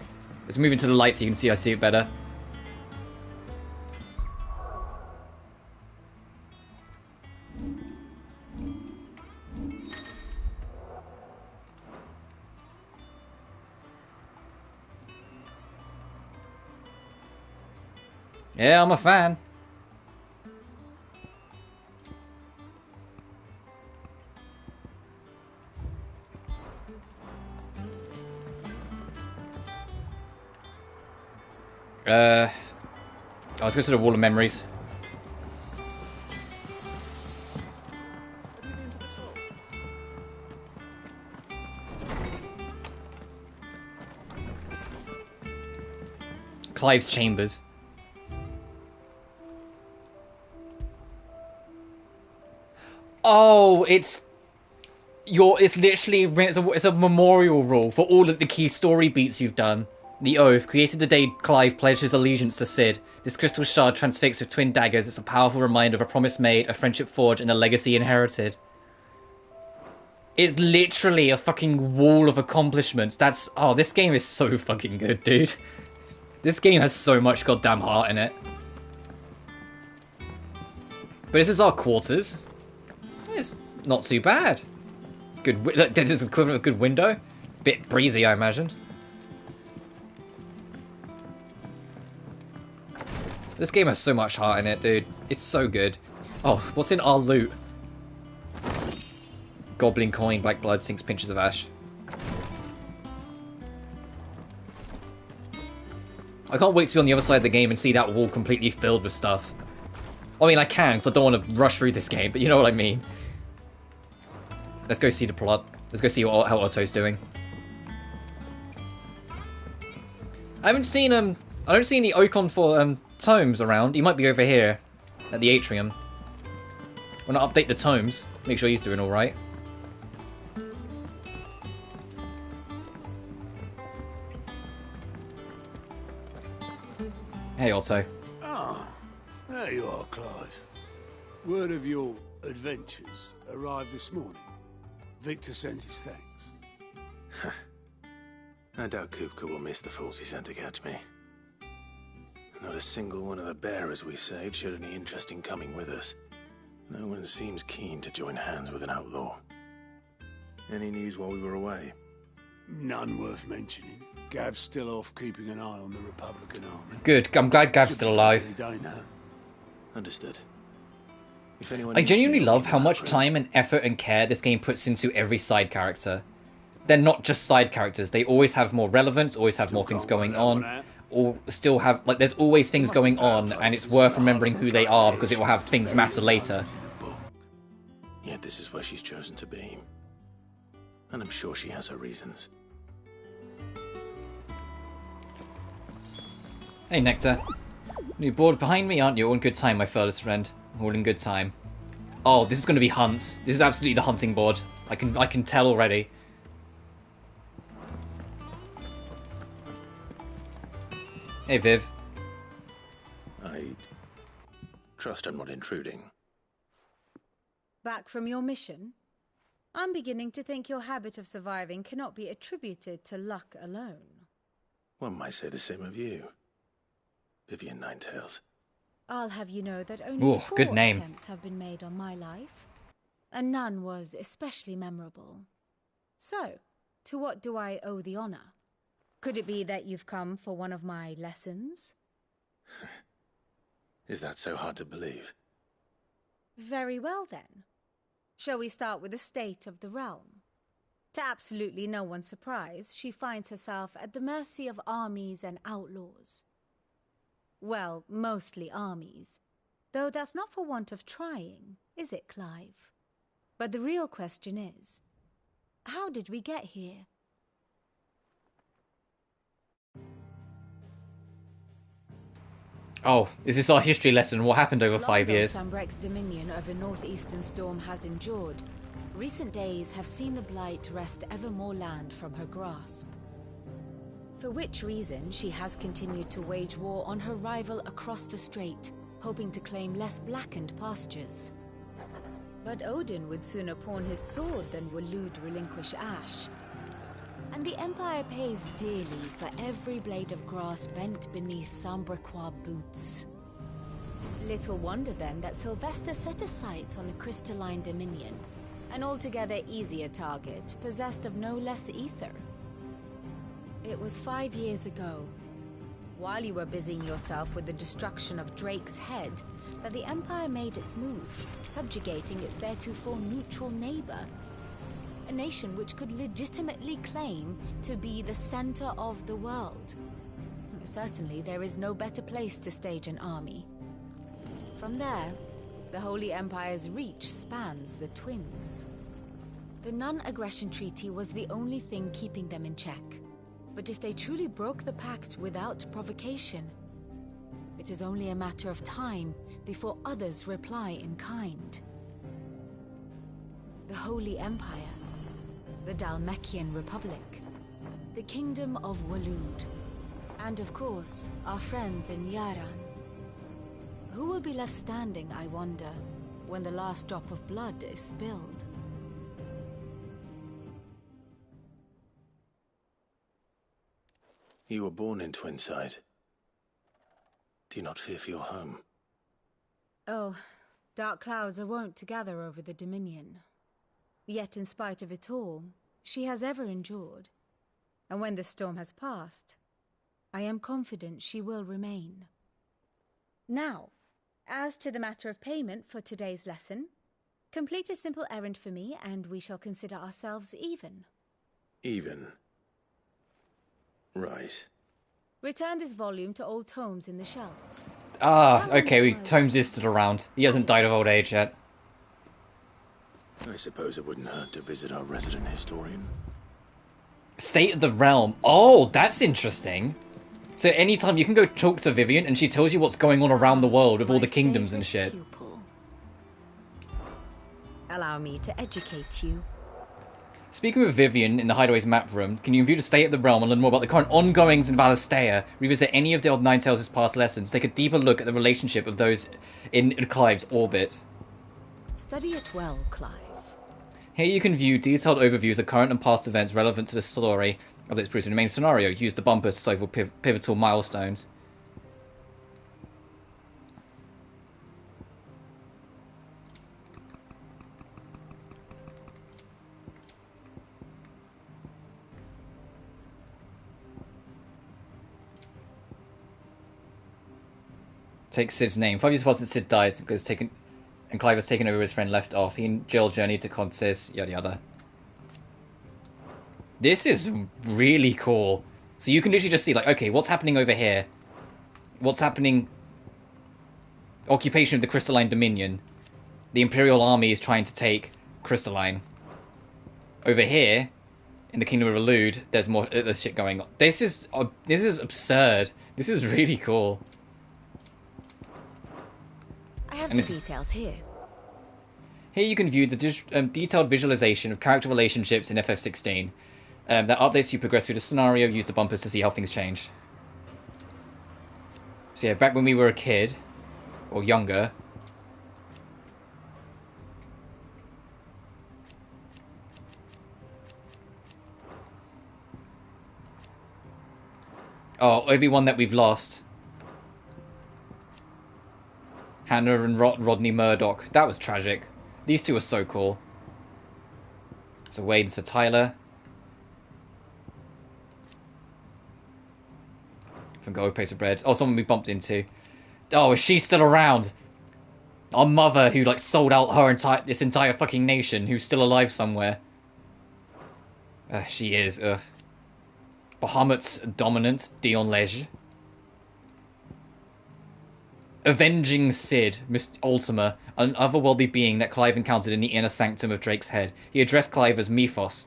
Speaker 1: Let's move into the light so you can see I see it better. Yeah, I'm a fan. Let's go to the Wall of Memories. Clive's chambers. Oh, it's literally it's a memorial rule for all of the key story beats you've done. The Oath, created the day Clive pledged his allegiance to Cid. This crystal shard transfixed with twin daggers. It's a powerful reminder of a promise made, a friendship forged, and a legacy inherited. It's literally a fucking wall of accomplishments. Oh, this game is so fucking good, dude. This game has so much goddamn heart in it. But this is our quarters. It's not too bad. Good. This is equivalent of a good window. Bit breezy, I imagine. This game has so much heart in it, dude. It's so good. Oh, what's in our loot? Goblin coin, black blood, 6 pinches of ash. I can't wait to be on the other side of the game and see that wall completely filled with stuff. I mean, I can, because I don't want to rush through this game, but you know what I mean. Let's go see the plot. Let's go see how Otto's doing. I haven't seen I don't see any Ocon for tomes around. He might be over here at the atrium. When I update the tomes, make sure he's doing all right. Hey, Otto.
Speaker 12: Ah, there you are, Clive. Word of your adventures arrived this morning. Victor sends his thanks.
Speaker 3: I doubt Kupka will miss the fools he sent to catch me. Not a single one of the bearers we saved showed any interest in coming with us. No one seems keen to join hands with an outlaw. Any news while we were away?
Speaker 12: None worth mentioning. Gav's still off keeping an eye on the Republican army.
Speaker 1: Good. I'm glad Gav's still alive.
Speaker 3: Understood. If anyone
Speaker 1: I genuinely love how much time and effort and care this game puts into every side character. They're not just side characters. They always have more relevance, always have more things going on, or still have, like, there's always things going on, and it's worth remembering who they are because it will have things matter later.
Speaker 3: Yet this is where she's chosen to be. And I'm sure she has her reasons.
Speaker 1: Hey, Nectar. You're bored behind me, aren't you? All in good time, my furthest friend. All in good time. Oh, this is going to be hunts. This is absolutely the hunting board. I can tell already. Hey, Viv.
Speaker 3: I trust I'm not intruding.
Speaker 15: Back from your mission?
Speaker 14: I'm beginning to think your habit of surviving cannot be attributed to luck alone.
Speaker 3: One might say the same of you, Vivian Ninetails.
Speaker 14: I'll have you know that only 4
Speaker 1: good name.
Speaker 14: attempts have been made on my life, and none was especially memorable. So, to what do I owe the honor? Could it be that you've come for one of my lessons?
Speaker 3: Is that so hard to believe?
Speaker 14: Very well then. Shall we start with the state of the realm? To absolutely no one's surprise, she finds herself at the mercy of armies and outlaws. Well, mostly armies. Though that's not for want of trying, is it, Clive? But the real question is, how did we get here?
Speaker 1: Oh, is this our history lesson? What happened over 5 years?
Speaker 14: Sunbreak's dominion over northeastern storm has endured. Recent days have seen the Blight wrest ever more land from her grasp. For which reason she has continued to wage war on her rival across the strait, hoping to claim less blackened pastures. But Odin would sooner pawn his sword than Waloed relinquish Ash. And the Empire pays dearly for every blade of grass bent beneath Sambrequois boots. Little wonder then that Sylvester set his sights on the Crystalline Dominion, an altogether easier target, possessed of no less ether. It was 5 years ago, while you were busying yourself with the destruction of Drake's head, that the Empire made its move, subjugating its theretofore neutral neighbor. A nation which could legitimately claim to be the center of the world. Certainly, there is no better place to stage an army. From there, the Holy Empire's reach spans the Twins. The non-aggression treaty was the only thing keeping them in check. But if they truly broke the pact without provocation, it is only a matter of time before others reply in kind. The Holy Empire, the Dhalmekian Republic, the Kingdom of Waloed, and of course, our friends in Yaran. Who will be left standing, I wonder, when the last drop of blood is spilled?
Speaker 3: You were born in Twinside. Do you not fear for your home?
Speaker 14: Oh, dark clouds are wont to gather over the Dominion. Yet in spite of it all, she has ever endured. And when the storm has passed, I am confident she will remain. Now, as to the matter of payment for today's lesson, complete a simple errand for me and we shall consider ourselves even.
Speaker 3: Even? Right.
Speaker 14: Return this volume to old tomes in the shelves.
Speaker 1: Ah, okay, Tomes is still around. He hasn't died of old age yet.
Speaker 3: I suppose it wouldn't hurt to visit our resident historian.
Speaker 1: State of the Realm. Oh, that's interesting. So anytime you can go talk to Vivian and she tells you what's going on around the world with all the kingdoms and shit.
Speaker 14: Allow me to educate you.
Speaker 1: Speaking with Vivian in the Hideaway's map room, can you view the State of the Realm and learn more about the current ongoings in Valistea, revisit any of the old Ninetales' past lessons, take a deeper look at the relationship of those in Clive's orbit?
Speaker 14: Study it well, Clive.
Speaker 1: Here you can view detailed overviews of current and past events relevant to the story of its the main scenario. Use the bumpers to cycle pivotal milestones. Take Sid's name. 5 years past since Sid dies, and Clive has taken over his friend left off. He and Jill journey to Contis, yada yada. This is really cool. So you can literally just see, like, okay, what's happening over here? What's happening? Occupation of the Crystalline Dominion. The Imperial Army is trying to take Crystalline. Over here, in the Kingdom of Elude, there's shit going on. This is absurd. This is really cool.
Speaker 14: I have the details here.
Speaker 1: Here you can view the detailed visualization of character relationships in FF16. That updates you progress through the scenario, use the bumpers to see how things change. So yeah, back when we were a kid, or younger. Oh, everyone that we've lost. Hannah and Rodney Murdoch. That was tragic. These two are so cool. So Wade and Sir Tyler. From Gold Piece of Bread. Oh, someone we bumped into. Oh, is she still around? Our mother who like sold out her this entire fucking nation, who's still alive somewhere. She is. Bahamut's dominant, Dion Lege. Avenging Cid, Ultima, an otherworldly being that Clive encountered in the inner sanctum of Drake's head. He addressed Clive as Mythos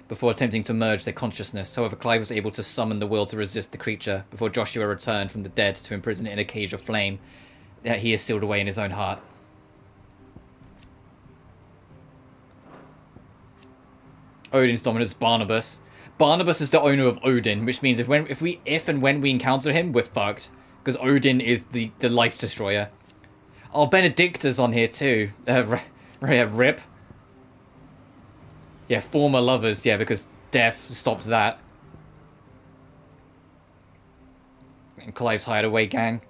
Speaker 1: before attempting to merge their consciousness. However, Clive was able to summon the will to resist the creature before Joshua returned from the dead to imprison it in a cage of flame that he is sealed away in his own heart. Odin's dominance, Barnabas. Barnabas is the owner of Odin, which means if and when we encounter him, we're fucked. Because Odin is the life destroyer. Oh, Benedicta's on here too. Rip. Yeah, former lovers. Yeah, because death stops that. And Clive's hideaway gang.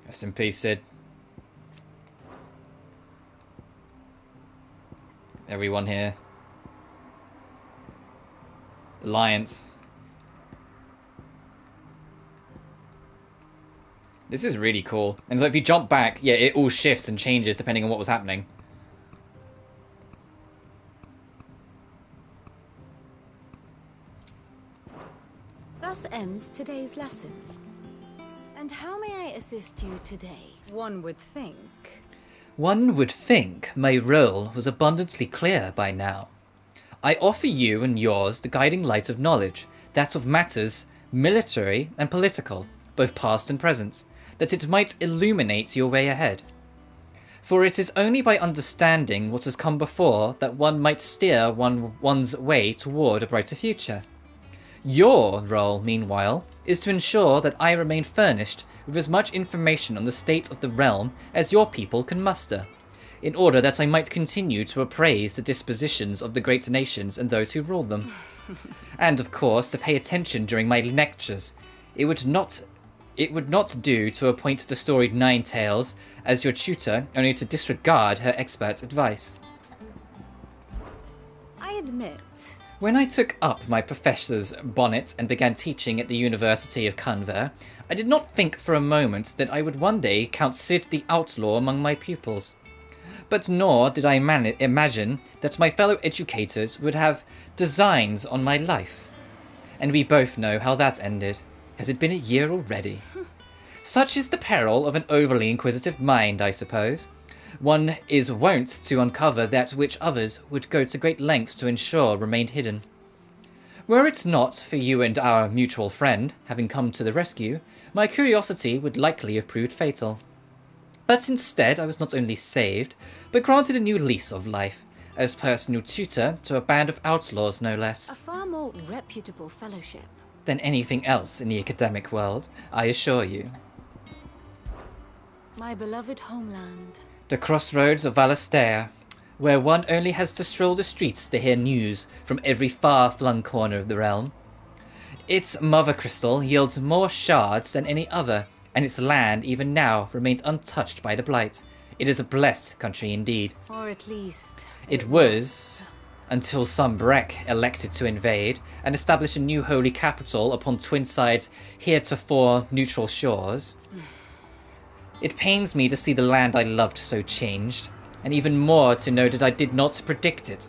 Speaker 1: Rest in peace, Sid. Everyone here. Alliance. This is really cool. And so if you jump back, yeah, it all shifts and changes depending on what was happening.
Speaker 14: Thus ends today's lesson. And how may I assist you today? One would think.
Speaker 1: One would think my role was abundantly clear by now. I offer you and yours the guiding light of knowledge, that of matters military and political, both past and present, that it might illuminate your way ahead. For it is only by understanding what has come before that one might steer one's way toward a brighter future. Your role, meanwhile, is to ensure that I remain furnished with as much information on the state of the realm as your people can muster, in order that I might continue to appraise the dispositions of the great nations and those who rule them. And, of course, to pay attention during my lectures. It would not do to appoint the storied Ninetales as your tutor, only to disregard her expert advice.
Speaker 14: I admit.
Speaker 1: When I took up my professor's bonnet and began teaching at the University of Canver, I did not think for a moment that I would one day count Cid the Outlaw among my pupils. But nor did I imagine that my fellow educators would have designs on my life. And we both know how that ended. Has it been a year already? Such is the peril of an overly inquisitive mind, I suppose. One is wont to uncover that which others would go to great lengths to ensure remained hidden. Were it not for you and our mutual friend having come to the rescue, my curiosity would likely have proved fatal. But instead I was not only saved, but granted a new lease of life, as personal tutor to a band of outlaws no less.
Speaker 14: A far more reputable fellowship
Speaker 1: than anything else in the academic world, I assure you.
Speaker 14: My beloved homeland.
Speaker 1: The crossroads of Valestea, where one only has to stroll the streets to hear news from every far-flung corner of the realm. Its mother crystal yields more shards than any other, and its land even now remains untouched by the blight. It is a blessed country indeed.
Speaker 14: Or at least...
Speaker 1: It was, until some Breck elected to invade and establish a new holy capital upon Twinside's heretofore neutral shores. It pains me to see the land I loved so changed, and even more to know that I did not predict it.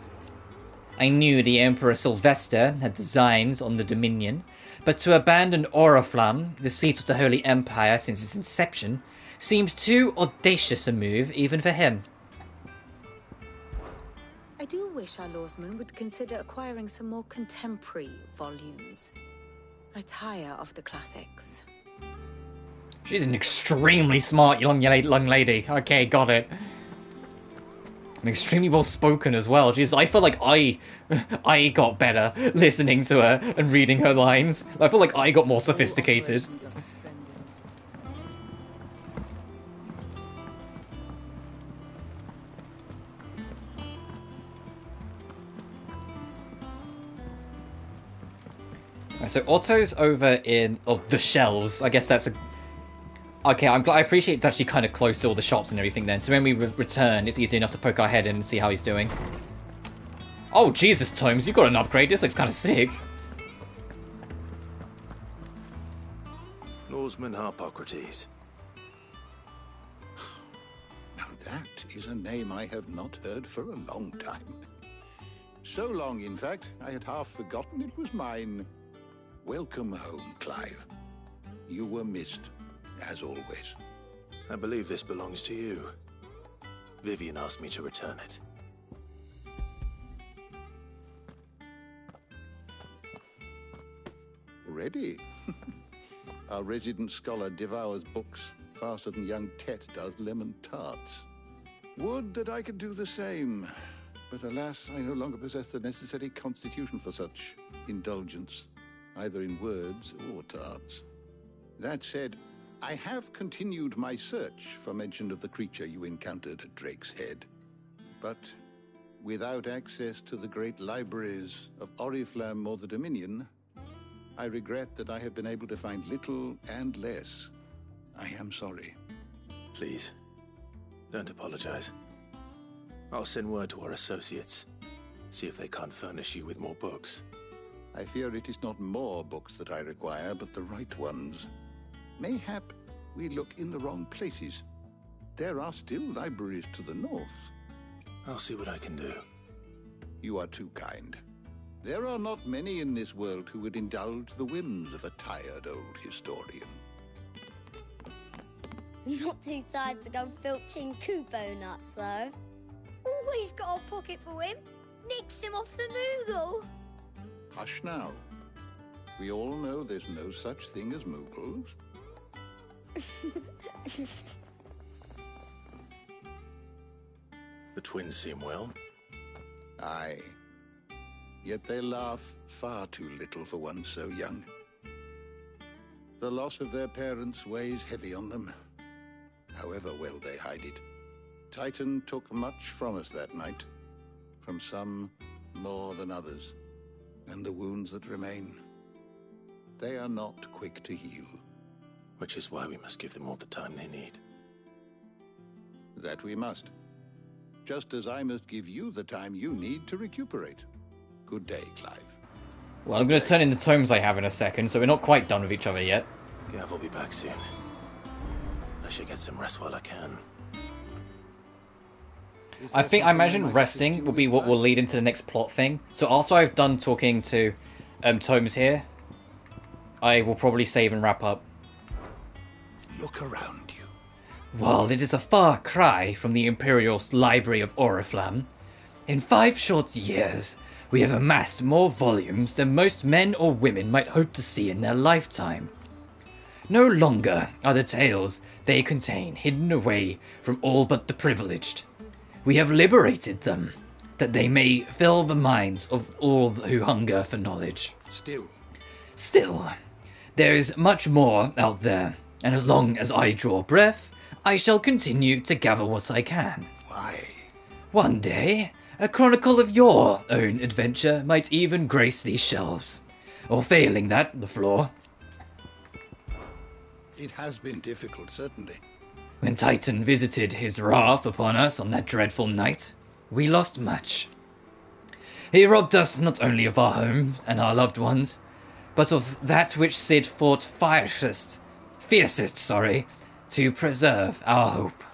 Speaker 1: I knew the Emperor Sylvester had designs on the Dominion, but to abandon Oriflamme, the seat of the Holy Empire since its inception, seemed too audacious a move even for him.
Speaker 14: I do wish our lawsman would consider acquiring some more contemporary volumes. I tire of the classics.
Speaker 1: She's an extremely smart young lady. Okay, got it. And extremely well spoken as well. Jeez, I feel like I got better listening to her and reading her lines. I feel like I got more sophisticated. So Otto's over in the shelves. I guess that's a... Okay, I appreciate it's actually kind of close to all the shops and everything then. So when we return, it's easy enough to poke our head in and see how he's doing. Oh, Jesus, Tomes, you got an upgrade. This looks kind of sick.
Speaker 3: Norseman Harpocrates.
Speaker 5: Now that is a name I have not heard for a long time. So long, in fact, I had half forgotten it was mine. Welcome home, Clive. You were missed, as always.
Speaker 3: I believe this belongs to you. Vivian asked me to return it.
Speaker 5: Ready? Our resident scholar devours books faster than young Tet does lemon tarts. Would that I could do the same. But alas, I no longer possess the necessary constitution for such indulgence, either in words or tarts. That said, I have continued my search for mention of the creature you encountered at Drake's Head. But without access to the great libraries of Oriflamme or the Dominion, I regret that I have been able to find little and less. I am sorry.
Speaker 3: Please, don't apologize. I'll send word to our associates. See if they can't furnish you with more books.
Speaker 5: I fear it is not more books that I require, but the right ones. Mayhap we look in the wrong places. There are still libraries to the north.
Speaker 3: I'll see what I can do.
Speaker 5: You are too kind. There are not many in this world who would indulge the whims of a tired old historian.
Speaker 22: Not too tired to go filching Kupo nuts, though. Always got a pocket for him. Nicks him off the Moogle.
Speaker 5: Hush now. We all know there's no such thing as Moogles.
Speaker 3: The twins seem well.
Speaker 5: Aye. Yet they laugh far too little for one so young. The loss of their parents weighs heavy on them, however well they hide it. Titan took much from us that night, from some more than others, and the wounds that remain, they are not quick to heal.
Speaker 3: Which is why we must give them all the time they need.
Speaker 5: That we must. Just as I must give you the time you need to recuperate. Good day, Clive.
Speaker 1: Well, I'm going to turn in the tomes I have in a second, so we're not quite done with each other yet.
Speaker 3: Gav will be back soon. I should get some rest while I can.
Speaker 1: I imagine resting will be what will lead into the next plot thing. So after I've done talking to Tomes here, I will probably save and wrap up.
Speaker 5: Look around you.
Speaker 1: While it is a far cry from the Imperial Library of Oriflamme, in 5 short years, we have amassed more volumes than most men or women might hope to see in their lifetime. No longer are the tales they contain hidden away from all but the privileged. We have liberated them, that they may fill the minds of all who hunger for knowledge. Still, there is much more out there, and as long as I draw breath, I shall continue to gather what I can.
Speaker 5: Why?
Speaker 1: One day, a chronicle of your own adventure might even grace these shelves. Or failing that, the floor.
Speaker 5: It has been difficult, certainly.
Speaker 1: When Titan visited his wrath upon us on that dreadful night, we lost much. He robbed us not only of our home and our loved ones, but of that which Sid fought fiercest, to preserve our hope.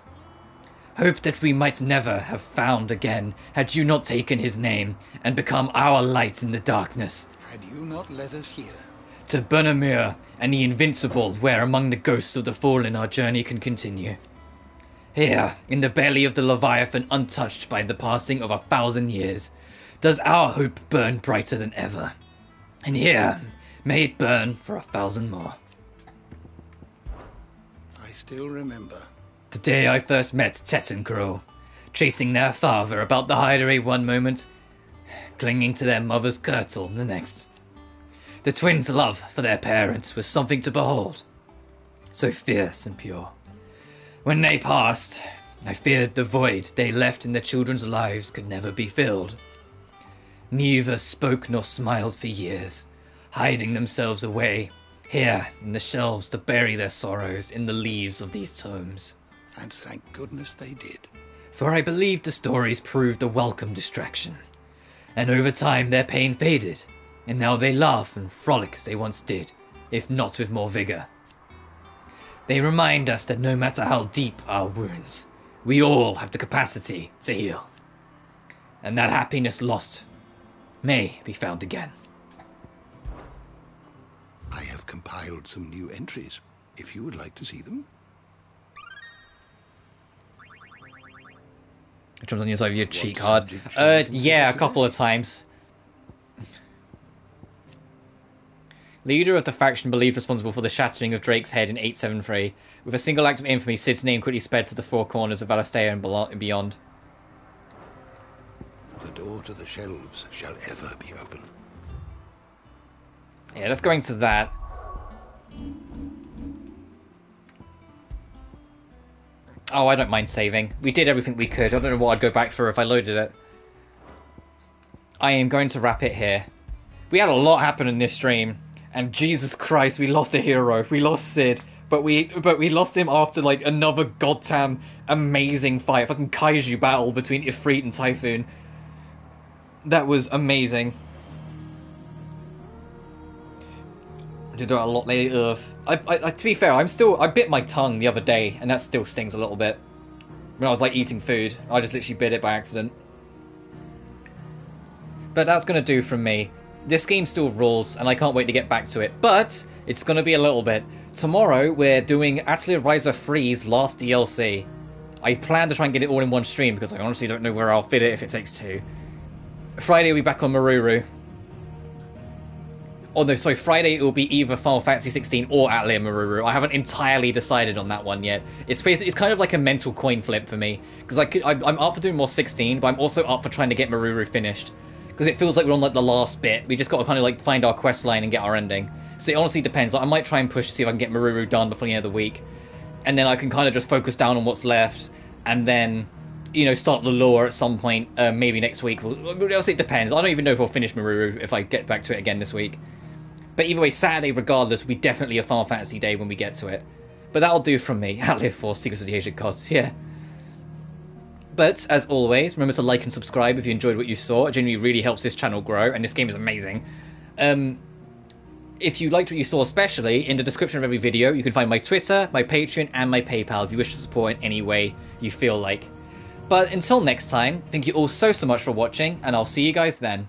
Speaker 1: Hope that we might never have found again had you not taken his name and become our light in the darkness.
Speaker 5: Had you not let us hear.
Speaker 1: To Bernamir and the Invincible, where among the ghosts of the fallen our journey can continue. Here, in the belly of the Leviathan, untouched by the passing of 1,000 years, does our hope burn brighter than ever. And here, may it burn for 1,000 more.
Speaker 5: I still remember.
Speaker 1: The day I first met Tet and Crow, chasing their father about the hideaway one moment, clinging to their mother's kirtle the next. The twins' love for their parents was something to behold, so fierce and pure. When they passed, I feared the void they left in their children's lives could never be filled. Neither spoke nor smiled for years, hiding themselves away, here in the shelves to bury their sorrows in the leaves of these tomes.
Speaker 5: And thank goodness they did.
Speaker 1: For I believe the stories proved a welcome distraction, and over time their pain faded, and now they laugh and frolic as they once did, if not with more vigor. They remind us that no matter how deep our wounds, we all have the capacity to heal, and that happiness lost may be found again.
Speaker 5: I have compiled some new entries, if you would like to see them.
Speaker 1: Which one's on your side of your cheat card? Yeah, a couple of times. Leader of the faction believed responsible for the shattering of Drake's head in 873. With a single act of infamy, Sid's name quickly sped to the four corners of Valistea and beyond.
Speaker 5: The door to the shelves shall ever be open.
Speaker 1: Yeah, let's go into that. Oh, I don't mind saving. We did everything we could. I don't know what I'd go back for if I loaded it. I am going to wrap it here. We had a lot happen in this stream, and Jesus Christ, we lost a hero. We lost Sid, but we lost him after like another goddamn amazing fight. Fucking kaiju battle between Ifrit and Typhoon. That was amazing. I did that a lot later. To be fair, I bit my tongue the other day, and that still stings a little bit. When I was like eating food, I just literally bit it by accident. But that's gonna do from me. This game still rules, and I can't wait to get back to it. But it's gonna be a little bit. Tomorrow we're doing Atelier Riser 3's last DLC. I plan to try and get it all in one stream because I honestly don't know where I'll fit it if it takes two. Friday we'll be back on Maruru. Oh no, sorry, Friday it will be either Final Fantasy 16 or Atelier Maruru. I haven't entirely decided on that one yet. It's kind of like a mental coin flip for me. Because I'm up for doing more 16, but I'm also up for trying to get Maruru finished. Because it feels like we're on like the last bit. We just got to kind of like find our quest line and get our ending. So it honestly depends. Like, I might try and push to see if I can get Maruru done before the end of the week. And then I can kind of just focus down on what's left. And then, you know, start the lore at some point, maybe next week. It depends. I don't even know if we'll finish Maruru if I get back to it again this week. But either way, Saturday, regardless, will be definitely a Final Fantasy day when we get to it. But that'll do from me. Outlive Force, Secrets of the Ancient Gods, yeah. But, as always, remember to like and subscribe if you enjoyed what you saw. It genuinely really helps this channel grow, and this game is amazing. If you liked what you saw especially, in the description of every video, you can find my Twitter, my Patreon, and my PayPal if you wish to support in any way you feel like. But until next time, thank you all so much for watching, and I'll see you guys then.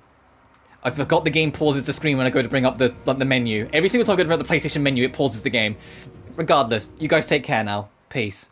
Speaker 1: I forgot the game pauses the screen when I go to bring up the menu. Every single time I go to bring up the PlayStation menu, it pauses the game. Regardless, you guys take care now. Peace.